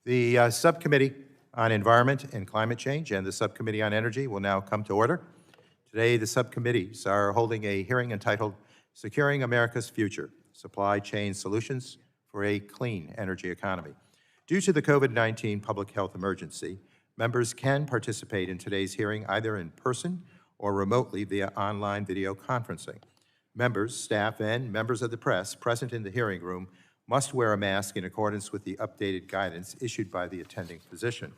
The Subcommittee on Environment and Climate Change and the Subcommittee on Energy will now come to order. Today, the subcommittees are holding a hearing entitled Securing America's Future, Supply Chain Solutions for a Clean Energy Economy. Due to the COVID-19 public health emergency, members can participate in today's hearing either in person or remotely via online video conferencing. Members, staff, and members of the press present in the hearing room must wear a mask in accordance with the updated guidance issued by the attending physician.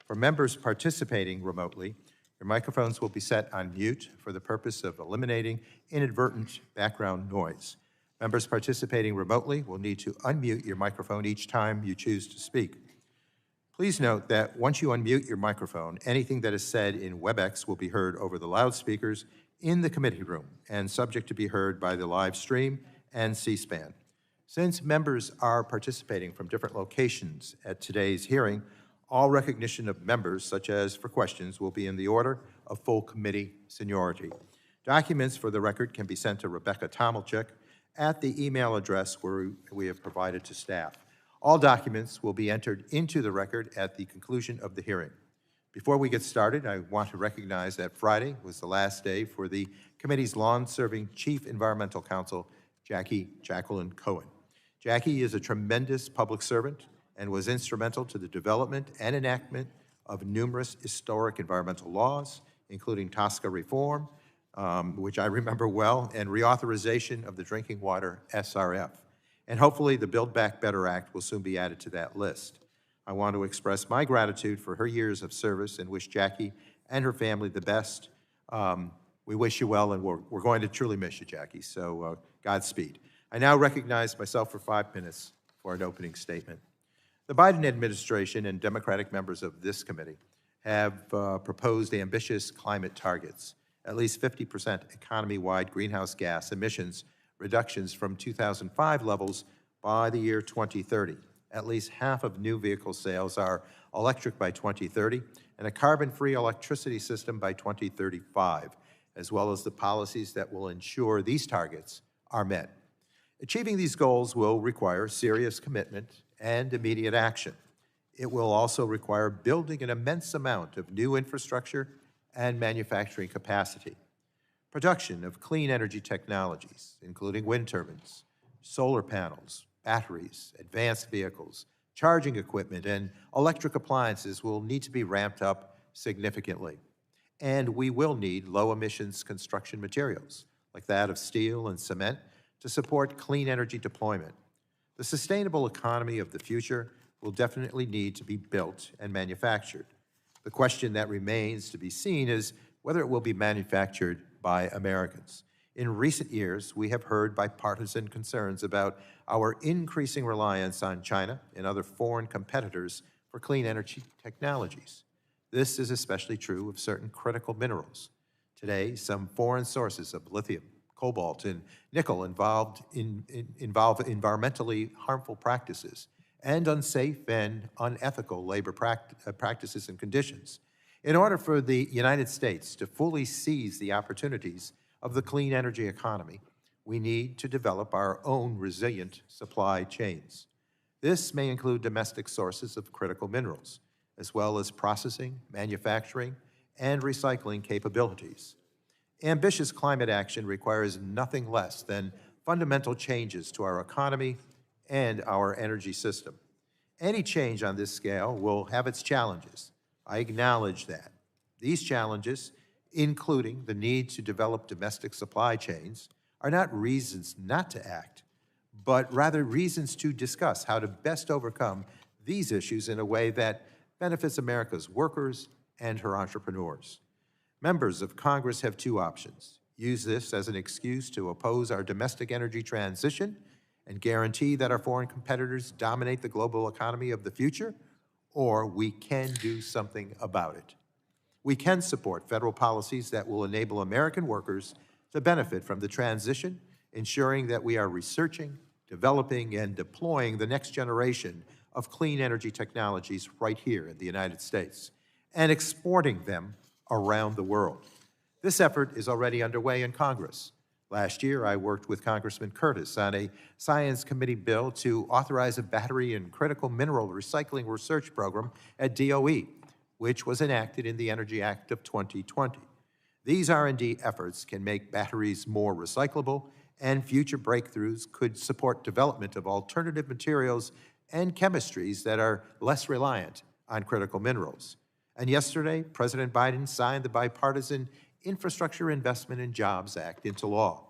For members participating remotely, your microphones will be set on mute for the purpose of eliminating inadvertent background noise. Members participating remotely will need to unmute your microphone each time you choose to speak. Please note that once you unmute your microphone, anything that is said in Webex will be heard over the loudspeakers in the committee room and subject to be heard by the live stream and C-SPAN. Since members are participating from different locations at today's hearing, all recognition of members, such as for questions, will be in the order of full committee seniority. Documents for the record can be sent to Rebecca Tomelchik at the email address where we have provided to staff. All documents will be entered into the record at the conclusion of the hearing. Before we get started, I want to recognize that Friday was the last day for the committee's long-serving Chief Environmental Counsel, Jacqueline Cohen. Jackie is a tremendous public servant and was instrumental to the development and enactment of numerous historic environmental laws, including TSCA reform, which I remember well, and reauthorization of the Drinking Water SRF. And hopefully the Build Back Better Act will soon be added to that list. I want to express my gratitude for her years of service and wish Jackie and her family the best. We wish you well, and we're going to truly miss you, Jackie, so Godspeed. I now recognize myself for 5 minutes for an opening statement. The Biden administration and Democratic members of this committee have proposed ambitious climate targets, at least 50% economy-wide greenhouse gas emissions reductions from 2005 levels by the year 2030. At least half of new vehicle sales are electric by 2030, and a carbon-free electricity system by 2035, as well as the policies that will ensure these targets are met. Achieving these goals will require serious commitment and immediate action. It will also require building an immense amount of new infrastructure and manufacturing capacity. Production of clean energy technologies, including wind turbines, solar panels, batteries, advanced vehicles, charging equipment, and electric appliances will need to be ramped up significantly. And we will need low-emissions construction materials, like that of steel and cement, to support clean energy deployment. The sustainable economy of the future will definitely need to be built and manufactured. The question that remains to be seen is whether it will be manufactured by Americans. In recent years, we have heard bipartisan concerns about our increasing reliance on China and other foreign competitors for clean energy technologies. This is especially true of certain critical minerals. Today, some foreign sources of lithium, cobalt, and nickel involve environmentally harmful practices and unsafe and unethical labor practices and conditions. In order for the United States to fully seize the opportunities of the clean energy economy, we need to develop our own resilient supply chains. This may include domestic sources of critical minerals, as well as processing, manufacturing, and recycling capabilities. Ambitious climate action requires nothing less than fundamental changes to our economy and our energy system. Any change on this scale will have its challenges. I acknowledge that. These challenges, including the need to develop domestic supply chains, are not reasons not to act, but rather reasons to discuss how to best overcome these issues in a way that benefits America's workers and her entrepreneurs. Members of Congress have two options: use this as an excuse to oppose our domestic energy transition and guarantee that our foreign competitors dominate the global economy of the future, or we can do something about it. We can support federal policies that will enable American workers to benefit from the transition, ensuring that we are researching, developing, and deploying the next generation of clean energy technologies right here in the United States, and exporting them around the world. This effort is already underway in Congress. Last year, I worked with Congressman Curtis on a Science Committee bill to authorize a battery and critical mineral recycling research program at DOE, which was enacted in the Energy Act of 2020. These R&D efforts can make batteries more recyclable, and future breakthroughs could support development of alternative materials and chemistries that are less reliant on critical minerals. And yesterday, President Biden signed the bipartisan Infrastructure Investment and Jobs Act into law.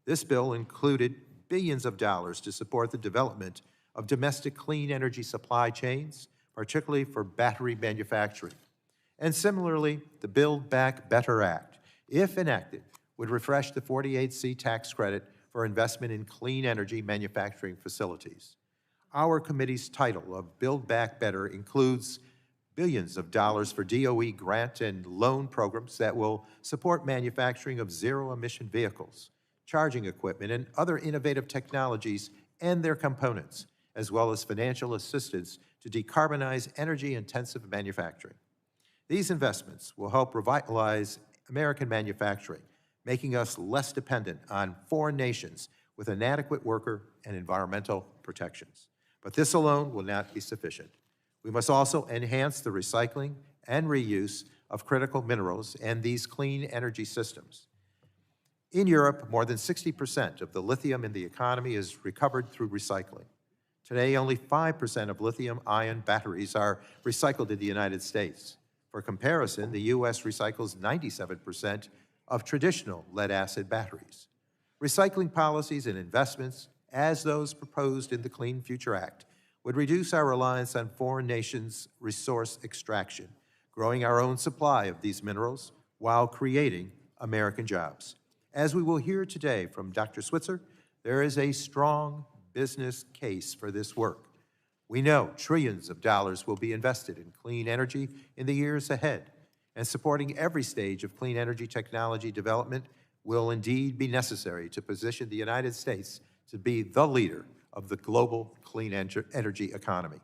This bill included billions of dollars to support the development of domestic clean energy supply chains, particularly for battery manufacturing. And similarly, the Build Back Better Act, if enacted, would refresh the 48C tax credit for investment in clean energy manufacturing facilities. Our committee's title of Build Back Better includes billions of dollars for DOE grant and loan programs that will support manufacturing of zero-emission vehicles, charging equipment, and other innovative technologies and their components, as well as financial assistance to decarbonize energy-intensive manufacturing. These investments will help revitalize American manufacturing, making us less dependent on foreign nations with inadequate worker and environmental protections. But this alone will not be sufficient. We must also enhance the recycling and reuse of critical minerals and these clean energy systems. In Europe, more than 60% of the lithium in the economy is recovered through recycling. Today, only 5% of lithium-ion batteries are recycled in the United States. For comparison, the U.S. recycles 97% of traditional lead-acid batteries. Recycling policies and investments, as those proposed in the Clean Future Act, would reduce our reliance on foreign nations' resource extraction, growing our own supply of these minerals while creating American jobs. As we will hear today from Dr. Switzer, there is a strong business case for this work. We know trillions of dollars will be invested in clean energy in the years ahead, and supporting every stage of clean energy technology development will indeed be necessary to position the United States to be the leader of the global clean energy economy.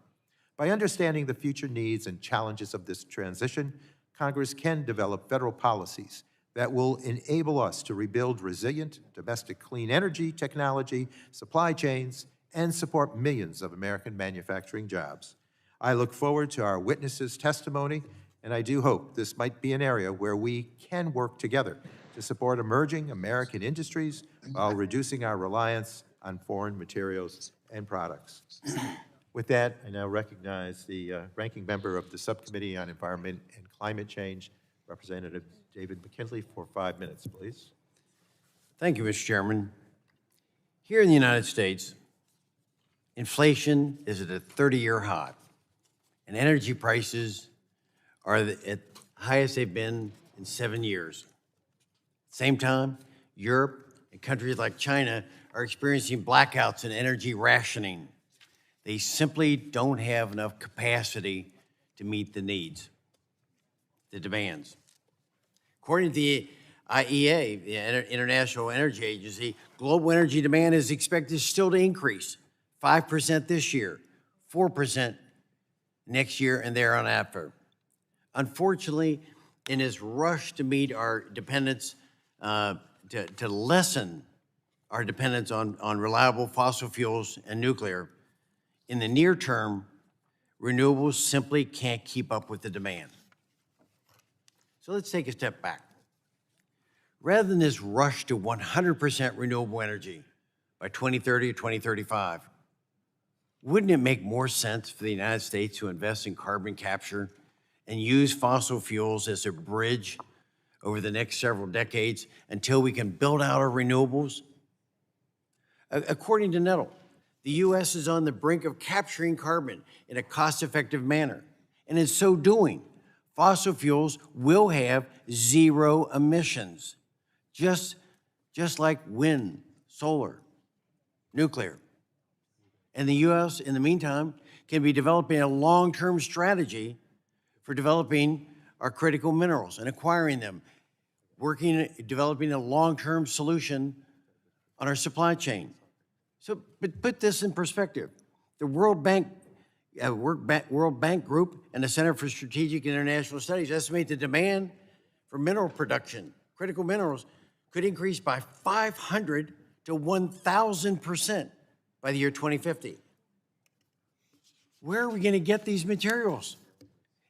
By understanding the future needs and challenges of this transition, Congress can develop federal policies that will enable us to rebuild resilient domestic clean energy technology, supply chains, and support millions of American manufacturing jobs. I look forward to our witnesses' testimony, and I do hope this might be an area where we can work together to support emerging American industries while reducing our reliance on foreign materials and products. With that, I now recognize the ranking member of the Subcommittee on Environment and Climate Change, Representative David Mckinley, for 5 minutes, please. Thank you, Mr. Chairman. Here in the United States, inflation is at a 30-year high, and energy prices are at the highest they've been in 7 years. At the same time, Europe and countries like China are experiencing blackouts and energy rationing. They simply don't have enough capacity to meet the needs, the demands. According to the IEA, the International Energy Agency, global energy demand is expected still to increase 5% this year, 4% next year, and thereafter. Unfortunately, in this rush to meet our dependence, to lessen our dependence on reliable fossil fuels and nuclear, in the near term, renewables simply can't keep up with the demand. So let's take a step back. Rather than this rush to 100% renewable energy by 2030 or 2035, wouldn't it make more sense for the United States to invest in carbon capture and use fossil fuels as a bridge over the next several decades until we can build out our renewables? According to Nettle, the U.S. is on the brink of capturing carbon in a cost-effective manner. And in so doing, fossil fuels will have zero emissions, just like wind, solar, nuclear. And the U.S., in the meantime, can be developing a long-term strategy for developing our critical minerals and acquiring them, developing a long-term solution on our supply chain. So, but put this in perspective. The World Bank Group and the Center for Strategic and International Studies estimate the demand for mineral production, critical minerals, could increase by 500 to 1,000% by the year 2050. Where are we going to get these materials?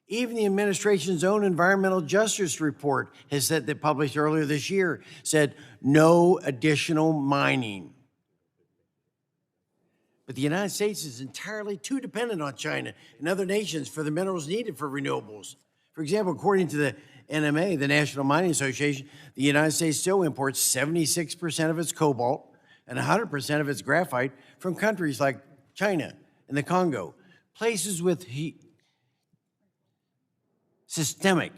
Even the administration's own environmental justice report has said that published earlier this year said no additional mining. But the United States is entirely too dependent on China and other nations for the minerals needed for renewables. For example, according to the NMA, the National Mining Association, the United States still imports 76% of its cobalt and 100% of its graphite from countries like China and the Congo, places with systemic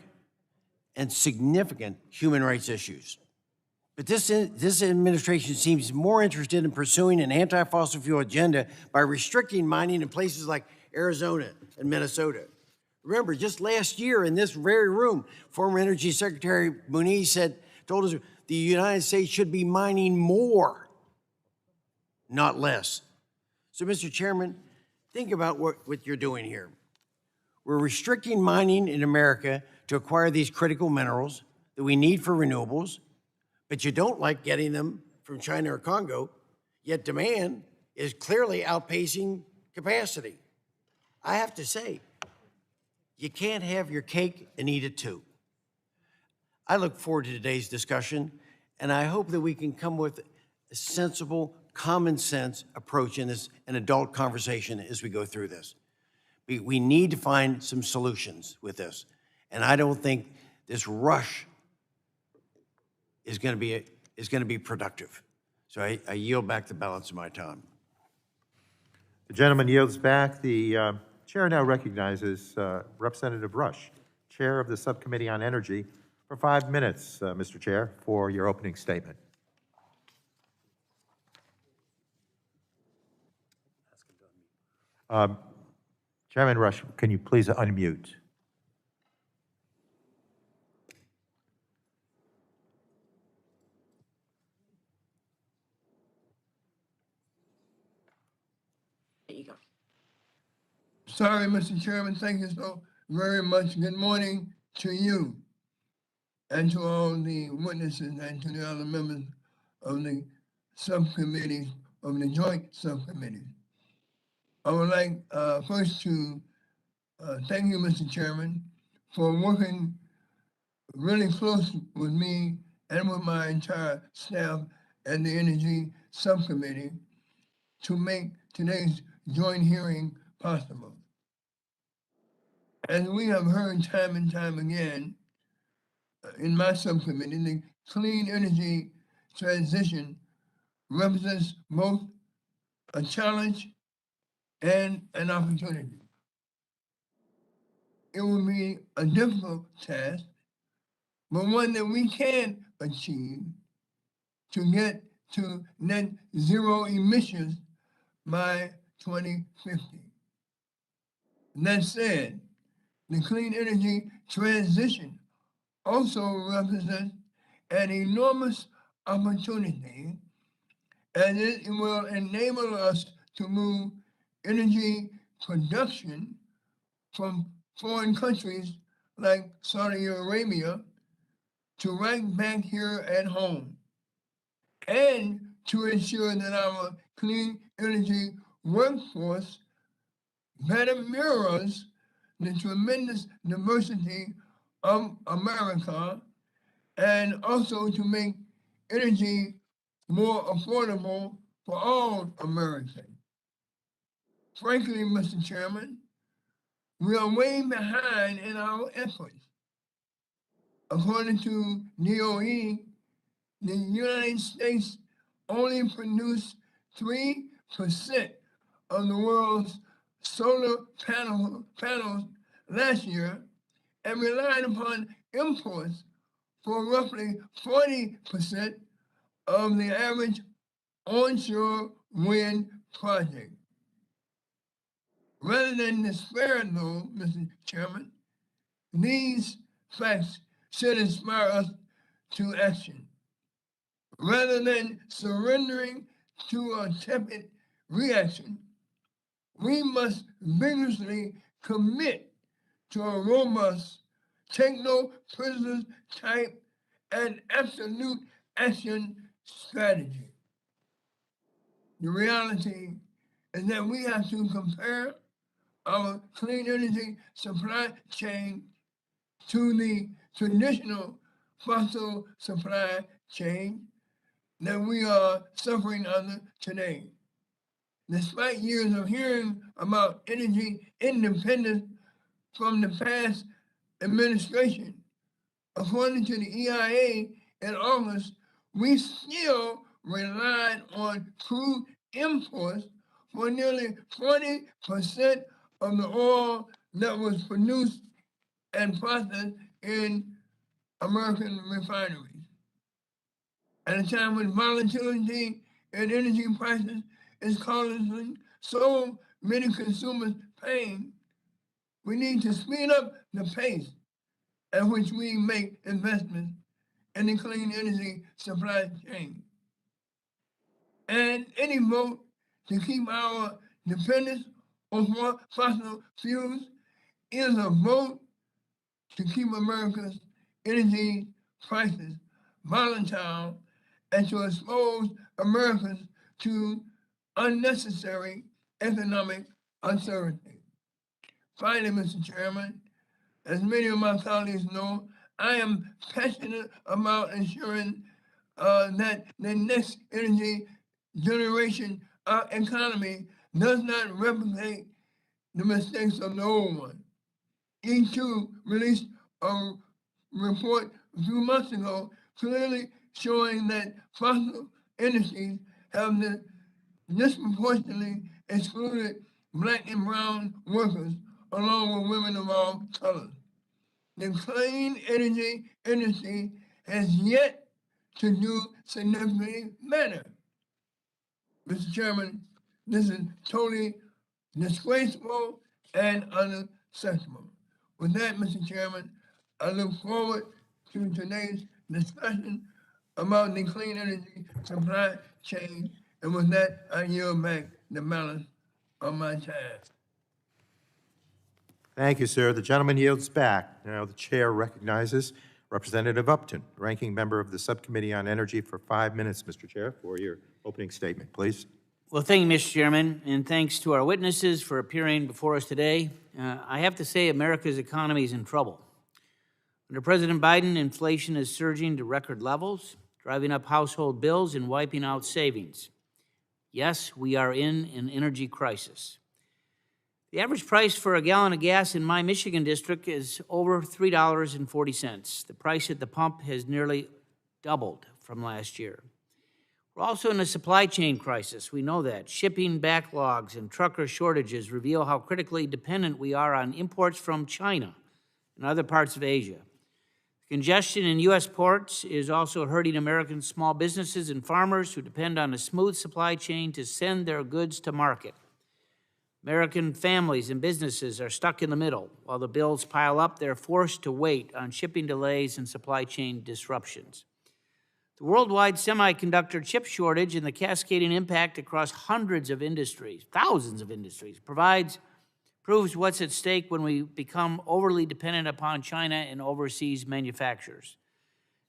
and significant human rights issues. But this administration seems more interested in pursuing an anti-fossil fuel agenda by restricting mining in places like Arizona and Minnesota. Remember, just last year in this very room, former Energy Secretary Muniz told us the United States should be mining more, not less. So, Mr. Chairman, think about what you're doing here. We're restricting mining in America to acquire these critical minerals that we need for renewables, but you don't like getting them from China or Congo, yet demand is clearly outpacing capacity. I have to say, you can't have your cake and eat it too. I look forward to today's discussion, and I hope that we can come with a sensible, common sense approach in this, an adult conversation as we go through this. We need to find some solutions with this, and I don't think this rush is going to be productive. So I yield back the balance of my time. The gentleman yields back. The chair now recognizes Representative Rush, Chair of the Subcommittee on Energy, for 5 minutes, Mr. Chair, for your opening statement. Chairman Rush, can you please unmute? There you go. Sorry, Mr. Chairman, thank you so very much. Good morning to you and to all the witnesses and to the other members of the subcommittee, of the joint subcommittee. I would like first to thank you, Mr. Chairman, for working really close with me and with my entire staff and the Energy Subcommittee to make today's joint hearing possible. As we have heard time and time again in my subcommittee, the clean energy transition represents both a challenge and an opportunity. It will be a difficult task, but one that we can achieve to get to net zero emissions by 2050. That said, the clean energy transition also represents an enormous opportunity, and it will enable us to move energy production from foreign countries like Saudi Arabia to right back here at home, and to ensure that our clean energy workforce better mirrors the tremendous diversity of America, and also to make energy more affordable for all Americans. Frankly, Mr. Chairman, we are way behind in our efforts. According to DOE, the United States only produced 3% of the world's solar panels last year and relied upon imports for roughly 40% of the average onshore wind project. Rather than despair, though, Mr. Chairman, these facts should inspire us to action. Rather than surrendering to a tepid reaction, we must vigorously commit to a robust, take no prisoners type and absolute action strategy. The reality is that we have to compare our clean energy supply chain to the traditional fossil supply chain that we are suffering under today. Despite years of hearing about energy independence from the past administration, according to the EIA in August, we still relied on crude imports for nearly 40% of the oil that was produced and processed in American refineries. At a time when volatility in energy prices is causing so many consumers pain, we need to speed up the pace at which we make investments in the clean energy supply chain. And any vote to keep our dependence on fossil fuels is a vote to keep America's energy prices volatile and to expose Americans to unnecessary economic uncertainty. Finally, Mr. Chairman, as many of my colleagues know, I am passionate about ensuring that the next energy generation economy does not replicate the mistakes of the old one. E2 released a report a few months ago clearly showing that fossil industries have disproportionately excluded Black and brown workers along with women of all colors. The clean energy industry has yet to do significantly better. Mr. Chairman, this is totally disgraceful and unacceptable. With that, Mr. Chairman, I look forward to today's discussion about the clean energy supply chain, and with that, I yield back the balance of my time. Thank you, sir. The gentleman yields back. Now the chair recognizes Representative Upton, ranking member of the Subcommittee on Energy, for 5 minutes, Mr. Chair, for your opening statement, please. Well, thank you, Mr. Chairman, and thanks to our witnesses for appearing before us today. I have to say America's economy is in trouble. Under President Biden, inflation is surging to record levels, driving up household bills and wiping out savings. Yes, we are in an energy crisis. The average price for a gallon of gas in my Michigan district is over $3.40. The price at the pump has nearly doubled from last year. We're also in a supply chain crisis. We know that. Shipping backlogs and trucker shortages reveal how critically dependent we are on imports from China and other parts of Asia. Congestion in U.S. ports is also hurting American small businesses and farmers who depend on a smooth supply chain to send their goods to market. American families and businesses are stuck in the middle. While the bills pile up, they're forced to wait on shipping delays and supply chain disruptions. The worldwide semiconductor chip shortage and the cascading impact across hundreds of industries, thousands of industries, proves what's at stake when we become overly dependent upon China and overseas manufacturers.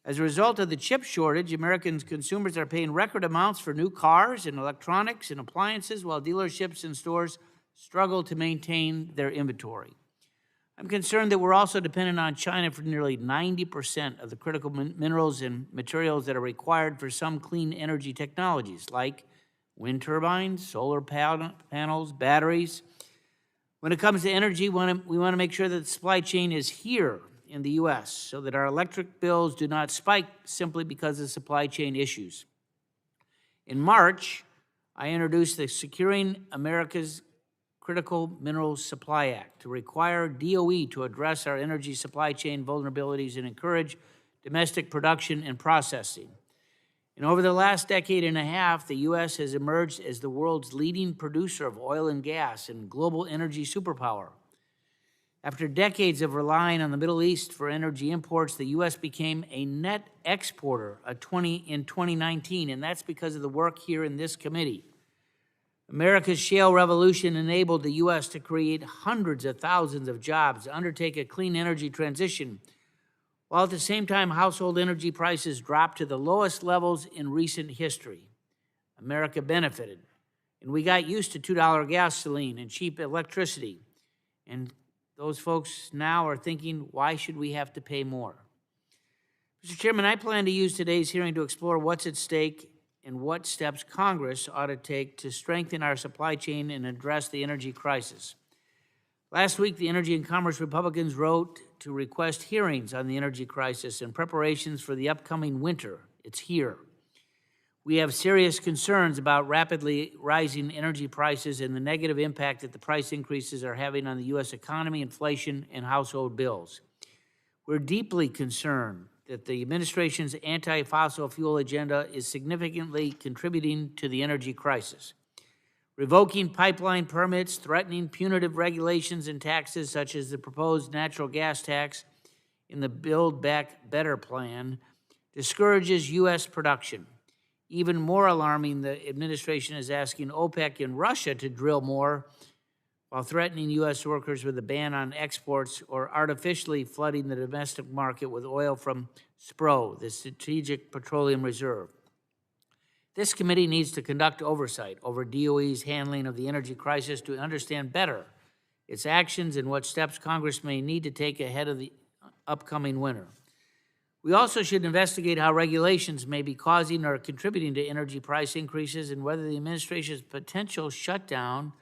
As a result of the chip shortage, American consumers are paying record amounts for new cars and electronics and appliances, while dealerships and stores struggle to maintain their inventory. I'm concerned that we're also dependent on China for nearly 90% of the critical minerals and materials that are required for some clean energy technologies, like wind turbines, solar panels, batteries. When it comes to energy, we want to make sure that the supply chain is here in the U.S. so that our electric bills do not spike simply because of supply chain issues. In March, I introduced the Securing America's Critical Minerals Supply Act to require DOE to address our energy supply chain vulnerabilities and encourage domestic production and processing. And over the last decade and a half, the U.S. has emerged as the world's leading producer of oil and gas and global energy superpower. After decades of relying on the Middle East for energy imports, the U.S. became a net exporter in 2019, and that's because of the work here in this committee. America's shale revolution enabled the U.S. to create hundreds of thousands of jobs, undertake a clean energy transition, while at the same time household energy prices dropped to the lowest levels in recent history. America benefited, and we got used to $2 gasoline and cheap electricity. And those folks now are thinking, why should we have to pay more? Mr. Chairman, I plan to use today's hearing to explore what's at stake and what steps Congress ought to take to strengthen our supply chain and address the energy crisis. Last week, the Energy and Commerce Republicans wrote to request hearings on the energy crisis and preparations for the upcoming winter. It's here. We have serious concerns about rapidly rising energy prices and the negative impact that the price increases are having on the U.S. economy, inflation, and household bills. We're deeply concerned that the administration's anti-fossil fuel agenda is significantly contributing to the energy crisis. Revoking pipeline permits, threatening punitive regulations and taxes such as the proposed natural gas tax in the Build Back Better plan discourages U.S. production. Even more alarming, the administration is asking OPEC and Russia to drill more while threatening U.S. workers with a ban on exports or artificially flooding the domestic market with oil from SPRO, the Strategic Petroleum Reserve. This committee needs to conduct oversight over DOE's handling of the energy crisis to understand better its actions and what steps Congress may need to take ahead of the upcoming winter. We also should investigate how regulations may be causing or contributing to energy price increases and whether the administration's potential shutdown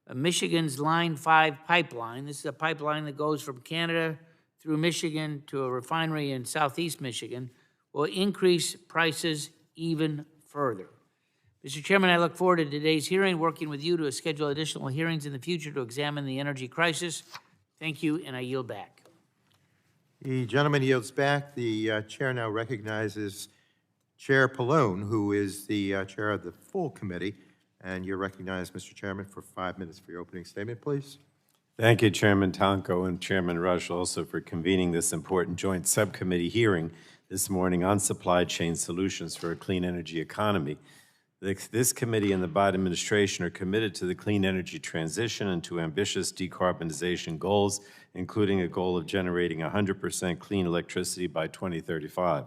of Michigan's Line 5 pipeline, this is a pipeline that goes from Canada through Michigan to a refinery in southeast Michigan, will increase prices even further. Mr. Chairman, I look forward to today's hearing, working with you to schedule additional hearings in the future to examine the energy crisis. Thank you, and I yield back. The gentleman yields back. The chair now recognizes Chair Pallone, who is the chair of the full committee. And you're recognized, Mr. Chairman, for 5 minutes for your opening statement, please. Thank you, Chairman Tonko and Chairman Rush, also for convening this important joint subcommittee hearing this morning on supply chain solutions for a clean energy economy. This committee and the Biden administration are committed to the clean energy transition and to ambitious decarbonization goals, including a goal of generating 100% clean electricity by 2035.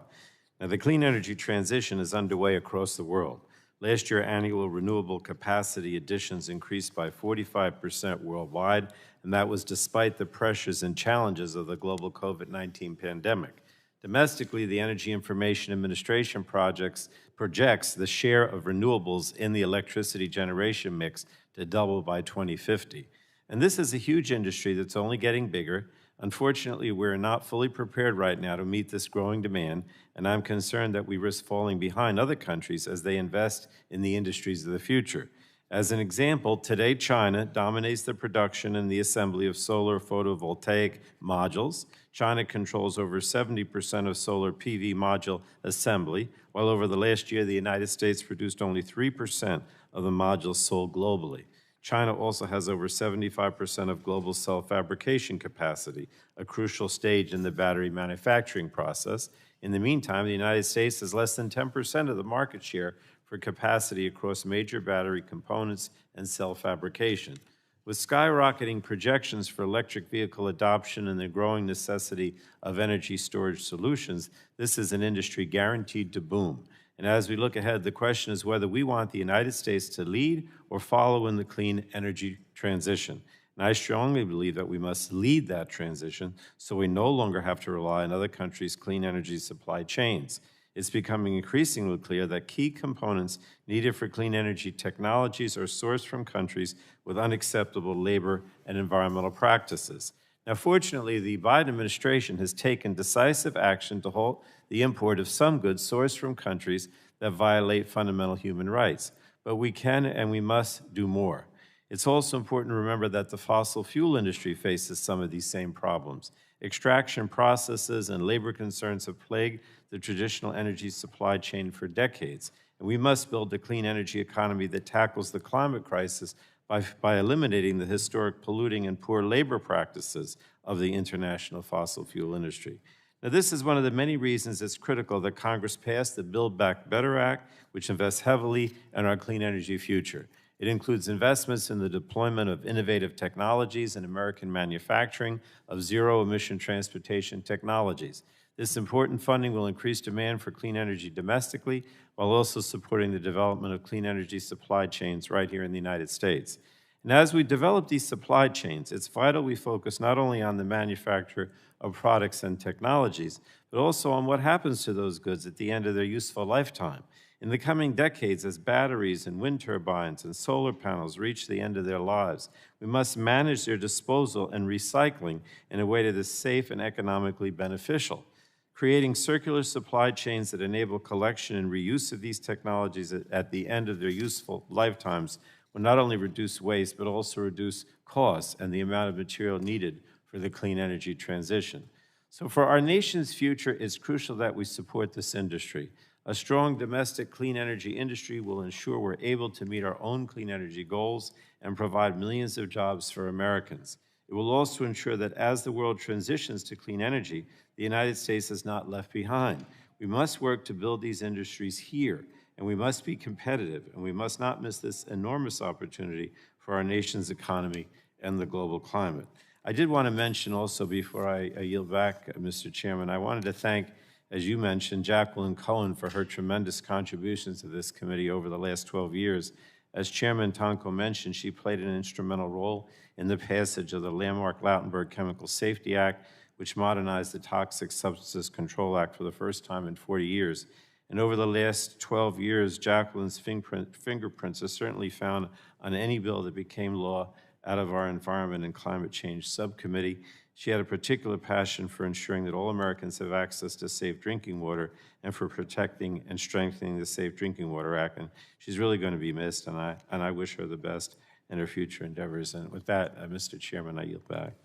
Now, the clean energy transition is underway across the world. Last year, annual renewable capacity additions increased by 45% worldwide, and that was despite the pressures and challenges of the global COVID-19 pandemic. Domestically, the Energy Information Administration projects the share of renewables in the electricity generation mix to double by 2050. And this is a huge industry that's only getting bigger. Unfortunately, we're not fully prepared right now to meet this growing demand, and I'm concerned that we risk falling behind other countries as they invest in the industries of the future. As an example, today China dominates the production and the assembly of solar photovoltaic modules. China controls over 70% of solar PV module assembly, while over the last year the United States produced only 3% of the modules sold globally. China also has over 75% of global cell fabrication capacity, a crucial stage in the battery manufacturing process. In the meantime, the United States has less than 10% of the market share for capacity across major battery components and cell fabrication. With skyrocketing projections for electric vehicle adoption and the growing necessity of energy storage solutions, this is an industry guaranteed to boom. And as we look ahead, the question is whether we want the United States to lead or follow in the clean energy transition. And I strongly believe that we must lead that transition so we no longer have to rely on other countries' clean energy supply chains. It's becoming increasingly clear that key components needed for clean energy technologies are sourced from countries with unacceptable labor and environmental practices. Now, fortunately, the Biden administration has taken decisive action to halt the import of some goods sourced from countries that violate fundamental human rights. But we can and we must do more. It's also important to remember that the fossil fuel industry faces some of these same problems. Extraction processes and labor concerns have plagued the traditional energy supply chain for decades, and we must build a clean energy economy that tackles the climate crisis by eliminating the historic polluting and poor labor practices of the international fossil fuel industry. Now, this is one of the many reasons it's critical that Congress pass the Build Back Better Act, which invests heavily in our clean energy future. It includes investments in the deployment of innovative technologies and American manufacturing of zero-emission transportation technologies. This important funding will increase demand for clean energy domestically while also supporting the development of clean energy supply chains right here in the United States. And as we develop these supply chains, it's vital we focus not only on the manufacture of products and technologies, but also on what happens to those goods at the end of their useful lifetime. In the coming decades, as batteries and wind turbines and solar panels reach the end of their lives, we must manage their disposal and recycling in a way that is safe and economically beneficial. Creating circular supply chains that enable collection and reuse of these technologies at the end of their useful lifetimes will not only reduce waste, but also reduce costs and the amount of material needed for the clean energy transition. So for our nation's future, it's crucial that we support this industry. A strong domestic clean energy industry will ensure we're able to meet our own clean energy goals and provide millions of jobs for Americans. It will also ensure that as the world transitions to clean energy, the United States is not left behind. We must work to build these industries here, and we must be competitive, and we must not miss this enormous opportunity for our nation's economy and the global climate. I did want to mention also, before I yield back, Mr. Chairman, I wanted to thank, as you mentioned, Jacqueline Cohen for her tremendous contributions to this committee over the last 12 years. As Chairman Tonko mentioned, she played an instrumental role in the passage of the landmark Lautenberg Chemical Safety Act, which modernized the Toxic Substances Control Act for the first time in 40 years. And over the last 12 years, Jacqueline's fingerprints are certainly found on any bill that became law out of our Environment and Climate Change Subcommittee. She had a particular passion for ensuring that all Americans have access to safe drinking water and for protecting and strengthening the Safe Drinking Water Act. And she's really going to be missed, and I wish her the best in her future endeavors. And with that, Mr. Chairman, I yield back.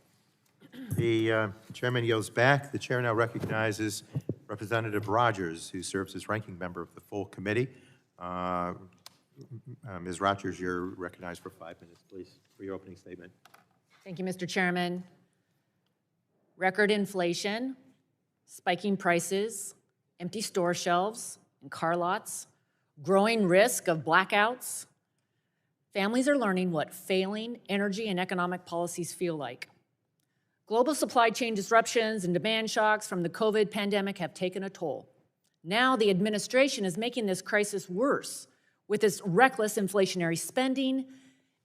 The chairman yields back. The chair now recognizes Representative Rogers, who serves as ranking member of the full committee. Ms. Rogers, you're recognized for 5 minutes, please, for your opening statement. Thank you, Mr. Chairman. Record inflation, spiking prices, empty store shelves and car lots, growing risk of blackouts. Families are learning what failing energy and economic policies feel like. Global supply chain disruptions and demand shocks from the COVID pandemic have taken a toll. Now the administration is making this crisis worse with its reckless inflationary spending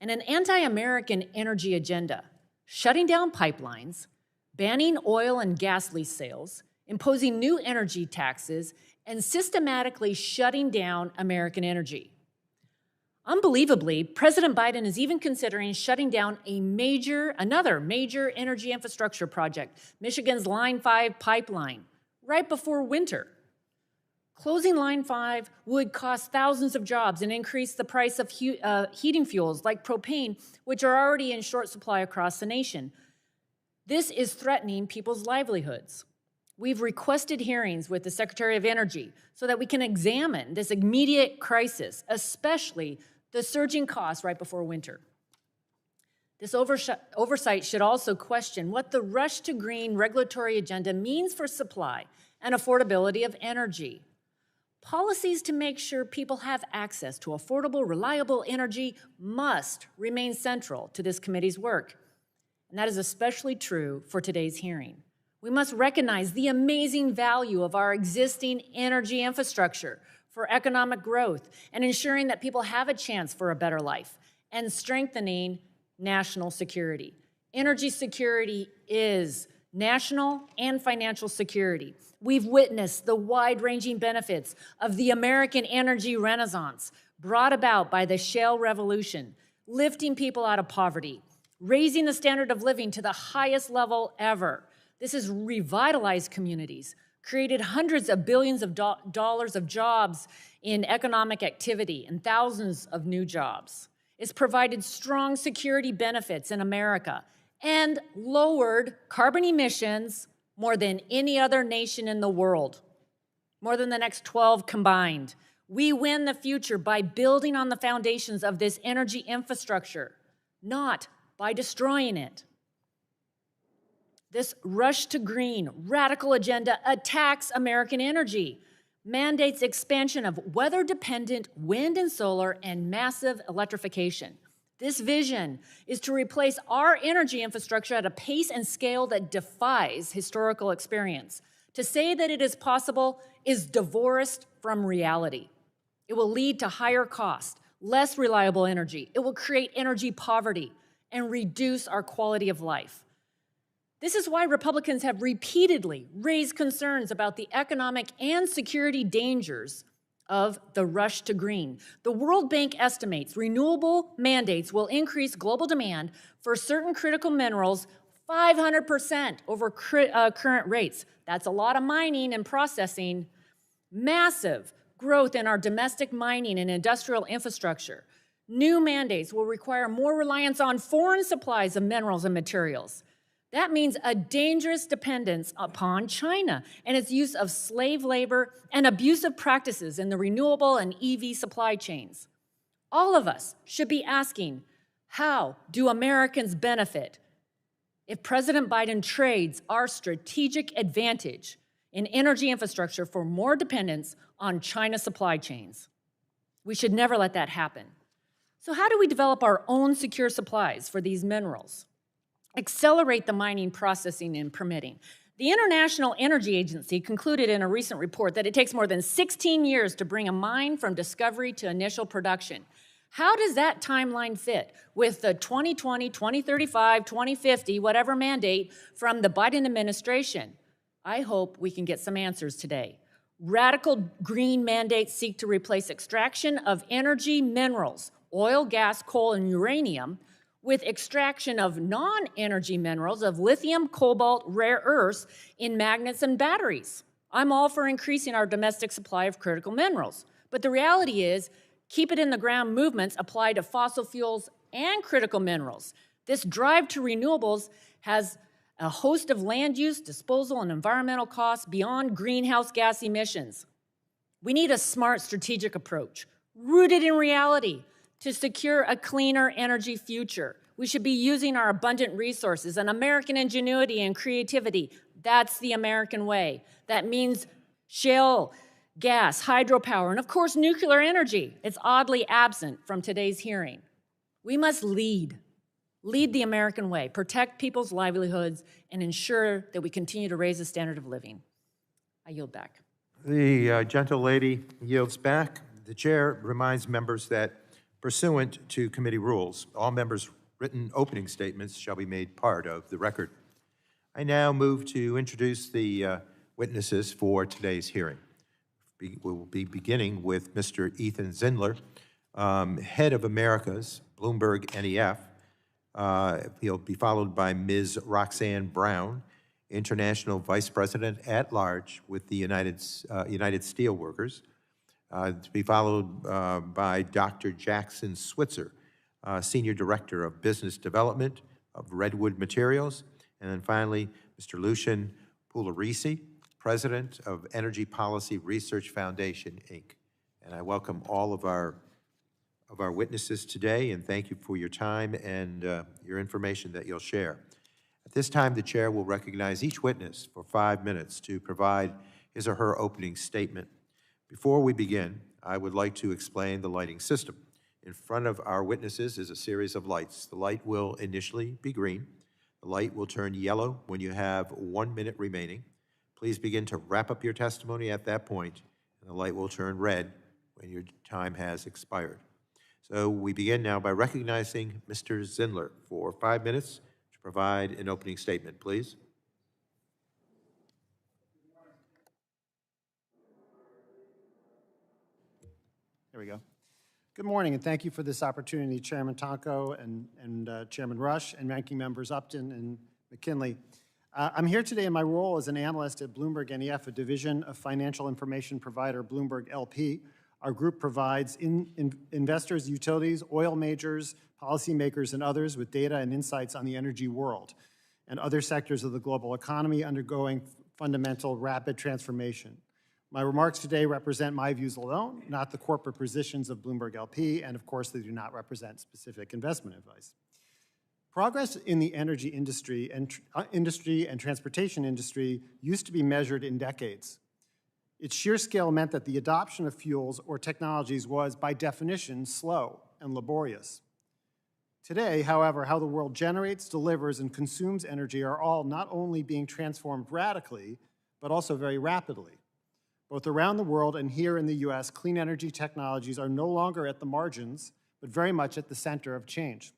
and an anti-American energy agenda, shutting down pipelines, banning oil and gas lease sales, imposing new energy taxes, and systematically shutting down American energy. Unbelievably, President Biden is even considering shutting down another major energy infrastructure project, Michigan's Line 5 pipeline, right before winter. Closing Line 5 would cost thousands of jobs and increase the price of heating fuels like propane, which are already in short supply across the nation. This is threatening people's livelihoods. We've requested hearings with the Secretary of Energy so that we can examine this immediate crisis, especially the surging costs right before winter. This oversight should also question what the rush to green regulatory agenda means for supply and affordability of energy. Policies to make sure people have access to affordable, reliable energy must remain central to this committee's work. And that is especially true for today's hearing. We must recognize the amazing value of our existing energy infrastructure for economic growth and ensuring that people have a chance for a better life and strengthening national security. Energy security is national and financial security. We've witnessed the wide-ranging benefits of the American energy renaissance brought about by the shale revolution, lifting people out of poverty, raising the standard of living to the highest level ever. This has revitalized communities, created hundreds of billions of dollars of jobs in economic activity and thousands of new jobs. It's provided strong security benefits in America and lowered carbon emissions more than any other nation in the world, more than the next 12 combined. We win the future by building on the foundations of this energy infrastructure, not by destroying it. This rush to green radical agenda attacks American energy, mandates expansion of weather-dependent wind and solar, and massive electrification. This vision is to replace our energy infrastructure at a pace and scale that defies historical experience, To say that it is possible is divorced from reality. It will lead to higher cost, less reliable energy. It will create energy poverty and reduce our quality of life. This is why Republicans have repeatedly raised concerns about the economic and security dangers of the rush to green. The World Bank estimates renewable mandates will increase global demand for certain critical minerals 500% over current rates. That's a lot of mining and processing. Massive growth in our domestic mining and industrial infrastructure. New mandates will require more reliance on foreign supplies of minerals and materials. That means a dangerous dependence upon China and its use of slave labor and abusive practices in the renewable and EV supply chains. All of us should be asking, how do Americans benefit if President Biden trades our strategic advantage in energy infrastructure for more dependence on China supply chains? We should never let that happen. So how do we develop our own secure supplies for these minerals? Accelerate the mining, processing, and permitting. The International Energy Agency concluded in a recent report that it takes more than 16 years to bring a mine from discovery to initial production. How does that timeline fit with the 2020, 2035, 2050, whatever mandate from the Biden administration? I hope we can get some answers today. Radical green mandates seek to replace extraction of energy minerals, oil, gas, coal, and uranium, with extraction of non-energy minerals of lithium, cobalt, rare earths in magnets and batteries. I'm all for increasing our domestic supply of critical minerals. But the reality is, keep it in the ground movements apply to fossil fuels and critical minerals. This drive to renewables has a host of land use, disposal, and environmental costs beyond greenhouse gas emissions. We need a smart strategic approach, rooted in reality, to secure a cleaner energy future. We should be using our abundant resources and American ingenuity and creativity. That's the American way. That means shale, gas, hydropower, and of course, nuclear energy. It's oddly absent from today's hearing. We must lead the American way, protect people's livelihoods, and ensure that we continue to raise the standard of living. I yield back. The gentle lady yields back. The chair reminds members that pursuant to committee rules, all members' written opening statements shall be made part of the record. I now move to introduce the witnesses for today's hearing. We'll be beginning with Mr. Ethan Zindler, head of America's BloombergNEF. He'll be followed by Ms. Roxanne Brown, International Vice President at Large with the United Steelworkers. To be followed by Dr. Jackson Switzer, Senior Director of Business Development of Redwood Materials. And then finally, Mr. Lucian Pugliaresi, President of Energy Policy Research Foundation, Inc. And I welcome all of our witnesses today, and thank you for your time and your information that you'll share. At this time, the chair will recognize each witness for 5 minutes to provide his or her opening statement. Before we begin, I would like to explain the lighting system. In front of our witnesses is a series of lights. The light will initially be green. The light will turn yellow when you have 1 minute remaining. Please begin to wrap up your testimony at that point, and the light will turn red when your time has expired. So we begin now by recognizing Mr. Zindler for 5 minutes to provide an opening statement, please. There we go. Good morning, and thank you for this opportunity, Chairman Tonko and Chairman Rush, and ranking members Upton and McKinley. I'm here today in my role as an analyst at BloombergNEF, a division of financial information provider Bloomberg LP. Our group provides investors, utilities, oil majors, policymakers, and others with data and insights on the energy world and other sectors of the global economy undergoing fundamental rapid transformation. My remarks today represent my views alone, not the corporate positions of Bloomberg LP, and of course, they do not represent specific investment advice. Progress in the energy industry and transportation industry used to be measured in decades. Its sheer scale meant that the adoption of fuels or technologies was, by definition, slow and laborious. Today, however, how the world generates, delivers, and consumes energy are all not only being transformed radically, but also very rapidly. Both around the world and here in the US, clean energy technologies are no longer at the margins, but very much at the center of change.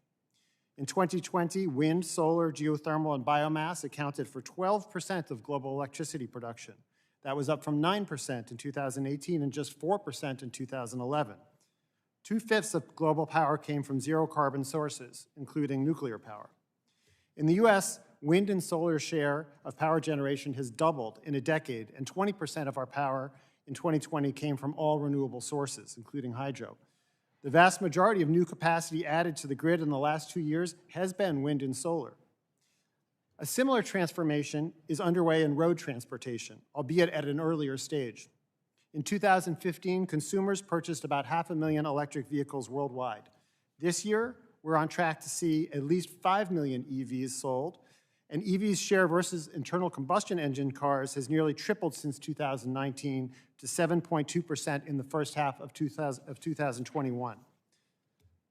In 2020, wind, solar, geothermal, and biomass accounted for 12% of global electricity production. That was up from 9% in 2018 and just 4% in 2011. 2/5 of global power came from zero-carbon sources, including nuclear power. In the US, wind and solar share of power generation has doubled in a decade, and 20% of our power in 2020 came from all renewable sources, including hydro. The vast majority of new capacity added to the grid in the last 2 years has been wind and solar. A similar transformation is underway in road transportation, albeit at an earlier stage. In 2015, consumers purchased about 500,000 electric vehicles worldwide. This year, we're on track to see at least 5 million EVs sold, and EVs' share versus internal combustion engine cars has nearly tripled since 2019 to 7.2% in the first half of 2021.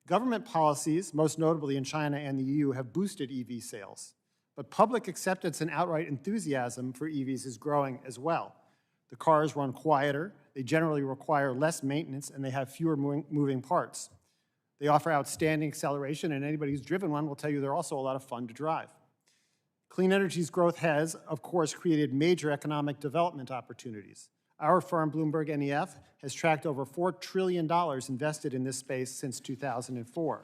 Government policies, most notably in China and the EU, have boosted EV sales, but public acceptance and outright enthusiasm for EVs is growing as well. The cars run quieter, they generally require less maintenance, and they have fewer moving parts. They offer outstanding acceleration, and anybody who's driven one will tell you they're also a lot of fun to drive. Clean energy's growth has, of course, created major economic development opportunities. Our firm, BloombergNEF, has tracked over $4 trillion invested in this space since 2004.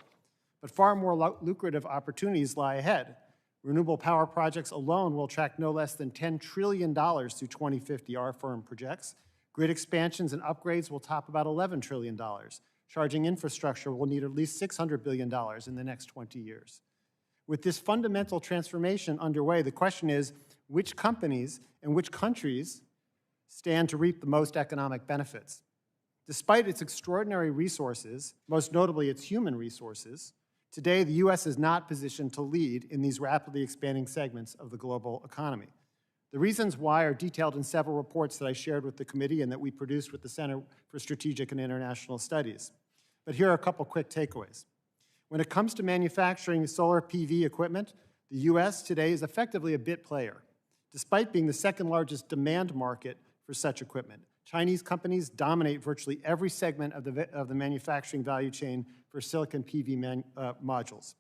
But far more lucrative opportunities lie ahead. Renewable power projects alone will attract no less than $10 trillion through 2050, our firm projects. Grid expansions and upgrades will top about $11 trillion. Charging infrastructure will need at least $600 billion in the next 20 years. With this fundamental transformation underway, the question is, which companies and which countries stand to reap the most economic benefits? Despite its extraordinary resources, most notably its human resources, today the U.S. is not positioned to lead in these rapidly expanding segments of the global economy. The reasons why are detailed in several reports that I shared with the committee and that we produced with the Center for Strategic and International Studies. But here are a couple quick takeaways. When it comes to manufacturing solar PV equipment, the U.S. today is effectively a bit player, despite being the second largest demand market for such equipment. Chinese companies dominate virtually every segment of the manufacturing value chain for silicon PV modules.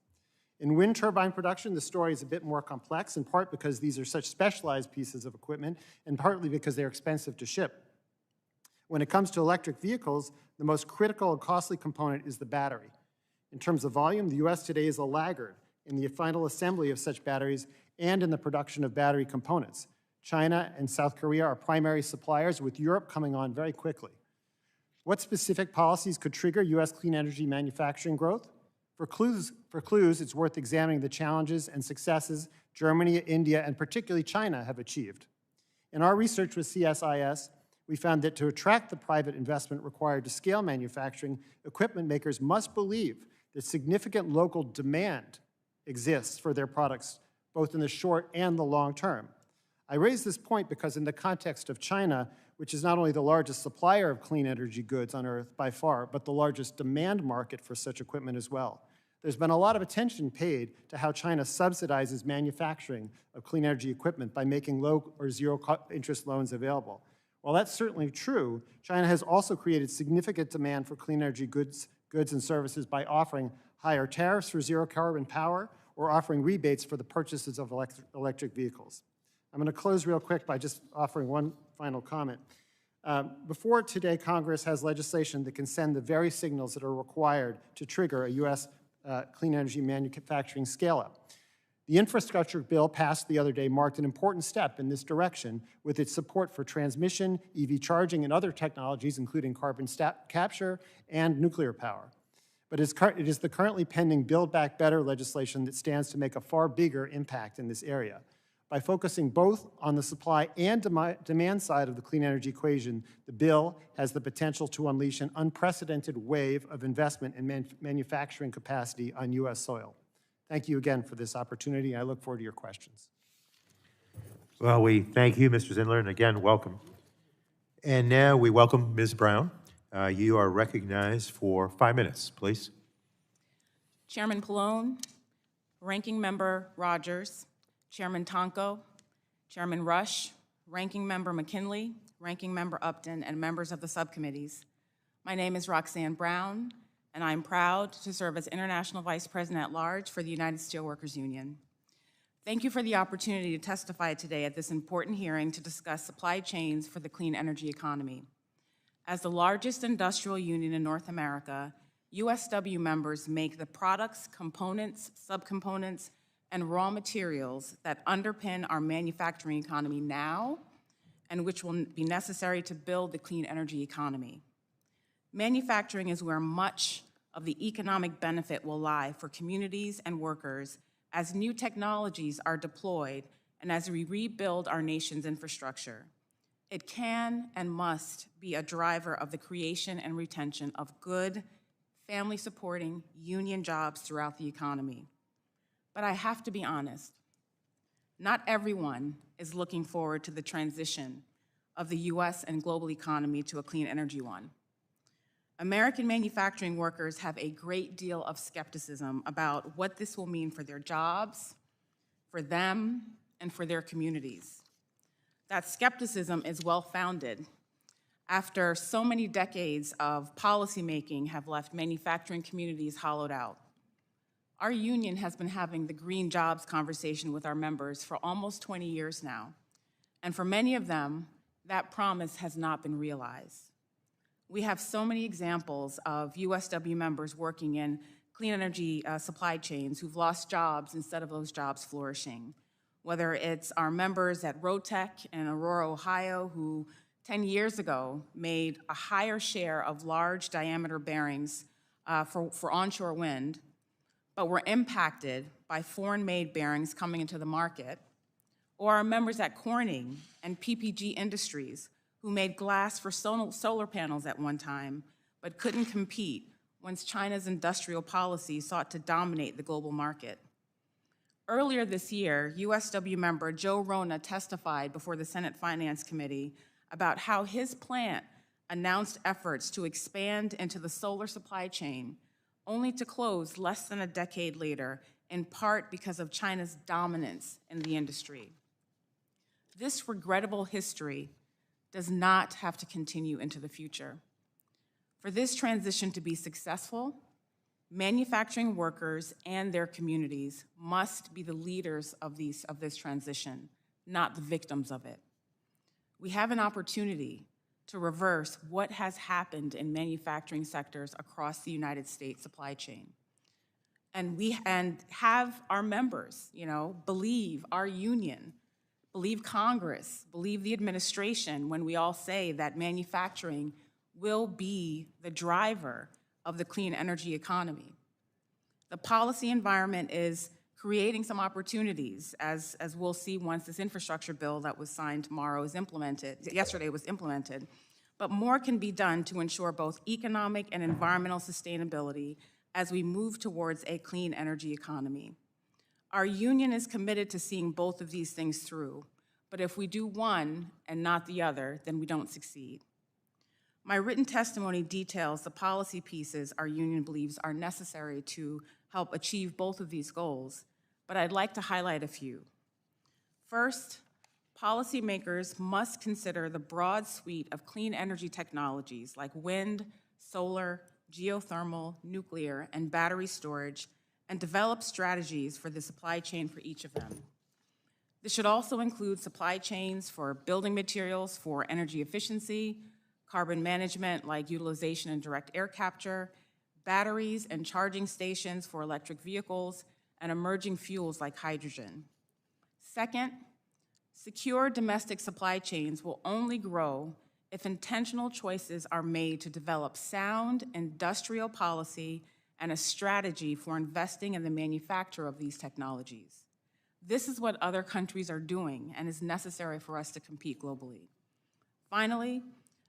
In wind turbine production, the story is a bit more complex, in part because these are such specialized pieces of equipment, and partly because they're expensive to ship. When it comes to electric vehicles, the most critical and costly component is the battery. In terms of volume, the U.S. today is a laggard in the final assembly of such batteries and in the production of battery components. China and South Korea are primary suppliers, with Europe coming on very quickly. What specific policies could trigger U.S. clean energy manufacturing growth? For clues, it's worth examining the challenges and successes Germany, India, and particularly China have achieved. In our research with CSIS, we found that to attract the private investment required to scale manufacturing, equipment makers must believe that significant local demand exists for their products, both in the short and the long term. I raise this point because in the context of China, which is not only the largest supplier of clean energy goods on Earth by far, but the largest demand market for such equipment as well. There's been a lot of attention paid to how China subsidizes manufacturing of clean energy equipment by making low or zero interest loans available. While that's certainly true, China has also created significant demand for clean energy goods and services by offering higher tariffs for zero carbon power or offering rebates for the purchases of electric vehicles. I'm going to close real quick by just offering one final comment. Before today, Congress has legislation that can send the very signals that are required to trigger a U.S. Clean energy manufacturing scale-up. The infrastructure bill passed the other day marked an important step in this direction with its support for transmission, EV charging, and other technologies, including carbon capture and nuclear power. But it is the currently pending Build Back Better legislation that stands to make a far bigger impact in this area. By focusing both on the supply and demand side of the clean energy equation, the bill has the potential to unleash an unprecedented wave of investment in manufacturing capacity on U.S. soil. Thank you again for this opportunity. I look forward to your questions. Well, we thank you, Mr. Zindler, and again, welcome. And now we welcome Ms. Brown. You are recognized for 5 minutes, please. Chairman Pallone, Ranking Member Rogers, Chairman Tonko, Chairman Rush, Ranking Member Mckinley, Ranking Member Upton, and members of the subcommittees. My name is Roxanne Brown, and I am proud to serve as International Vice President at Large for the United Steelworkers Union. Thank you for the opportunity to testify today at this important hearing to discuss supply chains for the clean energy economy. As the largest industrial union in North America, USW members make the products, components, subcomponents, and raw materials that underpin our manufacturing economy now and which will be necessary to build the clean energy economy. Manufacturing is where much of the economic benefit will lie for communities and workers as new technologies are deployed and as we rebuild our nation's infrastructure. It can and must be a driver of the creation and retention of good, family-supporting union jobs throughout the economy. But I have to be honest, not everyone is looking forward to the transition of the US and global economy to a clean energy one. American manufacturing workers have a great deal of skepticism about what this will mean for their jobs, for them, and for their communities. That skepticism is well-founded after so many decades of policymaking have left manufacturing communities hollowed out. Our union has been having the green jobs conversation with our members for almost 20 years now, and for many of them, that promise has not been realized. We have so many examples of USW members working in clean energy supply chains who've lost jobs instead of those jobs flourishing. Whether it's our members at Rotec in Aurora, Ohio, who 10 years ago made a higher share of large diameter bearings for onshore wind, but were impacted by foreign-made bearings coming into the market, or our members at Corning and PPG Industries, who made glass for solar panels at one time, but couldn't compete once China's industrial policy sought to dominate the global market. Earlier this year, USW member Joe Rona testified before the Senate Finance Committee about how his plant announced efforts to expand into the solar supply chain, only to close less than a decade later, in part because of China's dominance in the industry. This regrettable history does not have to continue into the future. For this transition to be successful, manufacturing workers and their communities must be the leaders of this transition, not the victims of it. We have an opportunity to reverse what has happened in manufacturing sectors across the United States supply chain. And have our members, believe our union, believe Congress, believe the administration when we all say that manufacturing will be the driver of the clean energy economy. The policy environment is creating some opportunities, as we'll see once this infrastructure bill that was signed yesterday was implemented, but more can be done to ensure both economic and environmental sustainability as we move towards a clean energy economy. Our union is committed to seeing both of these things through, but if we do one and not the other, then we don't succeed. My written testimony details the policy pieces our union believes are necessary to help achieve both of these goals, but I'd like to highlight a few. First, policymakers must consider the broad suite of clean energy technologies like wind, solar, geothermal, nuclear, and battery storage, and develop strategies for the supply chain for each of them. This should also include supply chains for building materials for energy efficiency, carbon management like utilization and direct air capture, batteries and charging stations for electric vehicles, and emerging fuels like hydrogen. Second, secure domestic supply chains will only grow if intentional choices are made to develop sound industrial policy and a strategy for investing in the manufacture of these technologies. This is what other countries are doing and is necessary for us to compete globally. Finally,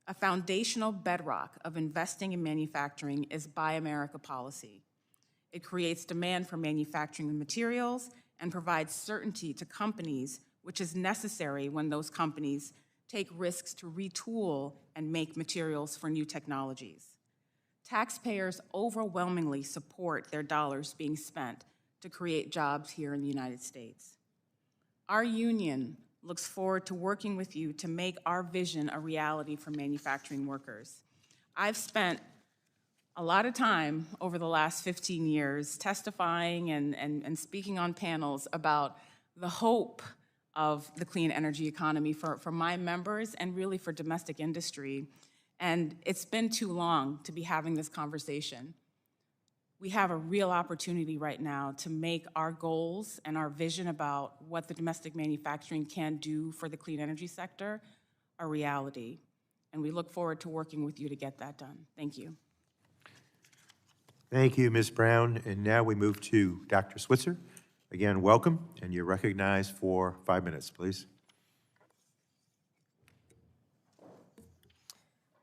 a foundational bedrock of investing in manufacturing is Buy America policy. It creates demand for manufacturing materials and provides certainty to companies, which is necessary when those companies take risks to retool and make materials for new technologies. Taxpayers overwhelmingly support their dollars being spent to create jobs here in the United States. Our union looks forward to working with you to make our vision a reality for manufacturing workers. I've spent a lot of time over the last 15 years testifying and speaking on panels about the hope of the clean energy economy for my members and really for domestic industry. And it's been too long to be having this conversation. We have a real opportunity right now to make our goals and our vision about what the domestic manufacturing can do for the clean energy sector a reality. And we look forward to working with you to get that done. Thank you. Thank you, Ms. Brown. And now we move to Dr. Switzer. Again, welcome, and you're recognized for 5 minutes, please.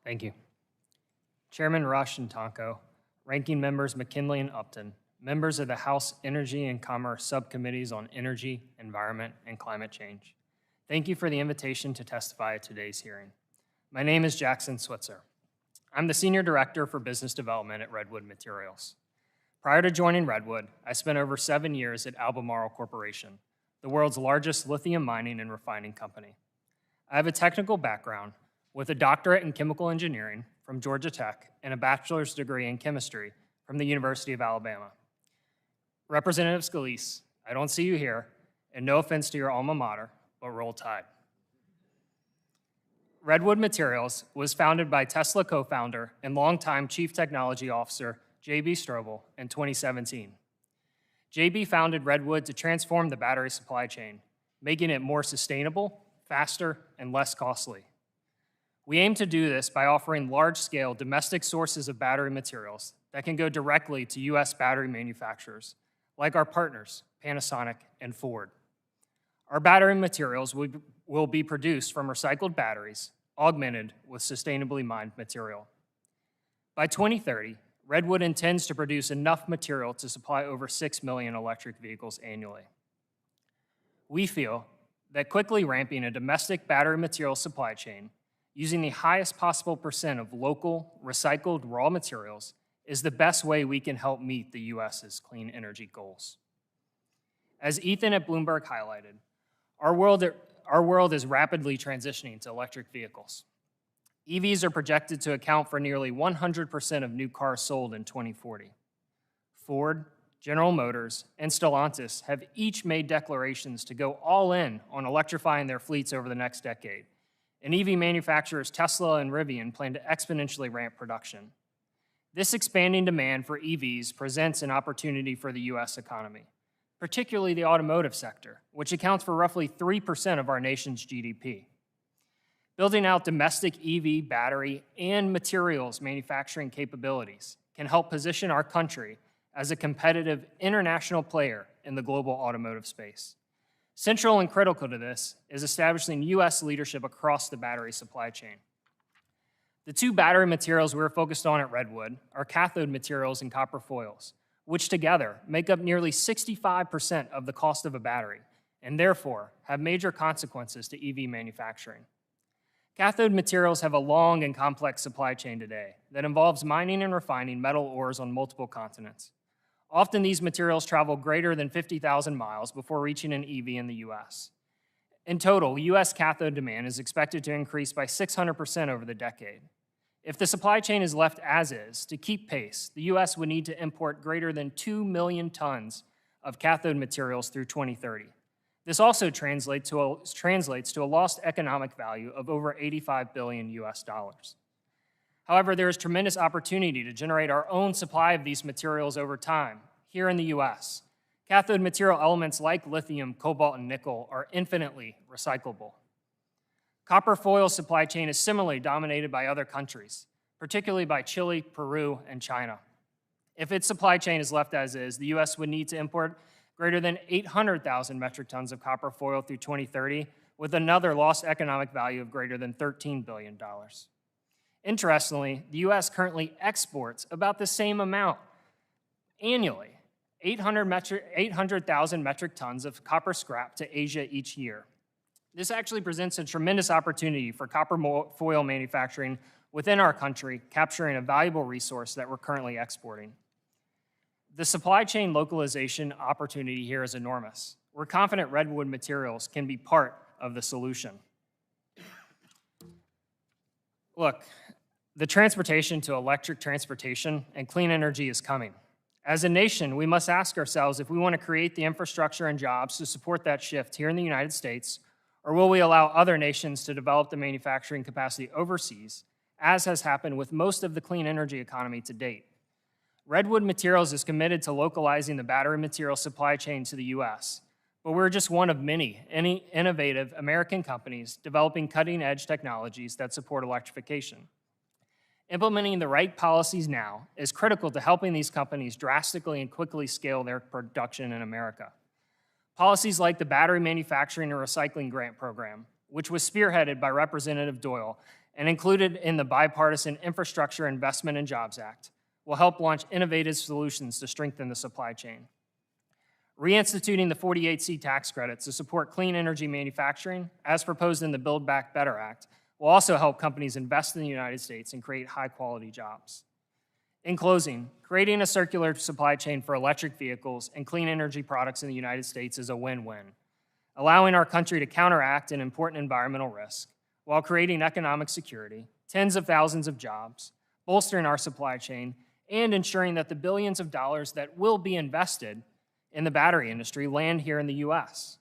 Thank you. Chairman Rush and Tonko, Ranking Members Mckinley and Upton, members of the House Energy and Commerce Subcommittees on Energy, Environment, and Climate Change. Thank you for the invitation to testify at today's hearing. My name is Jackson Switzer. I'm the Senior Director for Business Development at Redwood Materials. Prior to joining Redwood, I spent over 7 years at Albemarle Corporation, the world's largest lithium mining and refining company. I have a technical background with a doctorate in chemical engineering from Georgia Tech and a bachelor's degree in chemistry from the University of Alabama. Representative Scalise, I don't see you here, and no offense to your alma mater, but roll Tide. Redwood Materials was founded by Tesla co-founder and longtime Chief Technology Officer J.B. Strobel in 2017. J.B. founded Redwood to transform the battery supply chain, making it more sustainable, faster, and less costly. We aim to do this by offering large-scale domestic sources of battery materials that can go directly to U.S. battery manufacturers, like our partners, Panasonic and Ford. Our battery materials will be produced from recycled batteries, augmented with sustainably mined material. By 2030, Redwood intends to produce enough material to supply over 6 million electric vehicles annually. We feel that quickly ramping a domestic battery material supply chain using the highest possible percent of local, recycled raw materials is the best way we can help meet the U.S.'s clean energy goals. As Ethan at Bloomberg highlighted, our world is rapidly transitioning to electric vehicles. EVs are projected to account for nearly 100% of new cars sold in 2040. Ford, General Motors, and Stellantis have each made declarations to go all in on electrifying their fleets over the next decade, and EV manufacturers Tesla and Rivian plan to exponentially ramp production. This expanding demand for EVs presents an opportunity for the U.S. economy, particularly the automotive sector, which accounts for roughly 3% of our nation's GDP. Building out domestic EV battery and materials manufacturing capabilities can help position our country as a competitive international player in the global automotive space. Central and critical to this is establishing U.S. leadership across the battery supply chain. The two battery materials we're focused on at Redwood are cathode materials and copper foils, which together make up nearly 65% of the cost of a battery, and therefore have major consequences to EV manufacturing. Cathode materials have a long and complex supply chain today that involves mining and refining metal ores on multiple continents. Often these materials travel greater than 50,000 miles before reaching an EV in the US. In total, US cathode demand is expected to increase by 600% over the decade. If the supply chain is left as is, to keep pace, the US would need to import greater than 2 million tons of cathode materials through 2030. This also translates to a lost economic value of over $85 billion US. However, there is tremendous opportunity to generate our own supply of these materials over time here in the US. Cathode material elements like lithium, cobalt, and nickel are infinitely recyclable. Copper foil supply chain is similarly dominated by other countries, particularly by Chile, Peru, and China. If its supply chain is left as is, the US would need to import greater than 800,000 metric tons of copper foil through 2030, with another lost economic value of greater than $13 billion. Interestingly, the US currently exports about the same amount annually, 800,000 metric tons of copper scrap to Asia each year. This actually presents a tremendous opportunity for copper foil manufacturing within our country, capturing a valuable resource that we're currently exporting. The supply chain localization opportunity here is enormous. We're confident Redwood Materials can be part of the solution. Look, the transportation to electric transportation and clean energy is coming. As a nation, we must ask ourselves if we want to create the infrastructure and jobs to support that shift here in the United States, or will we allow other nations to develop the manufacturing capacity overseas, as has happened with most of the clean energy economy to date. Redwood Materials is committed to localizing the battery material supply chain to the U.S., but we're just one of many innovative American companies developing cutting-edge technologies that support electrification. Implementing the right policies now is critical to helping these companies drastically and quickly scale their production in America. Policies like the Battery Manufacturing and Recycling Grant Program, which was spearheaded by Representative Doyle and included in the Bipartisan Infrastructure Investment and Jobs Act, will help launch innovative solutions to strengthen the supply chain. Reinstituting the 48C tax credits to support clean energy manufacturing, as proposed in the Build Back Better Act, will also help companies invest in the United States and create high-quality jobs. In closing, creating a circular supply chain for electric vehicles and clean energy products in the United States is a win-win, allowing our country to counteract an important environmental risk while creating economic security, tens of thousands of jobs, bolstering our supply chain, and ensuring that the billions of dollars that will be invested in the battery industry land here in the U.S.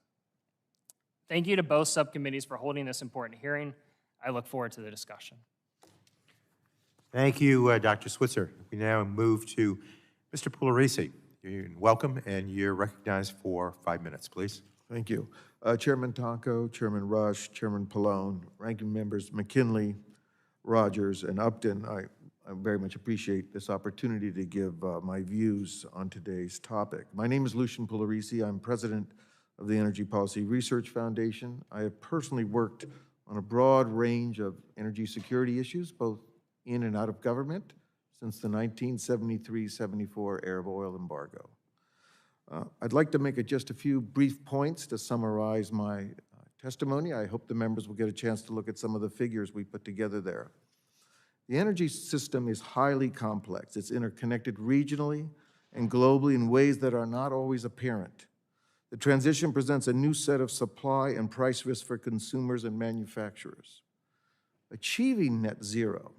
Thank you to both subcommittees for holding this important hearing. I look forward to the discussion. Thank you, Dr. Switzer. We now move to Mr. Pugliaresi. You're welcome, and you're recognized for 5 minutes, please. Thank you. Chairman Tonko, Chairman Rush, Chairman Pallone, Ranking Members Mckinley, Rogers, and Upton, I very much appreciate this opportunity to give my views on today's topic. My name is Lucian Pugliaresi. I'm president of the Energy Policy Research Foundation. I have personally worked on a broad range of energy security issues, both in and out of government, since the 1973-74 Arab oil embargo. I'd like to make just a few brief points to summarize my testimony. I hope the members will get a chance to look at some of the figures we put together there. The energy system is highly complex. It's interconnected regionally and globally in ways that are not always apparent. The transition presents a new set of supply and price risks for consumers and manufacturers. Achieving net zero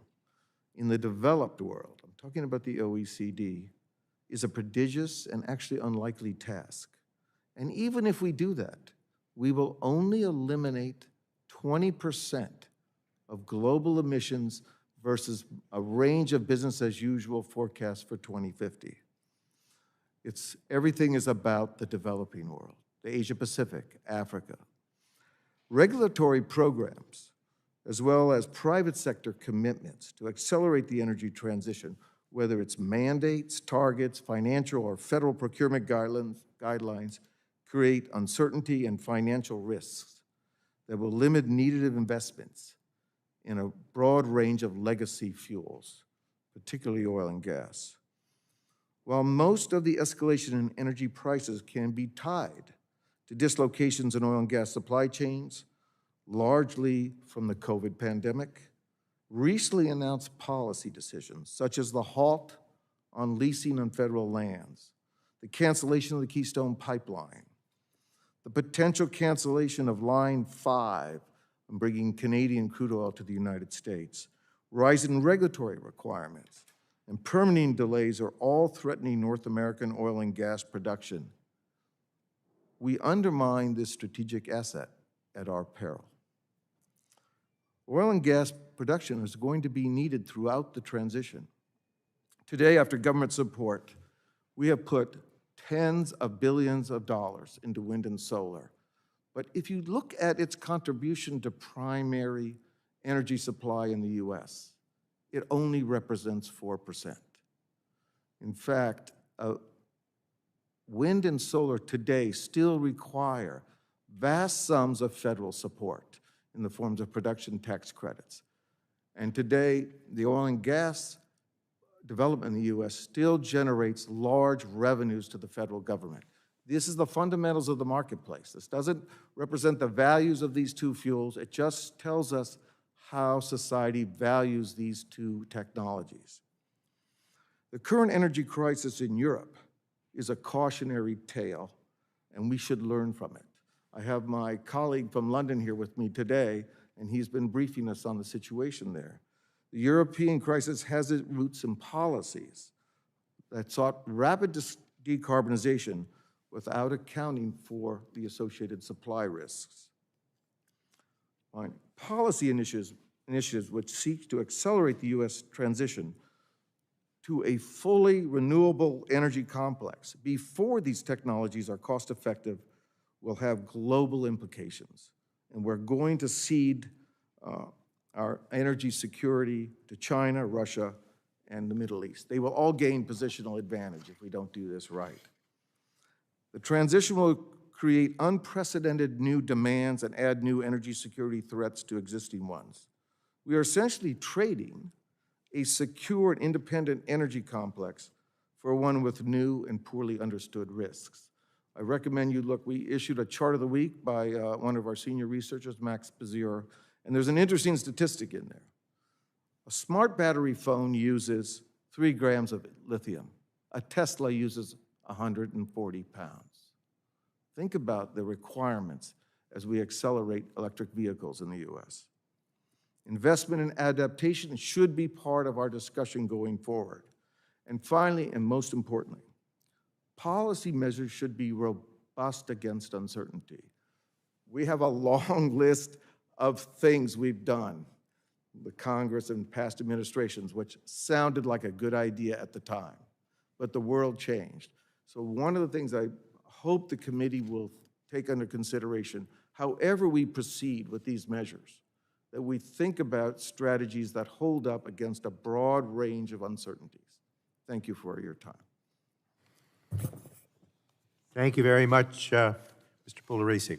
in the developed world, I'm talking about the OECD, is a prodigious and actually unlikely task. And even if we do that, we will only eliminate 20% of global emissions versus a range of business as usual forecasts for 2050. Everything is about the developing world, the Asia Pacific, Africa. Regulatory programs, as well as private sector commitments to accelerate the energy transition, whether it's mandates, targets, financial or federal procurement guidelines, create uncertainty and financial risks that will limit needed investments in a broad range of legacy fuels, particularly oil and gas. While most of the escalation in energy prices can be tied to dislocations in oil and gas supply chains, largely from the COVID pandemic, recently announced policy decisions, such as the halt on leasing on federal lands, the cancellation of the Keystone Pipeline, the potential cancellation of Line 5 and bringing Canadian crude oil to the United States, rising regulatory requirements, and permitting delays are all threatening North American oil and gas production. We undermine this strategic asset at our peril. Oil and gas production is going to be needed throughout the transition. Today, after government support, we have put tens of billions of dollars into wind and solar. But if you look at its contribution to primary energy supply in the U.S., it only represents 4%. In fact, wind and solar today still require vast sums of federal support in the forms of production tax credits. And today, the oil and gas development in the U.S. still generates large revenues to the federal government. This is the fundamentals of the marketplace. This doesn't represent the values of these two fuels. It just tells us how society values these two technologies. The current energy crisis in Europe is a cautionary tale, and we should learn from it. I have my colleague from London here with me today, and he's been briefing us on the situation there. The European crisis has its roots in policies that sought rapid decarbonization without accounting for the associated supply risks. Policy initiatives which seek to accelerate the U.S. transition to a fully renewable energy complex before these technologies are cost-effective will have global implications. And we're going to cede our energy security to China, Russia, and the Middle East. They will all gain positional advantage if we don't do this right. The transition will create unprecedented new demands and add new energy security threats to existing ones. We are essentially trading a secure and independent energy complex for one with new and poorly understood risks. I recommend you look. We issued a chart of the week by one of our senior researchers, Max Bezier, and there's an interesting statistic in there. A smart battery phone uses 3 grams of lithium. A Tesla uses 140 pounds. Think about the requirements as we accelerate electric vehicles in the U.S. Investment and adaptation should be part of our discussion going forward. And finally, and most importantly, policy measures should be robust against uncertainty. We have a long list of things we've done, the Congress and past administrations, which sounded like a good idea at the time, but the world changed. So one of the things I hope the committee will take under consideration, however we proceed with these measures, that we think about strategies that hold up against a broad range of uncertainties. Thank you for your time. Thank you very much, Mr. Pugliaresi.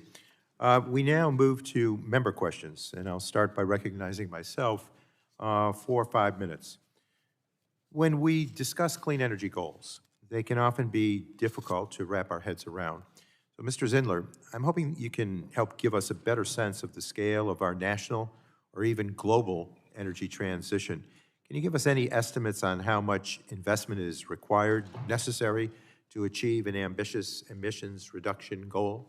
We now move to member questions, and I'll start by recognizing myself for 5 minutes. When we discuss clean energy goals, they can often be difficult to wrap our heads around. So, Mr. Zindler, I'm hoping you can help give us a better sense of the scale of our national or even global energy transition. Can you give us any estimates on how much investment is required, necessary, to achieve an ambitious emissions reduction goal?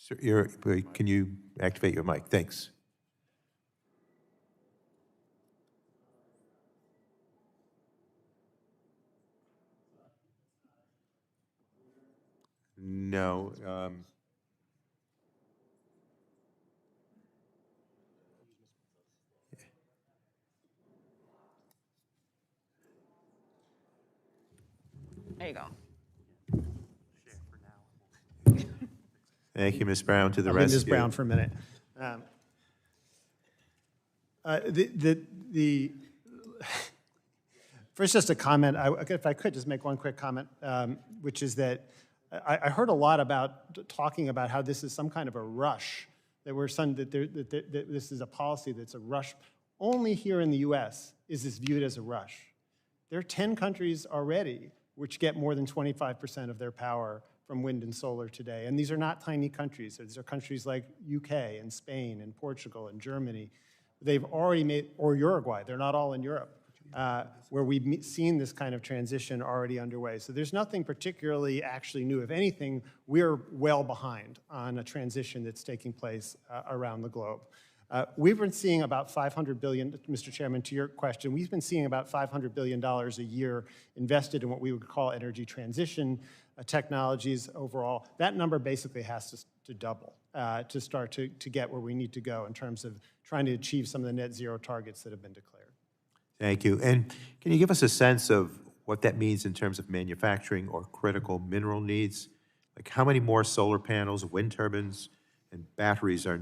Can you activate your mic? Thanks. No. There you go. Thank you, Ms. Brown, to the I'll leave rescue. Ms. Brown for a minute. First, just a comment. If I could just make one quick comment, which is that I heard a lot about talking about how this is some kind of a rush, that this is a policy that's a rush. Only here in the U.S. is this viewed as a rush. There are 10 countries already which get more than 25% of their power from wind and solar today. And these are not tiny countries. These are countries like UK and Spain and Portugal and Germany. They've already made, or Uruguay, they're not all in Europe, where we've seen this kind of transition already underway. So there's nothing particularly actually new. If anything, we're well behind on a transition that's taking place around the globe. We've been seeing about $500 billion, Mr. Chairman, to your question, we've been seeing about $500 billion a year invested in what we would call energy transition technologies overall. That number basically has to double to start to get where we need to go in terms of trying to achieve some of the net zero targets that have been declared. Thank you. And can you give us a sense of what that means in terms of manufacturing or critical mineral needs? Like how many more solar panels, wind turbines, and batteries are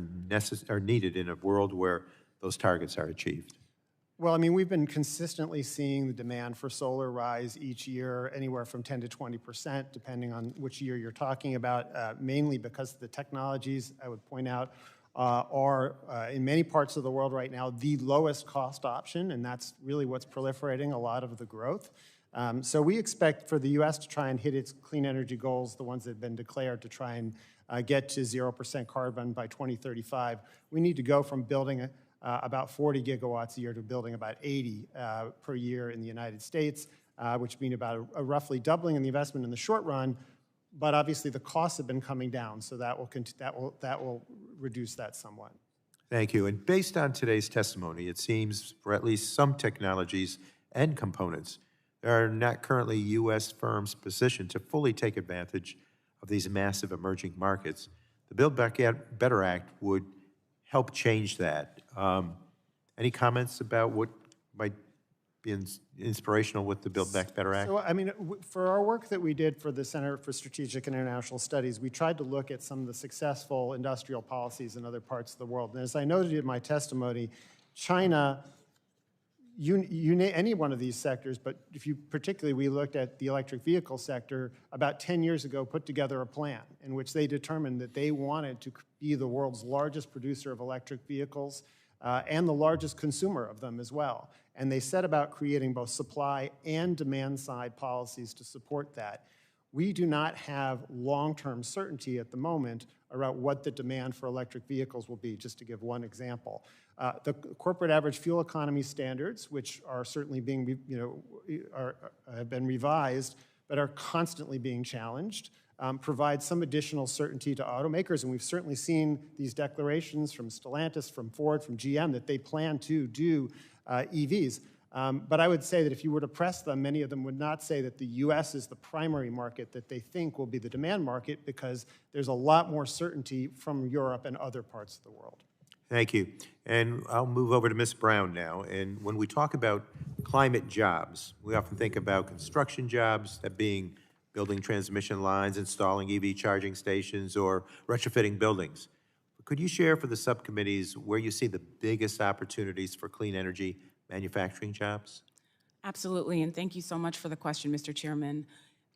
needed in a world where those targets are achieved? Well, I mean, we've been consistently seeing the demand for solar rise each year, anywhere from 10 to 20%, depending on which year you're talking about, mainly because the technologies, I would point out, are in many parts of the world right now the lowest cost option, and that's really what's proliferating a lot of the growth. So we expect for the U.S. to try and hit its clean energy goals, the ones that have been declared, to try and get to 0% carbon by 2035. We need to go from building about 40 gigawatts a year to building about 80 per year in the United States. which means about a roughly doubling in the investment in the short run. But obviously, the costs have been coming down, so that will reduce that somewhat. Thank you. And based on today's testimony, it seems for at least some technologies and components, there are not currently U.S. firms positioned to fully take advantage of these massive emerging markets. The Build Back Better Act would help change that. Any comments about what might be inspirational with the Build Back Better Act? So, I mean, for our work that we did for the Center for Strategic and International Studies, we tried to look at some of the successful industrial policies in other parts of the world. And as I noted in my testimony, China, any one of these sectors, but if you particularly, we looked at the electric vehicle sector, about 10 years ago put together a plan in which they determined that they wanted to be the world's largest producer of electric vehicles and the largest consumer of them as well. And they set about creating both supply and demand side policies to support that. We do not have long-term certainty at the moment around what the demand for electric vehicles will be, just to give one example. The corporate average fuel economy standards, which are certainly being, have been revised, but are constantly being challenged, provide some additional certainty to automakers, and we've certainly seen these declarations from Stellantis, from Ford, from GM, that they plan to do EVs. But I would say that if you were to press them, many of them would not say that the US is the primary market that they think will be the demand market, because there's a lot more certainty from Europe and other parts of the world. Thank you. And I'll move over to Ms. Brown now. And when we talk about climate jobs, we often think about construction jobs, that being building transmission lines, installing EV charging stations, or retrofitting buildings. Could you share for the subcommittees where you see the biggest opportunities for clean energy manufacturing jobs? Absolutely, and thank you so much for the question, Mr. Chairman.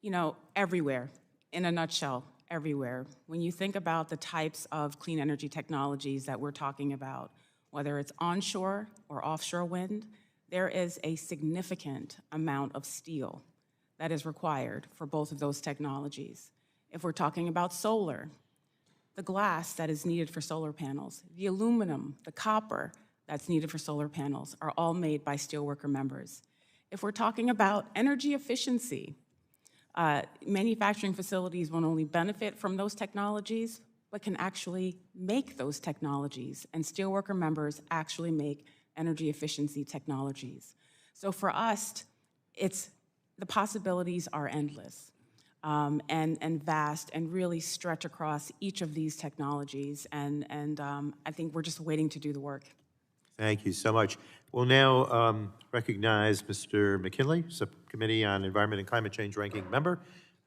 You know, everywhere, in a nutshell, everywhere. When you think about the types of clean energy technologies that we're talking about, whether it's onshore or offshore wind, there is a significant amount of steel that is required for both of those technologies. If we're talking about solar, the glass that is needed for solar panels, the aluminum, the copper that's needed for solar panels are all made by steelworker members. If we're talking about energy efficiency, manufacturing facilities won't only benefit from those technologies, but can actually make those technologies, and steelworker members actually make energy efficiency technologies. So for us, the possibilities are endless and vast, and really stretch across each of these technologies, and I think we're just waiting to do the work. Thank you so much. We'll now recognize Mr. Mckinley, Subcommittee on Environment and Climate Change Ranking Member.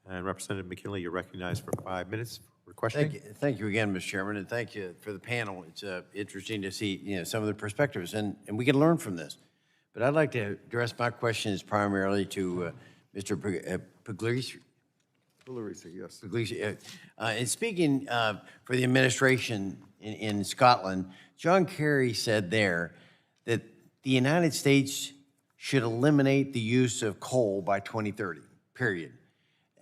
And Representative Mckinley, you're recognized for 5 minutes for questioning. Thank you again, Mr. Chairman, and thank you for the panel. It's interesting to see some of the perspectives, and we can learn from this. But I'd like to address my questions primarily to Mr. Pugliaresi. Pugliaresi, yes. Pugliaresi. And speaking for the administration in Scotland, John Kerry said there that the United States should eliminate the use of coal by 2030, period.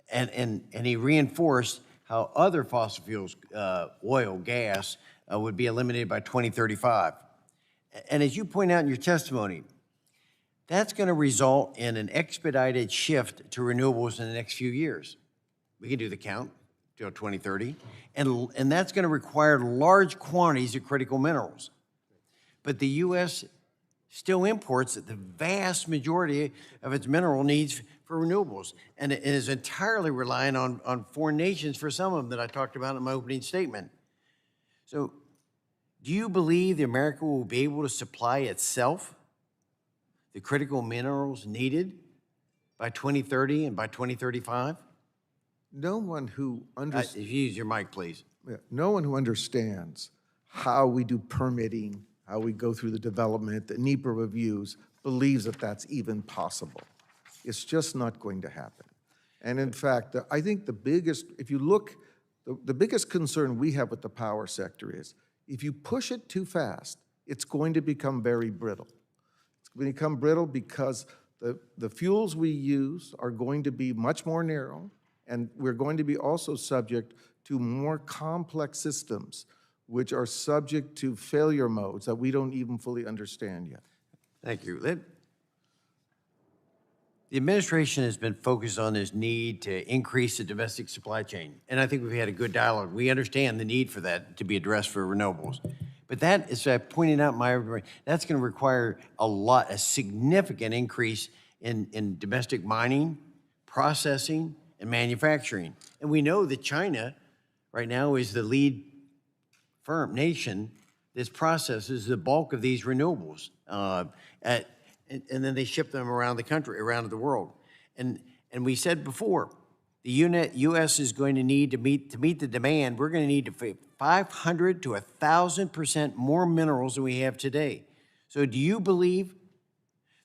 And he reinforced how other fossil fuels, oil, gas, would be eliminated by 2035. And as you point out in your testimony, that's going to result in an expedited shift to renewables in the next few years. We can do the count till 2030, and that's going to require large quantities of critical minerals. But the U.S. still imports the vast majority of its mineral needs for renewables, and it is entirely reliant on foreign nations for some of them that I talked about in my opening statement. So do you believe that America will be able to supply itself the critical minerals needed by 2030 and by 2035? No one who understands. If you use your mic, please. No one who understands how we do permitting, how we go through the development, the NEPA reviews, believes that that's even possible. It's just not going to happen. And in fact, I think the biggest, if you look, the biggest concern we have with the power sector is if you push it too fast, it's going to become very brittle. It's going to become brittle because the fuels we use are going to be much more narrow, and we're going to be also subject to more complex systems, which are subject to failure modes that we don't even fully understand yet. Thank you. The administration has been focused on this need to increase the domestic supply chain, and I think we've had a good dialogue. We understand the need for that to be addressed for renewables. But that, as I pointed out in my argument, that's going to require a significant increase in domestic mining, processing, and manufacturing. And we know that China right now is the lead nation that processes the bulk of these renewables. And then they ship them around the country, around the world. And we said before, the U.S. is going to need to meet the demand. We're going to need to 500 to 1,000% more minerals than we have today. So do you believe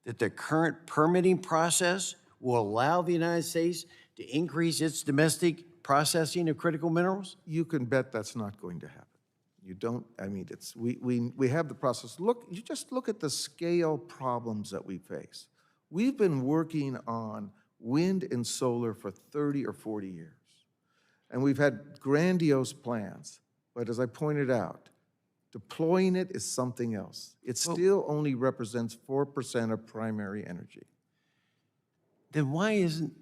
that the current permitting process will allow the United States to increase its domestic processing of critical minerals? You can bet that's not going to happen. You don't, I mean, it's, we have the process. Look, you just look at the scale problems that we face. We've been working on wind and solar for 30 or 40 years. And we've had grandiose plans. But as I pointed out, deploying it is something else. It still only represents 4% of primary energy. Then why isn't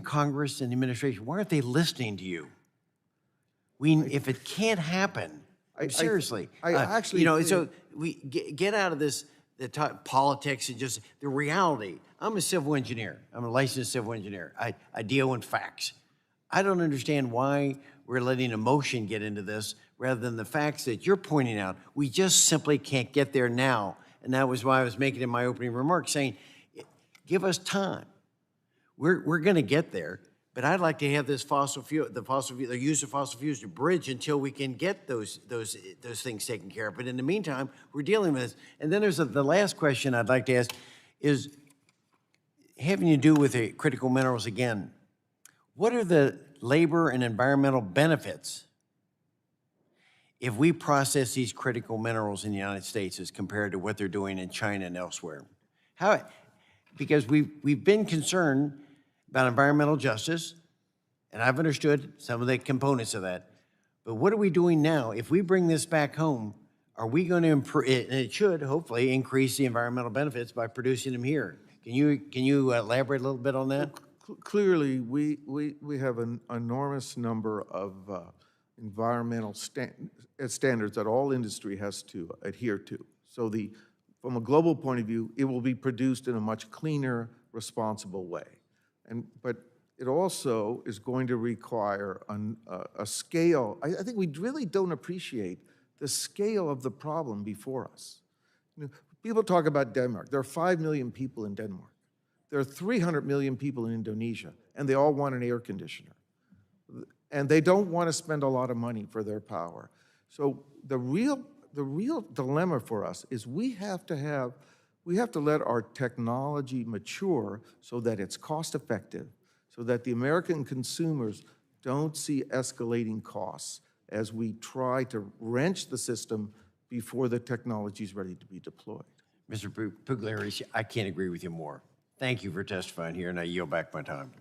Congress and the administration, why aren't they listening to you? If it can't happen, seriously, I actually, you know, so we get out of this politics and just the reality. I'm a civil engineer. I'm a licensed civil engineer. I deal in facts. I don't understand why we're letting emotion get into this rather than the facts that you're pointing out. We just simply can't get there now. And that was why I was making in my opening remarks saying, give us time. We're going to get there. But I'd like to have this the use of fossil fuels to bridge until we can get those things taken care of. But in the meantime, we're dealing with this. And then there's the last question I'd like to ask is having to do with the critical minerals again. What are the labor and environmental benefits if we process these critical minerals in the United States as compared to what they're doing in China and elsewhere? Because we've been concerned about environmental justice, and I've understood some of the components of that. But what are we doing now? If we bring this back home, are we going to improve? And it should hopefully increase the environmental benefits by producing them here. Can you elaborate a little bit on that? Clearly, we have an enormous number of environmental standards that all industry has to adhere to. So from a global point of view, it will be produced in a much cleaner, responsible way. But it also is going to require a scale. I think we really don't appreciate the scale of the problem before us. You know, people talk about Denmark. There are 5 million people in Denmark. There are 300 million people in Indonesia, and they all want an air conditioner. And they don't want to spend a lot of money for their power. So the real dilemma for us is we have to let our technology mature so that it's cost effective, so that the American consumers don't see escalating costs as we try to wrench the system before the technology is ready to be deployed. Mr. Pugliaresi, I can't agree with you more. Thank you for testifying here, and I yield back my time.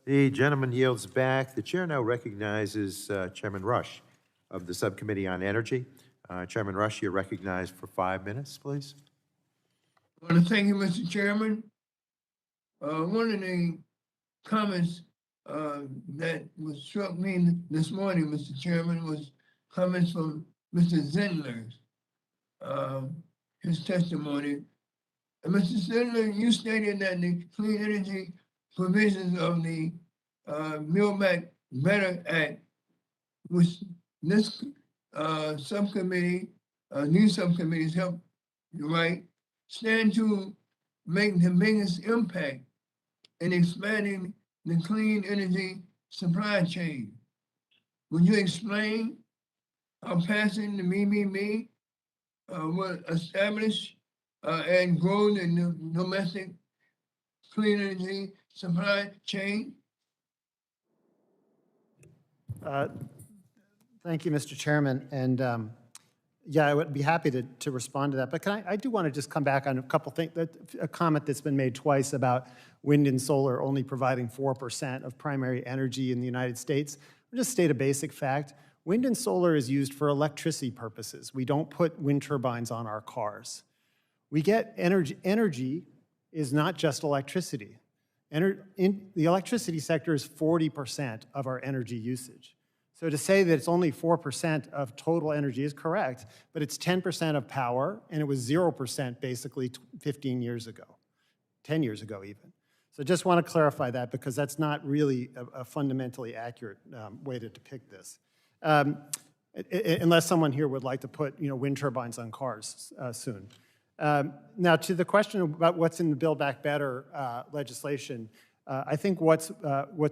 The gentleman yields back. The chair now recognizes Chairman Rush of the Subcommittee on Energy. Chairman Rush, you're recognized for 5 minutes, please. I want to thank you, Mr. Chairman. One of the comments that struck me this morning, Mr. Chairman, was comments from Mr. Zindler, his testimony. And Mr. Zindler, you stated that the clean energy provisions of the Build Back Better Act, which this subcommittee, new subcommittees help you write, stand to make the biggest impact in expanding the clean energy supply chain. Would you explain how passing the BBB will establish and grow the domestic clean energy supply chain? Thank you, Mr. Chairman. And yeah, I would be happy to respond to that. But I do want to just come back on a couple things, a comment that's been made twice about wind and solar only providing 4% of primary energy in the United States. I'll just state a basic fact. Wind and solar is used for electricity purposes. We don't put wind turbines on our cars. We get energy is not just electricity. The electricity sector is 40% of our energy usage. So to say that it's only 4% of total energy is correct, but it's 10% of power, and it was 0% basically 15 years ago, 10 years ago even. So just want to clarify that because that's not really a fundamentally accurate way to depict this. Unless someone here would like to put wind turbines on cars soon. Now, to the question about what's in the Build Back Better legislation, I think what's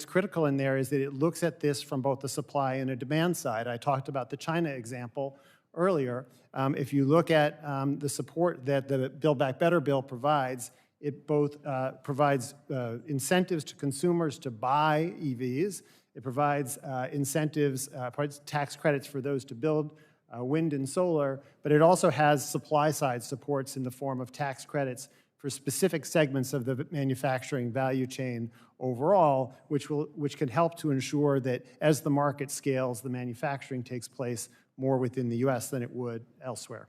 critical in there is that it looks at this from both the supply and a demand side. I talked about the China example earlier. If you look at the support that the Build Back Better bill provides, it both provides incentives to consumers to buy EVs. It provides incentives, tax credits for those to build wind and solar, but it also has supply-side supports in the form of tax credits for specific segments of the manufacturing value chain overall, which can help to ensure that as the market scales, the manufacturing takes place more within the U.S. than it would elsewhere.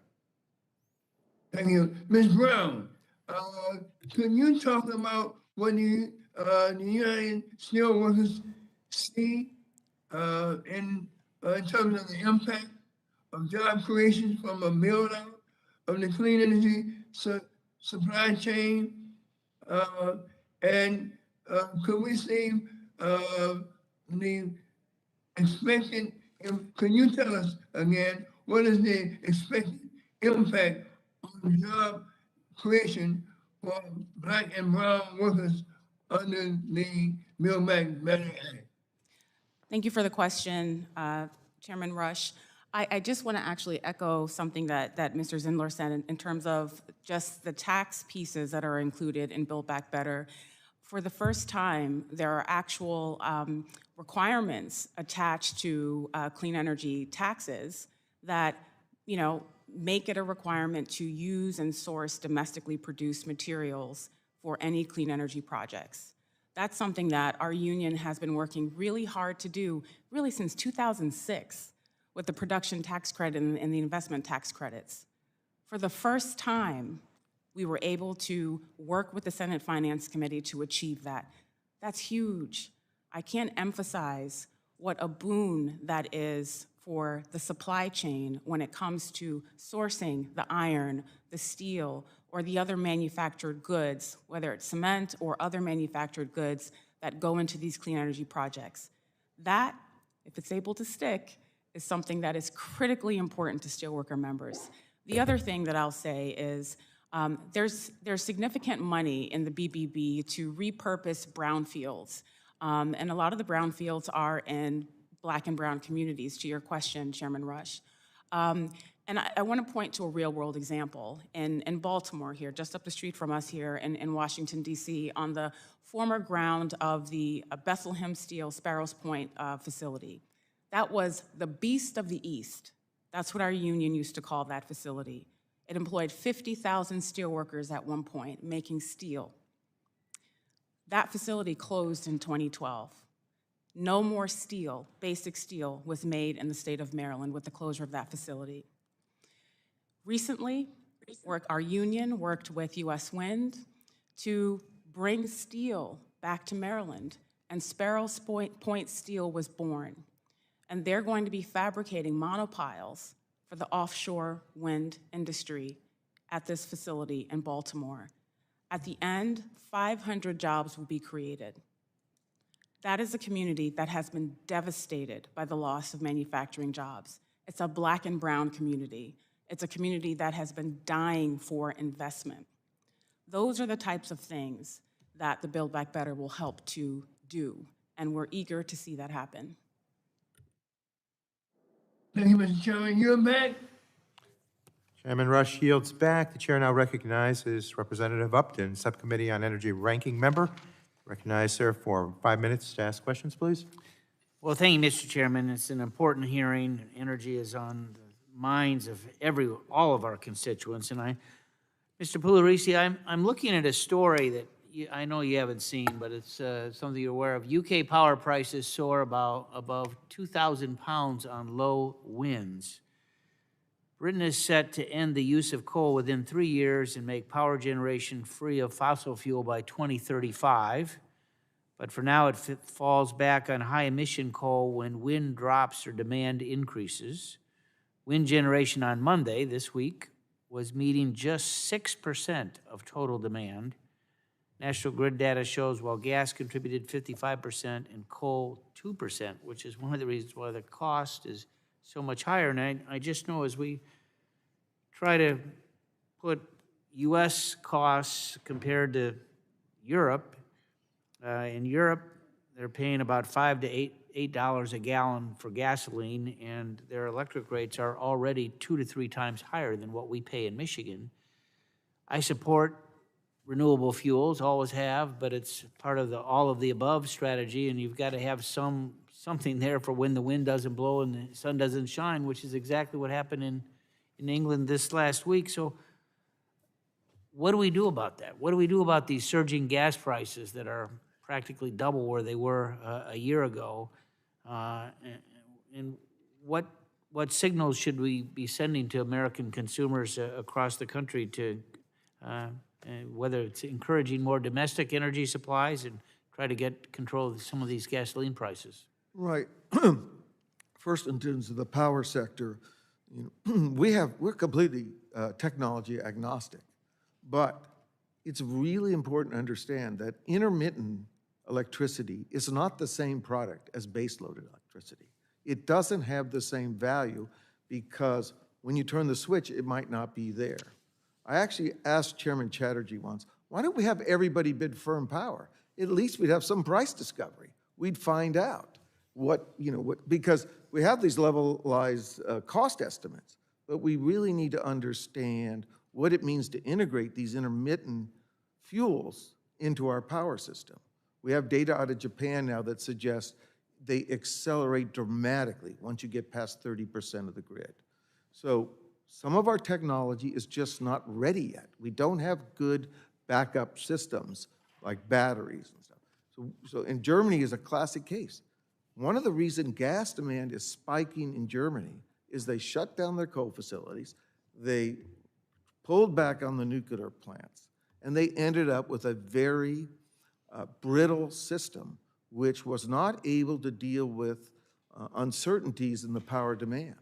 Thank you. Ms. Brown, can you talk about what the United Steelworkers see in terms of the impact of job creation from a build-out of the clean energy supply chain? And could we see the expected, can you tell us again, what is the expected impact on job creation for Black and brown workers under the Build Back Better Act? Thank you for the question, Chairman Rush. I just want to actually echo something that Mr. Zindler said in terms of just the tax pieces that are included in Build Back Better. For the first time, there are actual requirements attached to clean energy taxes that, make it a requirement to use and source domestically produced materials for any clean energy projects. That's something that our union has been working really hard to do, really since 2006, with the production tax credit and the investment tax credits. For the first time, we were able to work with the Senate Finance Committee to achieve that. That's huge. I can't emphasize what a boon that is for the supply chain when it comes to sourcing the iron, the steel, or the other manufactured goods, whether it's cement or other manufactured goods that go into these clean energy projects. That, if it's able to stick, is something that is critically important to steelworker members. The other thing that I'll say is there's significant money in the BBB to repurpose brownfields. And a lot of the brownfields are in Black and brown communities, to your question, Chairman Rush. And I want to point to a real-world example in Baltimore here, just up the street from us here in Washington, D.C., on the former ground of the Bethlehem Steel Sparrows Point facility. That was the beast of the East. That's what our union used to call that facility. It employed 50,000 steelworkers at one point, making steel. That facility closed in 2012. No more steel, basic steel, was made in the state of Maryland with the closure of that facility. Recently, our union worked with U.S. Wind to bring steel back to Maryland, and Sparrows Point Steel was born. And they're going to be fabricating monopiles for the offshore wind industry at this facility in Baltimore. At the end, 500 jobs will be created. That is a community that has been devastated by the loss of manufacturing jobs. It's a Black and brown community. It's a community that has been dying for investment. Those are the types of things that the Build Back Better will help to do, and we're eager to see that happen. Thank you, Mr. Chairman. You're back. Chairman Rush yields back. The chair now recognizes Representative Upton, Subcommittee on Energy Ranking Member. Recognize, sir, for 5 minutes to ask questions, please. Well, thank you, Mr. Chairman. It's an important hearing. Energy is on the minds of all of our constituents. And Mr. Pugliaresi, I'm looking at a story that I know you haven't seen, but it's something you're aware of. UK power prices soar above 2,000 pounds on low winds. Britain is set to end the use of coal within 3 years and make power generation free of fossil fuel by 2035. But for now, it falls back on high-emission coal when wind drops or demand increases. Wind generation on Monday, this week, was meeting just 6% of total demand. National Grid data shows while gas contributed 55% and coal 2%, which is one of the reasons why the cost is so much higher. And I just know as we try to put U.S. costs compared to Europe, in Europe, they're paying about $5 to $8 a gallon for gasoline, and their electric rates are already 2 to 3 times higher than what we pay in Michigan. I support renewable fuels, always have, but it's part of the all of the above strategy, and you've got to have something there for when the wind doesn't blow and the sun doesn't shine, which is exactly what happened in England this last week. So what do we do about that? What do we do about these surging gas prices that are practically double where they were a year ago? And what signals should we be sending to American consumers across the country to whether it's encouraging more domestic energy supplies and try to get control of some of these gasoline prices? Right. First, in terms of the power sector, we're completely technology agnostic, but it's really important to understand that intermittent electricity is not the same product as baseload electricity. It doesn't have the same value because when you turn the switch, it might not be there. I actually asked Chairman Chatterjee once, why don't we have everybody bid firm power? At least we'd have some price discovery. We'd find out because we have these levelized cost estimates, but we really need to understand what it means to integrate these intermittent fuels into our power system. We have data out of Japan now that suggests they accelerate dramatically once you get past 30% of the grid. So some of our technology is just not ready yet. We don't have good backup systems like batteries and stuff. So in Germany is a classic case. One of the reasons gas demand is spiking in Germany is they shut down their coal facilities, they pulled back on the nuclear plants, and they ended up with a very brittle system which was not able to deal with uncertainties in the power demand.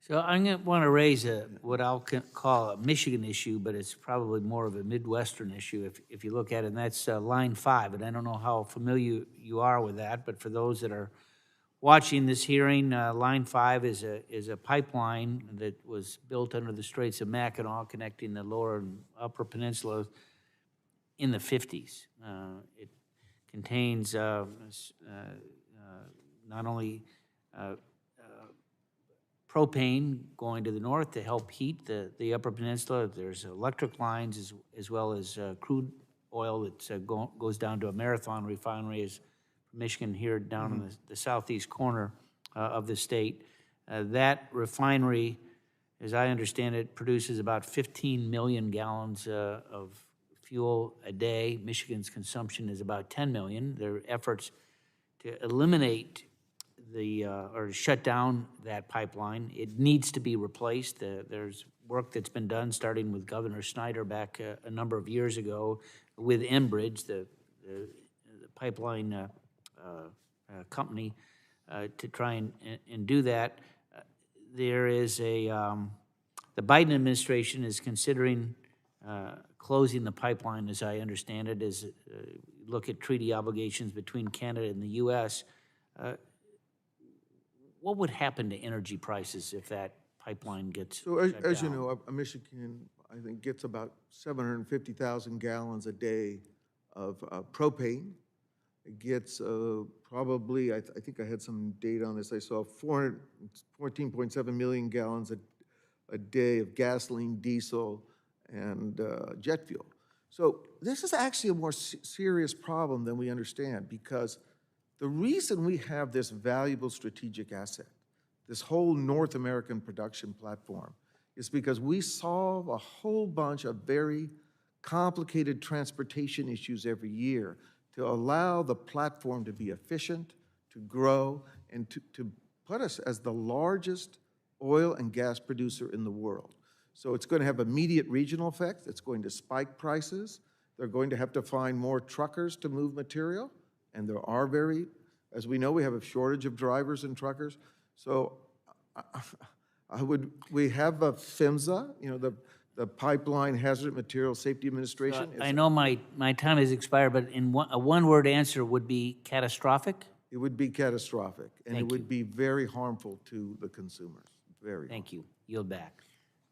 So I'm going to want to raise what I'll call a Michigan issue, but it's probably more of a Midwestern issue if you look at it, and that's Line 5. And I don't know how familiar you are with that, but for those that are watching this hearing, Line 5 is a pipeline that was built under the Straits of Mackinac, connecting the lower and upper peninsula in the 50s. It contains not only propane going to the north to help heat the upper peninsula. There's electric lines as well as crude oil that goes down to a Marathon refinery as Michigan here down in the southeast corner of the state. That refinery, as I understand it, produces about 15 million gallons of fuel a day. Michigan's consumption is about 10 million. There are efforts to eliminate or shut down that pipeline. It needs to be replaced. There's work that's been done, starting with Governor Snyder back a number of years ago with Enbridge, the pipeline company, to try and do that. There is the Biden administration is considering closing the pipeline, as I understand it, as look at treaty obligations between Canada and the U.S. What would happen to energy prices if that pipeline gets So shut as you down? know, Michigan, I think, gets about 750,000 gallons a day of propane. It gets probably, I think I had some data on this, I saw 14.7 million gallons a day of gasoline, diesel, and jet fuel. So this is actually a more serious problem than we understand, because the reason we have this valuable strategic asset, this whole North American production platform, is because we solve a whole bunch of very complicated transportation issues every year to allow the platform to be efficient, to grow, and to put us as the largest oil and gas producer in the world. So it's going to have immediate regional effects. It's going to spike prices. They're going to have to find more truckers to move material, and there are as we know, we have a shortage of drivers and truckers. So we have a PHMSA, you know, the Pipeline Hazard Material Safety Administration. I know my time has expired, but a one-word answer would be catastrophic? It would be catastrophic, and it would be very harmful to the consumers, very Thank you. Yield back.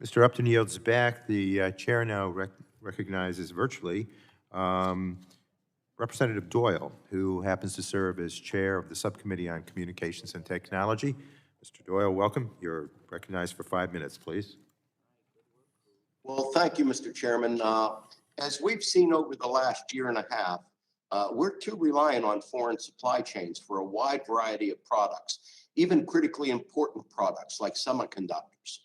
Mr. Upton yields back. The chair now recognizes virtually Representative Doyle, who happens to serve as chair of the Subcommittee on Communications and Technology. Mr. Doyle, welcome. You're recognized for 5 minutes, please. Well, thank you, Mr. Chairman. As we've seen over the last year and a half, we're too reliant on foreign supply chains for a wide variety of products, even critically important products like semiconductors.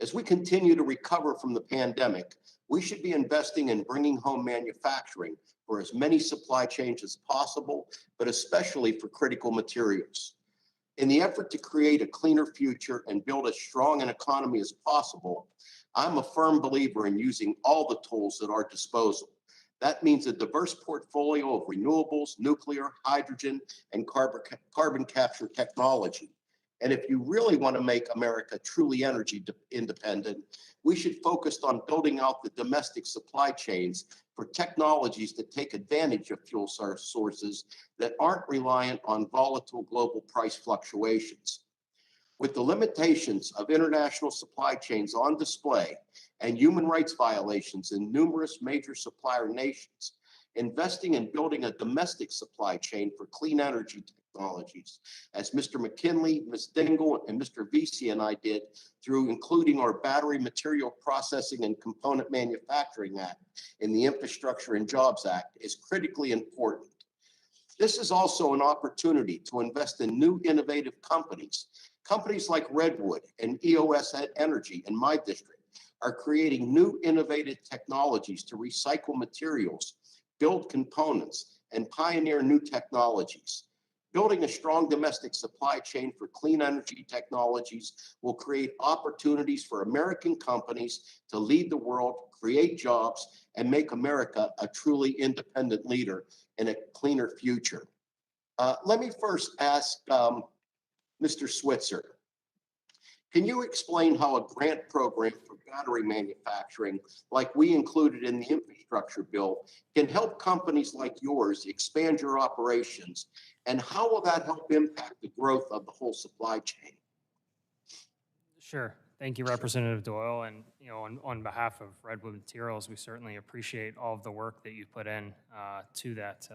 As we continue to recover from the pandemic, we should be investing in bringing home manufacturing for as many supply chains as possible, but especially for critical materials. In the effort to create a cleaner future and build as strong an economy as possible, I'm a firm believer in using all the tools at our disposal. That means a diverse portfolio of renewables, nuclear, hydrogen, and carbon capture technology. And if you really want to make America truly energy independent, we should focus on building out the domestic supply chains for technologies that take advantage of fuel sources that aren't reliant on volatile global price fluctuations. With the limitations of international supply chains on display and human rights violations in numerous major supplier nations, investing in building a domestic supply chain for clean energy technologies, as Mr. Mckinley, Ms. Dingell, and Mr. Vesey and I did through including our Battery Material Processing and Component Manufacturing Act in the Infrastructure and Jobs Act, is critically important. This is also an opportunity to invest in new innovative companies. Companies like Redwood and EOS Energy in my district are creating new innovative technologies to recycle materials, build components, and pioneer new technologies. Building a strong domestic supply chain for clean energy technologies will create opportunities for American companies to lead the world, create jobs, and make America a truly independent leader in a cleaner future. Let me first ask Mr. Switzer, can you explain how a grant program for battery manufacturing, like we included in the infrastructure bill, can help companies like yours expand your operations, and how will that help impact the growth of the whole supply chain? Sure. Thank you, Representative Doyle. And on behalf of Redwood Materials, we certainly appreciate all of the work that you put in to that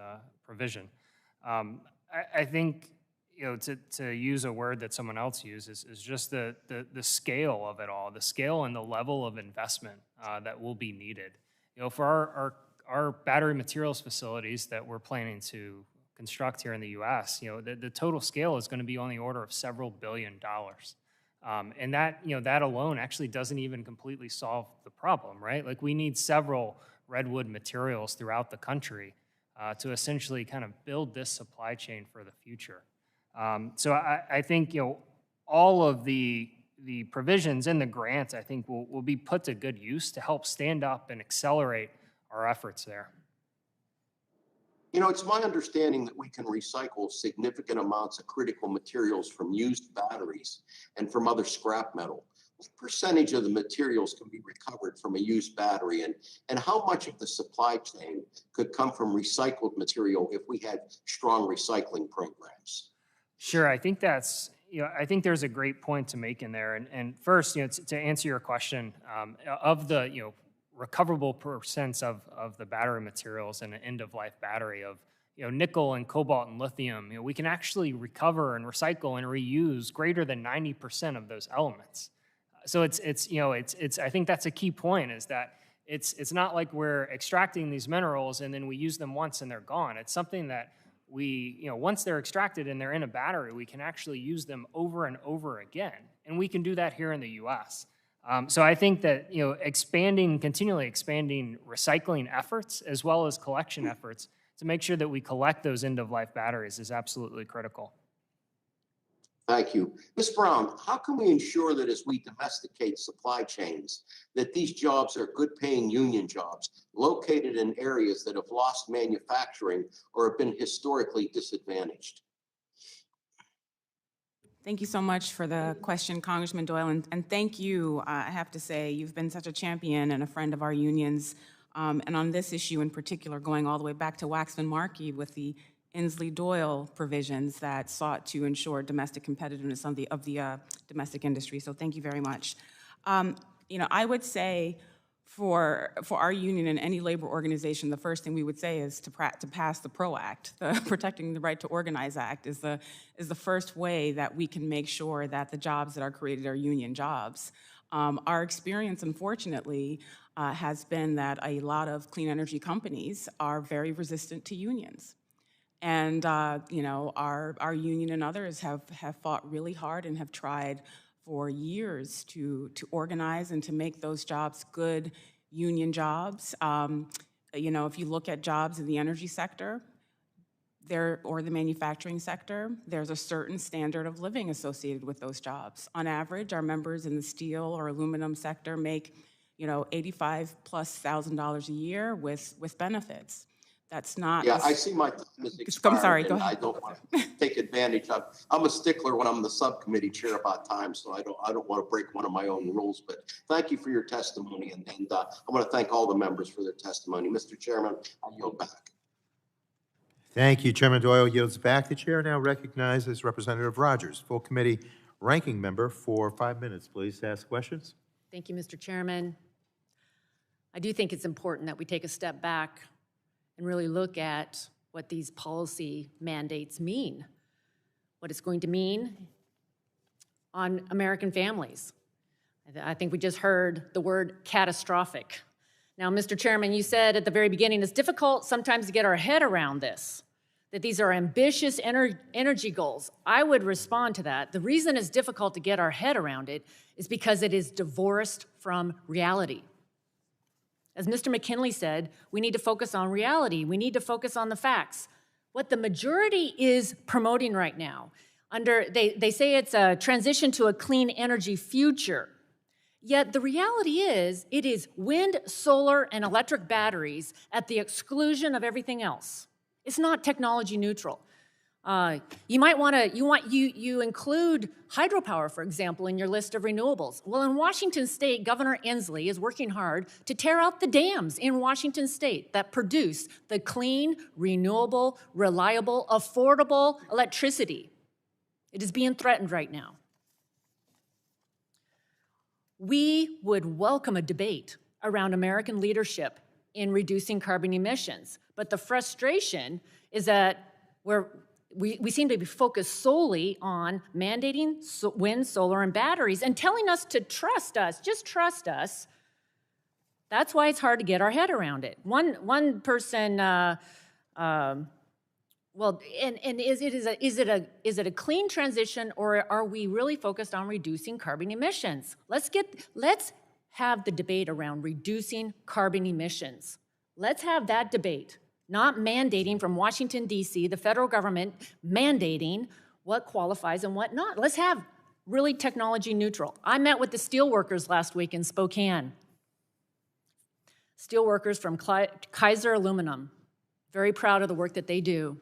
provision. I think to use a word that someone else uses is just the scale of it all, the scale and the level of investment that will be needed. For our battery materials facilities that we're planning to construct here in the U.S., the total scale is going to be on the order of several $1 billion. And that alone actually doesn't even completely solve the problem, right? Like, we need several Redwood materials throughout the country to essentially kind of build this supply chain for the future. So I think all of the provisions in the grant, I think, will be put to good use to help stand up and accelerate our efforts there. It's my understanding that we can recycle significant amounts of critical materials from used batteries and from other scrap metal. What percentage of the materials can be recovered from a used battery, and how much of the supply chain could come from recycled material if we had strong recycling programs? Sure, I think that's, I think there's a great point to make in there. And first, to answer your question, of the, recoverable percents of the battery materials in an end-of-life battery of, nickel and cobalt and lithium, we can actually recover and recycle and reuse greater than 90% of those elements. So it's I think that's a key point, is that it's not like we're extracting these minerals and then we use them once and they're gone. It's something that we, once they're extracted and they're in a battery, we can actually use them over and over again. And we can do that here in the US. So I think that, continually expanding recycling efforts as well as collection efforts to make sure that we collect those end-of-life batteries is absolutely critical. Thank you. Ms. Brown, how can we ensure that as we domesticate supply chains, that these jobs are good-paying union jobs located in areas that have lost manufacturing or have been historically disadvantaged? Thank you so much for the question, Congressman Doyle, and thank you. I have to say, you've been such a champion and a friend of our unions, and on this issue in particular, going all the way back to Waxman-Markey with the Inslee-Doyle provisions that sought to ensure domestic competitiveness of the domestic industry. So thank you very much. I would say for our union and any labor organization, the first thing we would say is to pass the PRO Act. The Protecting the Right to Organize Act is the first way that we can make sure that the jobs that are created are union jobs. Our experience, unfortunately, has been that a lot of clean energy companies are very resistant to unions. And our union and others have fought really hard and have tried for years to organize and to make those jobs good union jobs. If you look at jobs in the energy sector or the manufacturing sector, there's a certain standard of living associated with those jobs. On average, our members in the steel or aluminum sector make $85,000+ a year with benefits. That's not. Yeah, I see my time is expired. I'm sorry, go and ahead. I don't want to take advantage of. I'm a stickler when I'm the subcommittee chair about time, so I don't want to break one of my own rules. But thank you for your testimony, and I want to thank all the members for their testimony. Mr. Chairman, I yield back. Thank you. Chairman Doyle yields back. The chair now recognizes Representative Rogers, full committee ranking member, for 5 minutes. Please ask questions. Thank you, Mr. Chairman. I do think it's important that we take a step back and really look at what these policy mandates mean, what it's going to mean on American families. I think we just heard the word catastrophic. Now, Mr. Chairman, you said at the very beginning, it's difficult sometimes to get our head around this, that these are ambitious energy goals. I would respond to that. The reason it's difficult to get our head around it is because it is divorced from reality. As Mr. Mckinley said, we need to focus on reality. We need to focus on the facts. What the majority is promoting right now, they say it's a transition to a clean energy future. Yet the reality is, it is wind, solar, and electric batteries at the exclusion of everything else. It's not technology neutral. You might want to, you include hydropower, for example, in your list of renewables. Well, in Washington State, Governor Inslee is working hard to tear out the dams in Washington State that produce the clean, renewable, reliable, affordable electricity. It is being threatened right now. We would welcome a debate around American leadership in reducing carbon emissions, but the frustration is that we seem to be focused solely on mandating wind, solar, and batteries and telling us to trust us, just trust us. That's why it's hard to get our head around it. One person, is it a clean transition, or are we really focused on reducing carbon emissions? Let's have the debate around reducing carbon emissions. Let's have that debate. Not mandating from Washington, D.C., the federal government mandating what qualifies and what not. Let's have really technology neutral. I met with the steelworkers last week in Spokane. Steelworkers from Kaiser Aluminum. Very proud of the work that they do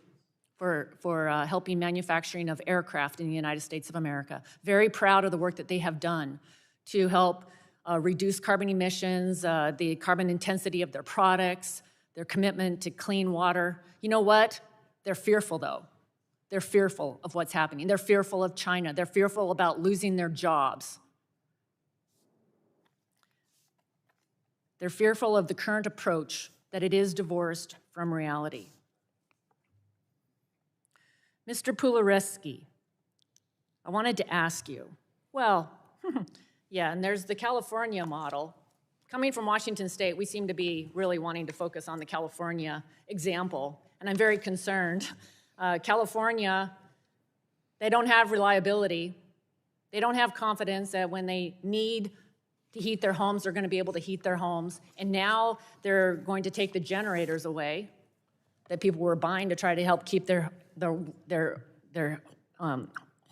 for helping manufacturing of aircraft in the United States of America. Very proud of the work that they have done to help reduce carbon emissions, the carbon intensity of their products, their commitment to clean water. You know what? They're fearful, though. They're fearful of what's happening. They're fearful of China. They're fearful about losing their jobs. They're fearful of the current approach, that it is divorced from reality. Mr. Pugliaresi, I wanted to ask you, well, yeah, and there's the California model. Coming from Washington State, we seem to be really wanting to focus on the California example, and I'm very concerned. California, they don't have reliability. They don't have confidence that when they need to heat their homes, they're going to be able to heat their homes, and now they're going to take the generators away that people were buying to try to help keep their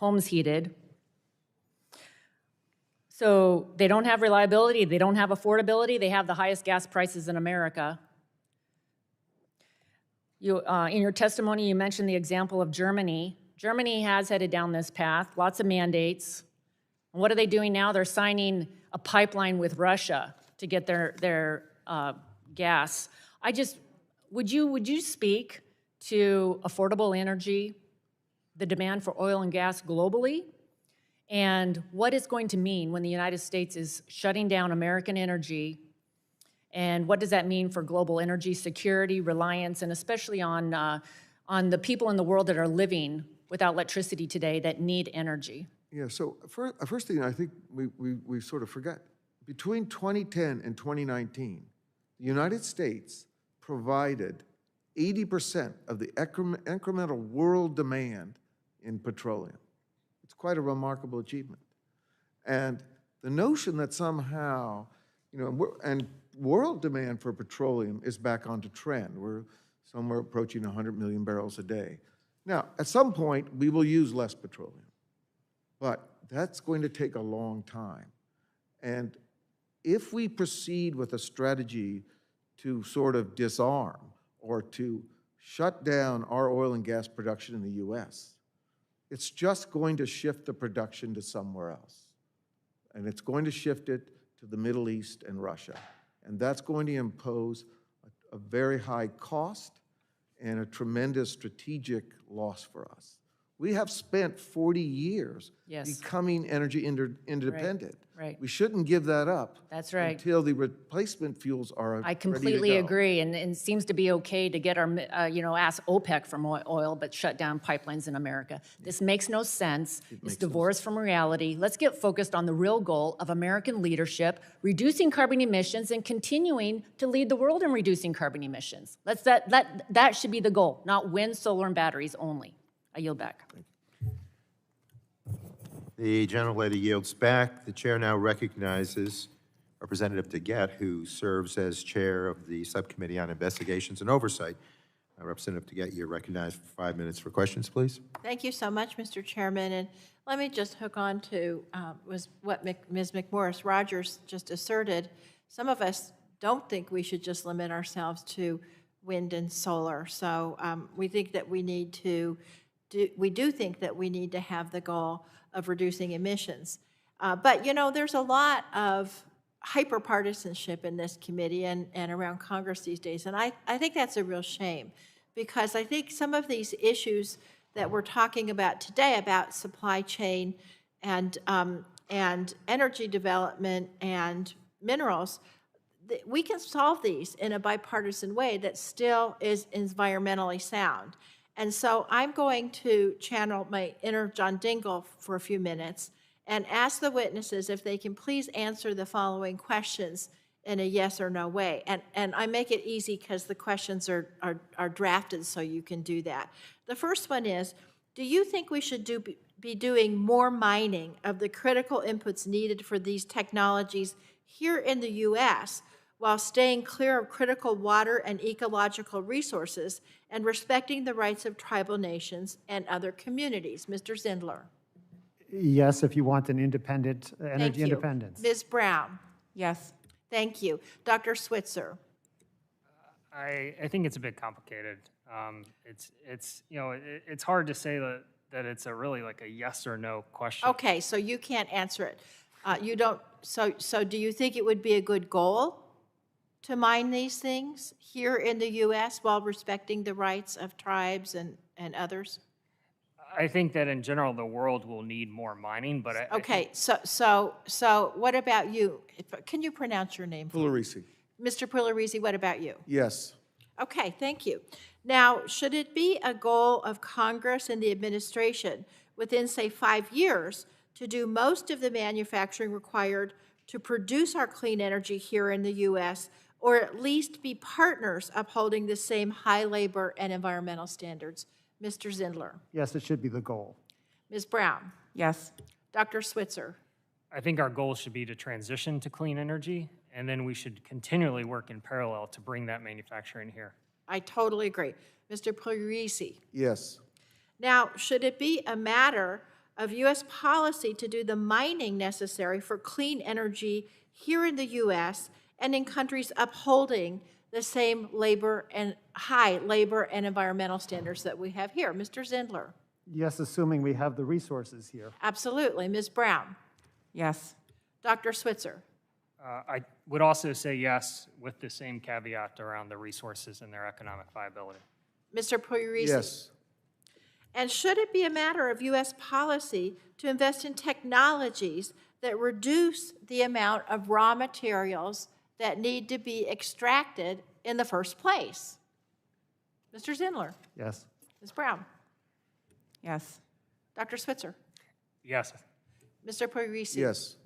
homes heated. So they don't have reliability, they don't have affordability, they have the highest gas prices in America. In your testimony, you mentioned the example of Germany. Germany has headed down this path, lots of mandates. And what are they doing now? They're signing a pipeline with Russia to get their gas. Would you speak to affordable energy, the demand for oil and gas globally, and what it's going to mean when the United States is shutting down American energy, and what does that mean for global energy security, reliance, and especially on the people in the world that are living without electricity today that need energy? Yeah, so first thing I think we sort of forgot, between 2010 and 2019, the United States provided 80% of the incremental world demand in petroleum. It's quite a remarkable achievement. And the notion that somehow, and world demand for petroleum is back onto trend. We're somewhere approaching 100 million barrels a day. Now, at some point, we will use less petroleum, but that's going to take a long time. And if we proceed with a strategy to sort of disarm or to shut down our oil and gas production in the U.S., it's just going to shift the production to somewhere else. And it's going to shift it to the Middle East and Russia. And that's going to impose a very high cost and a tremendous strategic loss for us. We have spent 40 years becoming energy independent. Right. We shouldn't give that up. That's right. Until the replacement fuels are I completely agree, and it seems to be okay to get our, ask OPEC for more oil, but shut down pipelines in America. This makes no sense. It's divorced from reality. Let's get focused on the real goal of American leadership, reducing carbon emissions and continuing to lead the world in reducing carbon emissions. That should be the goal, not wind, solar, and batteries only. I yield back. The gentlelady yields back. The chair now recognizes Representative Dingell, who serves as chair of the Subcommittee on Investigations and Oversight. Representative Dingell, you're recognized for 5 minutes for questions, please. Thank you so much, Mr. Chairman. And let me just hook on to was what Ms. McMorris-Rogers just asserted. Some of us don't think we should just limit ourselves to wind and solar. So we think that we need to we do think that we need to have the goal of reducing emissions. But, there's a lot of hyper-partisanship in this committee and around Congress these days, and I think that's a real shame, because I think some of these issues that we're talking about today about supply chain and energy development and minerals, we can solve these in a bipartisan way that still is environmentally sound. And so I'm going to channel my inner John Dingell for a few minutes and ask the witnesses if they can please answer the following questions in a yes or no way. And I make it easy because the questions are drafted so you can do that. The first one is, do you think we should be doing more mining of the critical inputs needed for these technologies here in the U.S., while staying clear of critical water and ecological resources and respecting the rights of tribal nations and other communities? Mr. Zindler. Yes, if you want an independent, energy independence. Ms. Brown. Yes. Thank you. Dr. Switzer. I think it's a bit complicated. It's hard to say that it's a really like a yes or no question. Okay, so you can't answer it. You don't. So do you think it would be a good goal to mine these things here in the U.S. while respecting the rights of tribes and others? I think that in general the world will need more mining, but So what about you? Can you pronounce your name? Pugliaresi. Mr. Pugliaresi, what about you? Yes. Okay, thank you. Now, should it be a goal of Congress and the administration within, say, 5 years to do most of the manufacturing required to produce our clean energy here in the U.S., or at least be partners upholding the same high labor and environmental standards? Mr. Zindler. Yes, it should be the goal. Ms. Brown. Yes. Dr. Switzer. I think our goal should be to transition to clean energy, and then we should continually work in parallel to bring that manufacturing here. I totally agree. Mr. Pugliaresi. Yes. Now, should it be a matter of U.S. policy to do the mining necessary for clean energy here in the U.S. and in countries upholding the same high labor and environmental standards that we have here? Mr. Zindler? Yes, assuming we have the resources here. Absolutely. Ms. Brown? Yes. Dr. Switzer? I would also say yes with the same caveat around the resources and their economic viability. Mr. Pugliaresi? Yes. And should it be a matter of U.S. policy to invest in technologies that reduce the amount of raw materials that need to be extracted in the first place? Mr. Zindler? Yes. Ms. Brown? Yes. Dr. Switzer? Yes. Mr. Pugliaresi? Yes.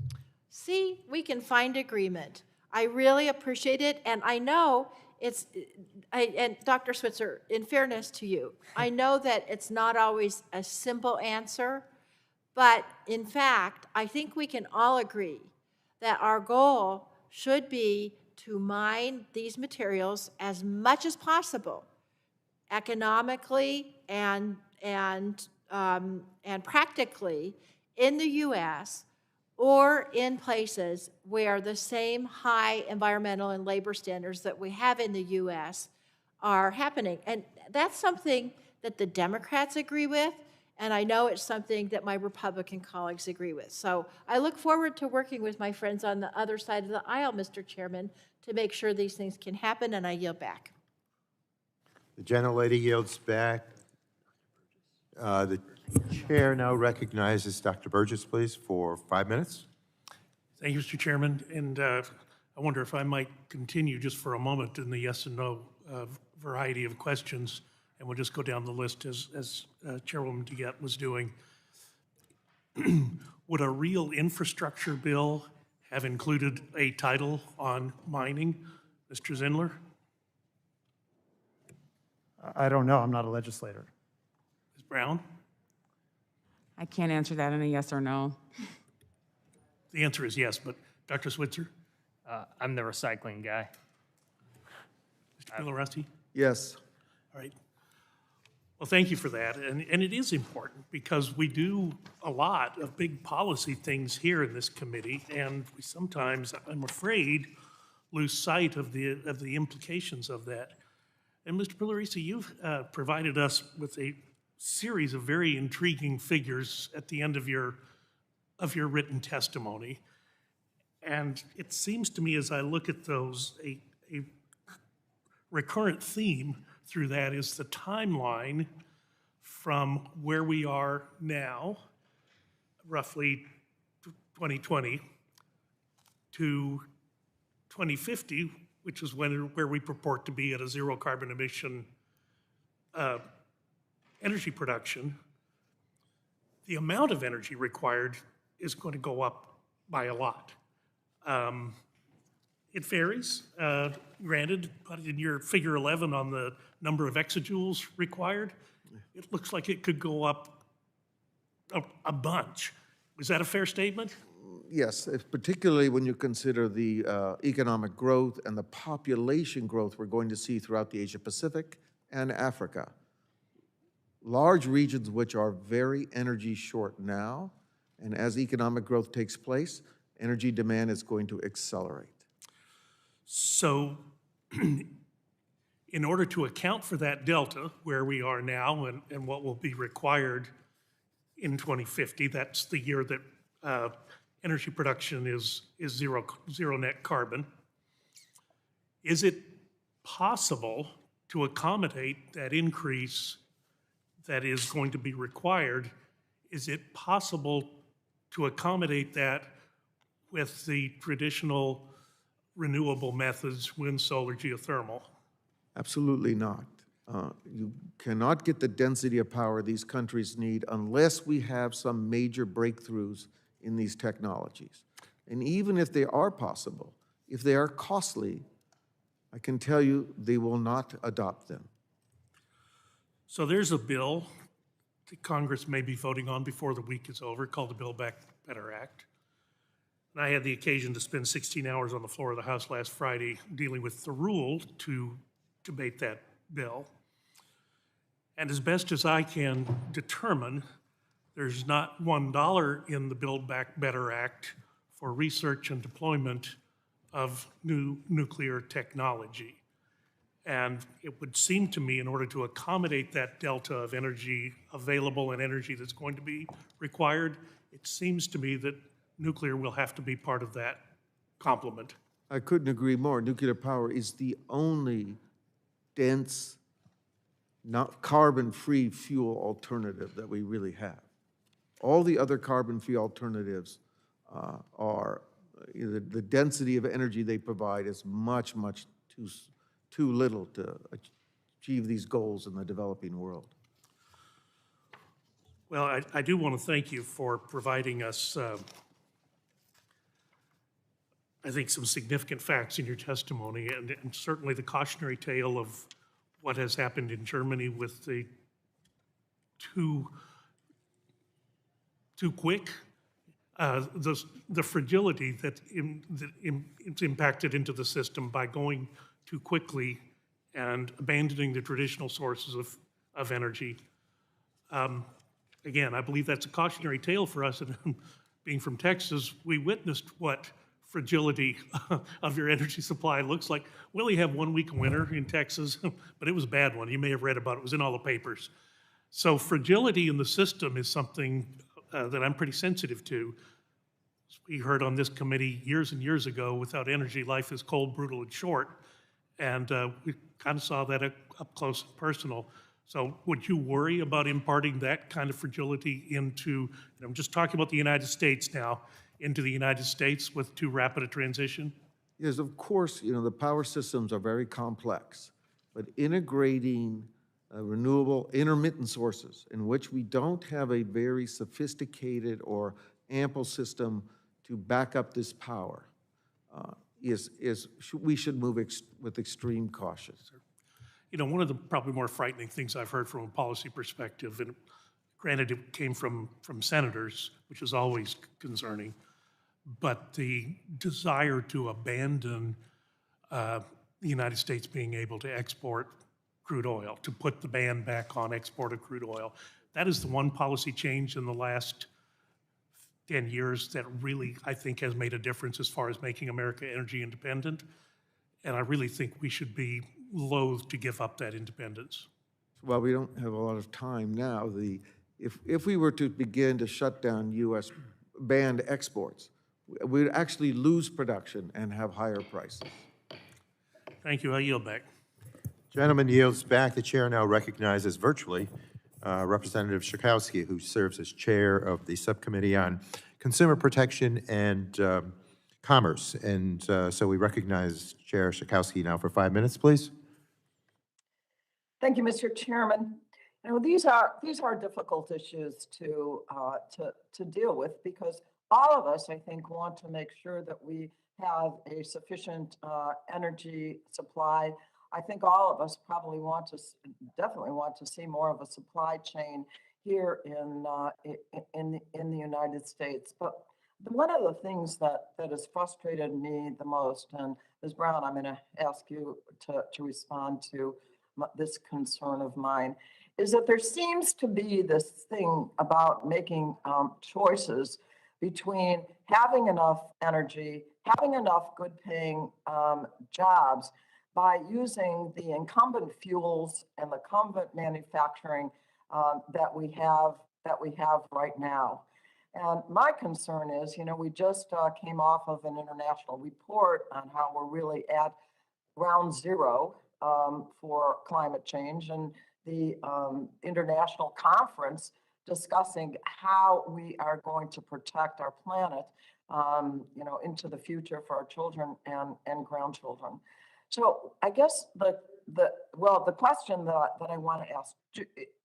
See, we can find agreement. I really appreciate it, and I know and Dr. Switzer, in fairness to you, I know that it's not always a simple answer, but in fact, I think we can all agree that our goal should be to mine these materials as much as possible, economically and practically in the U.S., or in places where the same high environmental and labor standards that we have in the U.S. are happening. And that's something that the Democrats agree with, and I know it's something that my Republican colleagues agree with. So I look forward to working with my friends on the other side of the aisle, Mr. Chairman, to make sure these things can happen, and I yield back. The gentlelady yields back. The chair now recognizes Dr. Burgess, please, for 5 minutes. Thank you, Mr. Chairman. And I wonder if I might continue just for a moment in the yes and no variety of questions, and we'll just go down the list as Chairwoman DeGette was doing. Would a real infrastructure bill have included a title on mining, Mr. Zindler? I don't know. I'm not a legislator. Ms. Brown? I can't answer that in a yes or no. The answer is yes, but Dr. Switzer? I'm the recycling guy. Mr. Pugliaresi? Yes. All right. Well, thank you for that. And it is important because we do a lot of big policy things here in this committee, and we sometimes, I'm afraid, lose sight of the implications of that. And Mr. Pugliaresi, you've provided us with a series of very intriguing figures at the end of your written testimony. And it seems to me as I look at those, a recurrent theme through that is the timeline from where we are now, roughly 2020, to 2050, which is where we purport to be at a zero carbon emission energy production. The amount of energy required is going to go up by a lot. It varies, granted, but in your figure 11 on the number of exajoules required, it looks like it could go up a bunch. Is that a fair statement? Yes, particularly when you consider the economic growth and the population growth we're going to see throughout the Asia Pacific and Africa. Large regions which are very energy short now, and as economic growth takes place, energy demand is going to accelerate. So in order to account for that delta, where we are now and what will be required in 2050, that's the year that energy production is zero net carbon, is it possible to accommodate that increase that is going to be required? Is it possible to accommodate that with the traditional renewable methods, wind, solar, geothermal? Absolutely not. You cannot get the density of power these countries need unless we have some major breakthroughs in these technologies. And even if they are possible, if they are costly, I can tell you they will not adopt them. So there's a bill that Congress may be voting on before the week is over called the Build Back Better Act. And I had the occasion to spend 16 hours on the floor of the House last Friday dealing with the rule to debate that bill. And as best as I can determine, there's not $1 in the Build Back Better Act for research and deployment of new nuclear technology. And it would seem to me, in order to accommodate that delta of energy available and energy that's going to be required, it seems to me that nuclear will have to be part of that complement. I couldn't agree more. Nuclear power is the only dense, not carbon-free fuel alternative that we really have. All the other carbon-free alternatives are, the density of energy they provide is much, much too little to achieve these goals in the developing world. Well, I do want to thank you for providing us, I think, some significant facts in your testimony, and certainly the cautionary tale of what has happened in Germany with the too quick, the fragility that it's impacted into the system by going too quickly and abandoning the traditional sources of energy. Again, I believe that's a cautionary tale for us, and being from Texas, we witnessed what fragility of your energy supply looks like. We only have 1 week of winter in Texas, but it was a bad one. You may have read about it. It was in all the papers. So fragility in the system is something that I'm pretty sensitive to. We heard on this committee years and years ago, without energy, life is cold, brutal, and short. And we kind of saw that up close and personal. So would you worry about imparting that kind of fragility into, and I'm just talking about the United States now, into the United States with too rapid a transition? Yes, of course, the power systems are very complex, but integrating renewable intermittent sources in which we don't have a very sophisticated or ample system to back up this power we should move with extreme caution. One of the probably more frightening things I've heard from a policy perspective, and granted it came from senators, which is always concerning, but the desire to abandon the United States being able to export crude oil, to put the ban back on export of crude oil. That is the one policy change in the last 10 years that really, I think, has made a difference as far as making America energy independent. And I really think we should be loath to give up that independence. Well, we don't have a lot of time now. If we were to begin to shut down U.S. banned exports, we'd actually lose production and have higher prices. Thank you. I yield back. Gentleman yields back. The chair now recognizes virtually Representative Schakowsky, who serves as chair of the Subcommittee on Consumer Protection and Commerce. And so we recognize Chair Schakowsky now for 5 minutes, please. Thank you, Mr. Chairman. These are difficult issues to deal with, because all of us, I think, want to make sure that we have a sufficient energy supply. I think all of us probably definitely want to see more of a supply chain here in the United States. But one of the things that has frustrated me the most, and Ms. Brown, I'm going to ask you to respond to this concern of mine, is that there seems to be this thing about making choices between having enough energy, having enough good-paying jobs, by using the incumbent fuels and the incumbent manufacturing that we have right now. And my concern is, we just came off of an international report on how we're really at ground zero for climate change, and the international conference discussing how we are going to protect our planet, into the future for our children and grandchildren. So I guess the question that I want to ask,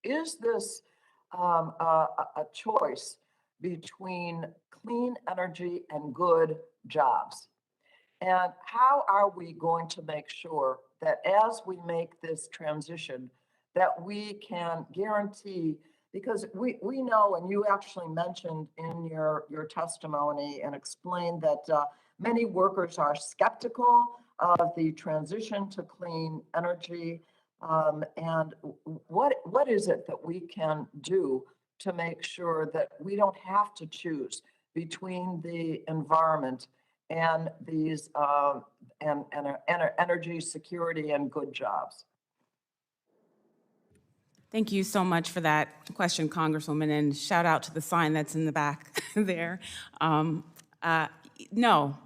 is this a choice between clean energy and good jobs? And how are we going to make sure that as we make this transition, that we can guarantee, because we know, and you actually mentioned in your testimony and explained that many workers are skeptical of the transition to clean energy, and what is it that we can do to make sure that we don't have to choose between the environment and these and energy security and good jobs. Thank you so much for that question, Congresswoman, and shout out to the sign that's in the back there. No,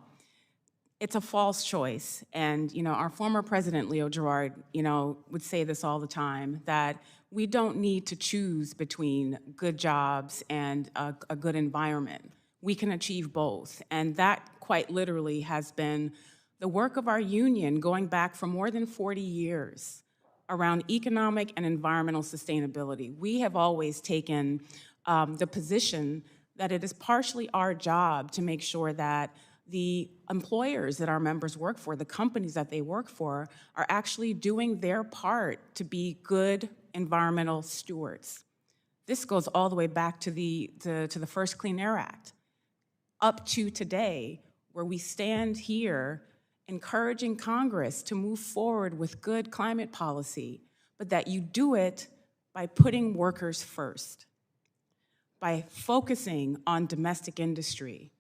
it's a false choice. And, our former president, Leo Gerard, would say this all the time, that we don't need to choose between good jobs and a good environment. We can achieve both. And that quite literally has been the work of our union going back for more than 40 years around economic and environmental sustainability. We have always taken the position that it is partially our job to make sure that the employers that our members work for, the companies that they work for, are actually doing their part to be good environmental stewards. This goes all the way back to the first Clean Air Act, up to today, where we stand here encouraging Congress to move forward with good climate policy, but that you do it by putting workers first, by focusing on domestic industry,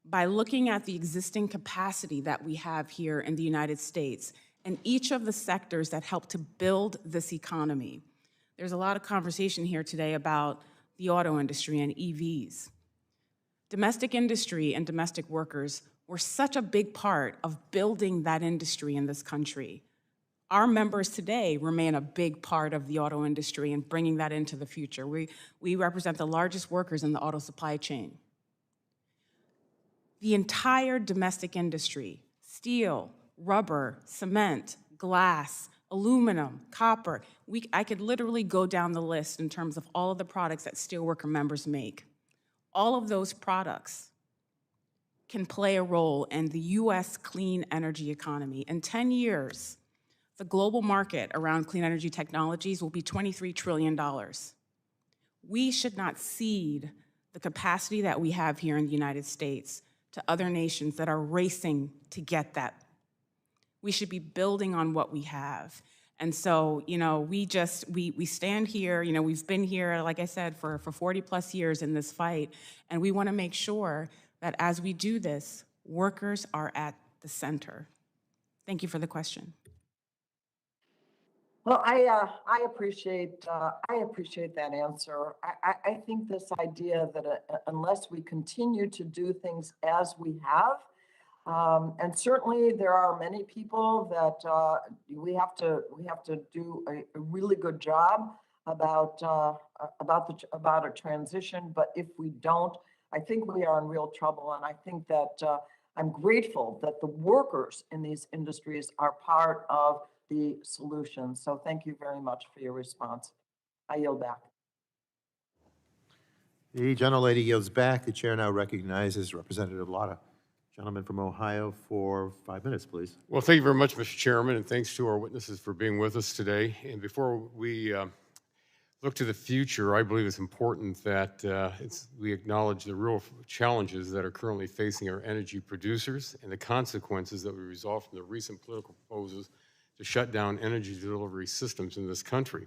by looking at the existing capacity that we have here in the United States and each of the sectors that help to build this economy. There's a lot of conversation here today about the auto industry and EVs. Domestic industry and domestic workers were such a big part of building that industry in this country. Our members today remain a big part of the auto industry and bringing that into the future. We represent the largest workers in the auto supply chain. The entire domestic industry, steel, rubber, cement, glass, aluminum, copper, I could literally go down the list in terms of all of the products that steelworker members make. All of those products can play a role in the U.S. clean energy economy. In 10 years, the global market around clean energy technologies will be $23 trillion. We should not cede the capacity that we have here in the United States to other nations that are racing to get that. We should be building on what we have. And so, we stand here, we've been here, like I said, for 40 plus years in this fight, and we want to make sure that as we do this, workers are at the center. Thank you for the question. Well, I appreciate that answer. I think this idea that unless we continue to do things as we have, and certainly there are many people that we have to do a really good job about a transition. But if we don't, I think we are in real trouble. And I think that I'm grateful that the workers in these industries are part of the solution. So thank you very much for your response. I yield back. The gentlelady yields back. The chair now recognizes Representative Lotta. Gentleman from Ohio for 5 minutes, please. Well, thank you very much, Mr. Chairman, and thanks to our witnesses for being with us today. And before we look to the future, I believe it's important that we acknowledge the real challenges that are currently facing our energy producers and the consequences that we resolve from the recent political proposals to shut down energy delivery systems in this country.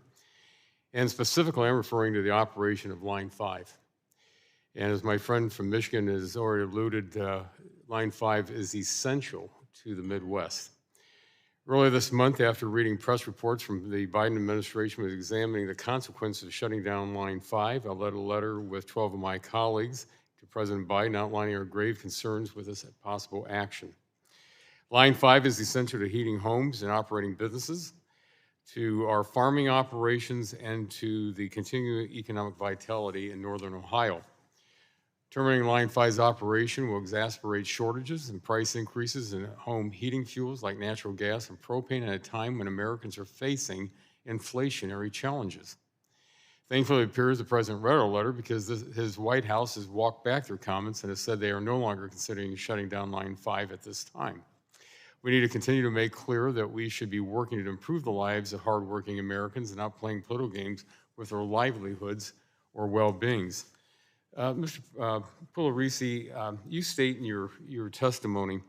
And specifically, I'm referring to the operation of Line 5. And as my friend from Michigan has already alluded, Line 5 is essential to the Midwest. Earlier this month, after reading press reports from the Biden administration was examining the consequences of shutting down Line 5, I led a letter with 12 of my colleagues to President Biden outlining our grave concerns with this possible action. Line 5 is essential to heating homes and operating businesses, to our farming operations, and to the continuing economic vitality in northern Ohio. Terminating Line 5's operation will exacerbate shortages and price increases in home heating fuels like natural gas and propane at a time when Americans are facing inflationary challenges. Thankfully, it appears the President read our letter because his White House has walked back their comments and has said they are no longer considering shutting down Line 5 at this time. We need to continue to make clear that we should be working to improve the lives of hardworking Americans and not playing political games with their livelihoods or well-beings. Mr. Pugliaresi, you state in your testimony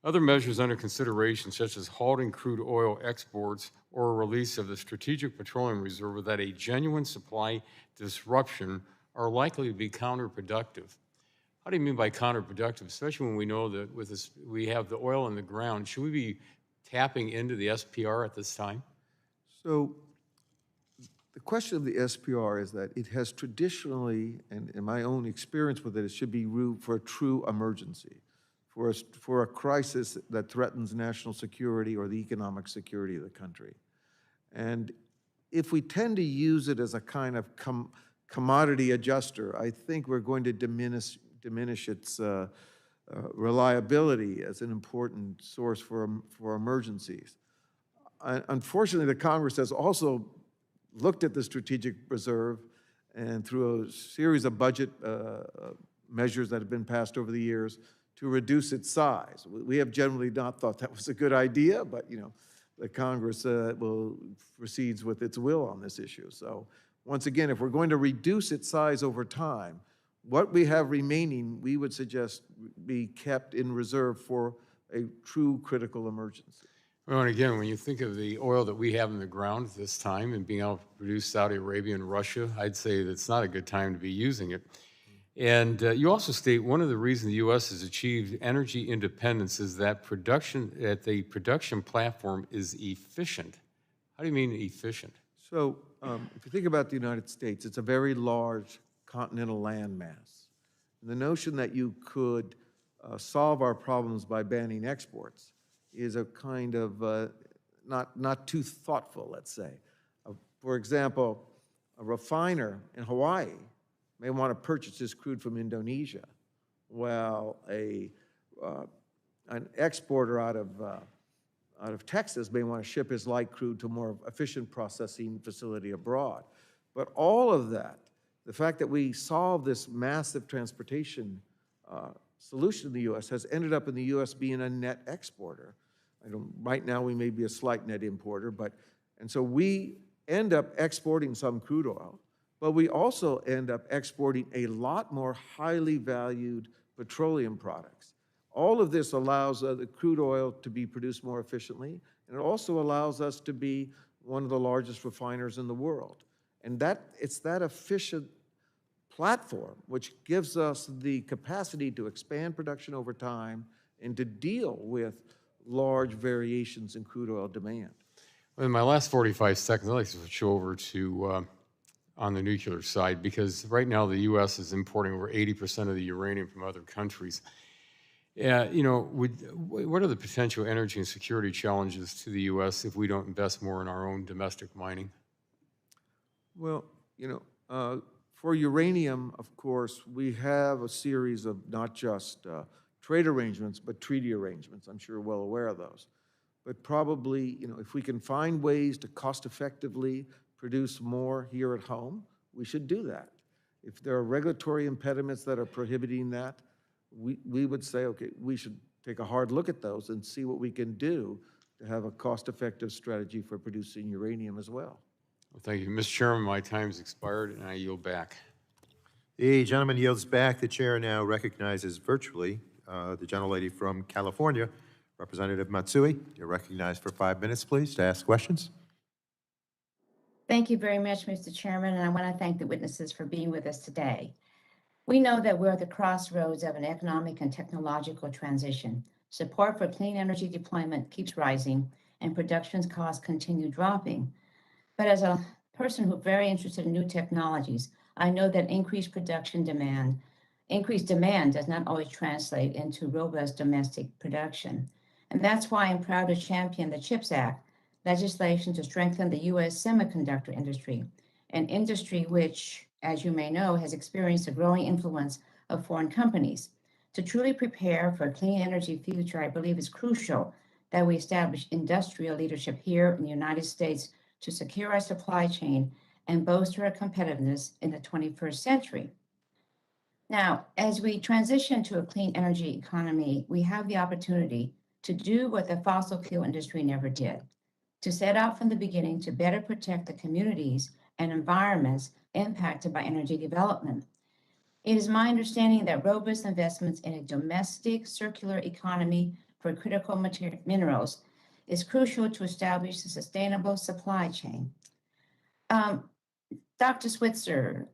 Other measures under consideration, such as halting crude oil exports or a release of the Strategic Petroleum Reserve without a genuine supply disruption, are likely to be counterproductive. How do you mean by counterproductive, especially when we know that with this, we have the oil in the ground? Should we be tapping into the SPR at this time? So the question of the SPR is that it has traditionally, and in my own experience with it, it should be used for a true emergency, for a crisis that threatens national security or the economic security of the country. And if we tend to use it as a kind of commodity adjuster, I think we're going to diminish its reliability as an important source for emergencies. Unfortunately, the Congress has also looked at the strategic reserve, and through a series of budget measures that have been passed over the years, to reduce its size. We have generally not thought that was a good idea, but the Congress proceeds with its will on this issue. So once again, if we're going to reduce its size over time, what we have remaining, we would suggest be kept in reserve for a true critical emergency. Well, and again, when you think of the oil that we have in the ground at this time and being able to produce Saudi Arabia and Russia, I'd say that's not a good time to be using it. And you also state one of the reasons the U.S. has achieved energy independence is that the production platform is efficient. How do you mean efficient? So if you think about the United States, it's a very large continental landmass. And the notion that you could solve our problems by banning exports is a kind of not too thoughtful, let's say. For example, a refiner in Hawaii may want to purchase this crude from Indonesia, while an exporter out of Texas may want to ship his light crude to a more efficient processing facility abroad. But all of that, the fact that we solved this massive transportation solution in the U.S. has ended up in the U.S. being a net exporter. Right now we may be a slight net importer, and so we end up exporting some crude oil, but we also end up exporting a lot more highly valued petroleum products. All of this allows the crude oil to be produced more efficiently, and it also allows us to be one of the largest refiners in the world. And it's that efficient platform which gives us the capacity to expand production over time and to deal with large variations in crude oil demand. In my last 45 seconds, I'd like to switch over to on the nuclear side, because right now the U.S. is importing over 80% of the uranium from other countries. What are the potential energy and security challenges to the U.S. if we don't invest more in our own domestic mining? Well, for uranium, of course, we have a series of not just trade arrangements, but treaty arrangements. I'm sure you're well aware of those. But probably, if we can find ways to cost-effectively produce more here at home, we should do that. If there are regulatory impediments that are prohibiting that, we would say, okay, we should take a hard look at those and see what we can do to have a cost-effective strategy for producing uranium as well. Well, thank you. Mr. Chairman, my time's expired, and I yield back. The gentleman yields back. The chair now recognizes virtually the gentlelady from California, Representative Matsui. You're recognized for 5 minutes, please, to ask questions. Thank you very much, Mr. Chairman, and I want to thank the witnesses for being with us today. We know that we're at the crossroads of an economic and technological transition. Support for clean energy deployment keeps rising, and production costs continue dropping. But as a person who's very interested in new technologies, I know that increased demand does not always translate into robust domestic production. And that's why I'm proud to champion the CHIPS Act, legislation to strengthen the U.S. semiconductor industry, an industry which, as you may know, has experienced a growing influence of foreign companies. To truly prepare for a clean energy future, I believe it's crucial that we establish industrial leadership here in the United States to secure our supply chain and bolster our competitiveness in the 21st century. Now, as we transition to a clean energy economy, we have the opportunity to do what the fossil fuel industry never did, to set out from the beginning to better protect the communities and environments impacted by energy development. It is my understanding that robust investments in a domestic circular economy for critical minerals is crucial to establish a sustainable supply chain. Dr. Switzer,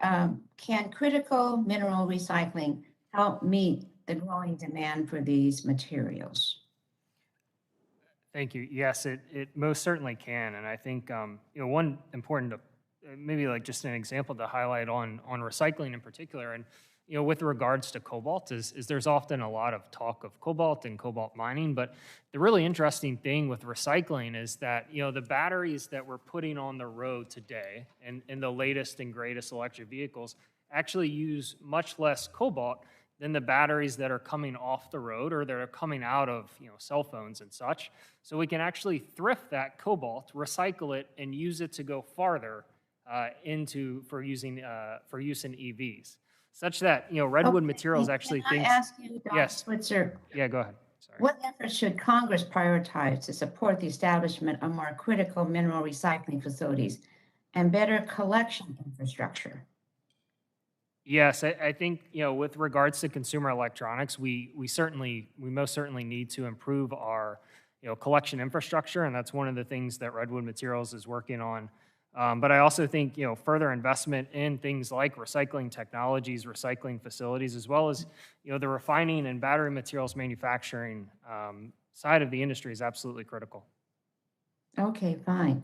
can critical mineral recycling help meet the growing demand for these materials? Thank you. Yes, it most certainly can. And I think, one important, maybe like just an example to highlight on recycling in particular, and, with regards to cobalt is there's often a lot of talk of cobalt and cobalt mining, but the really interesting thing with recycling is that, the batteries that we're putting on the road today and in the latest and greatest electric vehicles actually use much less cobalt than the batteries that are coming off the road or that are coming out of cell phones and such. So we can actually thrift that cobalt, recycle it, and use it to go farther for use in EVs. Such that Redwood Materials actually Can thinks. I ask you, Dr. Yes. Switzer? Yeah, go ahead. Sorry. What efforts should Congress prioritize to support the establishment of more critical mineral recycling facilities and better collection infrastructure? Yes, I think with regards to consumer electronics, we most certainly need to improve our collection infrastructure, and that's one of the things that Redwood Materials is working on. But I also think further investment in things like recycling technologies, recycling facilities, as well as the refining and battery materials manufacturing side of the industry is absolutely critical. Okay, fine.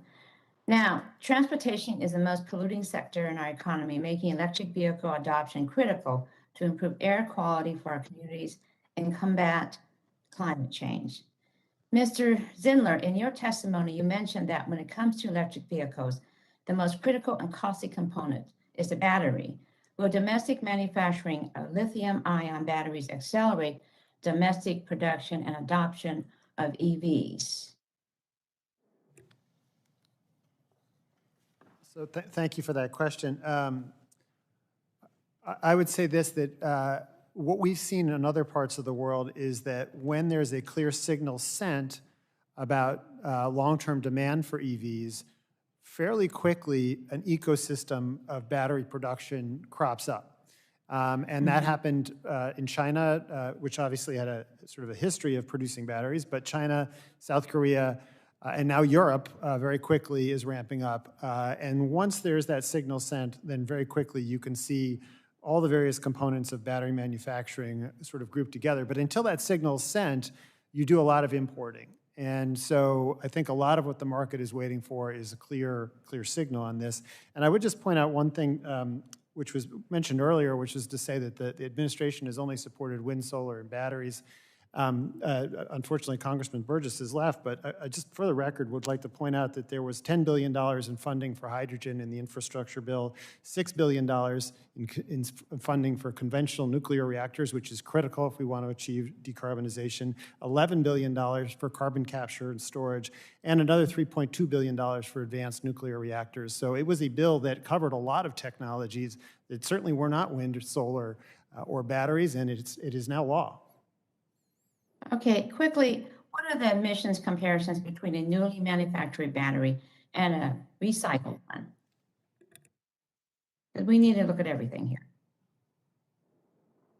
Now, transportation is the most polluting sector in our economy, making electric vehicle adoption critical to improve air quality for our communities and combat climate change. Mr. Zindler, in your testimony, you mentioned that when it comes to electric vehicles, the most critical and costly component is the battery. Will domestic manufacturing of lithium-ion batteries accelerate domestic production and adoption of EVs? So thank you for that question. I would say this, that what we've seen in other parts of the world is that when there's a clear signal sent about long-term demand for EVs, fairly quickly an ecosystem of battery production crops up. And that happened in China, which obviously had a sort of a history of producing batteries, but China, South Korea, and now Europe very quickly is ramping up. And once there's that signal sent, then very quickly you can see all the various components of battery manufacturing sort of grouped together. But until that signal is sent, you do a lot of importing. And so I think a lot of what the market is waiting for is a clear signal on this. And I would just point out one thing, which was mentioned earlier, which is to say that the administration has only supported wind, solar, and batteries. Unfortunately, Congressman Burgess has left, but I just for the record would like to point out that there was $10 billion in funding for hydrogen in the infrastructure bill, $6 billion in funding for conventional nuclear reactors, which is critical if we want to achieve decarbonization, $11 billion for carbon capture and storage, and another $3.2 billion for advanced nuclear reactors. So it was a bill that covered a lot of technologies that certainly were not wind or solar or batteries, and it is now law. Okay, quickly, what are the emissions comparisons between a newly manufactured battery and a recycled one? Because we need to look at everything here.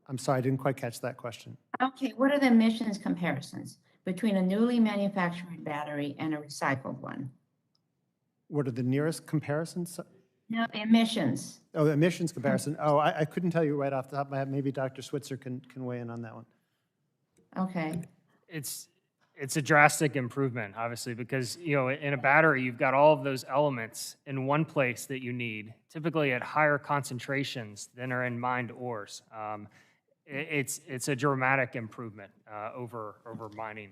I'm sorry, I didn't quite catch that question. Okay, what are the emissions comparisons between a newly manufactured battery and a recycled one? What are the nearest comparisons? No, emissions. Oh, emissions comparison. Oh, I couldn't tell you right off the top of my head. Maybe Dr. Switzer can weigh in on that one. Okay. It's a drastic improvement, obviously, because in a battery you've got all of those elements in one place that you need, typically at higher concentrations than are in mined ores. It's a dramatic improvement over mining.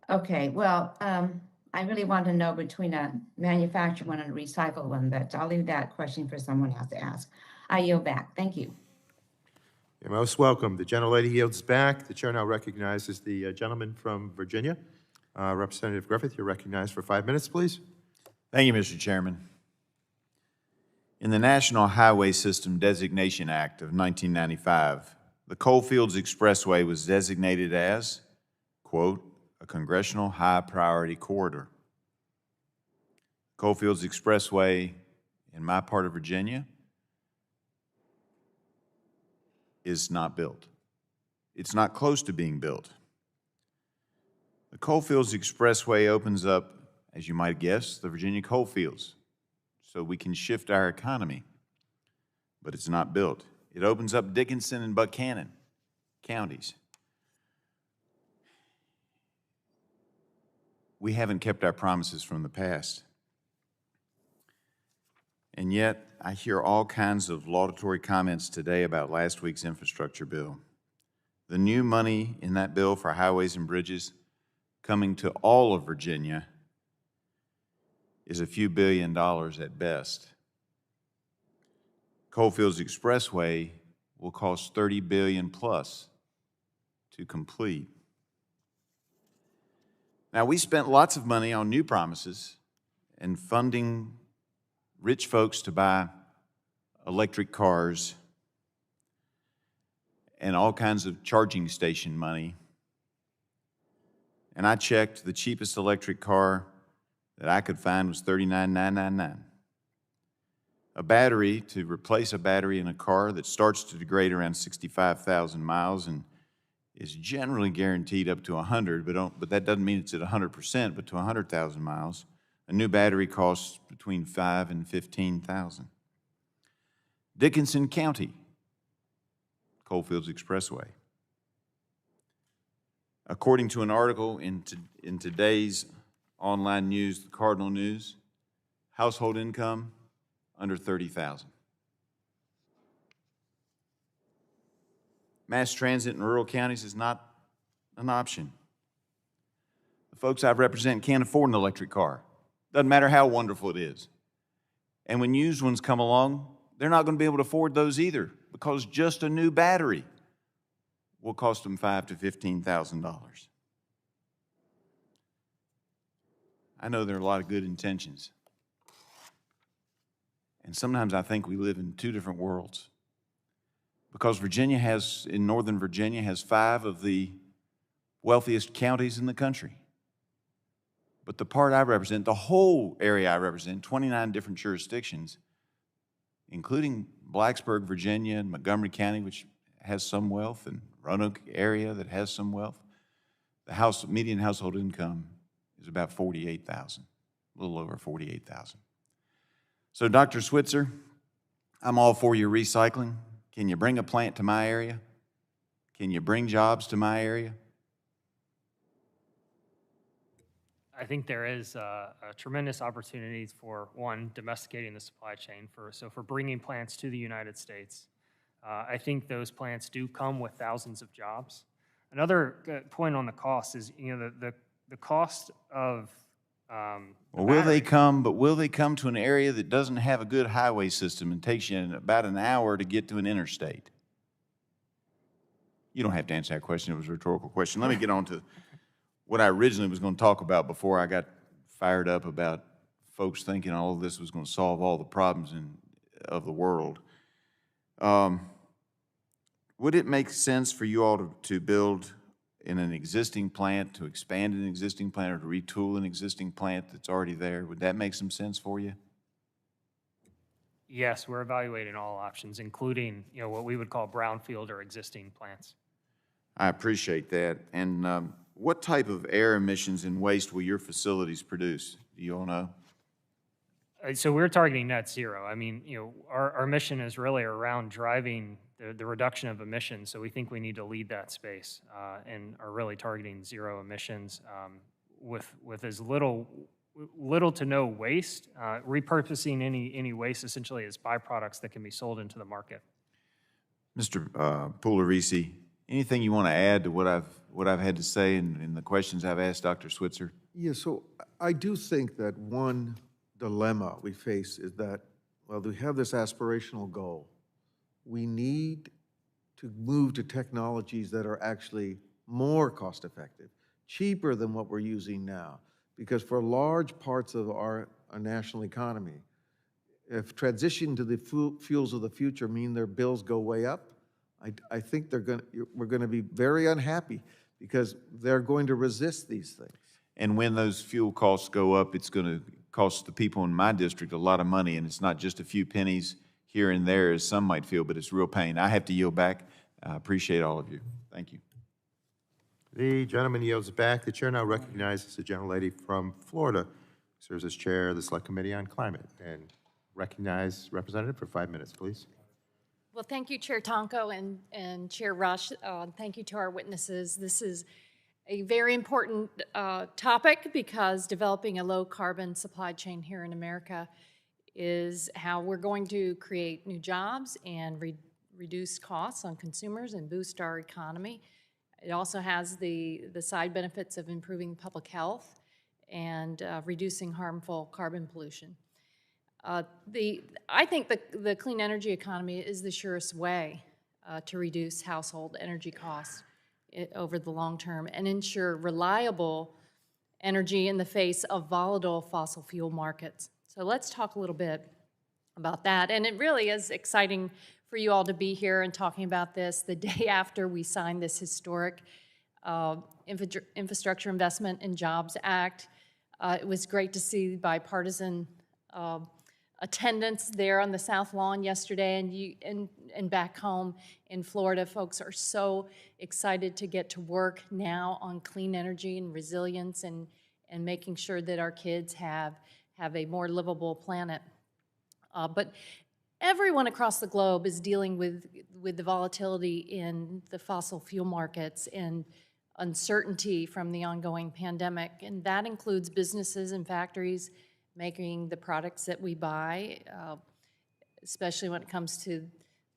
Okay. Well, I really want to know between a manufactured one and a recycled one, but I'll leave that question for someone else to ask. I yield back. Thank you. You're most welcome. The gentlelady yields back. The chair now recognizes the gentleman from Virginia. Representative Griffith, you're recognized for 5 minutes, please. Thank you, Mr. Chairman. In the National Highway System Designation Act of 1995, the Coalfields Expressway was designated as, quote, a congressional high-priority corridor. Coalfields Expressway in my part of Virginia is not built. it's not close to being built. The Coalfields Expressway opens up, as you might guess, the Virginia coalfields, so we can shift our economy, but it's not built. It opens up Dickinson and Buchanan counties. We haven't kept our promises from the past. And yet, I hear all kinds of laudatory comments today about last week's infrastructure bill. The new money in that bill for highways and bridges coming to all of Virginia is a few $billions at best. Coalfields Expressway will cost $30 billion plus to complete. Now, we spent lots of money on new promises and funding rich folks to buy electric cars and all kinds of charging station money. And I checked, the cheapest electric car that I could find was $39,999. A battery, to replace a battery in a car that starts to degrade around 65,000 miles and is generally guaranteed up to 100, but that doesn't mean it's at 100%, but to 100,000 miles. A new battery costs between $5,000 and $15,000. Dickinson County, Coalfields Expressway. According to an article in today's online news, the Cardinal News, household income under $30,000. Mass transit in rural counties is not an option. The folks I represent can't afford an electric car. Doesn't matter how wonderful it is. And when used ones come along, they're not going to be able to afford those either, because just a new battery will cost them $5,000 to $15,000. I know there are a lot of good intentions. And sometimes I think we live in two different worlds. Because Northern Virginia has 5 of the wealthiest counties in the country. But the part I represent, the whole area I represent, 29 different jurisdictions, including Blacksburg, Virginia, and Montgomery County, which has some wealth, and Roanoke area that has some wealth, the median household income is about $48,000, a little over $48,000. So, Dr. Switzer, I'm all for your recycling. Can you bring a plant to my area? Can you bring jobs to my area? I think there is a tremendous opportunity for, one, domesticating the supply chain, for bringing plants to the United States. I think those plants do come with thousands of jobs. Another point on the cost is, the cost of will they come to an area that doesn't have a good highway system and takes you about an hour to get to an interstate? You don't have to answer that question. It was a rhetorical question. Let me get on to what I originally was going to talk about before I got fired up about folks thinking all of this was going to solve all the problems of the world. Would it make sense for you all to build in an existing plant, to expand an existing plant, or to retool an existing plant that's already there? Would that make some sense for you? Yes, we're evaluating all options, including what we would call brownfield or existing plants. I appreciate that. And what type of air emissions and waste will your facilities produce? Do you all know? So we're targeting net zero. I mean, our mission is really around driving the reduction of emissions. So we think we need to lead that space and are really targeting zero emissions with as little to no waste, repurposing any waste essentially as byproducts that can be sold into the market. Mr. Pugliaresi, anything you want to add to what I've had to say in the questions I've asked Dr. Switzer? Yeah, so I do think that one dilemma we face is that, well, we have this aspirational goal. We need to move to technologies that are actually more cost-effective, cheaper than what we're using now. Because for large parts of our national economy, if transition to the fuels of the future mean their bills go way up, I think we're going to be very unhappy because they're going to resist these things. And when those fuel costs go up, it's going to cost the people in my district a lot of money, and it's not just a few pennies here and there, as some might feel, but it's real pain. I have to yield back. I appreciate all of you. Thank you. The gentleman yields back. The chair now recognizes the gentlelady from Florida, who serves as chair of the Select Committee on Climate. And recognize representative for 5 minutes, please. Well, thank you, Chair Tonko and Chair Rush. Thank you to our witnesses. This is a very important topic because developing a low-carbon supply chain here in America is how we're going to create new jobs and reduce costs on consumers and boost our economy. It also has the side benefits of improving public health and reducing harmful carbon pollution. I think the clean energy economy is the surest way to reduce household energy costs over the long term and ensure reliable energy in the face of volatile fossil fuel markets. So let's talk a little bit about that. And it really is exciting for you all to be here and talking about this the day after we signed this historic Infrastructure Investment and Jobs Act. It was great to see bipartisan attendance there on the South Lawn yesterday, and back home in Florida. Folks are so excited to get to work now on clean energy and resilience and making sure that our kids have a more livable planet. But everyone across the globe is dealing with the volatility in the fossil fuel markets and uncertainty from the ongoing pandemic, and that includes businesses and factories making the products that we buy, especially when it comes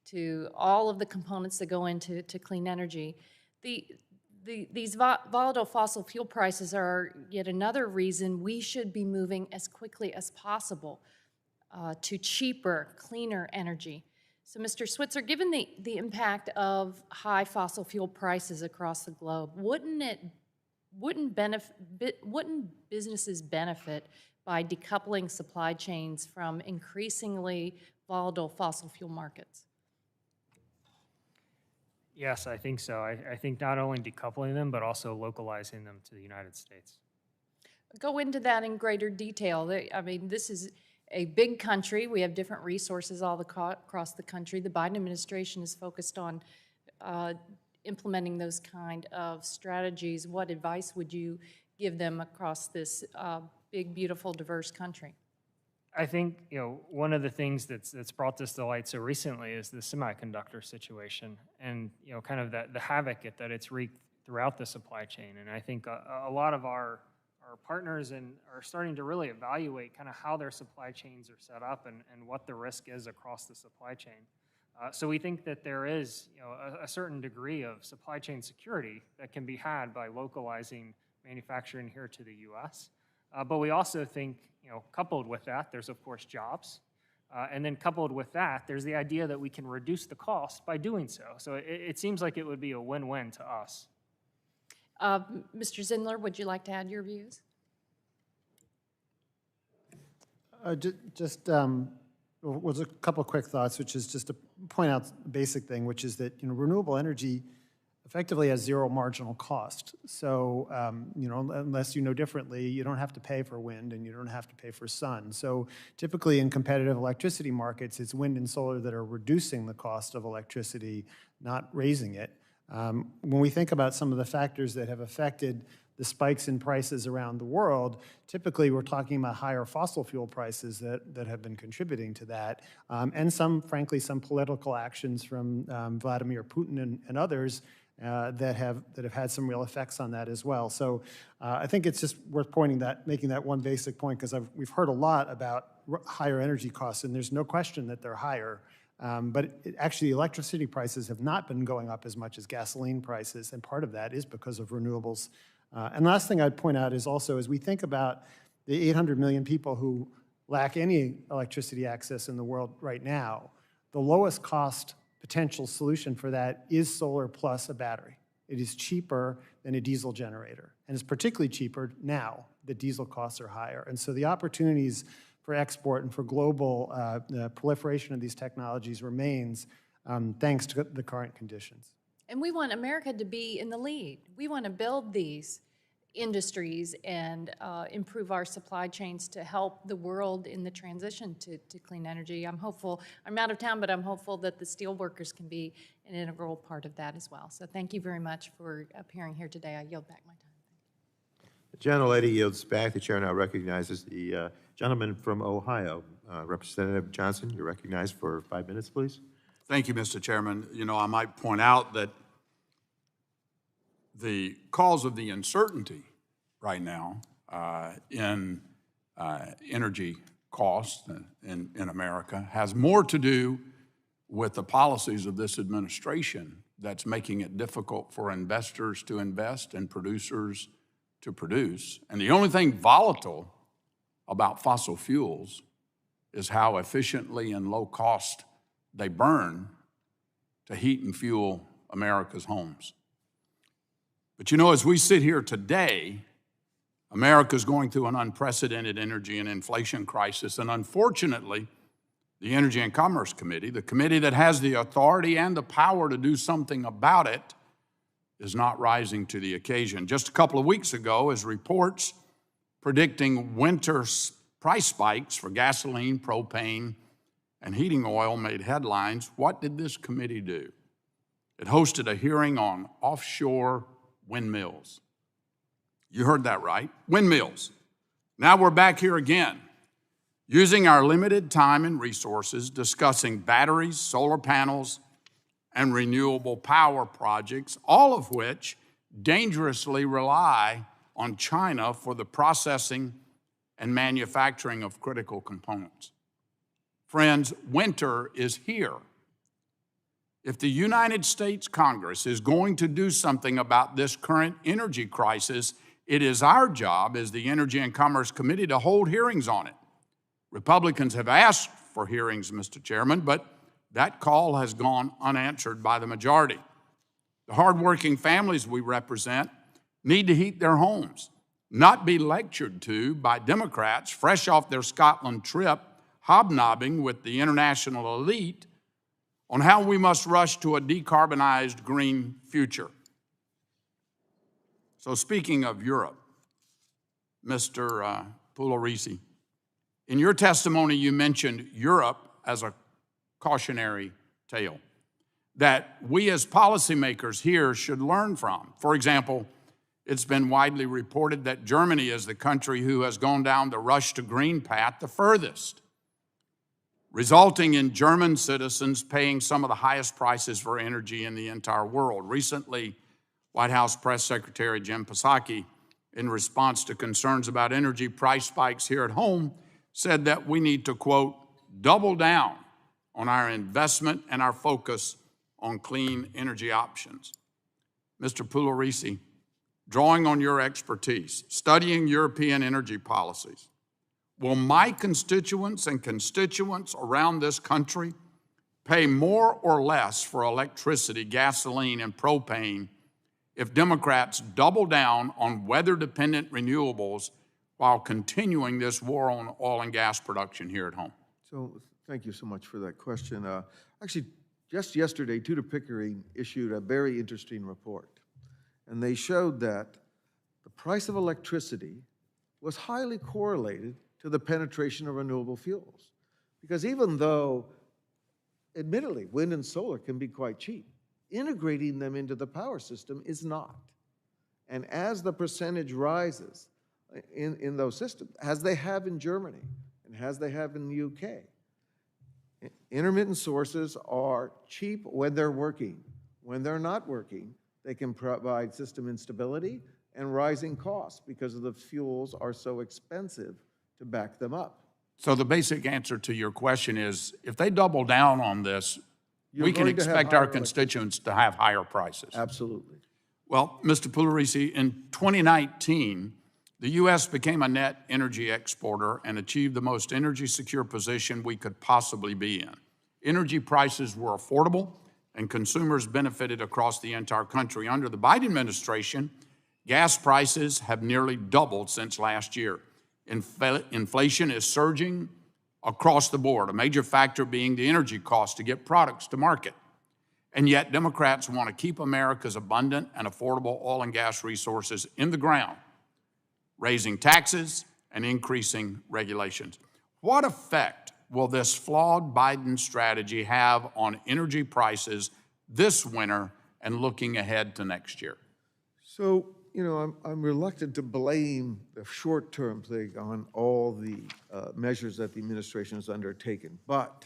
to all of the components that go into clean energy. These volatile fossil fuel prices are yet another reason we should be moving as quickly as possible to cheaper, cleaner energy. So, Mr. Switzer, given the impact of high fossil fuel prices across the globe, wouldn't businesses benefit by decoupling supply chains from increasingly volatile fossil fuel markets? Yes, I think so. I think not only decoupling them, but also localizing them to the United States. Go into that in greater detail. I mean, this is a big country. We have different resources all across the country. The Biden administration is focused on implementing those kind of strategies. What advice would you give them across this big, beautiful, diverse country? I think one of the things that's brought this to light so recently is the semiconductor situation, and kind of the havoc that it's wreaked throughout the supply chain. And I think a lot of our partners are starting to really evaluate kind of how their supply chains are set up and what the risk is across the supply chain. So we think that there is a certain degree of supply chain security that can be had by localizing manufacturing here to the U.S. But we also think, coupled with that, there's of course jobs. And then coupled with that, there's the idea that we can reduce the cost by doing so. So it seems like it would be a win-win to us. Mr. Zindler, would you like to add your views? Was a couple of quick thoughts, which is just to point out a basic thing, which is that renewable energy effectively has zero marginal cost. So unless you know differently, you don't have to pay for wind and you don't have to pay for sun. So typically in competitive electricity markets, it's wind and solar that are reducing the cost of electricity, not raising it. When we think about some of the factors that have affected the spikes in prices around the world, typically we're talking about higher fossil fuel prices that have been contributing to that, and frankly, some political actions from Vladimir Putin and others that have had some real effects on that as well. So I think it's just worth making that one basic point, because we've heard a lot about higher energy costs, and there's no question that they're higher. But actually, electricity prices have not been going up as much as gasoline prices, and part of that is because of renewables. And the last thing I'd point out is also, as we think about the 800 million people who lack any electricity access in the world right now, the lowest cost potential solution for that is solar plus a battery. It is cheaper than a diesel generator, and it's particularly cheaper now that diesel costs are higher. And so the opportunities for export and for global proliferation of these technologies remains thanks to the current conditions. And we want America to be in the lead. We want to build these industries and improve our supply chains to help the world in the transition to clean energy. I'm hopeful, I'm out of town, but I'm hopeful that the steelworkers can be an integral part of that as well. So thank you very much for appearing here today. I yield back my time. The gentlelady yields back. The chair now recognizes the gentleman from Ohio. Representative Johnson, you're recognized for 5 minutes, please. Thank you, Mr. Chairman. You know, I might point out that the cause of the uncertainty right now in energy costs in America has more to do with the policies of this administration that's making it difficult for investors to invest and producers to produce. And the only thing volatile about fossil fuels is how efficiently and low cost they burn to heat and fuel America's homes. But you know, as we sit here today, America's going through an unprecedented energy and inflation crisis, and unfortunately, the Energy and Commerce Committee, the committee that has the authority and the power to do something about it, is not rising to the occasion. Just a couple of weeks ago, as reports predicting winter price spikes for gasoline, propane, and heating oil made headlines, what did this committee do? It hosted a hearing on offshore windmills. You heard that right, windmills. Now we're back here again, using our limited time and resources discussing batteries, solar panels, and renewable power projects, all of which dangerously rely on China for the processing and manufacturing of critical components. Friends, winter is here. If the United States Congress is going to do something about this current energy crisis, it is our job as the Energy and Commerce Committee to hold hearings on it. Republicans have asked for hearings, Mr. Chairman, but that call has gone unanswered by the majority. The hardworking families we represent need to heat their homes, not be lectured to by Democrats fresh off their Scotland trip, hobnobbing with the international elite on how we must rush to a decarbonized green future. So speaking of Europe, Mr. Pugliaresi, in your testimony you mentioned Europe as a cautionary tale that we as policymakers here should learn from. For example, it's been widely reported that Germany is the country who has gone down the rush to green path the furthest, resulting in German citizens paying some of the highest prices for energy in the entire world. Recently, White House Press Secretary Jim Psaki, in response to concerns about energy price spikes here at home, said that we need to, quote, double down on our investment and our focus on clean energy options. Mr. Pugliaresi, drawing on your expertise, studying European energy policies, will my constituents and constituents around this country pay more or less for electricity, gasoline, and propane if Democrats double down on weather-dependent renewables while continuing this war on oil and gas production here at home? So thank you so much for that question. Actually, just yesterday, Tudor Pickering issued a very interesting report, and they showed that the price of electricity was highly correlated to the penetration of renewable fuels. Because even though, admittedly, wind and solar can be quite cheap, integrating them into the power system is not. And as the percentage rises in those systems, as they have in Germany and as they have in the UK, intermittent sources are cheap when they're working. When they're not working, they can provide system instability and rising costs because the fuels are so expensive to back them up. So the basic answer to your question is, if they double down on this, we can expect our constituents to have higher prices. Absolutely. Well, Mr. Pugliaresi, in 2019, the U.S. became a net energy exporter and achieved the most energy secure position we could possibly be in. Energy prices were affordable and consumers benefited across the entire country. Under the Biden administration, gas prices have nearly doubled since last year. Inflation is surging across the board, a major factor being the energy cost to get products to market. And yet Democrats want to keep America's abundant and affordable oil and gas resources in the ground raising taxes and increasing regulations. What effect will this flawed Biden strategy have on energy prices this winter and looking ahead to next year? So, you know, I'm reluctant to blame the short-term thing on all the measures that the administration has undertaken, but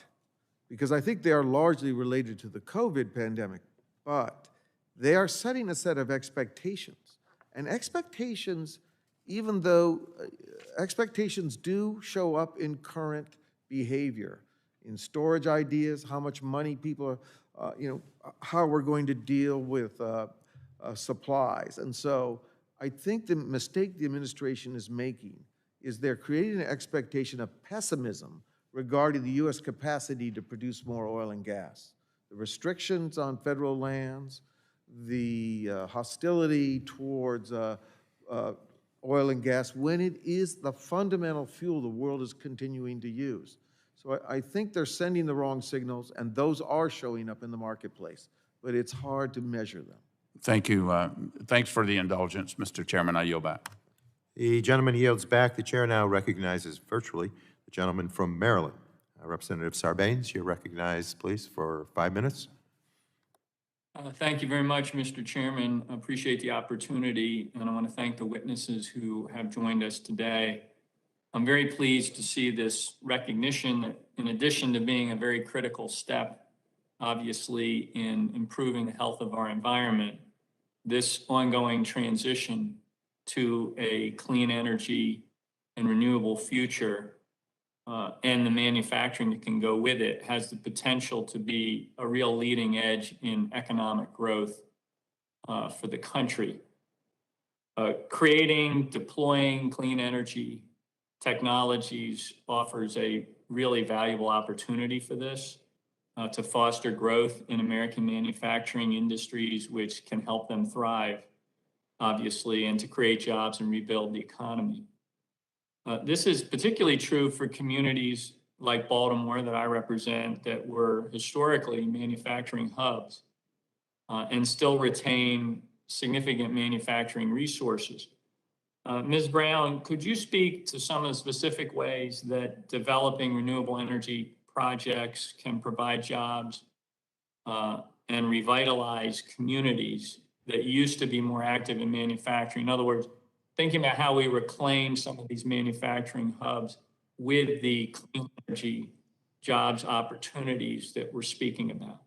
because I think they are largely related to the COVID pandemic, but they are setting a set of expectations. And expectations, even though expectations do show up in current behavior, in storage ideas, how much money people are, how we're going to deal with supplies. And so I think the mistake the administration is making is they're creating an expectation of pessimism regarding the U.S. capacity to produce more oil and gas. The restrictions on federal lands, the hostility towards oil and gas when it is the fundamental fuel the world is continuing to use. So I think they're sending the wrong signals, and those are showing up in the marketplace, but it's hard to measure them. Thank you. Thanks for the indulgence, Mr. Chairman. I yield back. The gentleman yields back. The chair now recognizes virtually the gentleman from Maryland. Representative Sarbanes, you're recognized, please, for 5 minutes. Thank you very much, Mr. Chairman. I appreciate the opportunity, and I want to thank the witnesses who have joined us today. I'm very pleased to see this recognition that, in addition to being a very critical step, obviously, in improving the health of our environment, this ongoing transition to a clean energy and renewable future and the manufacturing that can go with it has the potential to be a real leading edge in economic growth for the country. Creating, deploying clean energy technologies offers a really valuable opportunity for this to foster growth in American manufacturing industries, which can help them thrive, obviously, and to create jobs and rebuild the economy. This is particularly true for communities like Baltimore that I represent that were historically manufacturing hubs and still retain significant manufacturing resources. Ms. Brown, could you speak to some of the specific ways that developing renewable energy projects can provide jobs and revitalize communities that used to be more active in manufacturing? In other words, thinking about how we reclaim some of these manufacturing hubs with the clean energy jobs opportunities that we're speaking about.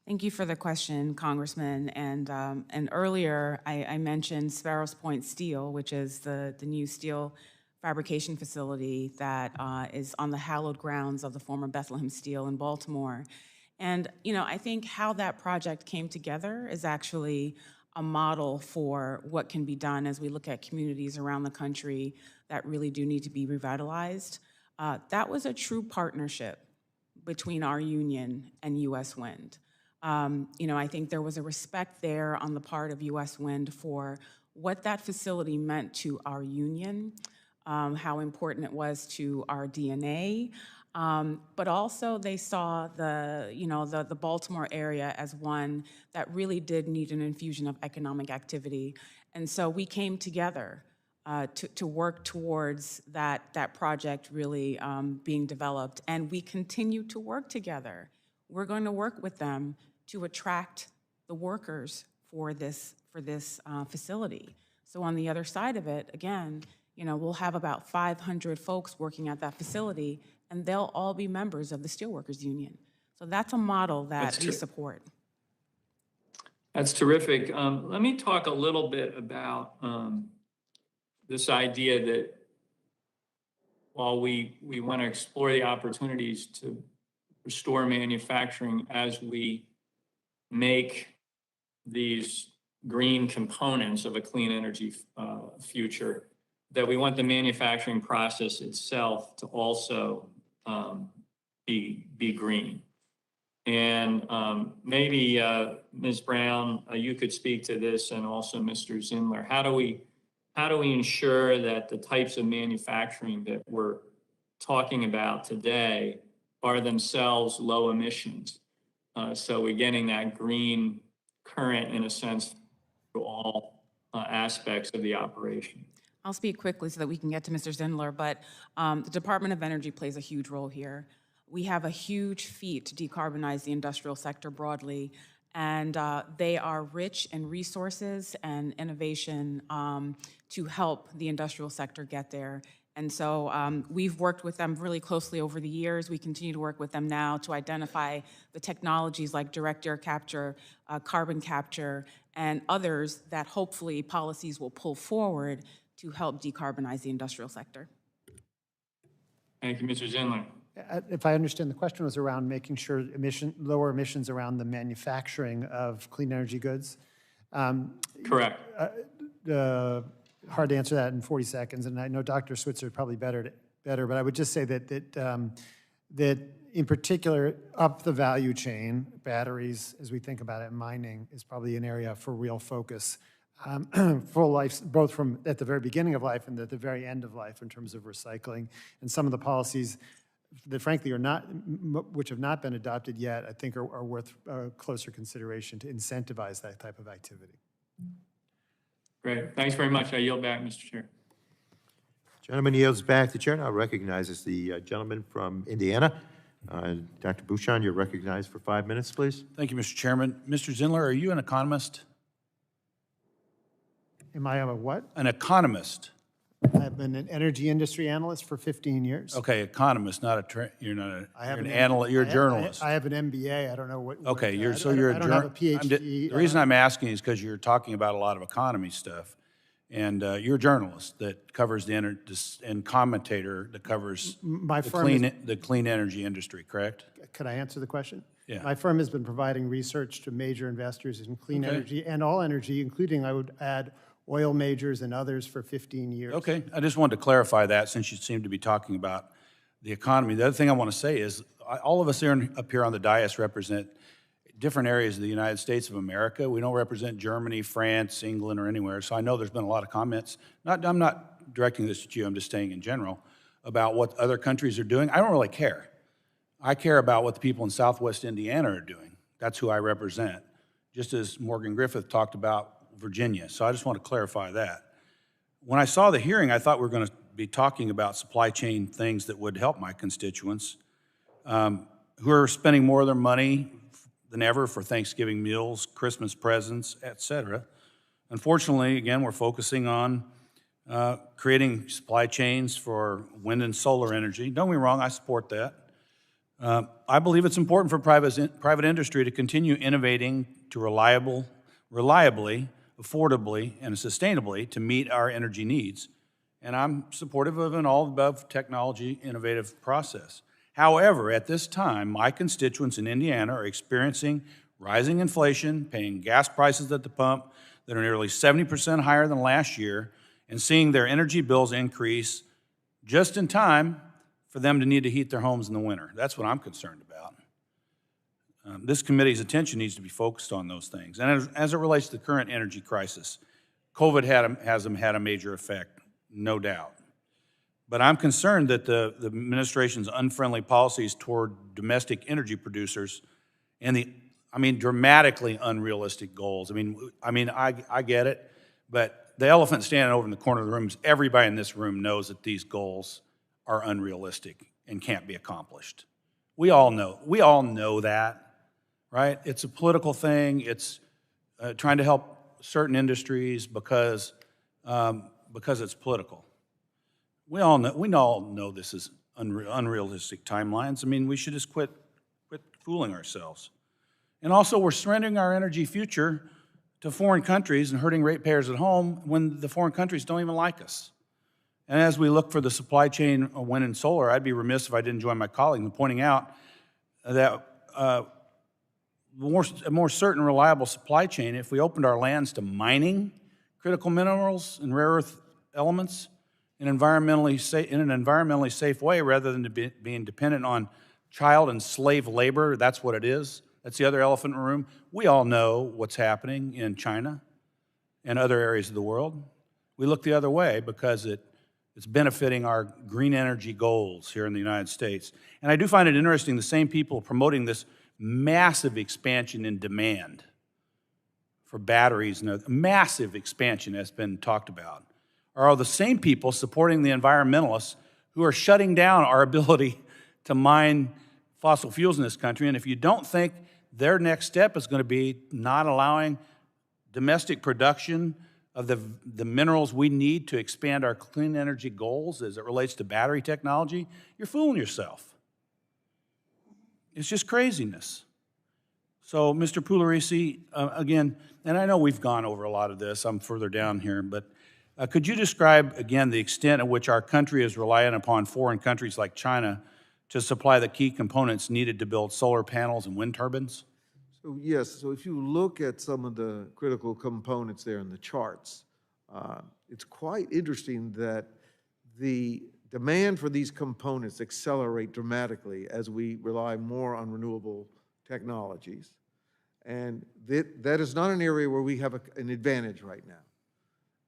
Thank you for the question, Congressman. And earlier, I mentioned Sparrows Point Steel, which is the new steel fabrication facility that is on the hallowed grounds of the former Bethlehem Steel in Baltimore. And, I think how that project came together is actually a model for what can be done as we look at communities around the country that really do need to be revitalized. That was a true partnership between our union and U.S. Wind. I think there was a respect there on the part of U.S. Wind for what that facility meant to our union, how important it was to our DNA, but also they saw the Baltimore area as one that really did need an infusion of economic activity. And so we came together to work towards that project really being developed. And we continue to work together. We're going to work with them to attract the workers for this facility. So on the other side of it, again, we'll have about 500 folks working at that facility, and they'll all be members of the Steelworkers Union. So that's a model that we support. That's terrific. Let me talk a little bit about this idea that while we want to explore the opportunities to restore manufacturing as we make these green components of a clean energy future, that we want the manufacturing process itself to also be green. And maybe Ms. Brown, you could speak to this, and also Mr. Zindler. How do we ensure that the types of manufacturing that we're talking about today are themselves low emissions? So we're getting that green current, in a sense, through all aspects of the operation. I'll speak quickly so that we can get to Mr. Zindler, but the Department of Energy plays a huge role here. We have a huge feat to decarbonize the industrial sector broadly, and they are rich in resources and innovation to help the industrial sector get there. And so we've worked with them really closely over the years. We continue to work with them now to identify the technologies like direct air capture, carbon capture, and others that hopefully policies will pull forward to help decarbonize the industrial sector. Thank you, Mr. Zindler. If I understand, the question was around making sure lower emissions around the manufacturing of clean energy goods. Correct. Hard to answer that in 40 seconds, and I know Dr. Switzer probably better, but I would just say that in particular, up the value chain, batteries, as we think about it, mining is probably an area for real focus. Full life, both from at the very beginning of life and at the very end of life in terms of recycling. And some of the policies that frankly are not, which have not been adopted yet, I think are worth closer consideration to incentivize that type of activity. Great. Thanks very much. I yield back, Mr. Chair. Gentleman yields back. The chair now recognizes the gentleman from Indiana. Dr. Bouchon, you're recognized for 5 minutes, please. Thank you, Mr. Chairman. Mr. Zindler, are you an economist? Am I a what? An economist. I've been an energy industry analyst for 15 years. Okay, economist, not a you're not a I have you're an analyst. You're a journalist. I have an MBA. I don't know what. Okay, you're I a don't have a PhD. The reason I'm asking is because you're talking about a lot of economy stuff, and you're a journalist that covers the and commentator that covers the clean energy industry. Correct? Could I answer the question? Yeah. My firm has been providing research to major investors in clean energy and all energy, including, I would add, oil majors and others for 15 years. Okay, I just wanted to clarify that since you seem to be talking about the economy. The other thing I want to say is all of us up here on the dais represent different areas of the United States of America. We don't represent Germany, France, England, or anywhere. So I know there's been a lot of comments. I'm not directing this at you, I'm just saying in general, about what other countries are doing. I don't really care. I care about what the people in Southwest Indiana are doing. That's who I represent, just as Morgan Griffith talked about Virginia. So I just want to clarify that. When I saw the hearing, I thought we were going to be talking about supply chain things that would help my constituents who are spending more of their money than ever for Thanksgiving meals, Christmas presents, etc. Unfortunately, again, we're focusing on creating supply chains for wind and solar energy. Don't get me wrong, I support that. I believe it's important for private industry to continue innovating to reliably, affordably, and sustainably to meet our energy needs. And I'm supportive of an all-above technology innovative process. However, at this time, my constituents in Indiana are experiencing rising inflation, paying gas prices at the pump that are nearly 70% higher than last year, and seeing their energy bills increase just in time for them to need to heat their homes in the winter. That's what I'm concerned about. This committee's attention needs to be focused on those things. And as it relates to the current energy crisis, COVID has had a major effect, no doubt. But I'm concerned that the administration's unfriendly policies toward domestic energy producers and dramatically unrealistic goals. I get it, but the elephant standing over in the corner of the room is everybody in this room knows that these goals are unrealistic and can't be accomplished. We all know that. Right? It's a political thing. It's trying to help certain industries because it's political. We all know this is unrealistic timelines. We should just quit fooling ourselves. And also, we're surrendering our energy future to foreign countries and hurting ratepayers at home when the foreign countries don't even like us. And as we look for the supply chain of wind and solar, I'd be remiss if I didn't join my colleagues in pointing out that a more certain, reliable supply chain, if we opened our lands to mining critical minerals and rare earth elements in an environmentally safe way rather than being dependent on child and slave labor. That's what it is. That's the other elephant in the room. We all know what's happening in China and other areas of the world. We look the other way because it's benefiting our green energy goals here in the United States. And I do find it interesting, the same people promoting this massive expansion in demand for batteries and a massive expansion that's been talked about are the same people supporting the environmentalists who are shutting down our ability to mine fossil fuels in this country. And if you don't think their next step is going to be not allowing domestic production of the minerals we need to expand our clean energy goals as it relates to battery technology, you're fooling yourself. It's just craziness. So, Mr. Pugliaresi, again, and I know we've gone over a lot of this, I'm further down here, but could you describe, again, the extent at which our country is reliant upon foreign countries like China to supply the key components needed to build solar panels and wind turbines? So yes, so if you look at some of the critical components there in the charts, it's quite interesting that the demand for these components accelerate dramatically as we rely more on renewable technologies. And that is not an area where we have an advantage right now.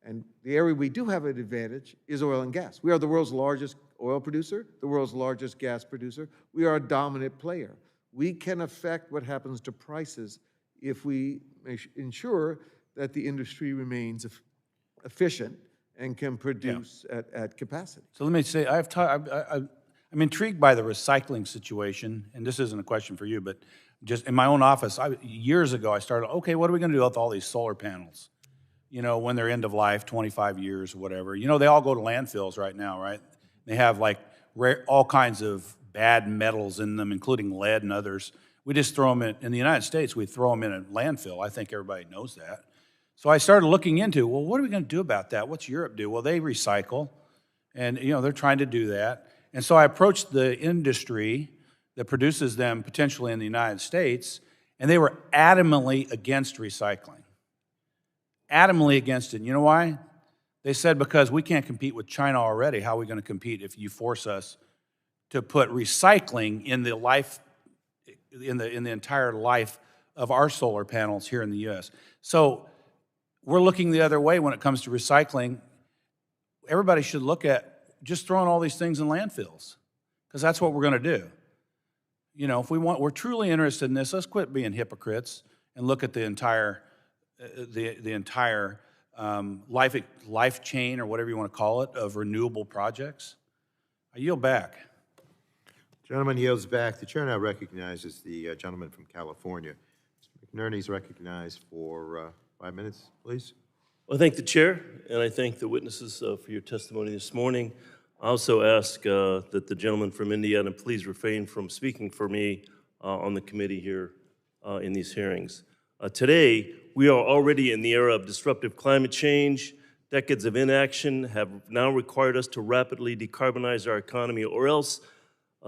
And the area we do have an advantage is oil and gas. We are the world's largest oil producer, the world's largest gas producer. We are a dominant player. We can affect what happens to prices if we ensure that the industry remains efficient and can produce at capacity. So let me say, I'm intrigued by the recycling situation, and this isn't a question for you, but just in my own office, years ago I started, okay, what are we going to do with all these solar panels? You know, when they're end of life, 25 years or whatever. You know, they all go to landfills right now, right? They have like all kinds of bad metals in them, including lead and others. We just throw them in the United States, we throw them in a landfill. I think everybody knows that. So I started looking into, well, what are we going to do about that? What's Europe do? Well, they recycle, and you know, they're trying to do that. And so I approached the industry that produces them potentially in the United States, and they were adamantly against recycling. Adamantly against it. And you know why? They said, because we can't compete with China already. How are we going to compete if you force us to put recycling in the life, in the entire life of our solar panels here in the U.S.? So we're looking the other way when it comes to recycling. Everybody should look at just throwing all these things in landfills, because that's what we're going to do. You know, if we're truly interested in this, let's quit being hypocrites and look at the entire life chain, or whatever you want to call it, of renewable projects. I yield back. Gentleman yields back. The chair now recognizes the gentleman from California. Mr. McNerney is recognized for 5 minutes, please. Well, I thank the chair, and I thank the witnesses for your testimony this morning. I also ask that the gentleman from Indiana please refrain from speaking for me on the committee here in these hearings. Today, we are already in the era of disruptive climate change. Decades of inaction have now required us to rapidly decarbonize our economy, or else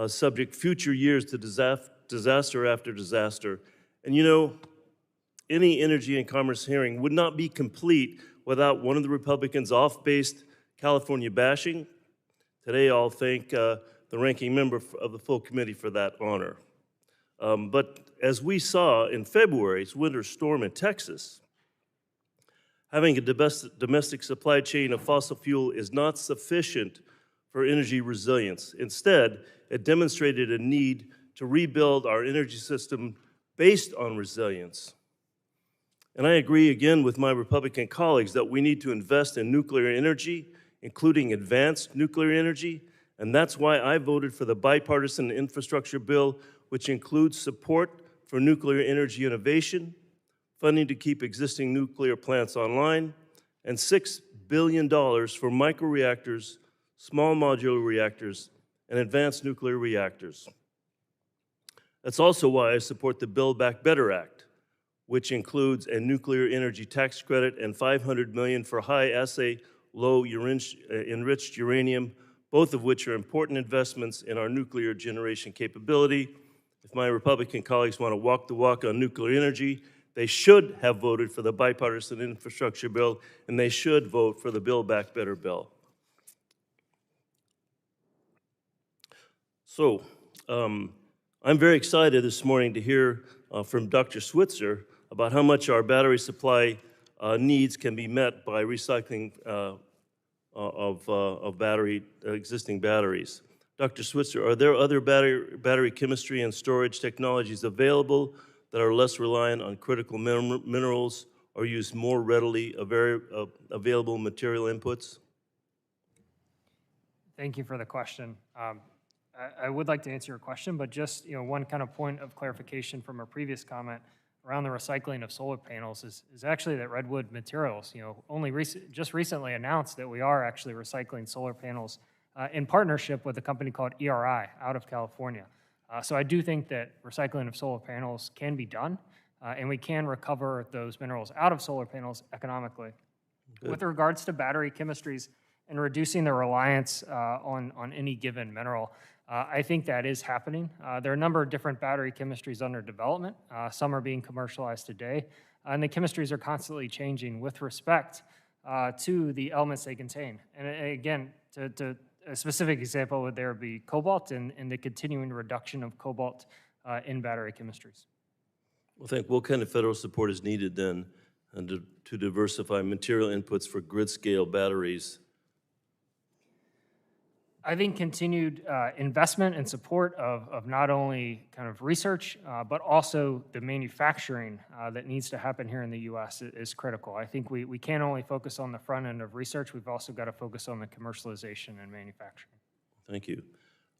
subject future years to disaster after disaster. And you know, any Energy and Commerce hearing would not be complete without one of the Republicans' off-based California bashing. Today, I'll thank the ranking member of the full committee for that honor. But as we saw in February's winter storm in Texas, having a domestic supply chain of fossil fuel is not sufficient for energy resilience. Instead, it demonstrated a need to rebuild our energy system based on resilience. And I agree again with my Republican colleagues that we need to invest in nuclear energy, including advanced nuclear energy, and that's why I voted for the bipartisan infrastructure bill, which includes support for nuclear energy innovation, funding to keep existing nuclear plants online, and $6 billion for microreactors, small modular reactors, and advanced nuclear reactors. That's also why I support the Build Back Better Act, which includes a nuclear energy tax credit and $500 million for high-assay, low-enriched uranium, both of which are important investments in our nuclear generation capability. If my Republican colleagues want to walk the walk on nuclear energy, they should have voted for the bipartisan infrastructure bill, and they should vote for the Build Back Better bill. So, I'm very excited this morning to hear from Dr. Switzer about how much our battery supply needs can be met by recycling of existing batteries. Dr. Switzer, are there other battery chemistry and storage technologies available that are less reliant on critical minerals or use more readily available material inputs? Thank you for the question. I would like to answer your question, but just one kind of point of clarification from a previous comment around the recycling of solar panels is actually that Redwood Materials, just recently announced that we are actually recycling solar panels in partnership with a company called ERI out of California. So I do think that recycling of solar panels can be done, and we can recover those minerals out of solar panels economically. Good. With regards to battery chemistries and reducing the reliance on any given mineral, I think that is happening. There are a number of different battery chemistries under development. Some are being commercialized today, and the chemistries are constantly changing with respect to the elements they contain. And again, to a specific example would there be cobalt and the continuing reduction of cobalt in battery chemistries. Well, what kind of federal support is needed then to diversify material inputs for grid-scale batteries? I think continued investment and support of not only kind of research, but also the manufacturing that needs to happen here in the U.S. is critical. I think we can't only focus on the front end of research, we've also got to focus on the commercialization and manufacturing. Thank you.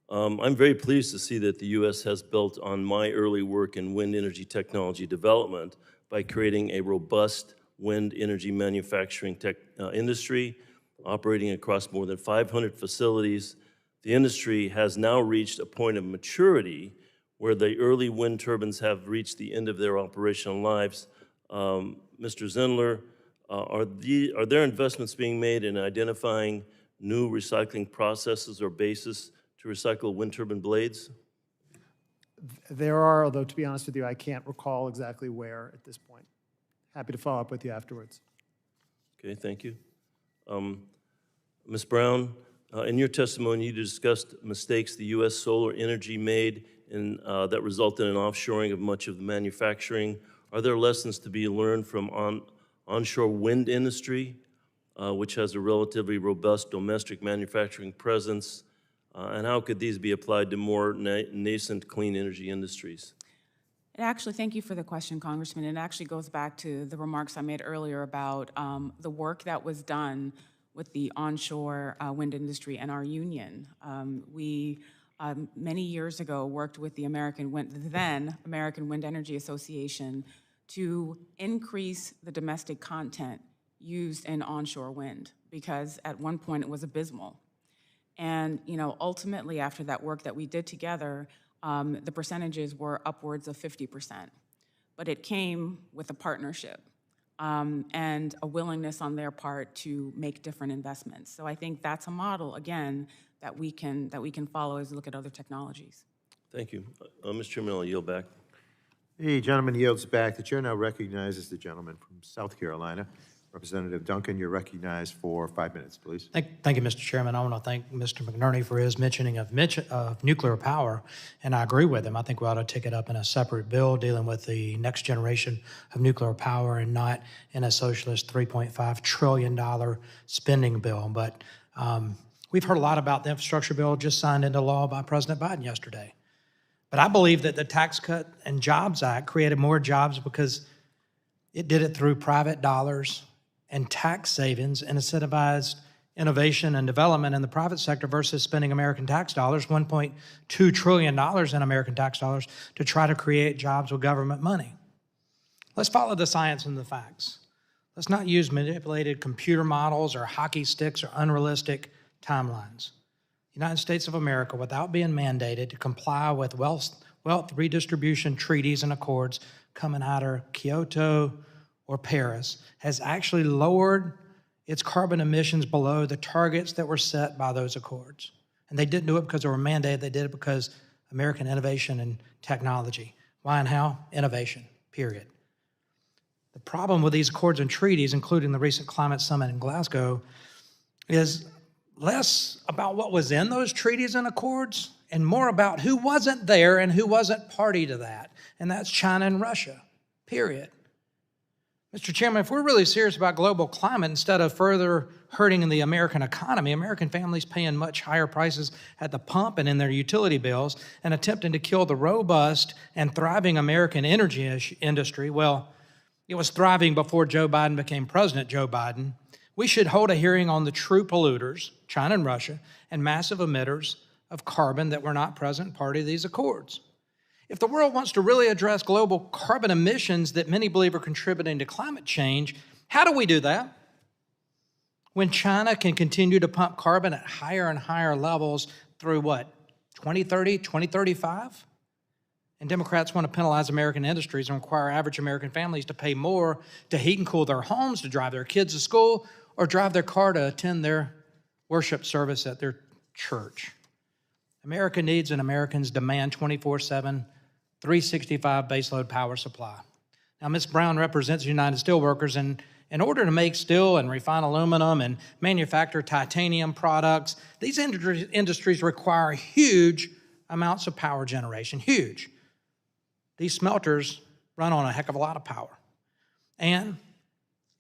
I'm very pleased to see that the U.S. has built on my early work in wind energy technology development by creating a robust wind energy manufacturing industry operating across more than 500 facilities. The industry has now reached a point of maturity where the early wind turbines have reached the end of their operational lives. Mr. Zindler, are there investments being made in identifying new recycling processes or bases to recycle wind turbine blades? There are, although to be honest with you, I can't recall exactly where at this point. Happy to follow up with you afterwards. Okay, thank you. Ms. Brown, in your testimony, you discussed mistakes the U.S. solar energy made that resulted in offshoring of much of the manufacturing. Are there lessons to be learned from onshore wind industry, which has a relatively robust domestic manufacturing presence? And how could these be applied to more nascent clean energy industries? Thank you for the question, Congressman. It actually goes back to the remarks I made earlier about the work that was done with the onshore wind industry and our union. We, many years ago, worked with the then American Wind Energy Association to increase the domestic content used in onshore wind, because at one point it was abysmal. And ultimately, after that work that we did together, the percentages were upwards of 50%. But it came with a partnership and a willingness on their part to make different investments. So I think that's a model, again, that we can follow as we look at other technologies. Thank you. Mr. Chairman, I'll yield back. The gentleman yields back. The chair now recognizes the gentleman from South Carolina. Representative Duncan, you're recognized for 5 minutes, please. Thank you, Mr. Chairman. I want to thank Mr. McNerney for his mentioning of nuclear power, and I agree with him. I think we ought to take it up in a separate bill dealing with the next generation of nuclear power and not in a socialist $3.5 trillion spending bill. But we've heard a lot about the infrastructure bill just signed into law by President Biden yesterday. But I believe that the Tax Cut and Jobs Act created more jobs because it did it through private dollars and tax savings and incentivized innovation and development in the private sector versus spending American tax dollars, $1.2 trillion in American tax dollars, to try to create jobs with government money. Let's follow the science and the facts. Let's not use manipulated computer models or hockey sticks or unrealistic timelines. The United States of America, without being mandated to comply with wealth redistribution treaties and accords coming out of Kyoto or Paris, has actually lowered its carbon emissions below the targets that were set by those accords. And they didn't do it because they were mandated. They did it because American innovation and technology. Why and how? Innovation, period. The problem with these accords and treaties, including the recent climate summit in Glasgow, is less about what was in those treaties and accords and more about who wasn't there and who wasn't party to that. And that's China and Russia, period. Mr. Chairman, if we're really serious about global climate, instead of further hurting the American economy, American families paying much higher prices at the pump and in their utility bills and attempting to kill the robust and thriving American energy industry, well, it was thriving before Joe Biden became President Joe Biden, We should hold a hearing on the true polluters, China and Russia, and massive emitters of carbon that were not present party to these accords. If the world wants to really address global carbon emissions that many believe are contributing to climate change, how do we do that? When China can continue to pump carbon at higher and higher levels through what, 2030, 2035? And Democrats want to penalize American industries and require average American families to pay more to heat and cool their homes, to drive their kids to school, or drive their car to attend their worship service at their church. America needs and Americans demand 24/7, 365 baseload power supply. Now, Ms. Brown represents the United Steelworkers, and in order to make steel and refine aluminum and manufacture titanium products, these industries require huge amounts of power generation, huge. These smelters run on a heck of a lot of power. And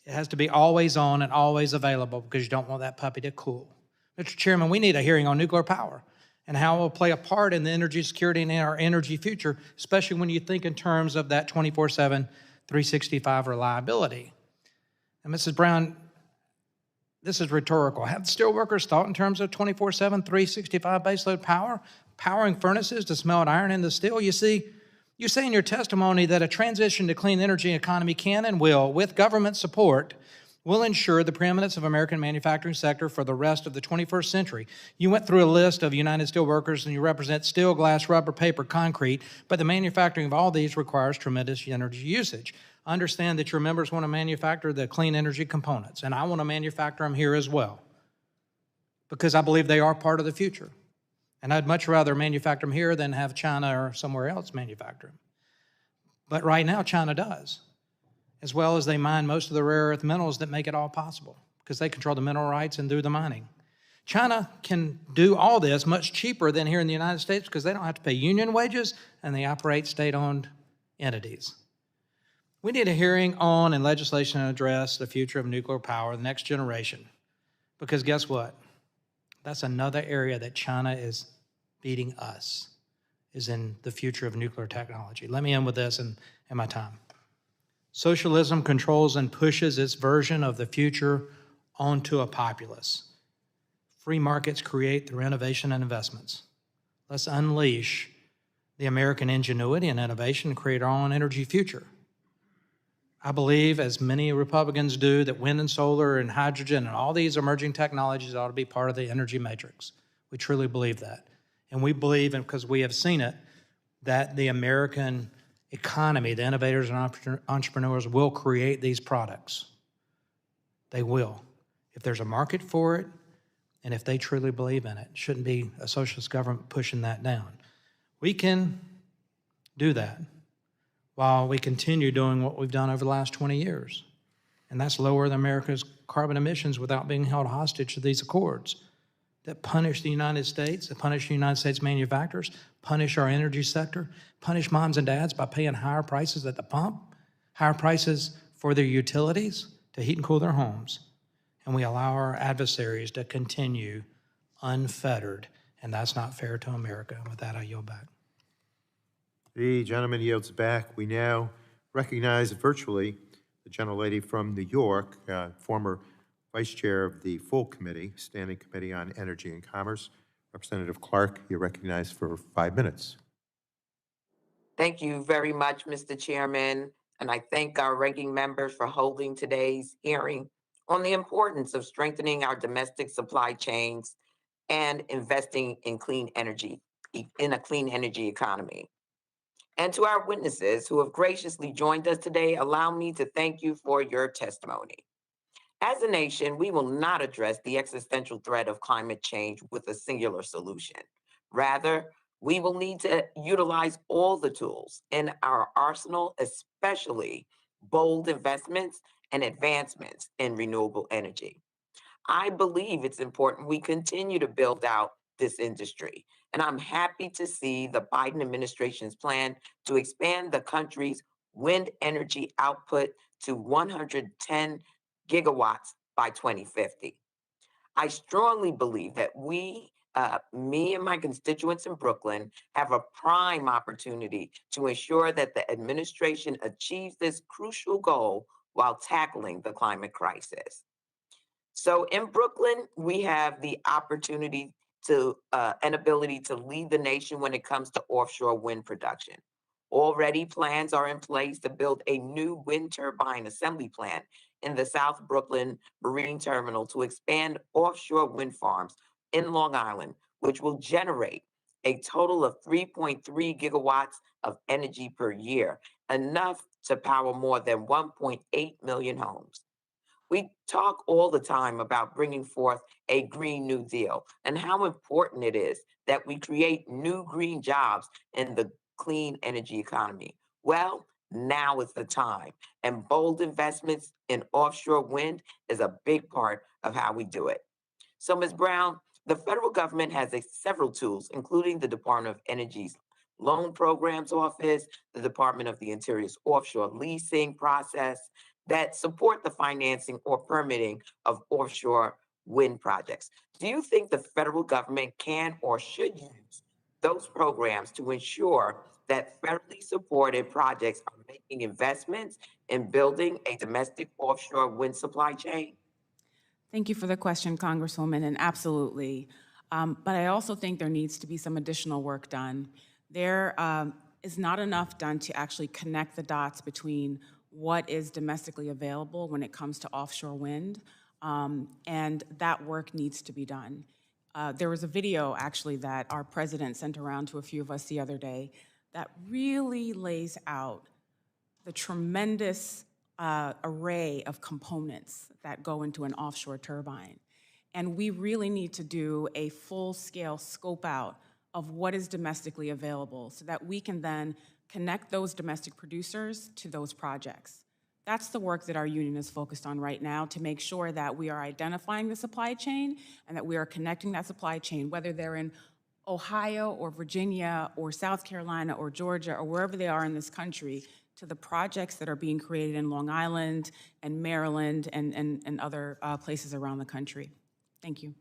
it has to be always on and always available because you don't want that puppy to cool. Mr. Chairman, we need a hearing on nuclear power and how it will play a part in the energy security and in our energy future, especially when you think in terms of that 24/7, 365 reliability. And Mrs. Brown, this is rhetorical. Have the steelworkers thought in terms of 24/7, 365 baseload power, powering furnaces to smelt iron into steel? You see, you say in your testimony that a transition to clean energy economy can and will, with government support, will ensure the preeminence of American manufacturing sector for the rest of the 21st century. You went through a list of United Steelworkers, and you represent steel, glass, rubber, paper, concrete, but the manufacturing of all these requires tremendous energy usage. Understand that your members want to manufacture the clean energy components, and I want to manufacture them here as well, because I believe they are part of the future. And I'd much rather manufacture them here than have China or somewhere else manufacture them. But right now, China does, as well as they mine most of the rare earth minerals that make it all possible, because they control the mineral rights and do the mining. China can do all this much cheaper than here in the United States because they don't have to pay union wages and they operate state-owned entities. We need a hearing on and legislation to address the future of nuclear power, the next generation, because guess what? That's another area that China is beating us, is in the future of nuclear technology. Let me end with this and my time. Socialism controls and pushes its version of the future onto a populace. Free markets create through innovation and investments. Let's unleash the American ingenuity and innovation and create our own energy future. I believe, as many Republicans do, that wind and solar and hydrogen and all these emerging technologies ought to be part of the energy matrix. We truly believe that. And we believe, and because we have seen it, that the American economy, the innovators and entrepreneurs will create these products. They will. If there's a market for it, and if they truly believe in it, it shouldn't be a socialist government pushing that down. We can do that while we continue doing what we've done over the last 20 years. And that's lower America's carbon emissions without being held hostage to these accords that punish the United States, that punish the United States manufacturers, punish our energy sector, punish moms and dads by paying higher prices at the pump, higher prices for their utilities to heat and cool their homes. And we allow our adversaries to continue unfettered, and that's not fair to America. With that, I yield back. The gentleman yields back. We now recognize virtually the gentlelady from New York, former Vice Chair of the full committee, Standing Committee on Energy and Commerce. Representative Clark, you're recognized for 5 minutes. Thank you very much, Mr. Chairman, and I thank our ranking members for holding today's hearing on the importance of strengthening our domestic supply chains and investing in clean energy, in a clean energy economy. And to our witnesses who have graciously joined us today, allow me to thank you for your testimony. As a nation, we will not address the existential threat of climate change with a singular solution. Rather, we will need to utilize all the tools in our arsenal, especially bold investments and advancements in renewable energy. I believe it's important we continue to build out this industry, and I'm happy to see the Biden administration's plan to expand the country's wind energy output to 110 gigawatts by 2050. I strongly believe that me and my constituents in Brooklyn have a prime opportunity to ensure that the administration achieves this crucial goal while tackling the climate crisis. So in Brooklyn, we have the opportunity to and ability to lead the nation when it comes to offshore wind production. Already plans are in place to build a new wind turbine assembly plant in the South Brooklyn Marine Terminal to expand offshore wind farms in Long Island, which will generate a total of 3.3 gigawatts of energy per year, enough to power more than 1.8 million homes. We talk all the time about bringing forth a Green New Deal and how important it is that we create new green jobs in the clean energy economy. Well, now is the time, and bold investments in offshore wind is a big part of how we do it. So, Ms. Brown, the federal government has several tools, including the Department of Energy's Loan Programs Office, the Department of the Interior's offshore leasing process, that support the financing or permitting of offshore wind projects. Do you think the federal government can or should use those programs to ensure that federally supported projects are making investments in building a domestic offshore wind supply chain? Thank you for the question, Congresswoman, and absolutely. But I also think there needs to be some additional work done. There is not enough done to actually connect the dots between what is domestically available when it comes to offshore wind, and that work needs to be done. There was a video, actually, that our president sent around to a few of us the other day that really lays out the tremendous array of components that go into an offshore turbine. And we really need to do a full-scale scope out of what is domestically available so that we can then connect those domestic producers to those projects. That's the work that our union is focused on right now, to make sure that we are identifying the supply chain and that we are connecting that supply chain, whether they're in Ohio or Virginia or South Carolina or Georgia or wherever they are in this country, to the projects that are being created in Long Island and Maryland and other places around the country. Thank you.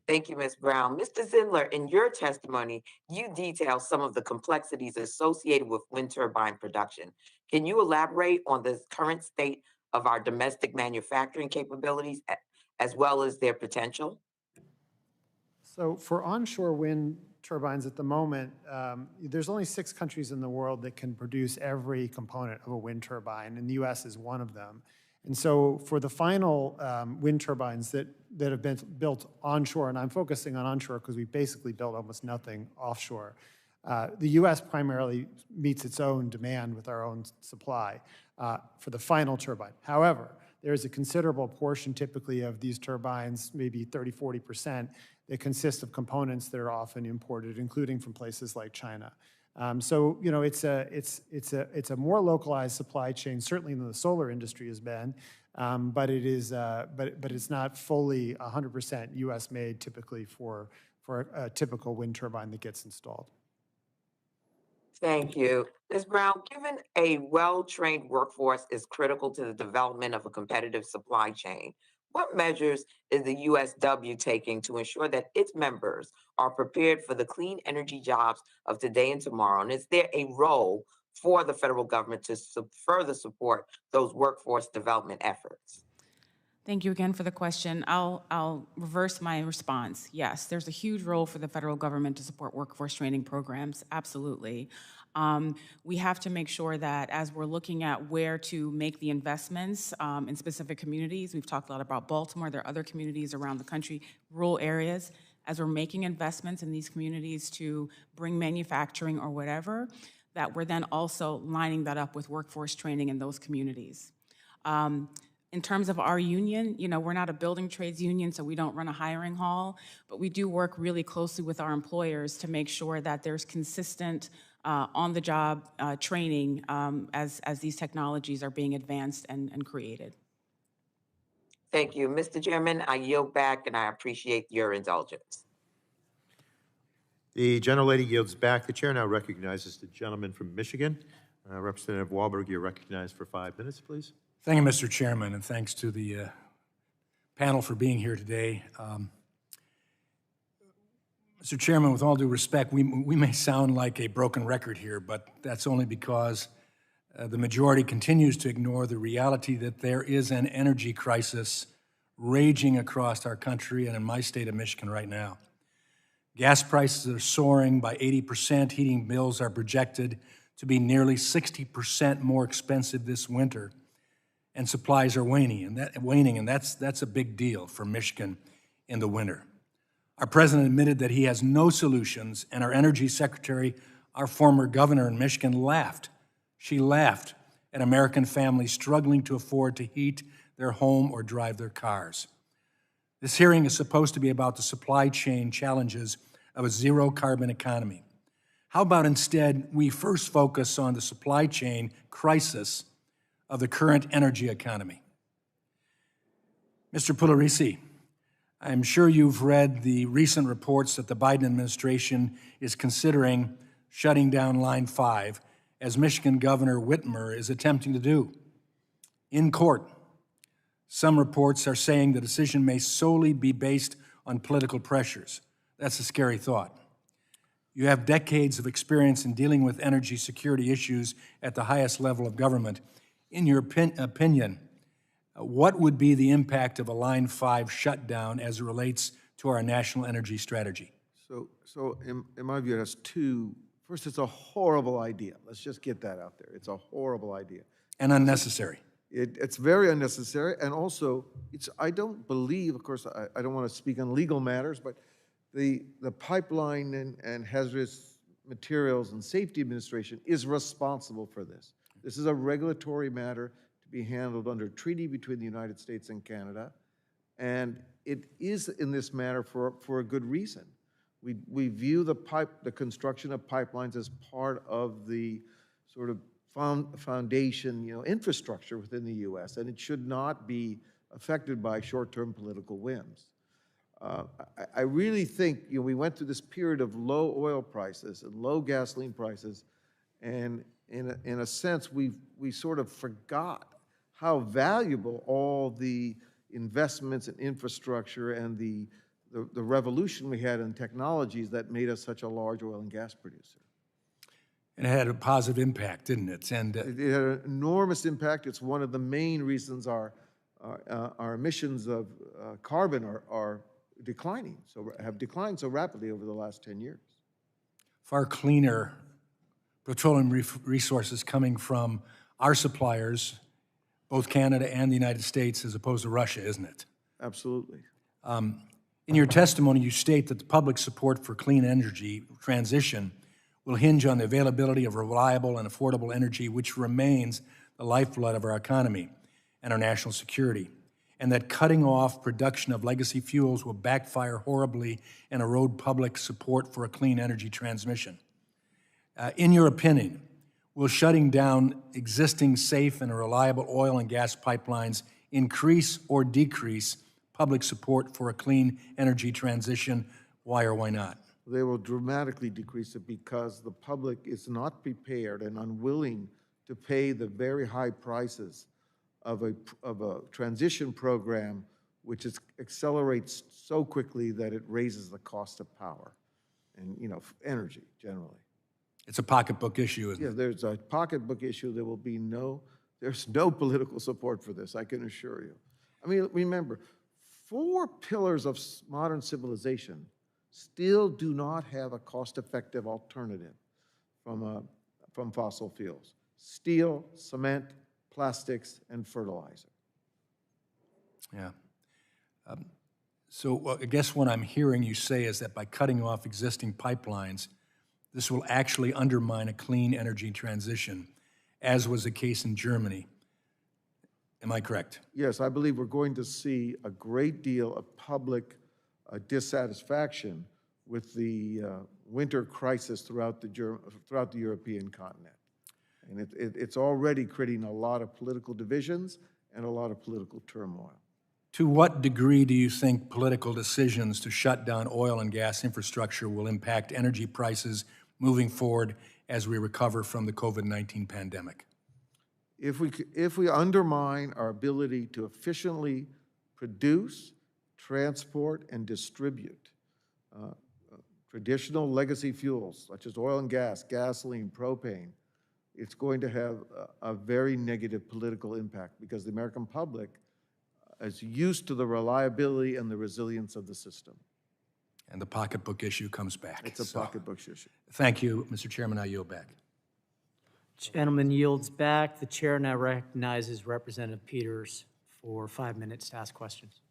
Thank you, Ms. Brown. Mr. Zindler, in your testimony, you detail some of the complexities associated with wind turbine production. Can you elaborate on the current state of our domestic manufacturing capabilities as well as their potential? So for onshore wind turbines at the moment, there's only 6 countries in the world that can produce every component of a wind turbine, and the US is one of them. And so for the final wind turbines that have been built onshore, and I'm focusing on onshore because we basically built almost nothing offshore, the US primarily meets its own demand with our own supply for the final turbine. However, there's a considerable portion typically of these turbines, maybe 30, 40%, that consist of components that are often imported, including from places like China. So you know, it's a more localized supply chain, certainly than the solar industry has been, but it is but it's not fully 100% U.S. made typically for a typical wind turbine that gets installed. Thank you. Ms. Brown, given a well-trained workforce is critical to the development of a competitive supply chain, what measures is the USW taking to ensure that its members are prepared for the clean energy jobs of today and tomorrow? And is there a role for the federal government to further support those workforce development efforts? Thank you again for the question. I'll reverse my response. Yes, there's a huge role for the federal government to support workforce training programs, absolutely. We have to make sure that as we're looking at where to make the investments in specific communities, we've talked a lot about Baltimore, there are other communities around the country, rural areas, as we're making investments in these communities to bring manufacturing or whatever, that we're then also lining that up with workforce training in those communities. In terms of our union, you know, we're not a building trades union, so we don't run a hiring hall, but we do work really closely with our employers to make sure that there's consistent on-the-job training as these technologies are being advanced and created. Thank you. Mr. Chairman, I yield back and I appreciate your indulgence. The gentlelady yields back. The chair now recognizes the gentleman from Michigan. Representative Walberg, you're recognized for 5 minutes, please. Thank you, Mr. Chairman, and thanks to the panel for being here today. Mr. Chairman, with all due respect, we may sound like a broken record here, but that's only because the majority continues to ignore the reality that there is an energy crisis raging across our country and in my state of Michigan right now. Gas prices are soaring by 80%. Heating bills are projected to be nearly 60% more expensive this winter, and supplies are waning, and that's a big deal for Michigan in the winter. Our president admitted that he has no solutions, and our energy secretary, our former governor in Michigan, laughed. She laughed at American families struggling to afford to heat their home or drive their cars. This hearing is supposed to be about the supply chain challenges of a zero-carbon economy. How about instead we first focus on the supply chain crisis of the current energy economy? Mr. Pugliaresi, I'm sure you've read the recent reports that the Biden administration is considering shutting down Line 5, as Michigan Governor Whitmer is attempting to do. In court, some reports are saying the decision may solely be based on political pressures. That's a scary thought. You have decades of experience in dealing with energy security issues at the highest level of government. In your opinion, what would be the impact of a Line 5 shutdown as it relates to our national energy strategy? So in my view, it has two. First, it's a horrible idea. Let's just get that out there. It's a horrible idea. And unnecessary. It's very unnecessary, and also, I don't believe, of course, I don't want to speak on legal matters, but the Pipeline and Hazardous Materials and Safety Administration is responsible for this. This is a regulatory matter to be handled under a treaty between the United States and Canada, and it is in this matter for a good reason. We view the construction of pipelines as part of the sort of foundation, infrastructure within the U.S., and it should not be affected by short-term political whims. I really think we went through this period of low oil prices and low gasoline prices, and in a sense, we sort of forgot how valuable all the investments in infrastructure and the revolution we had in technologies that made us such a large oil and gas producer. And it had a positive impact, didn't it? And it had an enormous impact. It's one of the main reasons our emissions of carbon are declining, have declined so rapidly over the last 10 years. Far cleaner petroleum resources coming from our suppliers, both Canada and the United States, as opposed to Russia, isn't it? Absolutely. In your testimony, you state that the public support for clean energy transition will hinge on the availability of reliable and affordable energy, which remains the lifeblood of our economy and our national security, and that cutting off production of legacy fuels will backfire horribly and erode public support for a clean energy transmission. In your opinion, will shutting down existing safe and reliable oil and gas pipelines increase or decrease public support for a clean energy transition? Why or why not? They will dramatically decrease it because the public is not prepared and unwilling to pay the very high prices of a transition program which accelerates so quickly that it raises the cost of power and energy generally. It's a pocketbook issue, isn't it? Yeah, there's a pocketbook issue. There's no political support for this, I can assure you. I mean, remember, 4 pillars of modern civilization still do not have a cost-effective alternative from fossil fuels: steel, cement, plastics, and fertilizer. Yeah. So I guess what I'm hearing you say is that by cutting off existing pipelines, this will actually undermine a clean energy transition, as was the case in Germany. Am I correct? Yes, I believe we're going to see a great deal of public dissatisfaction with the winter crisis throughout the European continent. And it's already creating a lot of political divisions and a lot of political turmoil. To what degree do you think political decisions to shut down oil and gas infrastructure will impact energy prices moving forward as we recover from the COVID-19 pandemic? If we undermine our ability to efficiently produce, transport, and distribute traditional legacy fuels such as oil and gas, gasoline, propane, it's going to have a very negative political impact because the American public as used to the reliability and the resilience of the system. And the pocketbook issue comes back. It's a So, pocketbook issue. Thank you, Mr. Chairman. I yield back. Gentleman yields back. The chair now recognizes Representative Peters for 5 minutes to ask questions.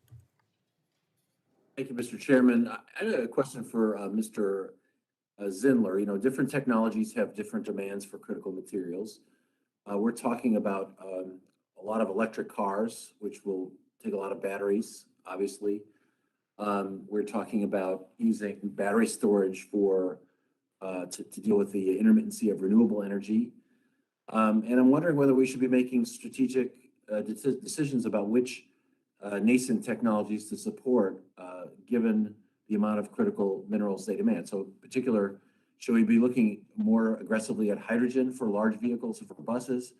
Thank you, Mr. Chairman. I had a question for Mr. Zindler. You know, different technologies have different demands for critical materials. We're talking about a lot of electric cars, which will take a lot of batteries, obviously. We're talking about using battery storage for to deal with the intermittency of renewable energy. And I'm wondering whether we should be making strategic decisions about which nascent technologies to support, given the amount of critical minerals they demand. So in particular, should we be looking more aggressively at hydrogen for large vehicles and for buses?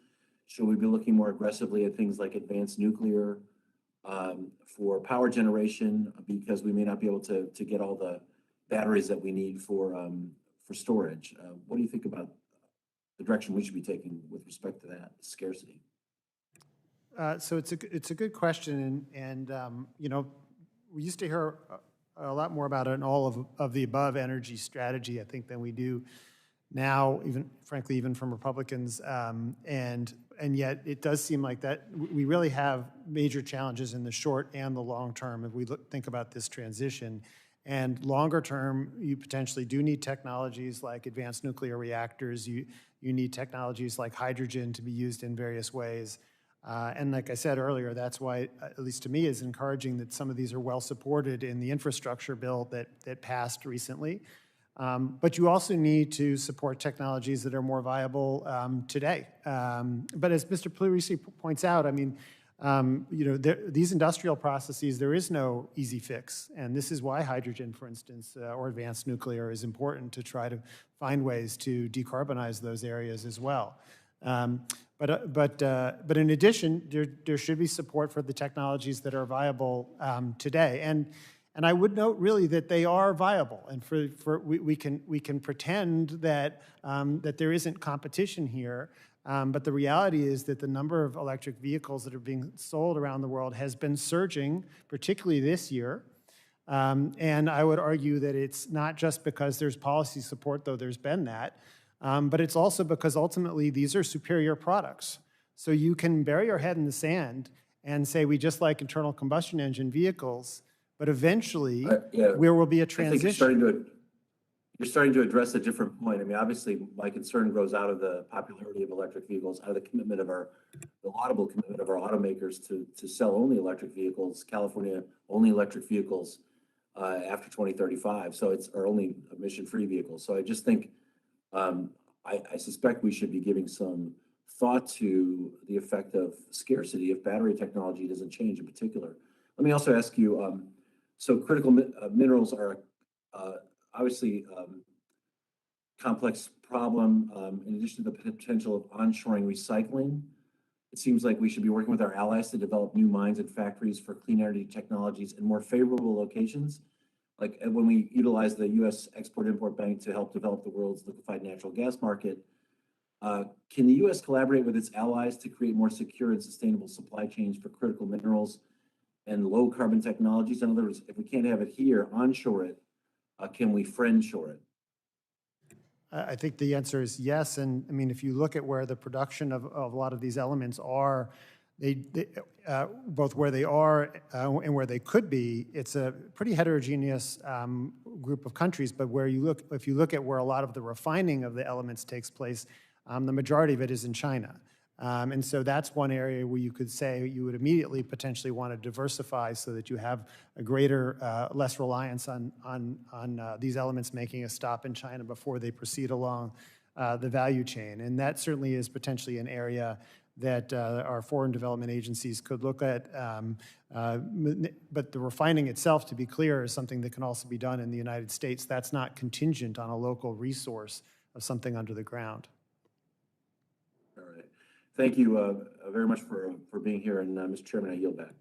Should we be looking more aggressively at things like advanced nuclear for power generation, because we may not be able to get all the batteries that we need for storage? What do you think about the direction we should be taking with respect to that scarcity? So it's a good question, and you know, we used to hear a lot more about an all of the above energy strategy, I think, than we do now, even frankly, even from Republicans, and yet it does seem like that we really have major challenges in the short and the long term if we think about this transition. And longer term, you potentially do need technologies like advanced nuclear reactors. You need technologies like hydrogen to be used in various ways. And like I said earlier, that's why, at least to me, is encouraging that some of these are well supported in the infrastructure bill that passed recently. But you also need to support technologies that are more viable today. But as Mr. Pugliaresi points out, I mean, you know, these industrial processes, there is no easy fix. And this is why hydrogen, for instance, or advanced nuclear is important to try to find ways to decarbonize those areas as well. But in addition, there should be support for the technologies that are viable today. And I would note really that they are viable, and we can pretend that that there isn't competition here, but the reality is that the number of electric vehicles that are being sold around the world has been surging, particularly this year. And I would argue that it's not just because there's policy support, though there's been that, but it's also because ultimately these are superior products. So you can bury your head in the sand and say we just like internal combustion engine vehicles, but eventually there will be a transition. I think you're starting to address a different point. I mean, obviously, my concern grows out of the popularity of electric vehicles, out of the commitment of the laudable commitment of our automakers to sell only electric vehicles, California only electric vehicles after 2035. So it's our only emission-free vehicles. So I just think, I suspect we should be giving some thought to the effect of scarcity if battery technology doesn't change in particular. Let me also ask you, so critical minerals are obviously complex problem. In addition to the potential of onshoring recycling, it seems like we should be working with our allies to develop new mines and factories for clean energy technologies in more favorable locations. Like when we utilize the U.S. Export-Import Bank to help develop the world's liquefied natural gas market, can the U.S. collaborate with its allies to create more secure and sustainable supply chains for critical minerals and low carbon technologies? In other words, if we can't have it here, onshore it, can we friendshore it? I think the answer is yes. And I mean, if you look at where the production of a lot of these elements are, they both where they are and where they could be, it's a pretty heterogeneous group of countries. But where you look, if you look at where a lot of the refining of the elements takes place, the majority of it is in China. And so that's one area where you could say you would immediately potentially want to diversify so that you have a greater, less reliance on these elements making a stop in China before they proceed along the value chain. And that certainly is potentially an area that our foreign development agencies could look at. But the refining itself, to be clear, is something that can also be done in the United States. That's not contingent on a local resource of something under the ground. All right. Thank you very much for being here. And Mr. Chairman, I yield back.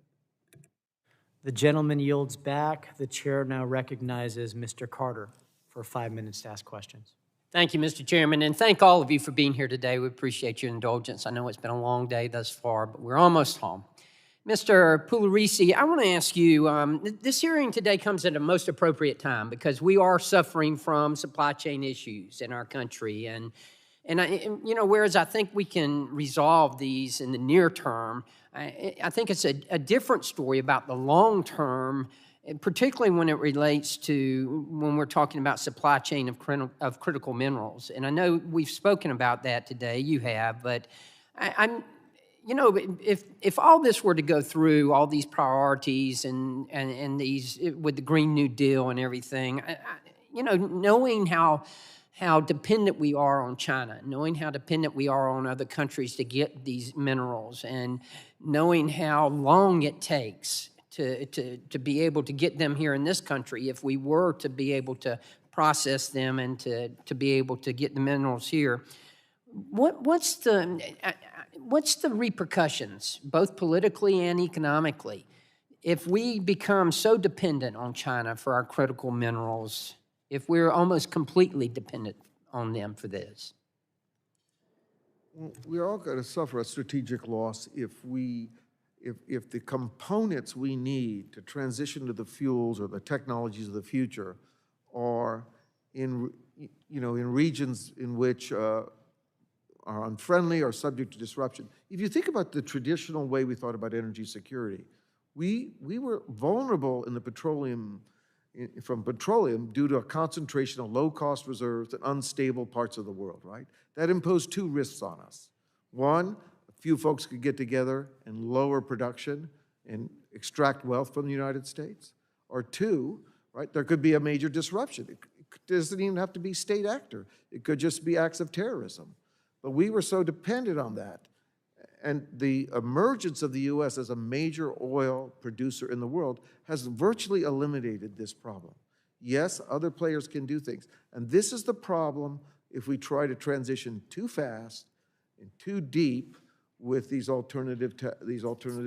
The gentleman yields back. The chair now recognizes Mr. Carter for 5 minutes to ask questions. Thank you, Mr. Chairman, and thank all of you for being here today. We appreciate your indulgence. I know it's been a long day thus far, but we're almost home. Mr. Pugliaresi, I want to ask you, this hearing today comes at a most appropriate time because we are suffering from supply chain issues in our country. And whereas I think we can resolve these in the near term, I think it's a different story about the long term, particularly when it relates to when we're talking about supply chain of critical minerals. And I know we've spoken about that today, you have, but if all this were to go through, all these priorities and these with the Green New Deal and everything, knowing how dependent we are on China, knowing how dependent we are on other countries to get these minerals, and knowing how long it takes to be able to get them here in this country if we were to be able to process them and to be able to get the minerals here. What's the repercussions, both politically and economically, if we become so dependent on China for our critical minerals, if we're almost completely dependent on them for this? Well, we're all going to suffer a strategic loss if the components we need to transition to the fuels or the technologies of the future are in regions in which are unfriendly or subject to disruption. If you think about the traditional way we thought about energy security, we were vulnerable in the from petroleum due to a concentration of low-cost reserves in unstable parts of the world, right? That imposed two risks on us. One, a few folks could get together and lower production and extract wealth from the United States. Or two, right, there could be a major disruption. It doesn't even have to be state actor. It could just be acts of terrorism. But we were so dependent on that. And the emergence of the U.S. as a major oil producer in the world has virtually eliminated this problem. Yes, other players can do things. And this is the problem if we try to transition too fast and too deep with these alternative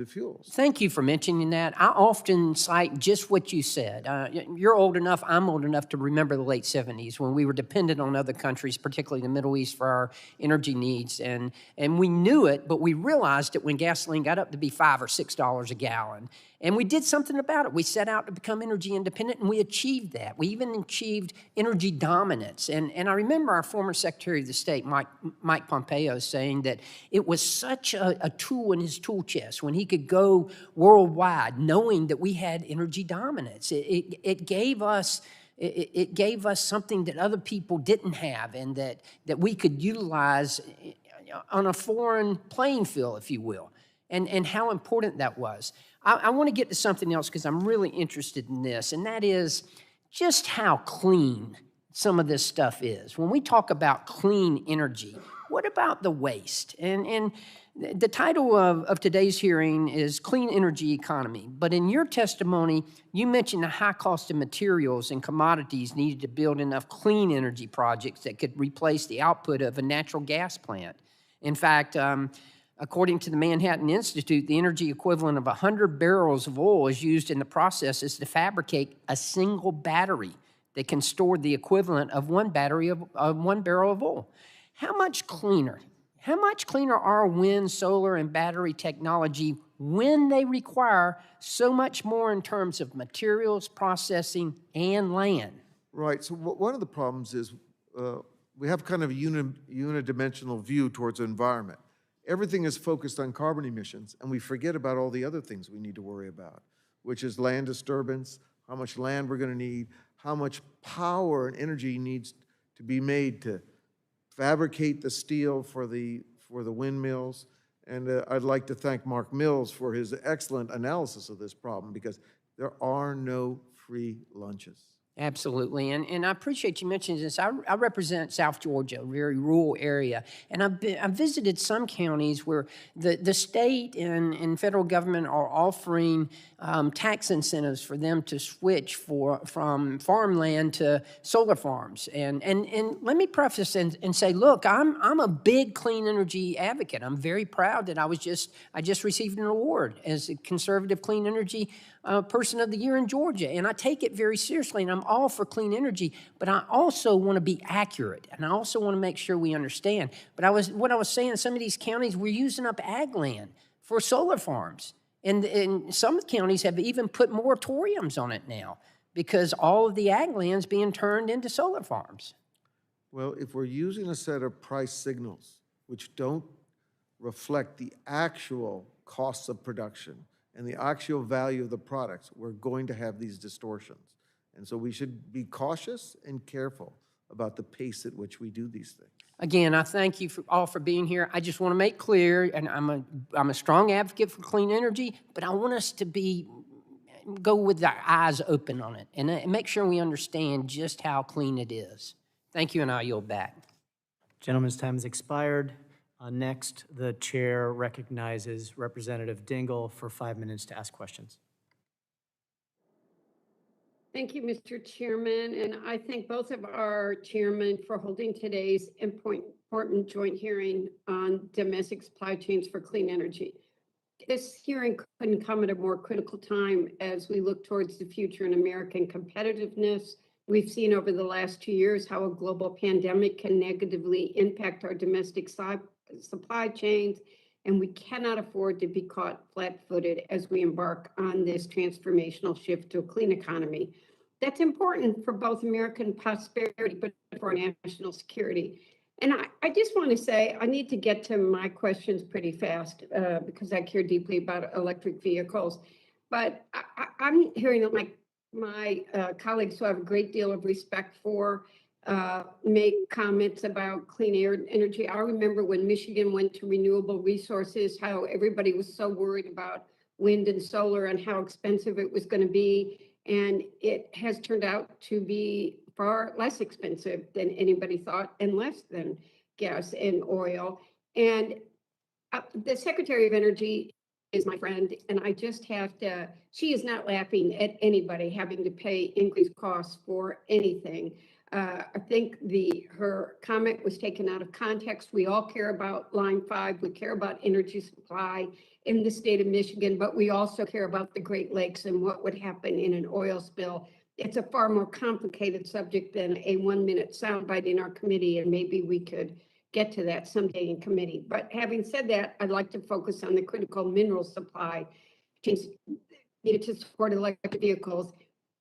fuels. Thank you for mentioning that. I often cite just what you said. You're old enough, I'm old enough to remember the late 70s when we were dependent on other countries, particularly the Middle East, for our energy needs. And we knew it, but we realized it when gasoline got up to be $5 or $6 a gallon. And we did something about it. We set out to become energy independent, and we achieved that. We even achieved energy dominance. And I remember our former Secretary of the State, Mike Pompeo, saying that it was such a tool in his tool chest when he could go worldwide, knowing that we had energy dominance. It gave us something that other people didn't have, and that we could utilize on a foreign playing field, if you will, and how important that was. I want to get to something else because I'm really interested in this, and that is just how clean some of this stuff is. When we talk about clean energy, what about the waste? And the title of today's hearing is Clean Energy Economy. But in your testimony, you mentioned the high cost of materials and commodities needed to build enough clean energy projects that could replace the output of a natural gas plant. In fact, according to the Manhattan Institute, the energy equivalent of 100 barrels of oil is used in the processes to fabricate a single battery that can store the equivalent of one barrel of oil. How much cleaner are wind, solar, and battery technology when they require so much more in terms of materials, processing, and land? Right. So one of the problems is we have kind of a unidimensional view towards the environment. Everything is focused on carbon emissions, and we forget about all the other things we need to worry about, which is land disturbance, how much land we're going to need, how much power and energy needs to be made to fabricate the steel for the windmills. And I'd like to thank Mark Mills for his excellent analysis of this problem, because there are no free lunches. Absolutely, and I appreciate you mentioning this. I represent South Georgia, a very rural area, and I've visited some counties where the state and federal government are offering tax incentives for them to switch from farmland to solar farms. And let me preface and say, look, I'm a big clean energy advocate. I'm very proud that I just received an award as a conservative clean energy Person of the Year in Georgia, and I take it very seriously, and I'm all for clean energy, but I also want to be accurate, and I also want to make sure we understand. But what I was saying, some of these counties, we're using up ag land for solar farms, And some counties have even put moratoriums on it now because all of the ag land's being turned into solar farms. Well, if we're using a set of price signals which don't reflect the actual costs of production and the actual value of the products, we're going to have these distortions. And so we should be cautious and careful about the pace at which we do these things. Again, I thank you all for being here. I just want to make clear, and I'm a strong advocate for clean energy, but I want us to go with our eyes open on it and make sure we understand just how clean it is. Thank you, and I yield back. Gentleman's time has expired. Next, the chair recognizes Representative Dingell for 5 minutes to ask questions. Thank you, Mr. Chairman, and I thank both of our chairmen for holding today's important joint hearing on domestic supply chains for clean energy. This hearing couldn't come at a more critical time as we look towards the future in American competitiveness. We've seen over the last 2 years how a global pandemic can negatively impact our domestic supply chains, and we cannot afford to be caught flat-footed as we embark on this transformational shift to a clean economy. That's important for both American prosperity, but for our national security. And I just want to say, I need to get to my questions pretty fast because I care deeply about electric vehicles. But I'm hearing that my colleagues who I have a great deal of respect for make comments about clean air energy. I remember when Michigan went to renewable resources, how everybody was so worried about wind and solar and how expensive it was going to be. And it has turned out to be far less expensive than anybody thought and less than gas and oil. And the Secretary of Energy is my friend, and I just have to, she is not laughing at anybody having to pay increased costs for anything. I think her comment was taken out of context. We all care about Line 5. We care about energy supply in the state of Michigan, but we also care about the Great Lakes and what would happen in an oil spill. It's a far more complicated subject than a 1-minute soundbite in our committee, and maybe we could get to that someday in committee. But having said that, I'd like to focus on the critical mineral supply needed to support electric vehicles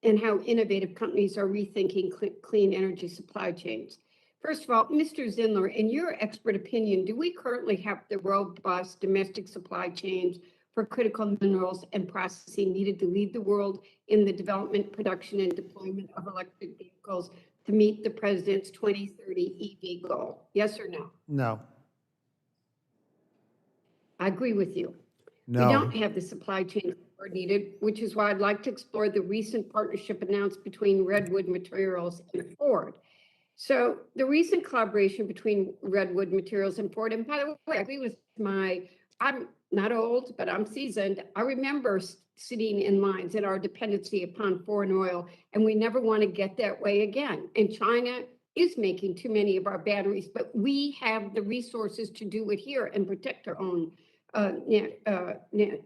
and how innovative companies are rethinking clean energy supply chains. First of all, Mr. Zindler, in your expert opinion, do we currently have the robust domestic supply chains for critical minerals and processing needed to lead the world in the development, production, and deployment of electric vehicles to meet the president's 2030 EV goal? Yes or no? No. I agree with you. No. We don't have the supply chain needed, which is why I'd like to explore the recent partnership announced between Redwood Materials and Ford. So the recent collaboration between Redwood Materials and Ford, and by the way, I agree with I'm not old, but I'm seasoned. I remember sitting in lines at our dependency upon foreign oil, and we never want to get that way again. And China is making too many of our batteries, but we have the resources to do it here and protect our own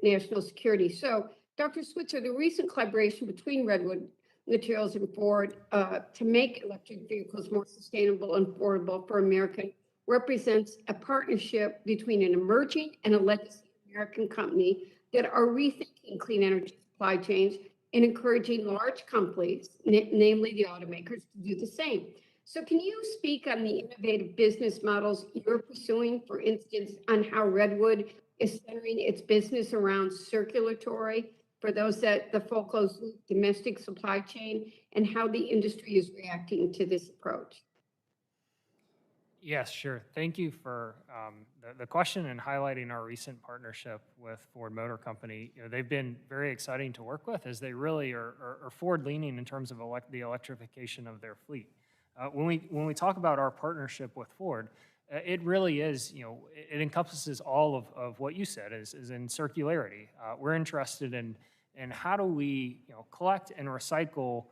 national security. So, Dr. Switzer, the recent collaboration between Redwood Materials and Ford to make electric vehicles more sustainable and affordable for Americans represents a partnership between an emerging and a legacy American company that are rethinking clean energy supply chains and encouraging large companies, namely the automakers, to do the same. So can you speak on the innovative business models you're pursuing, for instance, on how Redwood is centering its business around circulatory for those that the full closed loop domestic supply chain, and how the industry is reacting to this approach? Yes, sure. Thank you for the question and highlighting our recent partnership with Ford Motor Company. They've been very exciting to work with as they really are forward-leaning in terms of the electrification of their fleet. When we talk about our partnership with Ford, it really is, it encompasses all of what you said is in circularity. We're interested in how do we collect and recycle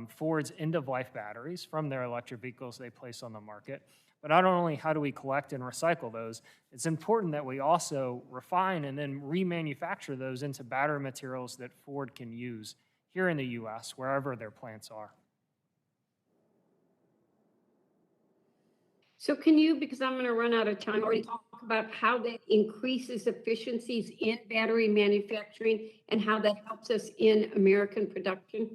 Ford's end-of-life batteries from their electric vehicles they place on the market. But not only how do we collect and recycle those, it's important that we also refine and then remanufacture those into battery materials that Ford can use here in the U.S., wherever their plants are. So can you, because I'm going to run out of time, already talk about how that increases efficiencies in battery manufacturing and how that helps us in American production?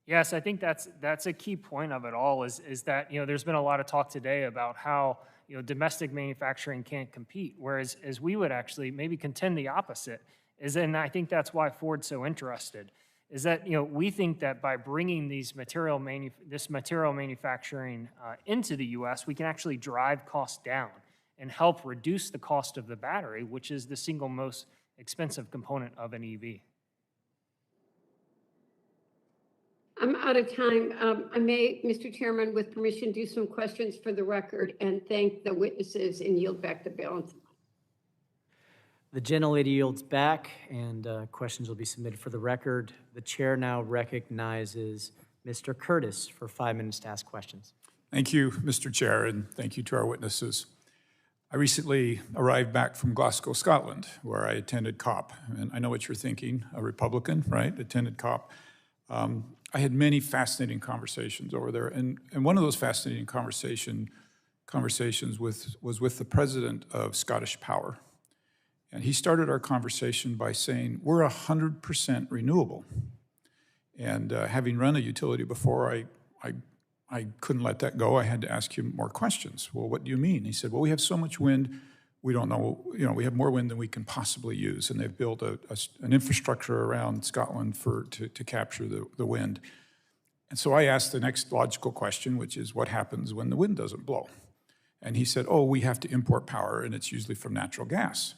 Yes, I think that's a key point of it all is that, there's been a lot of talk today about how, domestic manufacturing can't compete, whereas as we would actually maybe contend the opposite, and I think that's why Ford's so interested, is that, we think that by bringing this material manufacturing into the U.S., we can actually drive costs down and help reduce the cost of the battery, which is the single most expensive component of an EV. I'm out of time. I may, Mr. Chairman, with permission, do some questions for the record and thank the witnesses and yield back the balance. The gentlelady yields back, and questions will be submitted for the record. The chair now recognizes Mr. Curtis for 5 minutes to ask questions. Thank you, Mr. Chair, and thank you to our witnesses. I recently arrived back from Glasgow, Scotland, where I attended COP. And I know what you're thinking, a Republican, right, attended COP. I had many fascinating conversations over there, and one of those fascinating conversations was with the president of Scottish Power. And he started our conversation by saying, we're 100% renewable. And having run a utility before, I couldn't let that go. I had to ask him more questions. Well, what do you mean? He said, well, we have so much wind, we don't know, we have more wind than we can possibly use. And they've built an infrastructure around Scotland to capture the wind. And so I asked the next logical question, which is what happens when the wind doesn't blow? And he said, oh, we have to import power, and it's usually from natural gas.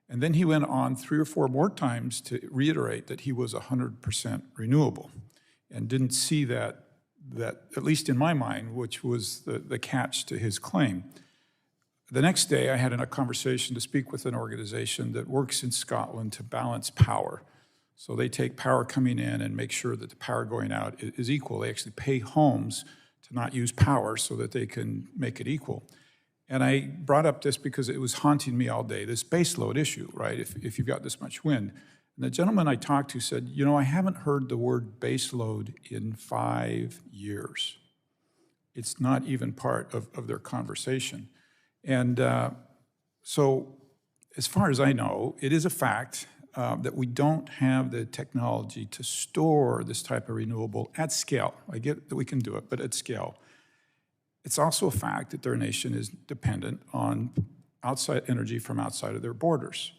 And then he went on 3 or 4 more times to reiterate that he was 100% renewable and didn't see that, at least in my mind, which was the catch to his claim. The next day, I had a conversation to speak with an organization that works in Scotland to balance power. So they take power coming in and make sure that the power going out is equal. They actually pay homes to not use power so that they can make it equal. And I brought up this because it was haunting me all day, this baseload issue, right, if you've got this much wind. And the gentleman I talked to said, I haven't heard the word baseload in 5 years. It's not even part of their conversation. And so as far as I know, it is a fact that we don't have the technology to store this type of renewable at scale. I get that we can do it, but at scale. It's also a fact that their nation is dependent on outside energy from outside of their borders.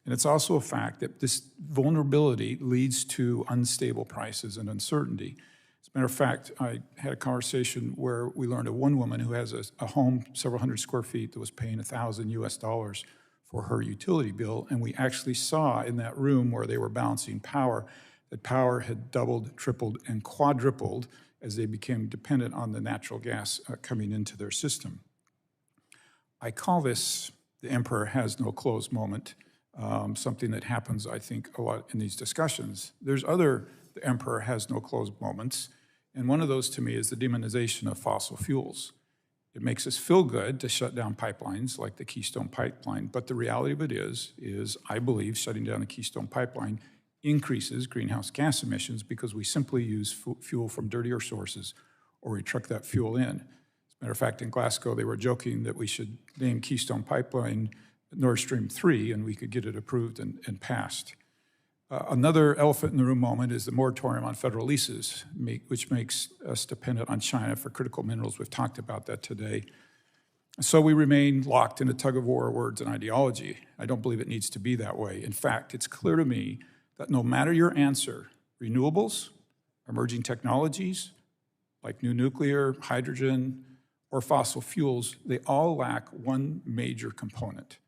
And it's also a fact that this vulnerability leads to unstable prices and uncertainty. As a matter of fact, I had a conversation where we learned of one woman who has a home, several hundred square feet, that was paying $1,000 for her utility bill. And we actually saw in that room where they were balancing power, that power had doubled, tripled, and quadrupled as they became dependent on the natural gas coming into their system. I call this the emperor has no clothes moment, something that happens, I think, a lot in these discussions. There's other the emperor has no clothes moments, and one of those to me is the demonization of fossil fuels. It makes us feel good to shut down pipelines like the Keystone Pipeline, but the reality of it is I believe shutting down the Keystone Pipeline increases greenhouse gas emissions because we simply use fuel from dirtier sources or we truck that fuel in. As a matter of fact, in Glasgow, they were joking that we should name Keystone Pipeline Nord Stream 3 and we could get it approved and passed. Another elephant in the room moment is the moratorium on federal leases, which makes us dependent on China for critical minerals. We've talked about that today. So we remain locked in a tug of war of words and ideology. I don't believe it needs to be that way. In fact, it's clear to me that no matter your answer, renewables, emerging technologies, like new nuclear, hydrogen, or fossil fuels, they all lack one major component,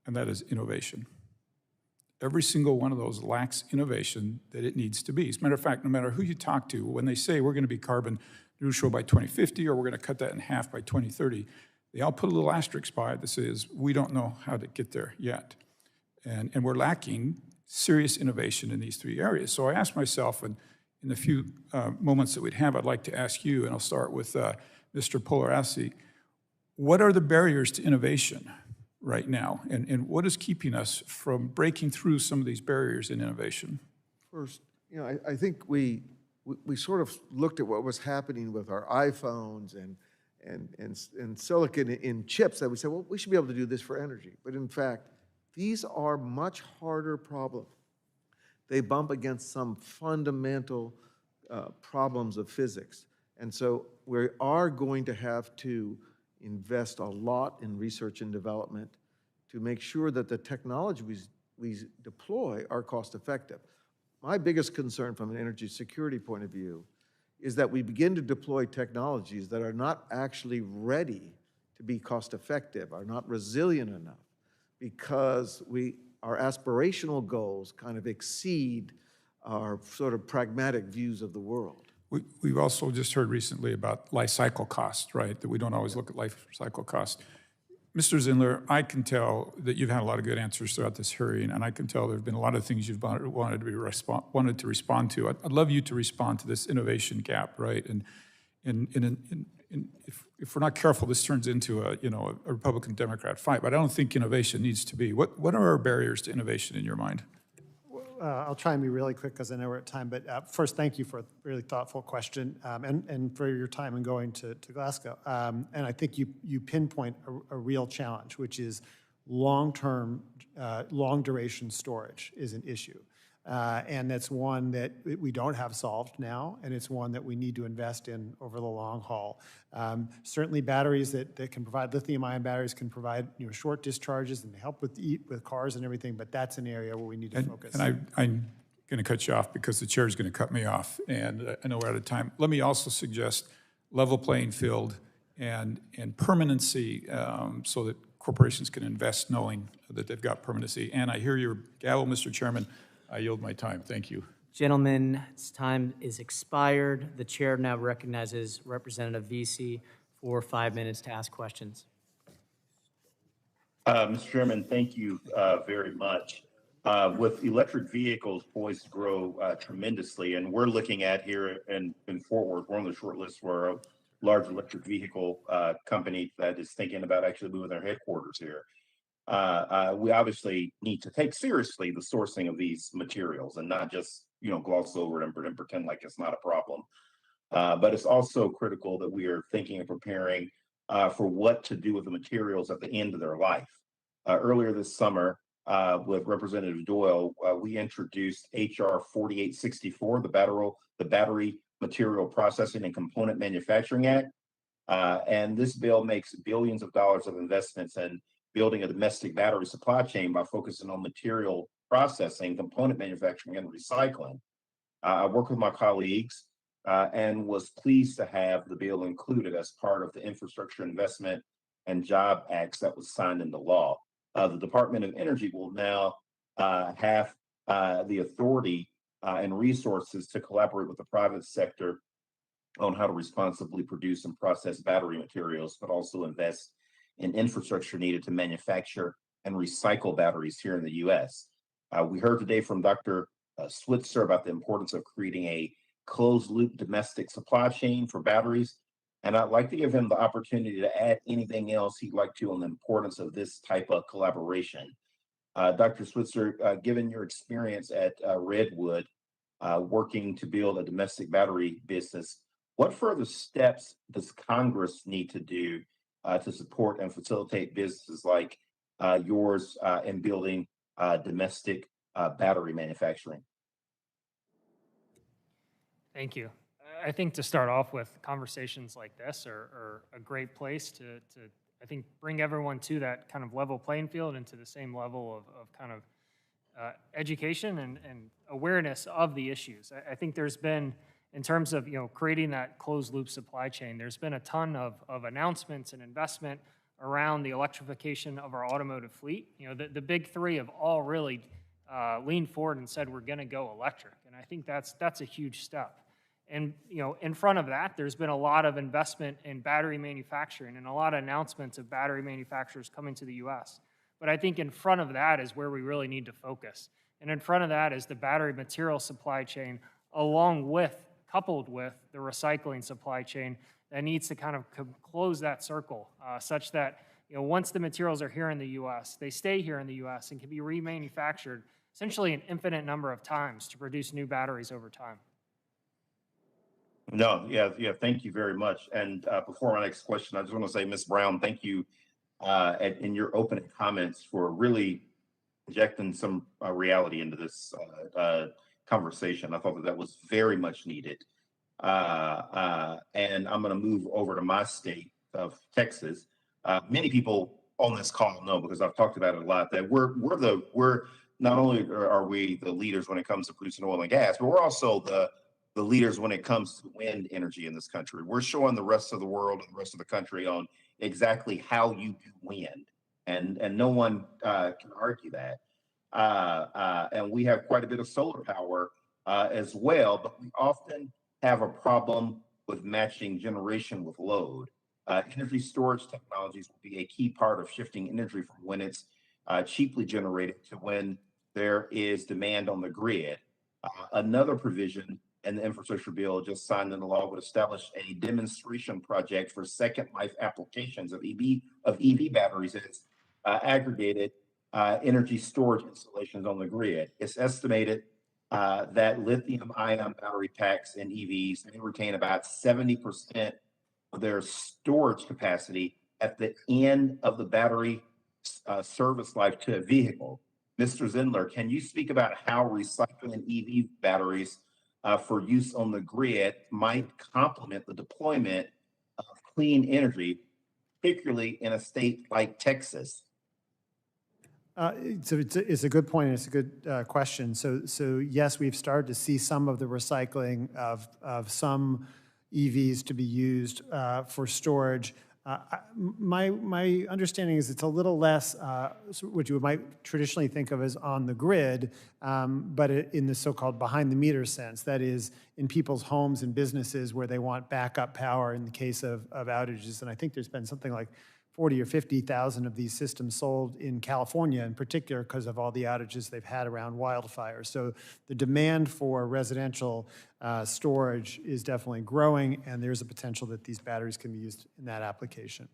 and that is innovation. Every single one of those lacks innovation that it needs to be. As a matter of fact, no matter who you talk to, when they say we're going to be carbon neutral by 2050 or we're going to cut that in half by 2030, they all put a little asterisk by it that says, we don't know how to get there yet. And we're lacking serious innovation in these 3 areas. So I asked myself, and in the few moments that we'd have, I'd like to ask you, and I'll start with Mr. Pugliaresi, what are the barriers to innovation right now? And what is keeping us from breaking through some of these barriers in innovation? First, I think we sort of looked at what was happening with our iPhones and silicon in chips that we say, well, we should be able to do this for energy. But in fact, these are much harder problems. They bump against some fundamental problems of physics. And so we are going to have to invest a lot in research and development to make sure that the technologies we deploy are cost effective. My biggest concern from an energy security point of view is that we begin to deploy technologies that are not actually ready to be cost effective, are not resilient enough, because our aspirational goals kind of exceed our sort of pragmatic views of the world. We've also just heard recently about life cycle costs, right? That we don't always look at life cycle costs. Mr. Zindler, I can tell that you've had a lot of good answers throughout this hearing, and I can tell there have been a lot of things you've wanted to respond to. I'd love you to respond to this innovation gap, right? And if we're not careful, this turns into a Republican-Democrat fight. But I don't think innovation needs to be. What are our barriers to innovation in your mind? I'll try and be really quick because I know we're at time, but first, thank you for a really thoughtful question and for your time in going to Glasgow. And I think you pinpoint a real challenge, which is long-term, long-duration storage is an issue. And that's one that we don't have solved now, and it's one that we need to invest in over the long haul. Certainly batteries that can provide, lithium-ion batteries can provide short discharges and help with cars and everything, but that's an area where we need to focus. And I'm going to cut you off because the chair is going to cut me off, and I know we're out of time. Let me also suggest level playing field and permanency so that corporations can invest knowing that they've got permanency. And I hear your gavel, Mr. Chairman. I yield my time. Thank you. Gentlemen's time is expired. The chair now recognizes Representative Vesey for 5 minutes to ask questions. Mr. Chairman, thank you very much. With electric vehicles poised to grow tremendously, and we're looking at here in Fort Worth, we're on the short list for a large electric vehicle company that is thinking about actually moving their headquarters here. We obviously need to take seriously the sourcing of these materials and not just, gloss over it and pretend like it's not a problem. But it's also critical that we are thinking and preparing for what to do with the materials at the end of their life. Earlier this summer, with Representative Doyle, we introduced H.R. 4864, the Battery Material Processing and Component Manufacturing Act. And this bill makes billions of dollars of investments in building a domestic battery supply chain by focusing on material processing, component manufacturing, and recycling. I worked with my colleagues and was pleased to have the bill included as part of the Infrastructure Investment and Job Acts that was signed into law. The Department of Energy will now have the authority and resources to collaborate with the private sector on how to responsibly produce and process battery materials, but also invest in infrastructure needed to manufacture and recycle batteries here in the U.S. We heard today from Dr. Switzer about the importance of creating a closed-loop domestic supply chain for batteries, and I'd like to give him the opportunity to add anything else he'd like to on the importance of this type of collaboration. Dr. Switzer, given your experience at Redwood, working to build a domestic battery business, what further steps does Congress need to do to support and facilitate businesses like yours in building domestic battery manufacturing? Thank you. I think to start off with, conversations like this are a great place to I think, bring everyone to that kind of level playing field and to the same level of kind of education and awareness of the issues. I think there's been, in terms of creating that closed loop supply chain, there's been a ton of announcements and investment around the electrification of our automotive fleet. The big three have all really leaned forward and said we're going to go electric, and I think that's a huge step. And in front of that, there's been a lot of investment in battery manufacturing and a lot of announcements of battery manufacturers coming to the U.S. But I think in front of that is where we really need to focus. And in front of that is the battery material supply chain, coupled with the recycling supply chain that needs to kind of close that circle, such that once the materials are here in the U.S., they stay here in the U.S. and can be remanufactured essentially an infinite number of times to produce new batteries over time. No, yeah, thank you very much. And before my next question, I just want to say, Ms. Brown, thank you in your opening comments for really injecting some reality into this conversation. I thought that was very much needed. And I'm going to move over to my state of Texas. Many people on this call know, because I've talked about it a lot, that we're not only are we the leaders when it comes to producing oil and gas, but we're also the leaders when it comes to wind energy in this country. We're showing the rest of the world and the rest of the country on exactly how you do wind, and no one can argue that. And we have quite a bit of solar power as well, but we often have a problem with matching generation with load. Energy storage technologies will be a key part of shifting energy from when it's cheaply generated to when there is demand on the grid. Another provision in the infrastructure bill just signed into law would establish a demonstration project for second life applications of EV batteries as aggregated energy storage installations on the grid. It's estimated that lithium-ion battery packs in EVs may retain about 70% of their storage capacity at the end of the battery service life to a vehicle. Mr. Zindler, can you speak about how recycling EV batteries for use on the grid might complement the deployment of clean energy, particularly in a state like Texas? So it's a good point, and it's a good question. So yes, we've started to see some of the recycling of some EVs to be used for storage. My understanding is it's a little less what you might traditionally think of as on the grid, but in the so-called behind-the-meter sense. That is, in people's homes and businesses where they want backup power in the case of outages. And I think there's been something like 40 or 50,000 of these systems sold in California, in particular because of all the outages they've had around wildfires. So the demand for residential storage is definitely growing, and there's a potential that these batteries can be used in that application.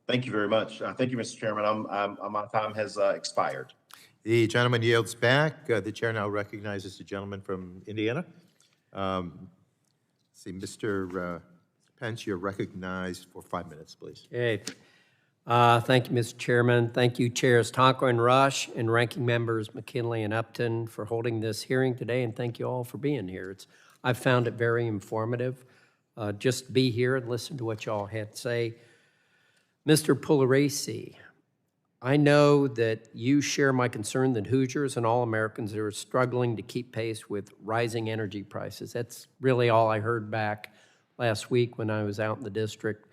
Thank you very much. Thank you, Mr. Chairman. My time has expired. The gentleman yields back. The chair now recognizes the gentleman from Indiana. See, Mr. Pence, you're recognized for 5 minutes, please. Okay. Thank you, Mr. Chairman. Thank you, Chairs Tonko and Rush, and Ranking Members Mckinley and Upton for holding this hearing today, and thank you all for being here. I've found it very informative. Just to be here and listen to what y'all had to say. Mr. Pugliaresi, I know that you share my concern that Hoosiers and all Americans are struggling to keep pace with rising energy prices. That's really all I heard back last week when I was out in the district.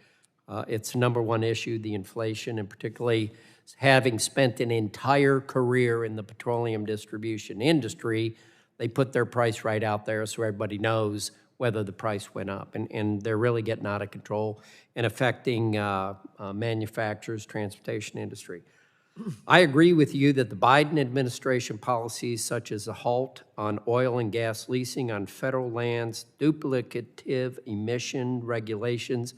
It's the #1 issue, the inflation, and particularly having spent an entire career in the petroleum distribution industry, they put their price right out there so everybody knows whether the price went up. And they're really getting out of control and affecting manufacturers, transportation industry. I agree with you that the Biden administration policies such as the halt on oil and gas leasing on federal lands, duplicative emission regulations,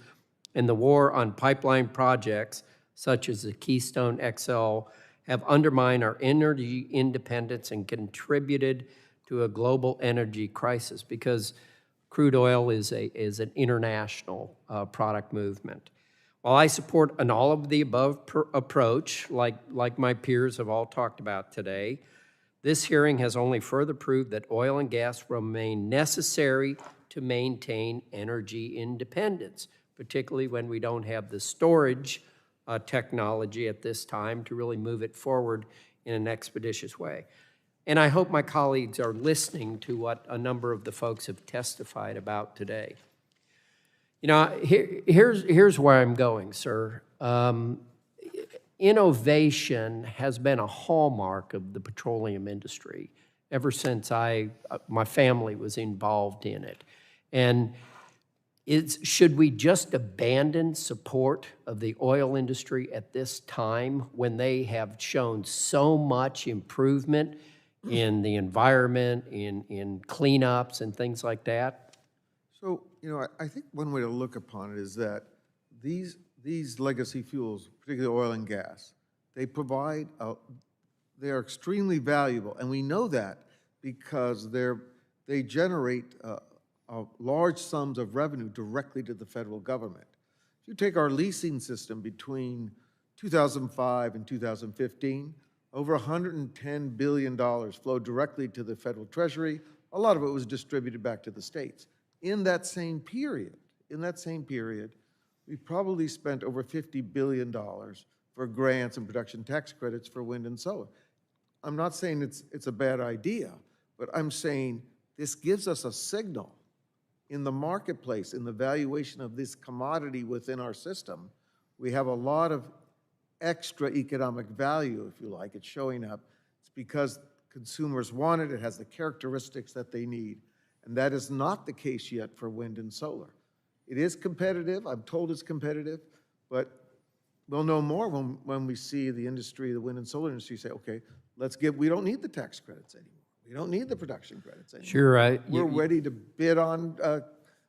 and the war on pipeline projects such as the Keystone XL have undermined our energy independence and contributed to a global energy crisis because crude oil is an international product movement. While I support an all-of-the-above approach, like my peers have all talked about today, this hearing has only further proved that oil and gas remain necessary to maintain energy independence, particularly when we don't have the storage technology at this time to really move it forward in an expeditious way. And I hope my colleagues are listening to what a number of the folks have testified about today. You know, here's where I'm going, sir. Innovation has been a hallmark of the petroleum industry ever since my family was involved in it. And should we just abandon support of the oil industry at this time when they have shown so much improvement in the environment, in cleanups and things like that? So, you know, I think one way to look upon it is that these legacy fuels, particularly oil and gas, they are extremely valuable, and we know that because they generate large sums of revenue directly to the federal government. If you take our leasing system between 2005 and 2015, over $110 billion flowed directly to the federal treasury. A lot of it was distributed back to the states. In that same period, we probably spent over $50 billion for grants and production tax credits for wind and solar. I'm not saying it's a bad idea, but I'm saying this gives us a signal in the marketplace, in the valuation of this commodity within our system. We have a lot of extra economic value, if you like. It's showing up. It's because consumers want it. It has the characteristics that they need. And that is not the case yet for wind and solar. It is competitive. I'm told it's competitive, but we'll know more when we see the industry, the wind and solar industry, say, okay, we don't need the tax credits anymore. We don't need the production credits anymore. Sure. We're ready to bid on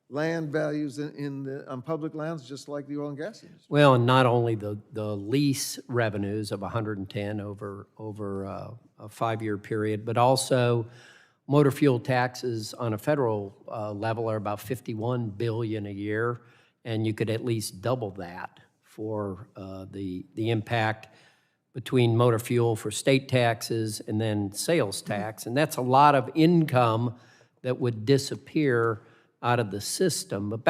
land values on public lands, just like the oil and gas industry. Well, and not only the lease revenues of 110 over a 5-year period, but also motor fuel taxes on a federal level are about $51 billion a year, and you could at least double that for the impact between motor fuel for state taxes and then sales tax, and that's a lot of income that would disappear out of the system. But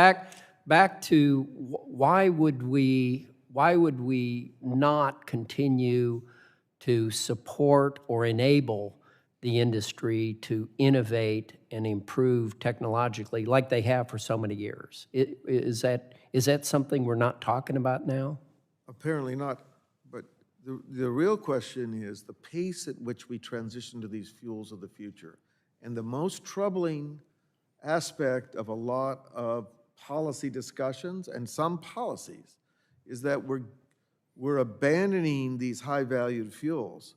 back to why would we not continue to support or enable the industry to innovate and improve technologically like they have for so many years? Is that something we're not talking about now? Apparently not. But the real question is the pace at which we transition to these fuels of the future. And the most troubling aspect of a lot of policy discussions and some policies is that we're abandoning these high-valued fuels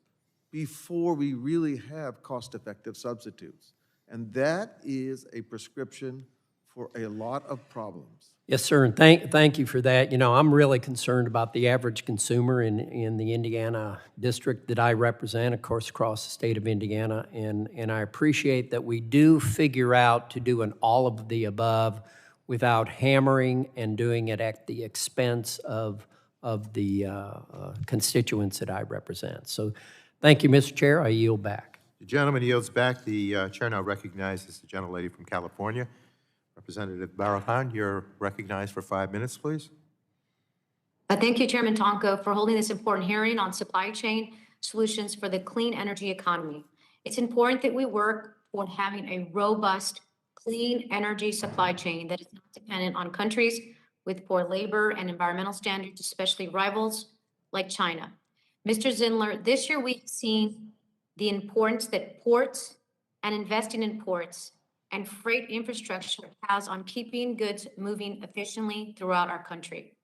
before we really have cost-effective substitutes. And that is a prescription for a lot of problems. Yes, sir, and thank you for that. You know, I'm really concerned about the average consumer in the Indiana district that I represent, of course, across the state of Indiana, and I appreciate that we do figure out to do an all of the above without hammering and doing it at the expense of the constituents that I represent. So thank you, Mr. Chair. I yield back. The gentleman yields back. The chair now recognizes the gentlelady from California. Representative Barajan, you're recognized for 5 minutes, please. Thank you, Chairman Tonko, for holding this important hearing on supply chain solutions for the clean energy economy. It's important that we work toward having a robust, clean energy supply chain that is not dependent on countries with poor labor and environmental standards, especially rivals like China. Mr. Zindler, this year we've seen the importance that ports and investing in ports and freight infrastructure has on keeping goods moving efficiently throughout our country.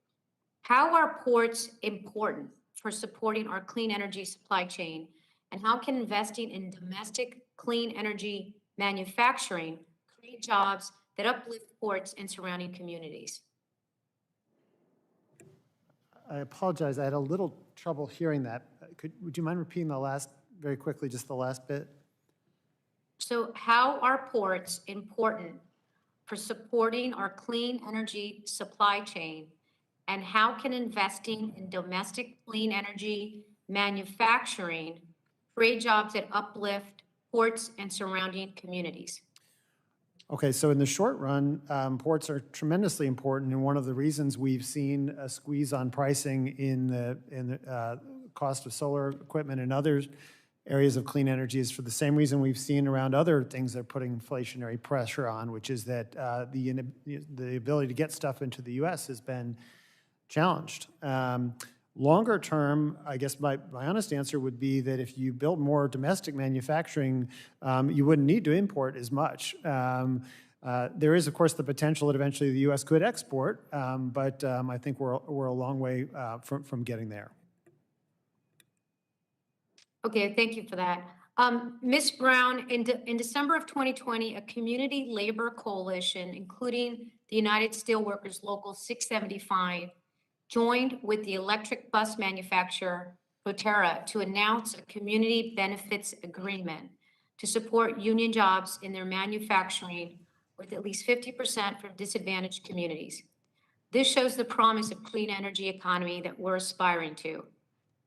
How are ports important for supporting our clean energy supply chain, and how can investing in domestic clean energy manufacturing create jobs that uplift ports and surrounding communities? I apologize, I had a little trouble hearing that. Would you mind repeating very quickly, just the last bit? So how are ports important for supporting our clean energy supply chain, and how can investing in domestic clean energy manufacturing create jobs that uplift ports and surrounding communities? Okay, so in the short run, ports are tremendously important, and one of the reasons we've seen a squeeze on pricing in the cost of solar equipment and others areas of clean energy is for the same reason we've seen around other things that are putting inflationary pressure on, which is that the ability to get stuff into the U.S. has been challenged. Longer term, I guess my honest answer would be that if you build more domestic manufacturing, you wouldn't need to import as much. There is, of course, the potential that eventually the U.S. could export, but I think we're a long way from getting there. Okay, thank you for that. Ms. Brown, in December of 2020, a community labor coalition, including the United Steelworkers Local 675, joined with the electric bus manufacturer Proterra to announce a community benefits agreement to support union jobs in their manufacturing with at least 50% from disadvantaged communities. This shows the promise of clean energy economy that we're aspiring to.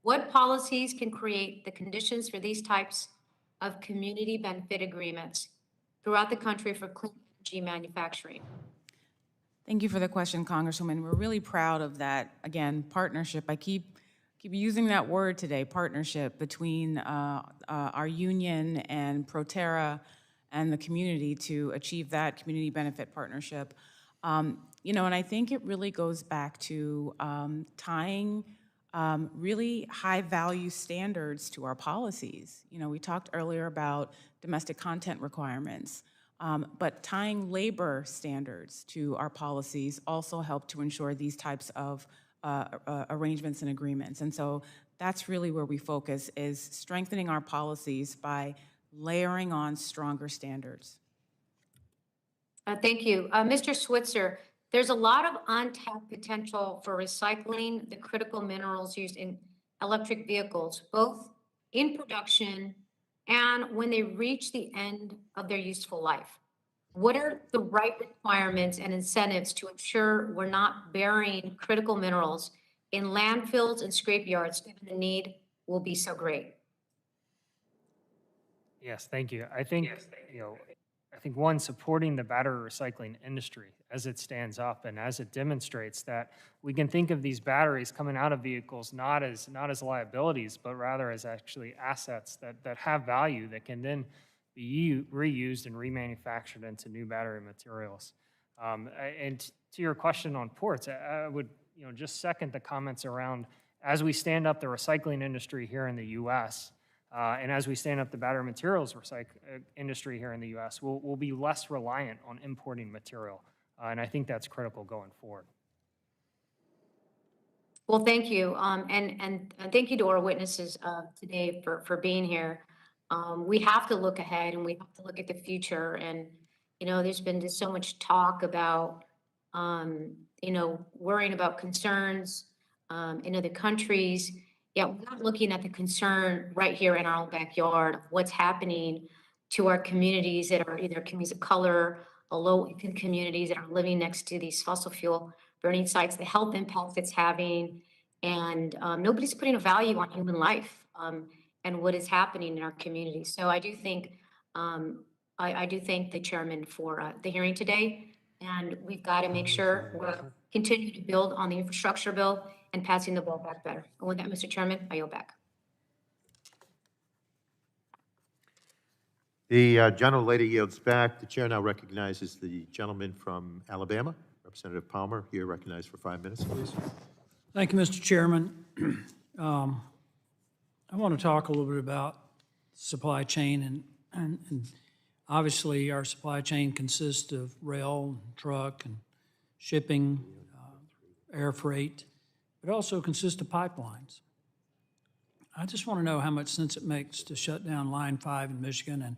What policies can create the conditions for these types of community benefit agreements throughout the country for clean energy manufacturing? Thank you for the question, Congresswoman. We're really proud of that, again, partnership. I keep using that word today, partnership, between our union and Proterra and the community to achieve that community benefit partnership. You know, and I think it really goes back to tying really high value standards to our policies. You know, we talked earlier about domestic content requirements, but tying labor standards to our policies also help to ensure these types of arrangements and agreements. And so that's really where we focus, is strengthening our policies by layering on stronger standards. Thank you. Mr. Switzer, there's a lot of untapped potential for recycling the critical minerals used in electric vehicles, both in production and when they reach the end of their useful life. What are the right requirements and incentives to ensure we're not burying critical minerals in landfills and scrapyards, given the need will be so great? Yes, thank you. I think, I think one, supporting the battery recycling industry as it stands up and as it demonstrates that we can think of these batteries coming out of vehicles not as liabilities, but rather as actually assets that have value that can then be reused and remanufactured into new battery materials. And to your question on ports, I would just second the comments around, as we stand up the recycling industry here in the U.S., and as we stand up the battery materials industry here in the U.S., we'll be less reliant on importing material. And I think that's critical going forward. Well, thank you. And thank you to our witnesses today for being here. We have to look ahead and we have to look at the future. And, there's been just so much talk about, worrying about concerns in other countries. Yeah, we're not looking at the concern right here in our own backyard of what's happening to our communities that are either communities of color or low-income communities that are living next to these fossil fuel burning sites, the health impacts it's having, and nobody's putting a value on human life and what is happening in our communities. So I do think, I do thank the chairman for the hearing today, and we've got to make sure we're continuing to build on the infrastructure bill and passing the ball back better. And with that, Mr. Chairman, I yield back. The gentlelady yields back. The chair now recognizes the gentleman from Alabama, Representative Palmer, here recognized for 5 minutes, please. Thank you, Mr. Chairman. I want to talk a little bit about supply chain, and obviously our supply chain consists of rail, and truck, and shipping, air freight. It also consists of pipelines. I just want to know how much sense it makes to shut down Line 5 in Michigan and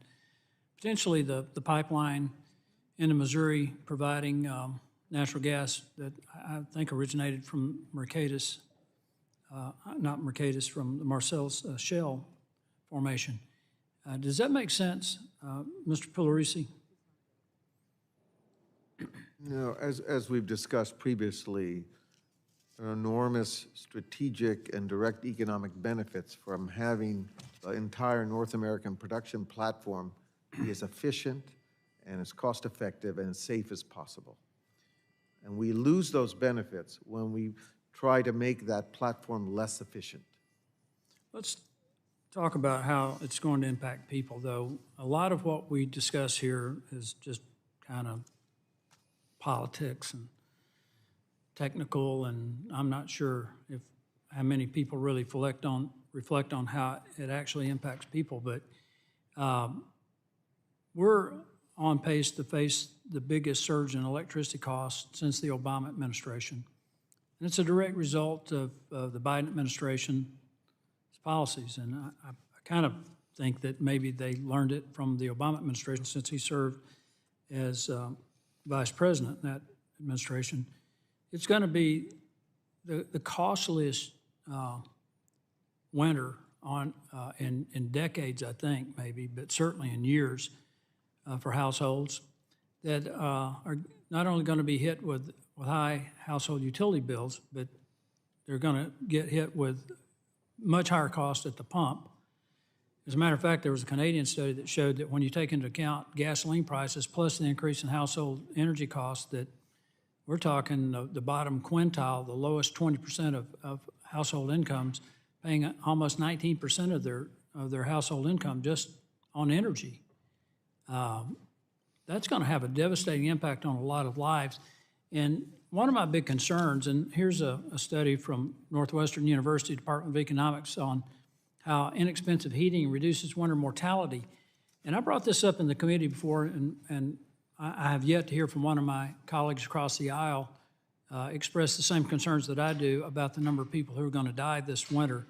potentially the pipeline into Missouri providing natural gas that I think originated from Mercatus, not Mercatus, from the Marcellus Shale formation. Does that make sense, Mr. Pugliaresi? No, as we've discussed previously, there are enormous strategic and direct economic benefits from having the entire North American production platform be as efficient and as cost-effective and as safe as possible. And we lose those benefits when we try to make that platform less efficient. Let's talk about how it's going to impact people, though. A lot of what we discuss here is just kind of politics and technical, and I'm not sure how many people really reflect on how it actually impacts people, but we're on pace to face the biggest surge in electricity costs since the Obama administration. And it's a direct result of the Biden administration's policies, and I kind of think that maybe they learned it from the Obama administration since he served as vice president in that administration. It's going to be the costliest winter in decades, I think, maybe, but certainly in years for households. that are not only going to be hit with high household utility bills, but they're going to get hit with much higher cost at the pump. As a matter of fact, there was a Canadian study that showed that when you take into account gasoline prices plus the increase in household energy costs, that we're talking the bottom quintile, the lowest 20% of household incomes, paying almost 19% of their household income just on energy. That's going to have a devastating impact on a lot of lives. And one of my big concerns, and here's a study from Northwestern University Department of Economics on how inexpensive heating reduces winter mortality. And I brought this up in the committee before, and I have yet to hear from one of my colleagues across the aisle express the same concerns that I do about the number of people who are going to die this winter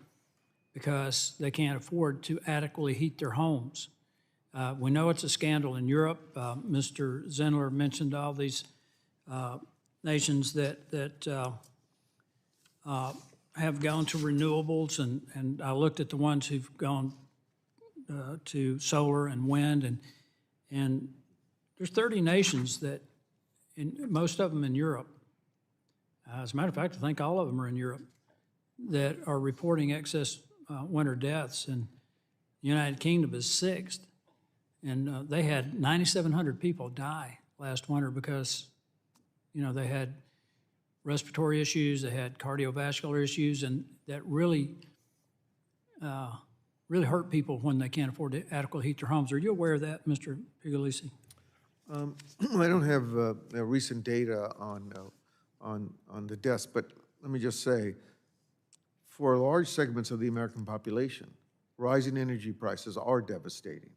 because they can't afford to adequately heat their homes. We know it's a scandal in Europe. Mr. Zindler mentioned all these nations that have gone to renewables, and I looked at the ones who've gone to solar and wind, and there's 30 nations that, most of them in Europe, as a matter of fact, I think all of them are in Europe, that are reporting excess winter deaths, and the United Kingdom is sixth. And they had 9,700 people die last winter because, they had respiratory issues, they had cardiovascular issues, and that really hurt people when they can't afford to adequately heat their homes. Are you aware of that, Mr. Pugliaresi? I don't have recent data on the deaths, but let me just say, for large segments of the American population, rising energy prices are devastating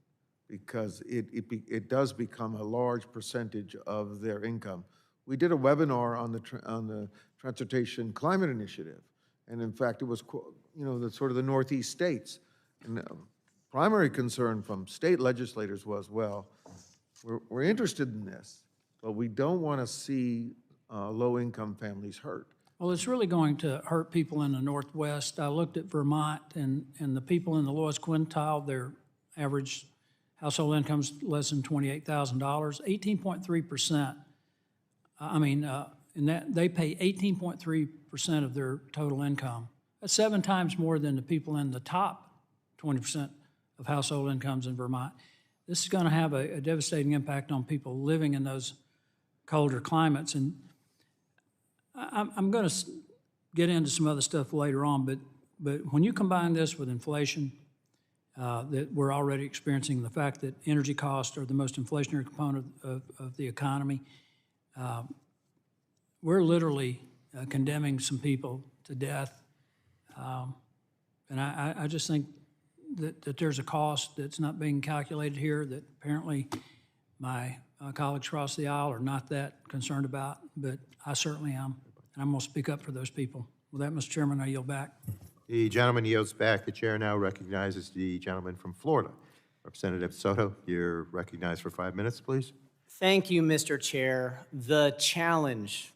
because it does become a large percentage of their income. We did a webinar on the Transportation Climate Initiative, and in fact, it was the Northeast states. And the primary concern from state legislators was, well, we're interested in this, but we don't want to see low-income families hurt. Well, it's really going to hurt people in the Northwest. I looked at Vermont, and the people in the lowest quintile, their average household income's less than $28,000, 18.3%. And that they pay 18.3% of their total income. That's 7 times more than the people in the top 20% of household incomes in Vermont. This is going to have a devastating impact on people living in those colder climates. And I'm going to get into some other stuff later on, but when you combine this with inflation that we're already experiencing, the fact that energy costs are the most inflationary component of the economy, we're literally condemning some people to death. And I just think that there's a cost that's not being calculated here that apparently my colleagues across the aisle are not that concerned about, but I certainly am, and I'm going to speak up for those people. With that, Mr. Chairman, I yield back. The gentleman yields back. The chair now recognizes the gentleman from Florida. Representative Soto, you're recognized for 5 minutes, please. Thank you, Mr. Chair. The challenge.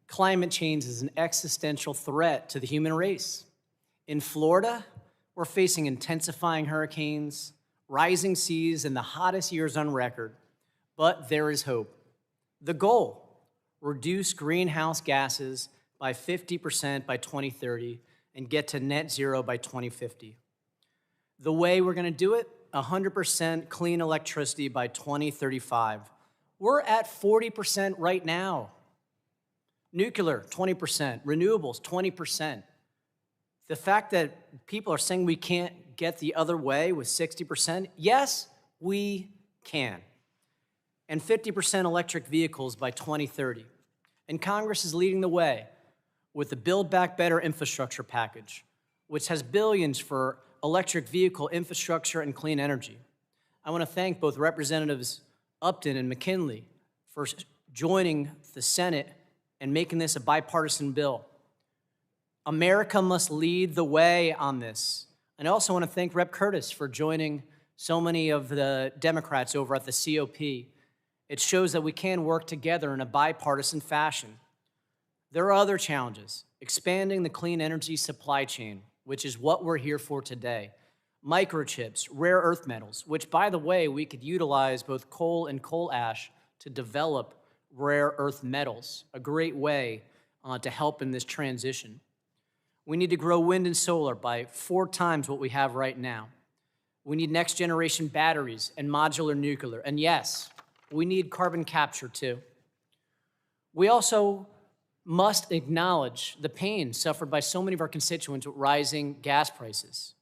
Climate change is an existential threat to the human race. In Florida, we're facing intensifying hurricanes, rising seas, and the hottest years on record. But there is hope. The goal, reduce greenhouse gases by 50% by 2030 and get to net zero by 2050. The way we're going to do it, 100% clean electricity by 2035. We're at 40% right now. Nuclear, 20%. Renewables, 20%. The fact that people are saying we can't get the other way with 60%, yes, we can. And 50% electric vehicles by 2030. And Congress is leading the way with the Build Back Better infrastructure package, which has billions for electric vehicle infrastructure and clean energy. I want to thank both Representatives Upton and Mckinley for joining the Senate and making this a bipartisan bill. America must lead the way on this. And I also want to thank Rep. Curtis for joining so many of the Democrats over at the COP. It shows that we can work together in a bipartisan fashion. There are other challenges. Expanding the clean energy supply chain, which is what we're here for today. Microchips, rare earth metals, which, by the way, we could utilize both coal and coal ash to develop rare earth metals, a great way to help in this transition. We need to grow wind and solar by 4 times what we have right now. We need next generation batteries and modular nuclear. And yes, we need carbon capture too. We also must acknowledge the pain suffered by so many of our constituents with rising gas prices.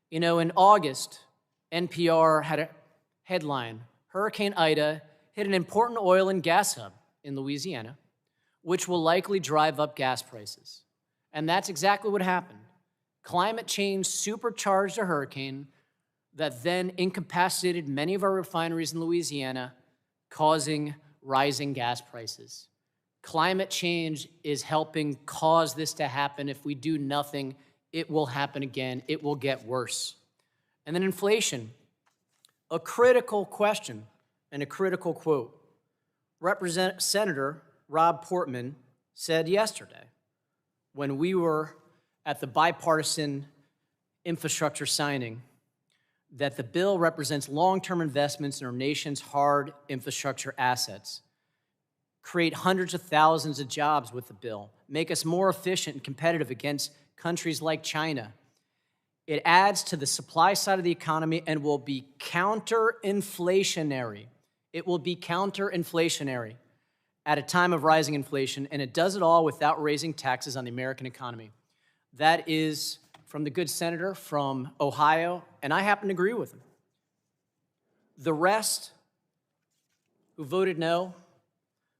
You know, in August, NPR had a headline, Hurricane Ida hit an important oil and gas hub in Louisiana, which will likely drive up gas prices. And that's exactly what happened. Climate change supercharged a hurricane that then incapacitated many of our refineries in Louisiana, causing rising gas prices. Climate change is helping cause this to happen. If we do nothing, it will happen again. It will get worse. And then inflation, a critical question and a critical quote. Senator Rob Portman said yesterday, when we were at the bipartisan infrastructure signing, that the bill represents long-term investments in our nation's hard infrastructure assets, create hundreds of thousands of jobs with the bill, make us more efficient and competitive against countries like China. It adds to the supply side of the economy and will be counter-inflationary. It will be counter-inflationary at a time of rising inflation, and it does it all without raising taxes on the American economy. That is from the good senator from Ohio, and I happen to agree with him. The rest who voted no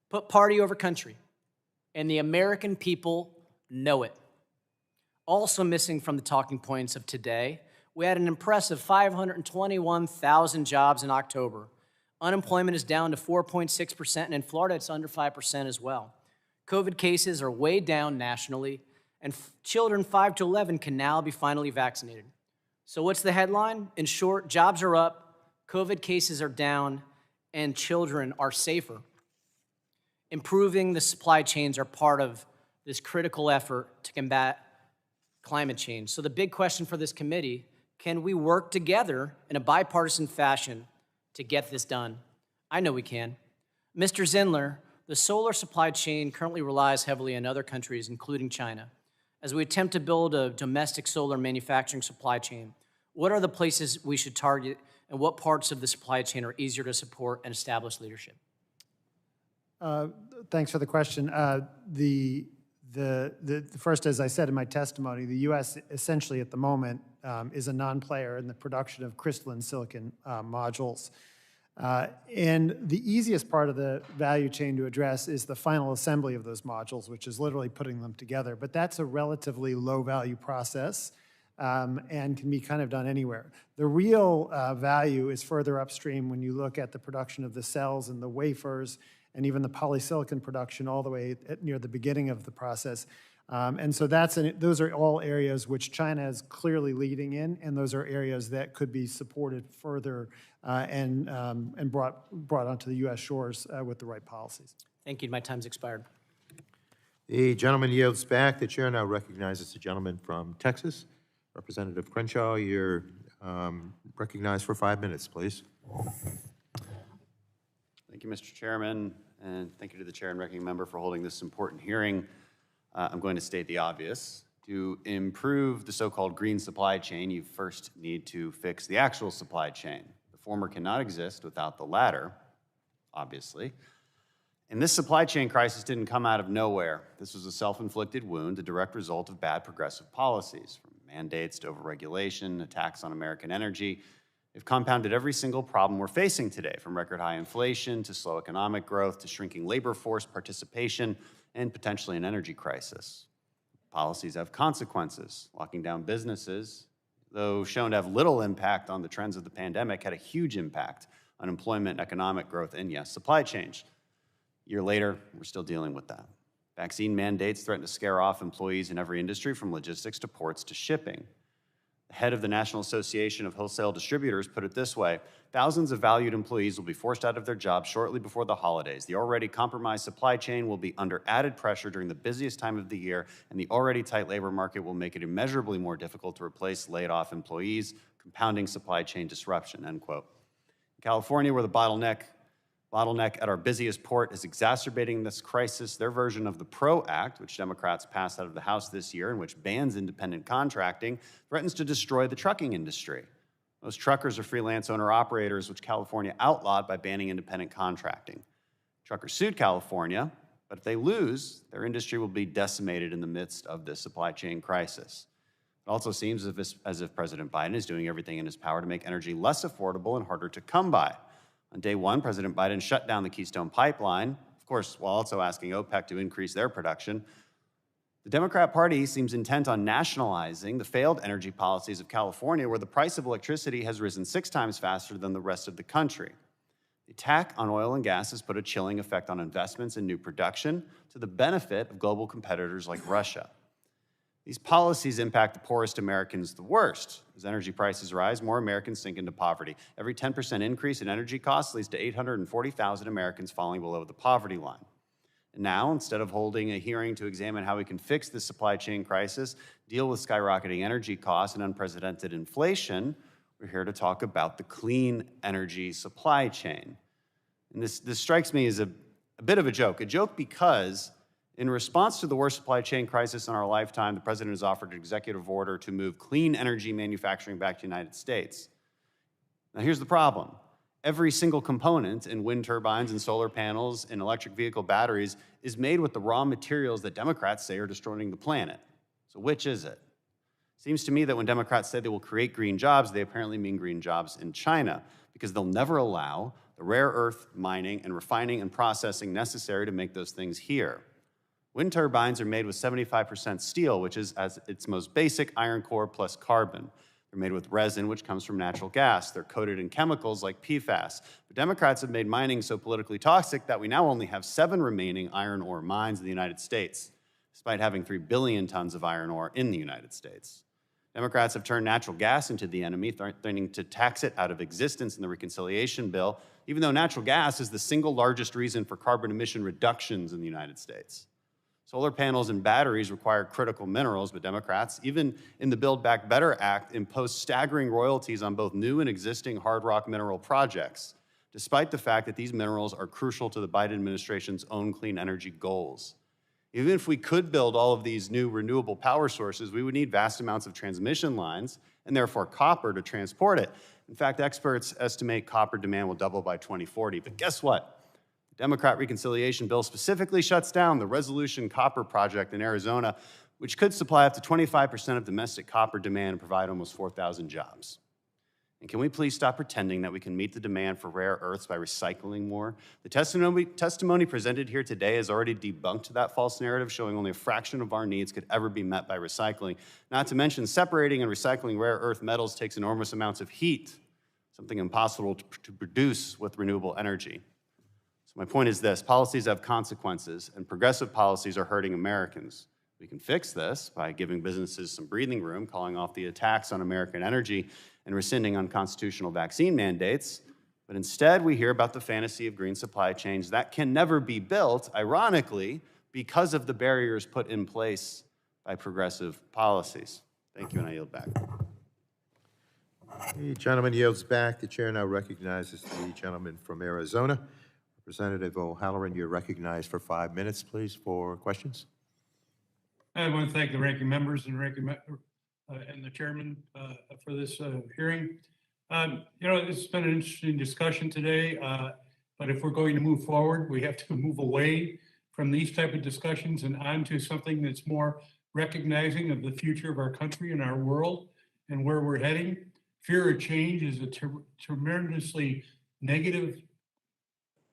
put party over country, and the American people know it. Also missing from the talking points of today, we had an impressive 521,000 jobs in October. Unemployment is down to 4.6%, and in Florida, it's under 5% as well. COVID cases are way down nationally, and children 5 to 11 can now be finally vaccinated. So what's the headline? In short, jobs are up, COVID cases are down, and children are safer. Improving the supply chains are part of this critical effort to combat climate change. So the big question for this committee, can we work together in a bipartisan fashion to get this done? I know we can. Mr. Zindler, the solar supply chain currently relies heavily on other countries, including China. As we attempt to build a domestic solar manufacturing supply chain, what are the places we should target, and what parts of the supply chain are easier to support and establish leadership? Thanks for the question. The first, as I said in my testimony, the U.S. essentially at the moment is a non-player in the production of crystalline silicon modules. And the easiest part of the value chain to address is the final assembly of those modules, which is literally putting them together. But that's a relatively low-value process and can be kind of done anywhere. The real value is further upstream when you look at the production of the cells and the wafers and even the polysilicon production all the way near the beginning of the process. And so those are all areas which China is clearly leading in, and those are areas that could be supported further and brought onto the U.S. shores with the right policies. Thank you. My time's expired. The gentleman yields back. The chair now recognizes the gentleman from Texas. Representative Crenshaw, you're recognized for 5 minutes, please. Thank you, Mr. Chairman, and thank you to the chair and ranking member for holding this important hearing. I'm going to state the obvious. To improve the so-called green supply chain, you first need to fix the actual supply chain. The former cannot exist without the latter, obviously. And this supply chain crisis didn't come out of nowhere. This was a self-inflicted wound, a direct result of bad progressive policies, from mandates to overregulation, attacks on American energy. They've compounded every single problem we're facing today, from record high inflation to slow economic growth to shrinking labor force participation and potentially an energy crisis. Policies have consequences. Locking down businesses, though shown to have little impact on the trends of the pandemic, had a huge impact on employment and economic growth and, yes, supply chain. A year later, we're still dealing with that. Vaccine mandates threaten to scare off employees in every industry, from logistics to ports to shipping. The head of the National Association of Wholesale Distributors put it this way: thousands of valued employees will be forced out of their jobs shortly before the holidays. The already compromised supply chain will be under added pressure during the busiest time of the year, and the already tight labor market will make it immeasurably more difficult to replace laid-off employees, compounding supply chain disruption, end quote. In California, where the bottleneck Bottleneck at our busiest port is exacerbating this crisis. Their version of the PRO Act, which Democrats passed out of the House this year and which bans independent contracting, threatens to destroy the trucking industry. Most truckers are freelance owner-operators, which California outlawed by banning independent contracting. Truckers sued California, but if they lose, their industry will be decimated in the midst of this supply chain crisis. It also seems as if President Biden is doing everything in his power to make energy less affordable and harder to come by. On day one, President Biden shut down the Keystone Pipeline, of course, while also asking OPEC to increase their production. The Democrat Party seems intent on nationalizing the failed energy policies of California, where the price of electricity has risen 6 times faster than the rest of the country. The attack on oil and gas has put a chilling effect on investments in new production to the benefit of global competitors like Russia. These policies impact the poorest Americans the worst. As energy prices rise, more Americans sink into poverty. Every 10% increase in energy costs leads to 840,000 Americans falling below the poverty line. And now, instead of holding a hearing to examine how we can fix this supply chain crisis, deal with skyrocketing energy costs and unprecedented inflation, we're here to talk about the clean energy supply chain. And this strikes me as a bit of a joke because in response to the worst supply chain crisis in our lifetime, the president has offered an executive order to move clean energy manufacturing back to the United States. Now, here's the problem. Every single component in wind turbines and solar panels and electric vehicle batteries is made with the raw materials that Democrats say are destroying the planet. So which is it? Seems to me that when Democrats say they will create green jobs, they apparently mean green jobs in China, because they'll never allow the rare earth mining and refining and processing necessary to make those things here. Wind turbines are made with 75% steel, which is at its most basic iron core plus carbon. They're made with resin, which comes from natural gas. They're coated in chemicals like PFAS. But Democrats have made mining so politically toxic that we now only have 7 remaining iron ore mines in the United States, despite having 3 billion tons of iron ore in the United States. Democrats have turned natural gas into the enemy, threatening to tax it out of existence in the reconciliation bill, even though natural gas is the single largest reason for carbon emission reductions in the United States. Solar panels and batteries require critical minerals, but Democrats, even in the Build Back Better Act, impose staggering royalties on both new and existing hard rock mineral projects, despite the fact that these minerals are crucial to the Biden administration's own clean energy goals. Even if we could build all of these new renewable power sources, we would need vast amounts of transmission lines and therefore copper to transport it. In fact, experts estimate copper demand will double by 2040. But guess what? The Democrat reconciliation bill specifically shuts down the Resolution Copper project in Arizona, which could supply up to 25% of domestic copper demand and provide almost 4,000 jobs. And can we please stop pretending that we can meet the demand for rare earths by recycling more? The testimony presented here today has already debunked that false narrative, showing only a fraction of our needs could ever be met by recycling. Not to mention, separating and recycling rare earth metals takes enormous amounts of heat, something impossible to produce with renewable energy. So my point is this: policies have consequences, and progressive policies are hurting Americans. We can fix this by giving businesses some breathing room, calling off the attacks on American energy, and rescinding unconstitutional vaccine mandates. But instead, we hear about the fantasy of green supply chains that can never be built, ironically, because of the barriers put in place by progressive policies. Thank you, and I yield back. The gentleman yields back. The chair now recognizes the gentleman from Arizona. Representative O'Halloran, you're recognized for 5 minutes, please, for questions. I want to thank the ranking members and the chairman for this hearing. It's been an interesting discussion today, but if we're going to move forward, we have to move away from these type of discussions and onto something that's more recognizing of the future of our country and our world and where we're heading. Fear of change is a tremendously negative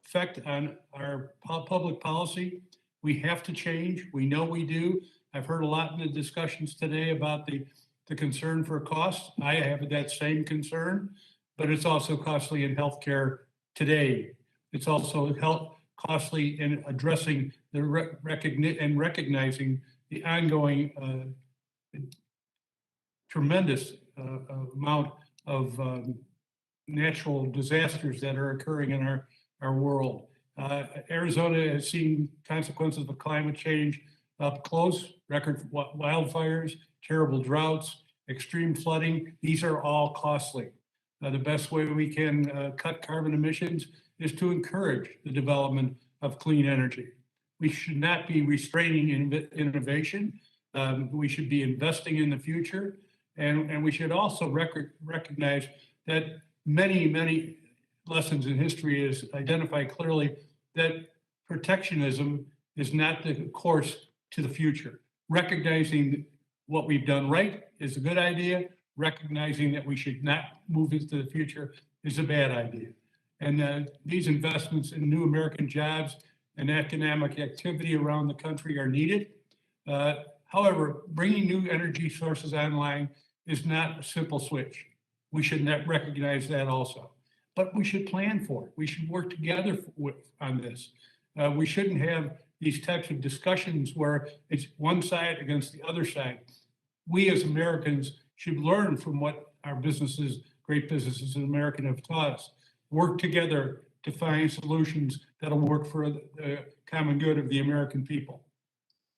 effect on our public policy. We have to change. We know we do. I've heard a lot in the discussions today about the concern for cost. I have that same concern, but it's also costly in healthcare today. It's also costly in addressing the recognizing the ongoing tremendous amount of natural disasters that are occurring in our world. Arizona has seen consequences of climate change up close, record wildfires, terrible droughts, extreme flooding. These are all costly. The best way we can cut carbon emissions is to encourage the development of clean energy. We should not be restraining innovation. We should be investing in the future. And we should also recognize that many lessons in history is identify clearly that protectionism is not the course to the future. Recognizing what we've done right is a good idea. Recognizing that we should not move into the future is a bad idea. And these investments in new American jobs and economic activity around the country are needed. However, bringing new energy sources online is not a simple switch. We should not recognize that also. But we should plan for it. We should work together on this. We shouldn't have these types of discussions where it's one side against the other side. We as Americans should learn from what our businesses, great businesses in America have taught us. Work together to find solutions that'll work for the common good of the American people.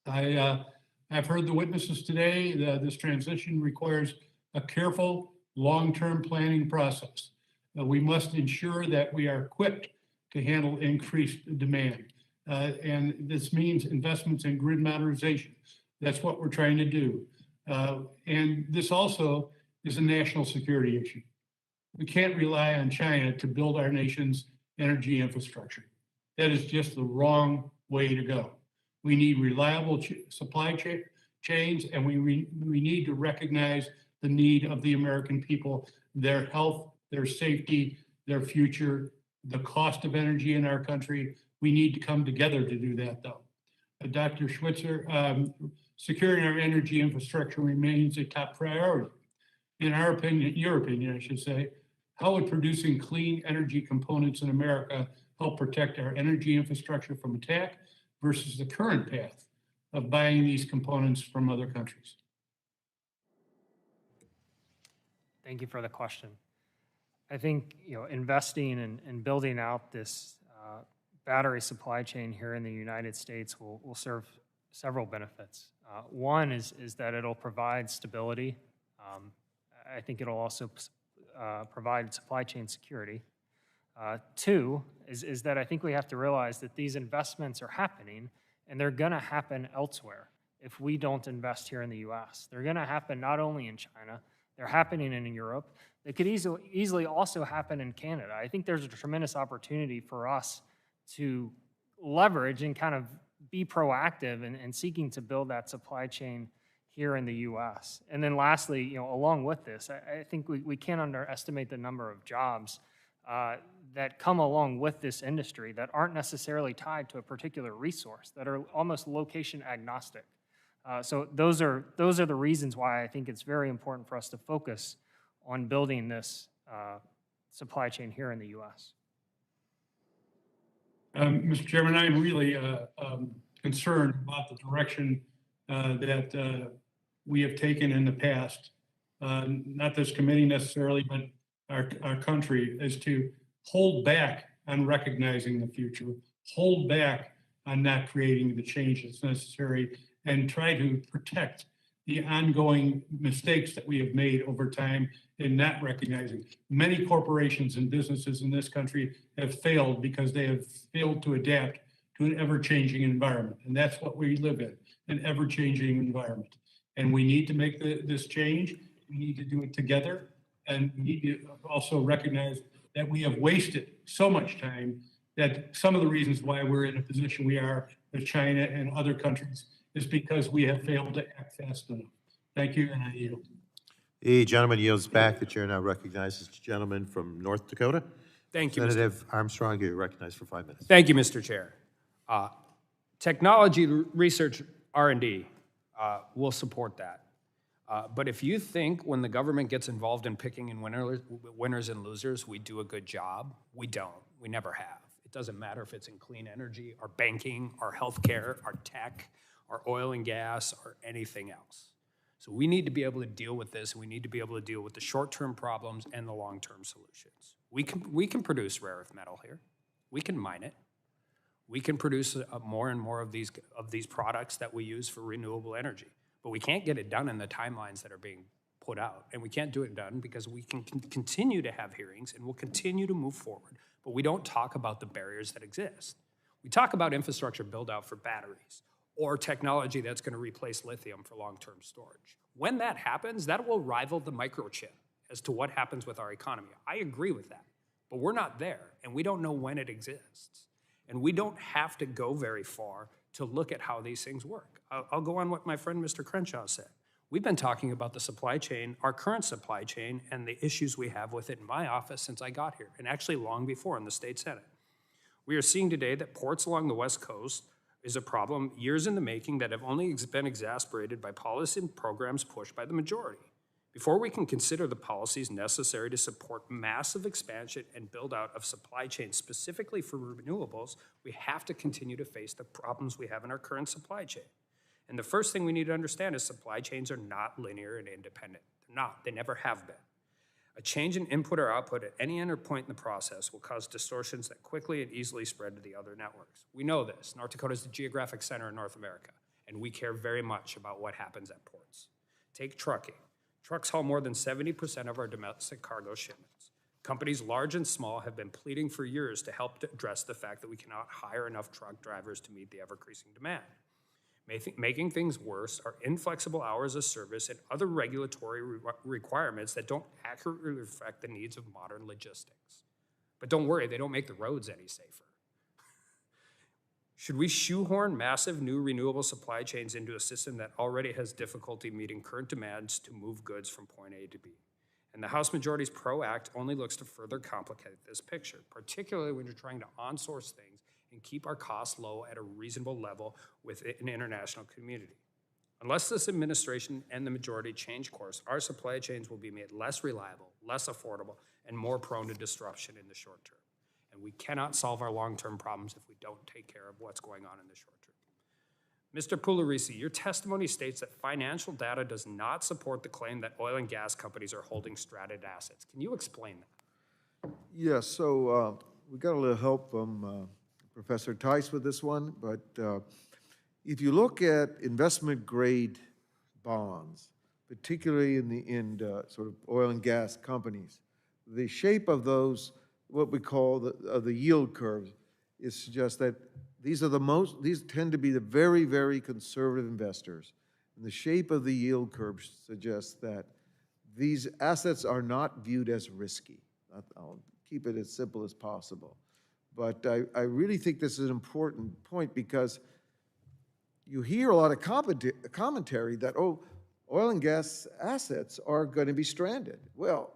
I've heard the witnesses today that this transition requires a careful, long-term planning process. We must ensure that we are equipped to handle increased demand. And this means investments in grid modernization. That's what we're trying to do. And this also is a national security issue. We can't rely on China to build our nation's energy infrastructure. That is just the wrong way to go. We need reliable supply chains, and we need to recognize the need of the American people, their health, their safety, their future, the cost of energy in our country. We need to come together to do that, though. Dr. Switzer, securing our energy infrastructure remains a top priority. In our opinion, your opinion, I should say, how would producing clean energy components in America help protect our energy infrastructure from attack versus the current path of buying these components from other countries? Thank you for the question. I think investing and building out this battery supply chain here in the United States will serve several benefits. One is that it'll provide stability. I think it'll also provide supply chain security. Two is that I think we have to realize that these investments are happening, and they're going to happen elsewhere if we don't invest here in the U.S. They're going to happen not only in China, they're happening in Europe. They could easily also happen in Canada. I think there's a tremendous opportunity for us to leverage and kind of be proactive in seeking to build that supply chain here in the U.S. And then lastly, along with this, I think we can't underestimate the number of jobs that come along with this industry that aren't necessarily tied to a particular resource, that are almost location agnostic. So those are the reasons why I think it's very important for us to focus on building this supply chain here in the U.S. Mr. Chairman, I'm really concerned about the direction that we have taken in the past, not this committee necessarily, but our country, is to hold back on recognizing the future, hold back on not creating the change that's necessary, and try to protect the ongoing mistakes that we have made over time in not recognizing. Many corporations and businesses in this country have failed because they have failed to adapt to an ever-changing environment. And that's what we live in, an ever-changing environment. And we need to make this change. We need to do it together. And we need to also recognize that we have wasted so much time that some of the reasons why we're in a position we are with China and other countries is because we have failed to act fast enough. Thank you, and I yield. The gentleman yields back. The chair now recognizes the gentleman from North Dakota. Thank you, Representative Armstrong, you're recognized for 5 minutes. Thank you, Mr. Chair. Technology research R&D will support that. But if you think when the government gets involved in picking and winners and losers, we do a good job, we don't. We never have. It doesn't matter if it's in clean energy, or banking, or healthcare, or tech, or oil and gas, or anything else. So we need to be able to deal with this. We need to be able to deal with the short-term problems and the long-term solutions. We can produce rare earth metal here. We can mine it. We can produce more and more of these products that we use for renewable energy. But we can't get it done in the timelines that are being put out. And we can't do it done because we can continue to have hearings and we'll continue to move forward, but we don't talk about the barriers that exist. We talk about infrastructure build out for batteries or technology that's going to replace lithium for long-term storage. When that happens, that will rival the microchip as to what happens with our economy. I agree with that, but we're not there and we don't know when it exists. And we don't have to go very far to look at how these things work. I'll go on what my friend Mr. Crenshaw said. We've been talking about the supply chain, our current supply chain, and the issues we have with it in my office since I got here, and actually long before in the state Senate. We are seeing today that ports along the West Coast is a problem years in the making that have only been exacerbated by policy and programs pushed by the majority. Before we can consider the policies necessary to support massive expansion and build out of supply chains specifically for renewables, we have to continue to face the problems we have in our current supply chain. And the first thing we need to understand is supply chains are not linear and independent. They're not, they never have been. A change in input or output at any point in the process will cause distortions that quickly and easily spread to the other networks. We know this. North Dakota is the geographic center in North America, and we care very much about what happens at ports. Take trucking. Trucks haul more than 70% of our domestic cargo shipments. Companies large and small have been pleading for years to help address the fact that we cannot hire enough truck drivers to meet the ever-increasing demand. Making things worse are inflexible hours of service and other regulatory requirements that don't accurately reflect the needs of modern logistics. But don't worry, they don't make the roads any safer. Should we shoehorn massive new renewable supply chains into a system that already has difficulty meeting current demands to move goods from point A to B? And the House Majority's PRO Act only looks to further complicate this picture, particularly when you're trying to on-source things and keep our costs low at a reasonable level with an international community. Unless this administration and the majority change course, our supply chains will be made less reliable, less affordable, and more prone to disruption in the short term. And we cannot solve our long-term problems if we don't take care of what's going on in the short term. Mr. Pugliaresi, your testimony states that financial data does not support the claim that oil and gas companies are holding stranded assets. Can you explain that? Yes, so we got a little help from Professor Tice with this one, but if you look at investment grade bonds, particularly in sort of oil and gas companies, the shape of those, what we call the yield curve, is suggest that these tend to be the very, very conservative investors. And the shape of the yield curve suggests that these assets are not viewed as risky. I'll keep it as simple as possible. But I really think this is an important point because you hear a lot of commentary that, oh, oil and gas assets are going to be stranded. Well,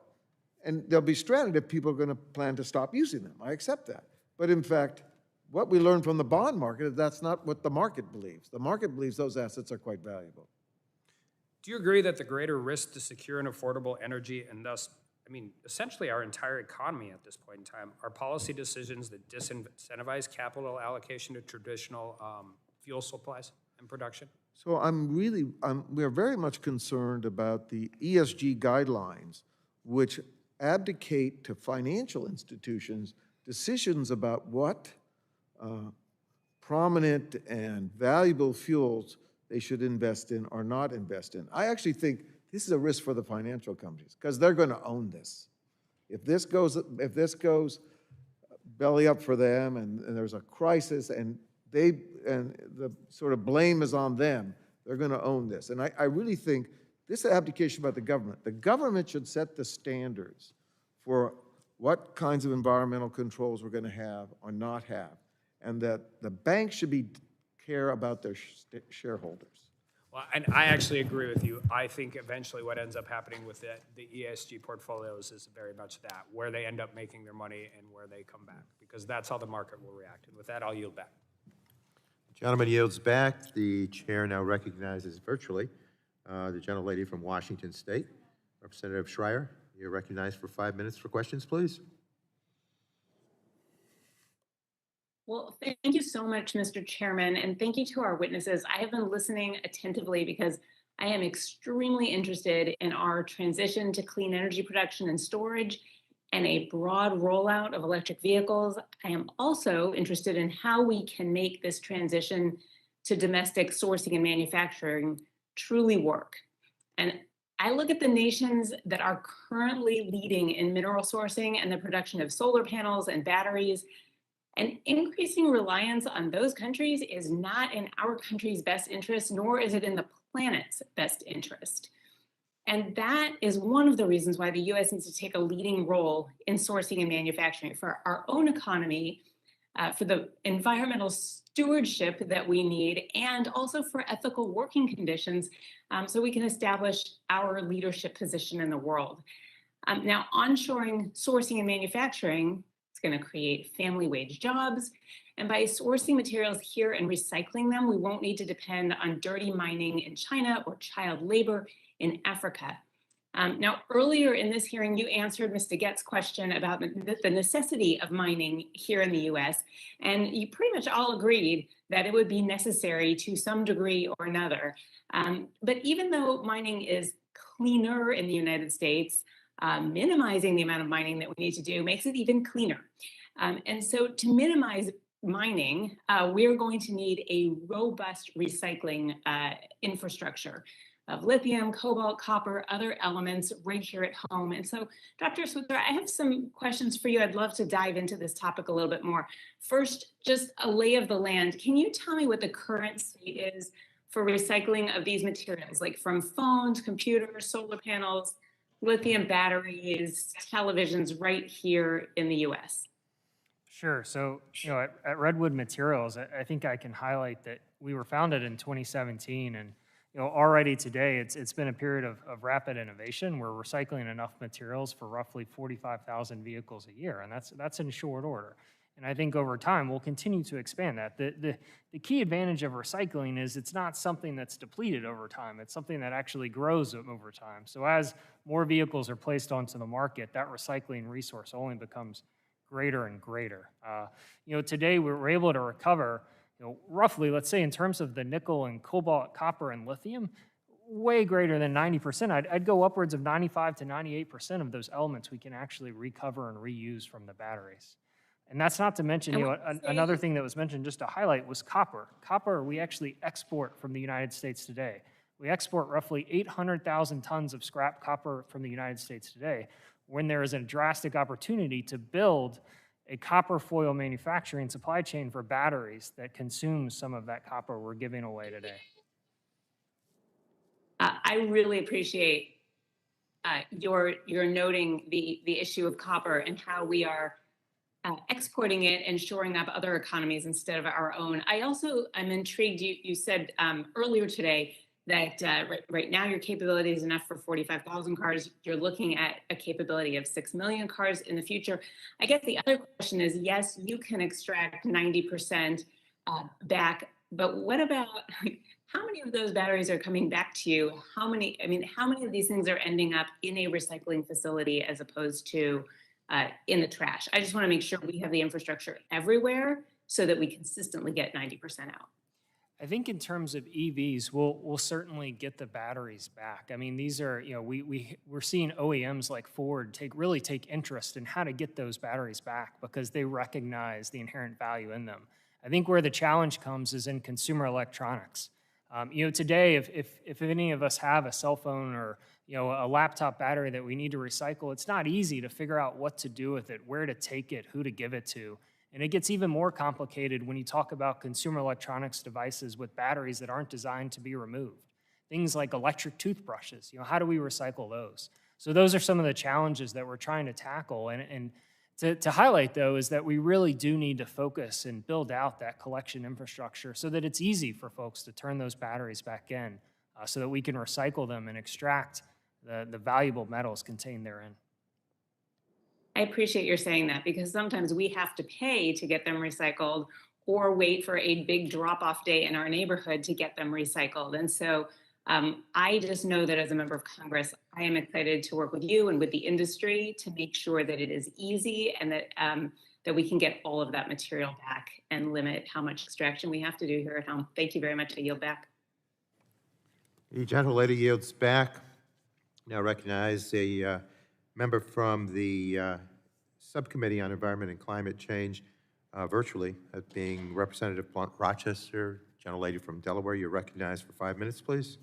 and they'll be stranded if people are going to plan to stop using them. I accept that. But in fact, what we learned from the bond market is that's not what the market believes. The market believes those assets are quite valuable. Do you agree that the greater risk to secure and affordable energy and thus, essentially our entire economy at this point in time, are policy decisions that disincentivize capital allocation to traditional fuel supplies and production? So we're very much concerned about the ESG guidelines, which abdicate to financial institutions decisions about what prominent and valuable fuels they should invest in or not invest in. I actually think this is a risk for the financial companies because they're going to own this. If this goes belly up for them and there's a crisis and the sort of blame is on them, they're going to own this. And I really think this is an abdication by the government. The government should set the standards for what kinds of environmental controls we're going to have or not have, and that the banks should care about their shareholders. Well, and I actually agree with you. I think eventually what ends up happening with the ESG portfolios is very much that, where they end up making their money and where they come back, because that's how the market will react. And with that, I'll yield back. The gentleman yields back. The chair now recognizes virtually the gentlelady from Washington State, Representative Schreier. You're recognized for 5 minutes for questions, please. Well, thank you so much, Mr. Chairman, and thank you to our witnesses. I have been listening attentively because I am extremely interested in our transition to clean energy production and storage and a broad rollout of electric vehicles. I am also interested in how we can make this transition to domestic sourcing and manufacturing truly work. And I look at the nations that are currently leading in mineral sourcing and the production of solar panels and batteries. And increasing reliance on those countries is not in our country's best interest, nor is it in the planet's best interest. And that is one of the reasons why the US needs to take a leading role in sourcing and manufacturing for our own economy, for the environmental stewardship that we need, and also for ethical working conditions, so we can establish our leadership position in the world. Now, onshoring sourcing and manufacturing is going to create family wage jobs. And by sourcing materials here and recycling them, we won't need to depend on dirty mining in China or child labor in Africa. Now, earlier in this hearing, you answered Ms. DeGette's question about the necessity of mining here in the US, and you pretty much all agreed that it would be necessary to some degree or another. But even though mining is cleaner in the United States, minimizing the amount of mining that we need to do makes it even cleaner. And so to minimize mining, we're going to need a robust recycling infrastructure of lithium, cobalt, copper, other elements right here at home. And so, Dr. Switzer, I have some questions for you. I'd love to dive into this topic a little bit more. First, just a lay of the land. Can you tell me what the current state is for recycling of these materials, like from phones, computers, solar panels, lithium batteries, televisions right here in the US? Sure. So, at Redwood Materials, I think I can highlight that we were founded in 2017, and already today, it's been a period of rapid innovation. We're recycling enough materials for roughly 45,000 vehicles a year, and that's in short order. And I think over time, we'll continue to expand that. The key advantage of recycling is it's not something that's depleted over time. It's something that actually grows over time. So as more vehicles are placed onto the market, that recycling resource only becomes greater and greater. Today we're able to recover roughly, let's say in terms of the nickel and cobalt, copper and lithium, way greater than 90%. I'd go upwards of 95 to 98% of those elements we can actually recover and reuse from the batteries. And that's not to mention, another thing that was mentioned just to highlight was copper. Copper we actually export from the United States today. We export roughly 800,000 tons of scrap copper from the United States today, when there is a drastic opportunity to build a copper foil manufacturing supply chain for batteries that consumes some of that copper we're giving away today. I really appreciate your noting the issue of copper and how we are exporting it and shoring up other economies instead of our own. I'm intrigued, you said earlier today that right now your capability is enough for 45,000 cars. You're looking at a capability of 6 million cars in the future. I guess the other question is, yes, you can extract 90% back, but what about how many of those batteries are coming back to you? How many of these things are ending up in a recycling facility as opposed to in the trash? I just want to make sure we have the infrastructure everywhere so that we consistently get 90% out. I think in terms of EVs, we'll certainly get the batteries back. I mean, these are, we're seeing OEMs like Ford really take interest in how to get those batteries back because they recognize the inherent value in them. I think where the challenge comes is in consumer electronics. Today, if any of us have a cell phone or a laptop battery that we need to recycle, it's not easy to figure out what to do with it, where to take it, who to give it to. And it gets even more complicated when you talk about consumer electronics devices with batteries that aren't designed to be removed. Things like electric toothbrushes, how do we recycle those? So those are some of the challenges that we're trying to tackle. And to highlight, though, is that we really do need to focus and build out that collection infrastructure so that it's easy for folks to turn those batteries back in so that we can recycle them and extract the valuable metals contained therein. I appreciate your saying that because sometimes we have to pay to get them recycled or wait for a big drop-off day in our neighborhood to get them recycled. And so I just know that as a member of Congress, I am excited to work with you and with the industry to make sure that it is easy and that we can get all of that material back and limit how much extraction we have to do here at home. Thank you very much. I yield back. The gentlelady yields back. Now recognize a member from the Subcommittee on Environment and Climate Change virtually, being Representative Blunt Rochester, gentlelady from Delaware. You're recognized for 5 minutes, please.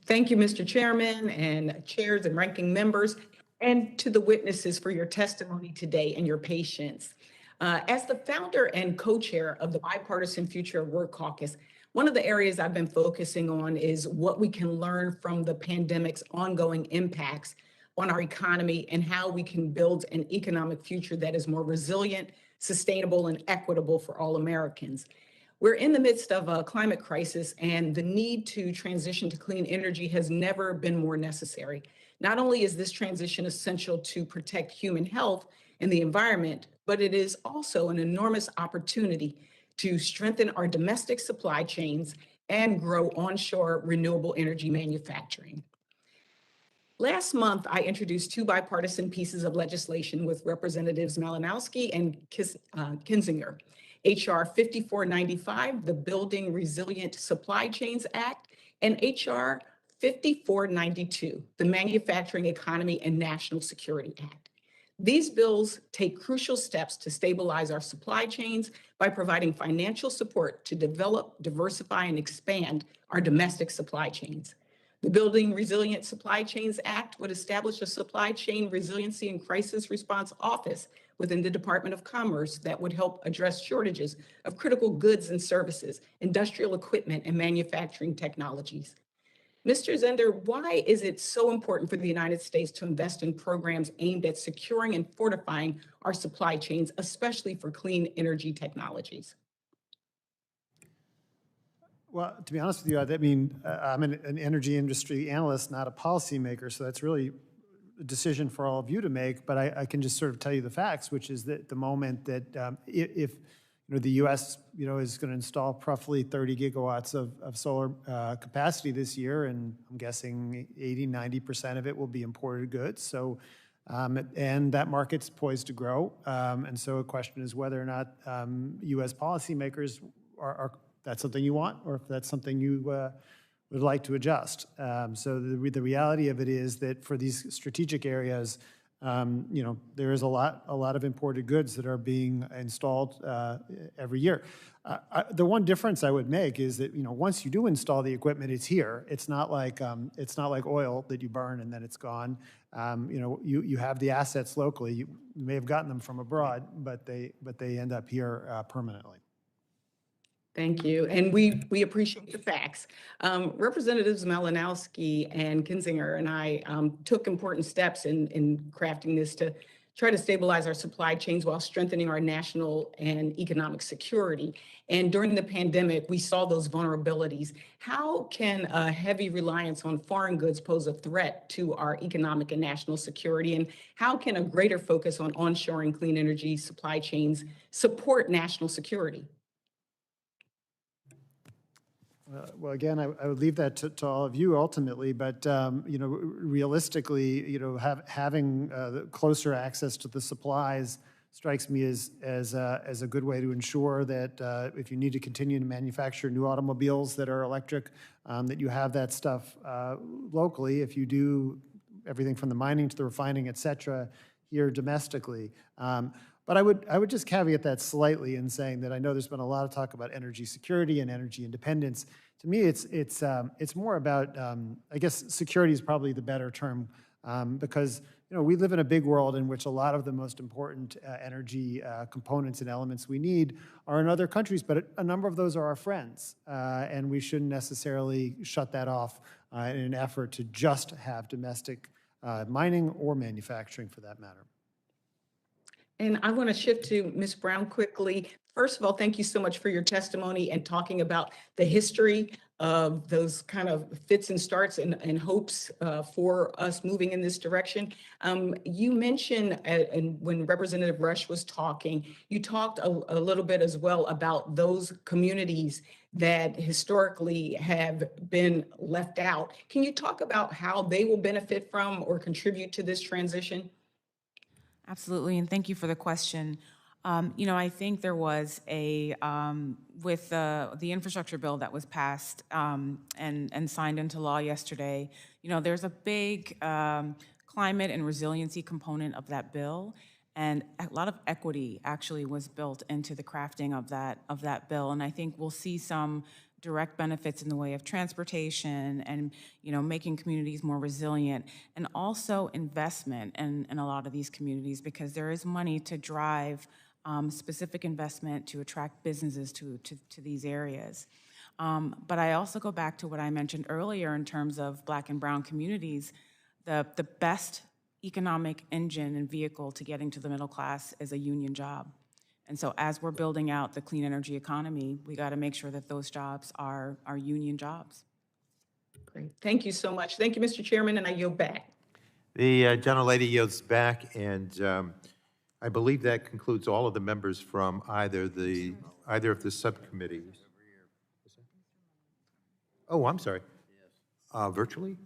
Thank you, Mr. Chairman and chairs and ranking members, and to the witnesses for your testimony today and your patience. As the founder and co-chair of the Bipartisan Future of Work Caucus, one of the areas I've been focusing on is what we can learn from the pandemic's ongoing impacts on our economy and how we can build an economic future that is more resilient, sustainable, and equitable for all Americans. We're in the midst of a climate crisis, and the need to transition to clean energy has never been more necessary. Not only is this transition essential to protect human health and the environment, but it is also an enormous opportunity to strengthen our domestic supply chains and grow onshore renewable energy manufacturing. Last month, I introduced two bipartisan pieces of legislation with Representatives Malinowski and Kinzinger. H.R. 5495, the Building Resilient Supply Chains Act, and H.R. 5492, the Manufacturing Economy and National Security Act. These bills take crucial steps to stabilize our supply chains by providing financial support to develop, diversify, and expand our domestic supply chains. The Building Resilient Supply Chains Act would establish a supply chain resiliency and crisis response office within the Department of Commerce that would help address shortages of critical goods and services, industrial equipment, and manufacturing technologies. Mr. Zindler, why is it so important for the United States to invest in programs aimed at securing and fortifying our supply chains, especially for clean energy technologies? Well, to be honest with you, I'm an energy industry analyst, not a policymaker, so that's really a decision for all of you to make. But I can just sort of tell you the facts, which is that the moment that if the U.S. is going to install roughly 30 gigawatts of solar capacity this year, and I'm guessing 80–90% of it will be imported goods. So, and that market's poised to grow. And so, a question is whether or not U.S. policymakers are that's something you want, or if that's something you would like to adjust. So the reality of it is that for these strategic areas, there is a lot of imported goods that are being installed every year. The one difference I would make is that once you do install the equipment, it's here. It's not like oil that you burn and then it's gone. You have the assets locally. You may have gotten them from abroad, but they end up here permanently. Thank you, and we appreciate the facts. Representatives Malinowski and Kinzinger and I took important steps in crafting this to try to stabilize our supply chains while strengthening our national and economic security. And during the pandemic, we saw those vulnerabilities. How can a heavy reliance on foreign goods pose a threat to our economic and national security? And how can a greater focus on onshoring clean energy supply chains support national security? Well, again, I would leave that to all of you ultimately, but realistically, having closer access to the supplies strikes me as a good way to ensure that if you need to continue to manufacture new automobiles that are electric, that you have that stuff locally. If you do everything from the mining to the refining, et cetera, here domestically. But I would just caveat that slightly in saying that I know there's been a lot of talk about energy security and energy independence. To me, it's more about I guess security is probably the better term because we live in a big world in which a lot of the most important energy components and elements we need are in other countries, but a number of those are our friends, and we shouldn't necessarily shut that off in an effort to just have domestic mining or manufacturing for that matter. And I want to shift to Ms. Brown quickly. First of all, thank you so much for your testimony and talking about the history of those kind of fits and starts and hopes for us moving in this direction. You mentioned, and when Representative Rush was talking, you talked a little bit as well about those communities that historically have been left out. Can you talk about how they will benefit from or contribute to this transition? Absolutely, and thank you for the question. I think there was with the infrastructure bill that was passed and signed into law yesterday, there's a big climate and resiliency component of that bill, and a lot of equity actually was built into the crafting of that bill, and I think we'll see some direct benefits in the way of transportation and, making communities more resilient, and also investment in a lot of these communities, because there is money to drive specific investment to attract businesses to these areas. But I also go back to what I mentioned earlier in terms of Black and brown communities. The best economic engine and vehicle to getting to the middle class is a union job. And so as we're building out the clean energy economy, we got to make sure that those jobs are union jobs. Great. Thank you so much. Thank you, Mr. Chairman, and I yield back. The gentlelady yields back, and I believe that concludes all of the members from either of the subcommittees. Oh, I'm sorry. Virtually?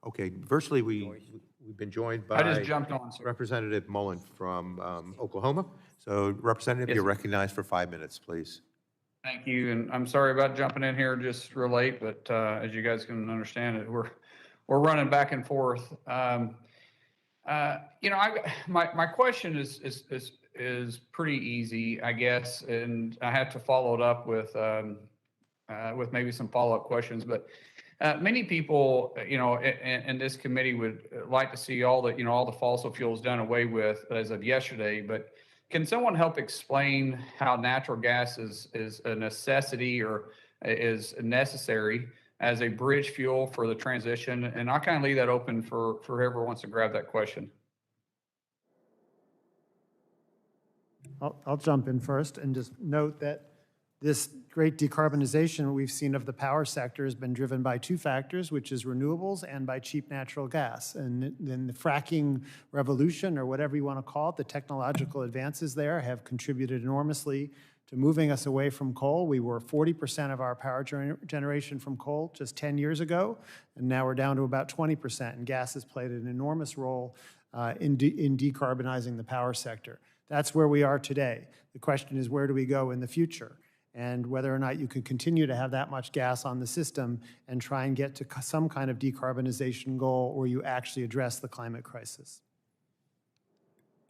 Okay, virtually we've been joined by I just jumped on, sir. Representative Mullen from Oklahoma. So, Representative, Yes, you're sir. recognized for 5 minutes, please. Thank you, and I'm sorry about jumping in here just real late, but as you guys can understand it, we're running back and forth. My question is pretty easy, I guess, and I have to follow it up with maybe some follow-up questions. But many people, in this committee would like to see all the fossil fuels done away with as of yesterday. But can someone help explain how natural gas is a necessity or is necessary as a bridge fuel for the transition? And I'll kind of leave that open for whoever wants to grab that question. I'll jump in first and just note that this great decarbonization we've seen of the power sector has been driven by two factors, which is renewables and by cheap natural gas. And then the fracking revolution, or whatever you want to call it, the technological advances there have contributed enormously to moving us away from coal. We were 40% of our power generation from coal just 10 years ago, and now we're down to about 20%. And gas has played an enormous role in decarbonizing the power sector. That's where we are today. The question is, where do we go in the future? And whether or not you can continue to have that much gas on the system and try and get to some kind of decarbonization goal where you actually address the climate crisis.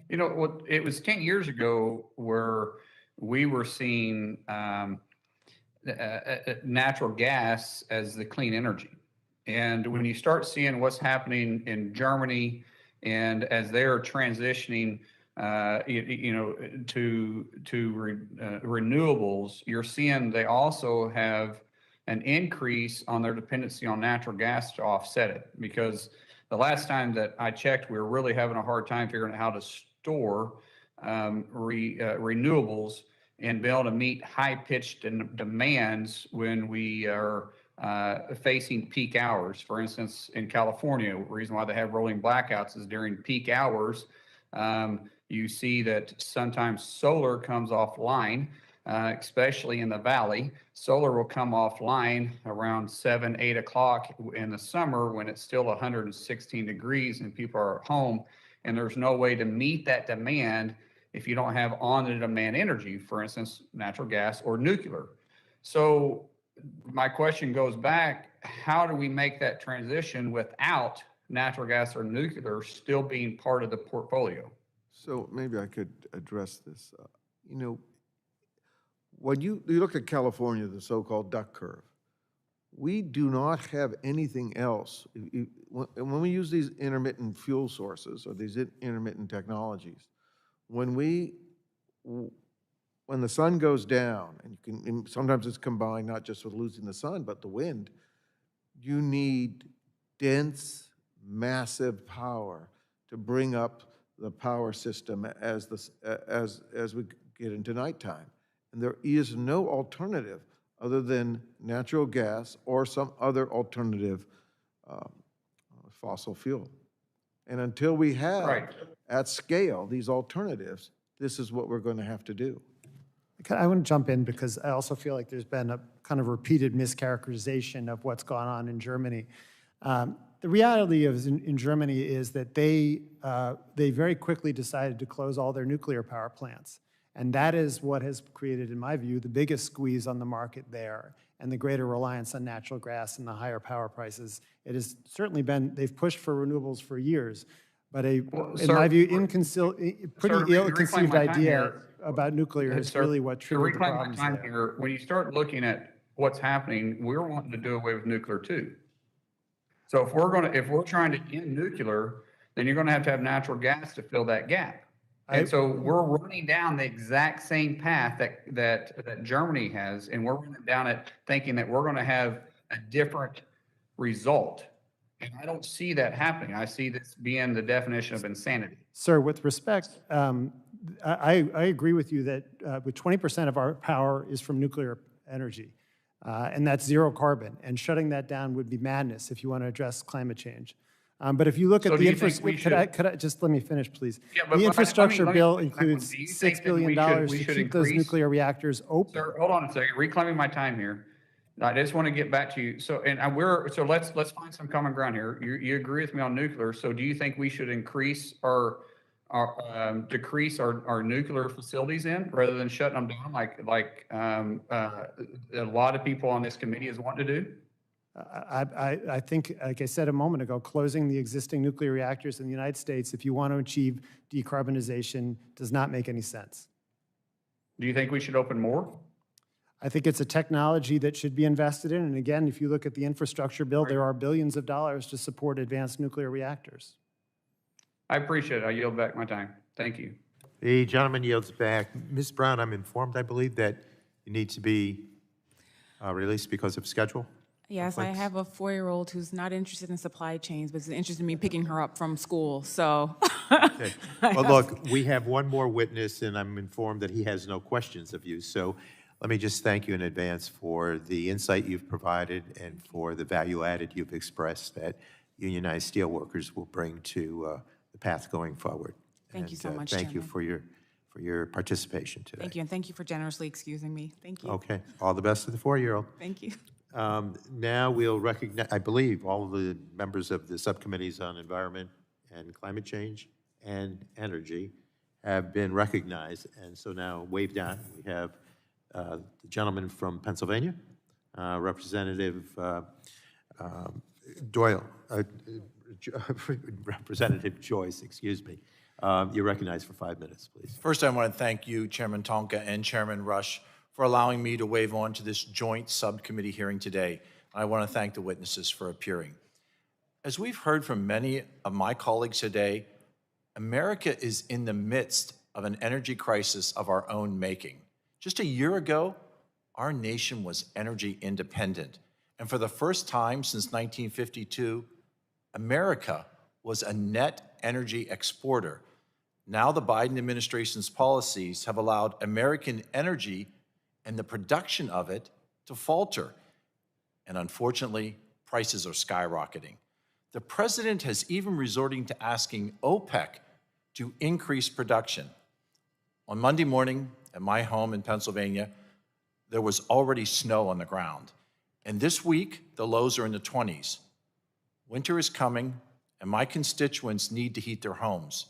It was 10 years ago where we were seeing natural gas as the clean energy. And when you start seeing what's happening in Germany, and as they're transitioning to renewables, you're seeing they also have an increase on their dependency on natural gas to offset it. Because the last time that I checked, we were really having a hard time figuring out how to store renewables and be able to meet high-pitched demands when we are facing peak hours. For instance, in California, the reason why they have rolling blackouts is during peak hours. You see that sometimes solar comes offline, especially in the valley. Solar will come offline around 7, 8 o'clock in the summer when it's still 116 degrees and people are at home, and there's no way to meet that demand if you don't have on-the-demand energy, for instance, natural gas or nuclear. So my question goes back, how do we make that transition without natural gas or nuclear still being part of the portfolio? So maybe I could address this. When you look at California, the so-called duck curve, we do not have anything else. When we use these intermittent fuel sources or these intermittent technologies, when the sun goes down, and sometimes it's combined not just with losing the sun, but the wind, you need dense, massive power to bring up the power system as we get into nighttime. And there is no alternative other than natural gas or some other alternative fossil fuel. And until we have, at scale, these alternatives, this is what we're going to have to do. I want to jump in because I also feel like there's been a kind of repeated mischaracterization of what's gone on in Germany. The reality in Germany is that they very quickly decided to close all their nuclear power plants. And that is what has created, in my view, the biggest squeeze on the market there and the greater reliance on natural gas and the higher power prices. It has certainly been, they've pushed for renewables for years, but in my view, pretty ill-conceived idea about nuclear is really what triggered the problems there. When you start looking at what's happening, we're wanting to do away with nuclear too. So if we're trying to end nuclear, then you're gonna have to have natural gas to fill that gap. And so we're running down the exact same path that Germany has, and we're running down it thinking that we're gonna have a different result. And I don't see that happening. I see this being the definition of insanity. Sir, with respect, I agree with you that with 20% of our power is from nuclear energy, and that's zero carbon, and shutting that down would be madness if you want to address climate change. But if you look at the infrastructure, could I just let me finish, please? Yeah, but the infrastructure bill includes do you $6 think that billion we to should keep those increase- nuclear reactors open. Sir, hold on a second. Reclaiming my time here. I just want to get back to you. So, let's find some common ground here. You agree with me on nuclear. So do you think we should increase or decrease our nuclear facilities in rather than shutting them down like a lot of people on this committee is wanting to do? I think, like I said a moment ago, closing the existing nuclear reactors in the United States, if you want to achieve decarbonization, does not make any sense. Do you think we should open more? I think it's a technology that should be invested in. And again, if you look at the infrastructure bill, there are billions of dollars to support advanced nuclear reactors. I appreciate it. I yield back my time. Thank you. The gentleman yields back. Ms. Brown, I'm informed, I believe, that you need to be released because of schedule. Yes, I have a 4-year-old who's not interested in supply chains, but is interested in me picking her up from school, so. Okay. Well, look, we have one more witness, and I'm informed that he has no questions of you. So let me just thank you in advance for the insight you've provided and for the value added you've expressed that unionized steelworkers will bring to the path going forward. Thank you so much, Thank you Chairman. for your participation today. Thank you, and thank you for generously excusing me. Thank you. Okay. All the best to the 4-year-old. Thank you. Now we'll recognize, I believe, all of the members of the subcommittees on environment and climate change and energy have been recognized. And so now wave down. We have the gentleman from Pennsylvania, Representative Doyle, Representative Joyce, excuse me. You're recognized for 5 minutes, please. First, I want to thank you, Chairman Tonka and Chairman Rush, for allowing me to wave on to this joint subcommittee hearing today. I want to thank the witnesses for appearing. As we've heard from many of my colleagues today, America is in the midst of an energy crisis of our own making. Just a year ago, our nation was energy independent. And for the first time since 1952, America was a net energy exporter. Now the Biden administration's policies have allowed American energy and the production of it to falter. And unfortunately, prices are skyrocketing. The president has even resorted to asking OPEC to increase production. On Monday morning at my home in Pennsylvania, there was already snow on the ground. And this week, the lows are in the 20s. Winter is coming, and my constituents need to heat their homes.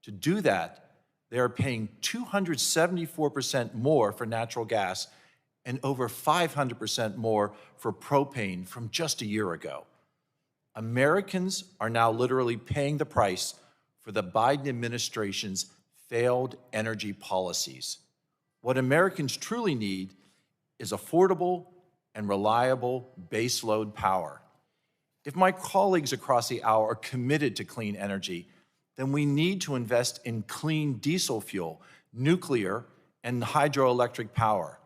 To do that, they are paying 274% more for natural gas and over 500% more for propane from just a year ago. Americans are now literally paying the price for the Biden administration's failed energy policies. What Americans truly need is affordable and reliable baseload power. If my colleagues across the aisle are committed to clean energy, then we need to invest in clean diesel fuel, nuclear, and hydroelectric power.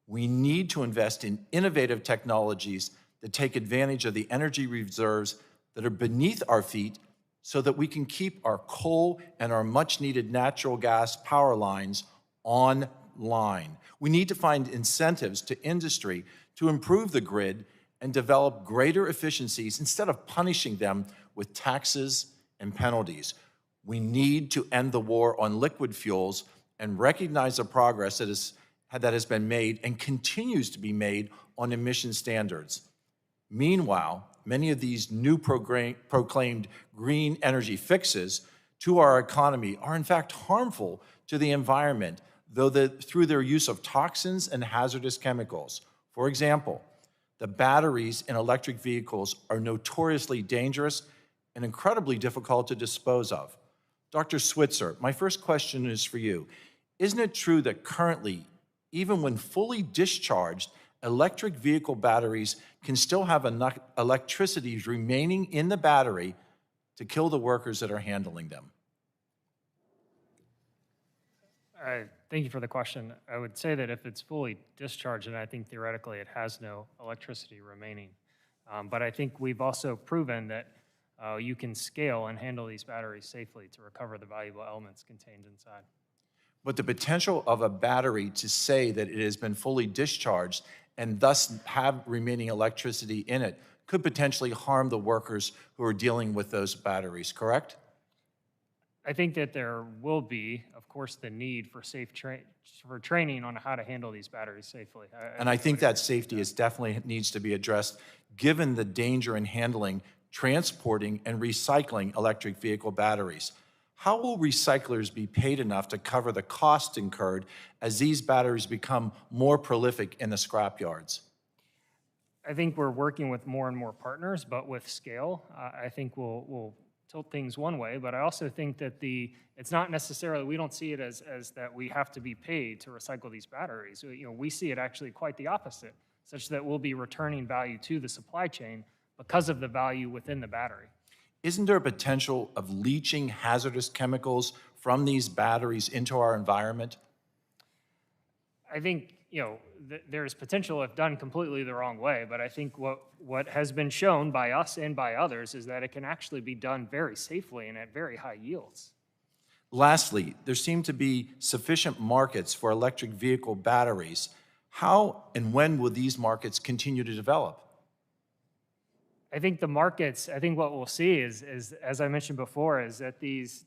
We need to invest in innovative technologies that take advantage of the energy reserves that are beneath our feet so that we can keep our coal and our much-needed natural gas power lines online. We need to find incentives to industry to improve the grid and develop greater efficiencies instead of punishing them with taxes and penalties. We need to end the war on liquid fuels and recognize the progress that has been made and continues to be made on emission standards. Meanwhile, many of these new proclaimed green energy fixes to our economy are in fact harmful to the environment, through their use of toxins and hazardous chemicals. For example, the batteries in electric vehicles are notoriously dangerous and incredibly difficult to dispose of. Dr. Switzer, my first question is for you. Isn't it true that currently, even when fully discharged, electric vehicle batteries can still have enough electricity remaining in the battery to kill the workers that are handling them? Thank you for the question. I would say that if it's fully discharged, then I think theoretically it has no electricity remaining. But I think we've also proven that you can scale and handle these batteries safely to recover the valuable elements contained inside. But the potential of a battery to say that it has been fully discharged and thus have remaining electricity in it could potentially harm the workers who are dealing with those batteries, correct? I think that there will be, of course, the need for for training on how to handle these batteries safely. And I think that safety is definitely needs to be addressed, given the danger in handling, transporting, and recycling electric vehicle batteries. How will recyclers be paid enough to cover the cost incurred as these batteries become more prolific in the scrapyards? I think we're working with more and more partners, but with scale, I think we'll tilt things one way, but I also think that it's not necessarily, we don't see it as that we have to be paid to recycle these batteries. We see it actually quite the opposite, such that we'll be returning value to the supply chain because of the value within the battery. Isn't there a potential of leaching hazardous chemicals from these batteries into our environment? I think, there's potential if done completely the wrong way, but I think what has been shown by us and by others is that it can actually be done very safely and at very high yields. Lastly, there seem to be sufficient markets for electric vehicle batteries. How and when will these markets continue to develop? I think what we'll see is, as I mentioned before, is that these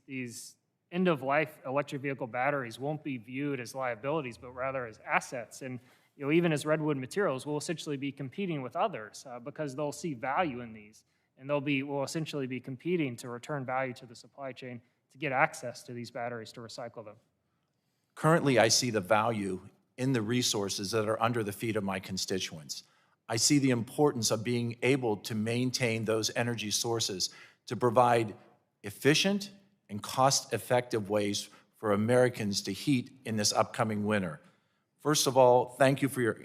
end-of-life electric vehicle batteries won't be viewed as liabilities, but rather as assets. And even as Redwood Materials, we'll essentially be competing with others because they'll see value in these, and we'll essentially be competing to return value to the supply chain to get access to these batteries to recycle them. Currently, I see the value in the resources that are under the feet of my constituents. I see the importance of being able to maintain those energy sources to provide efficient and cost-effective ways for Americans to heat in this upcoming winter. First of all, thank you for your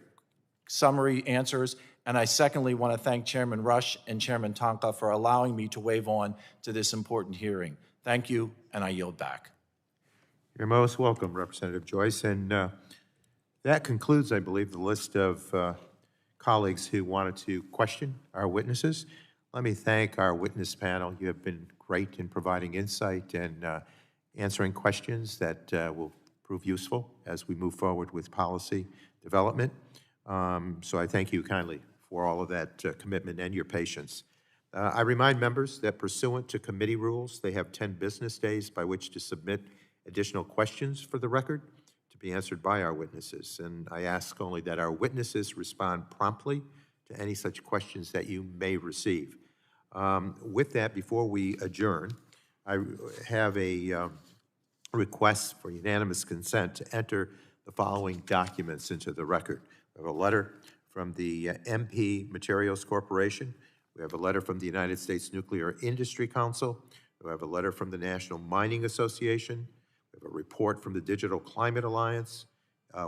summary answers, and I secondly want to thank Chairman Rush and Chairman Tonka for allowing me to wave on to this important hearing. Thank you, and I yield back. You're most welcome, Representative Joyce. And that concludes, I believe, the list of colleagues who wanted to question our witnesses. Let me thank our witness panel. You have been great in providing insight and answering questions that will prove useful as we move forward with policy development. So I thank you kindly for all of that commitment and your patience. I remind members that pursuant to committee rules, they have 10 business days by which to submit additional questions for the record to be answered by our witnesses. And I ask only that our witnesses respond promptly to any such questions that you may receive. With that, before we adjourn, I have a request for unanimous consent to enter the following documents into the record. We have a letter from the MP Materials Corporation. We have a letter from the United States Nuclear Industry Council. We have a letter from the National Mining Association. We have a report from the Digital Climate Alliance.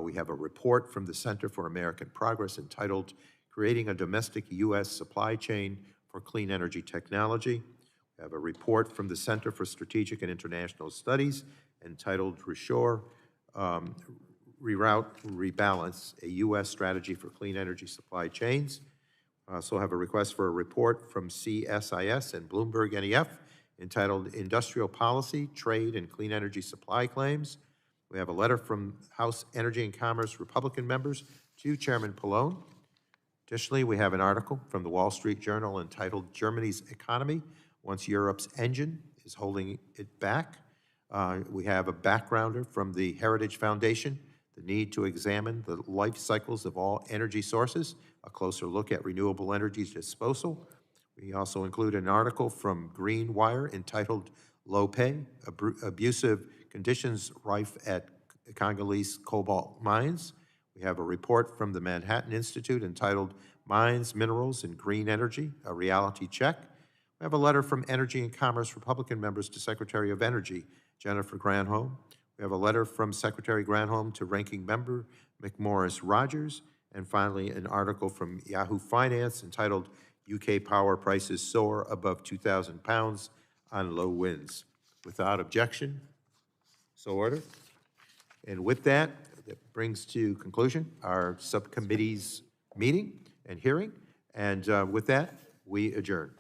We have a report from the Center for American Progress entitled Creating a Domestic U.S. Supply Chain for Clean Energy Technology. We have a report from the Center for Strategic and International Studies entitled Reshore, Reroute, Rebalance, a U.S. Strategy for Clean Energy Supply Chains. We also have a request for a report from CSIS and BloombergNEF entitled Industrial Policy, Trade, and Clean Energy Supply Claims. We have a letter from House Energy and Commerce Republican members to Chairman Pallone. Additionally, we have an article from the Wall Street Journal entitled Germany's Economy Once Europe's Engine is Holding It Back. We have a backgrounder from the Heritage Foundation, the need to examine the life cycles of all energy sources, a closer look at renewable energy disposal. We also include an article from Green Wire entitled Low Pay, Abusive Conditions Rife at Congolese Cobalt Mines. We have a report from the Manhattan Institute entitled Mines, Minerals, and Green Energy, a Reality Check. We have a letter from Energy and Commerce Republican members to Secretary of Energy, Jennifer Granholm. We have a letter from Secretary Granholm to Ranking Member McMorris Rogers, And finally, an article from Yahoo Finance entitled UK Power Prices Soar Above 2,000 Pounds on Low Winds. Without objection, so ordered. And with that, that brings to conclusion our subcommittee's meeting and hearing. And with that, we adjourn.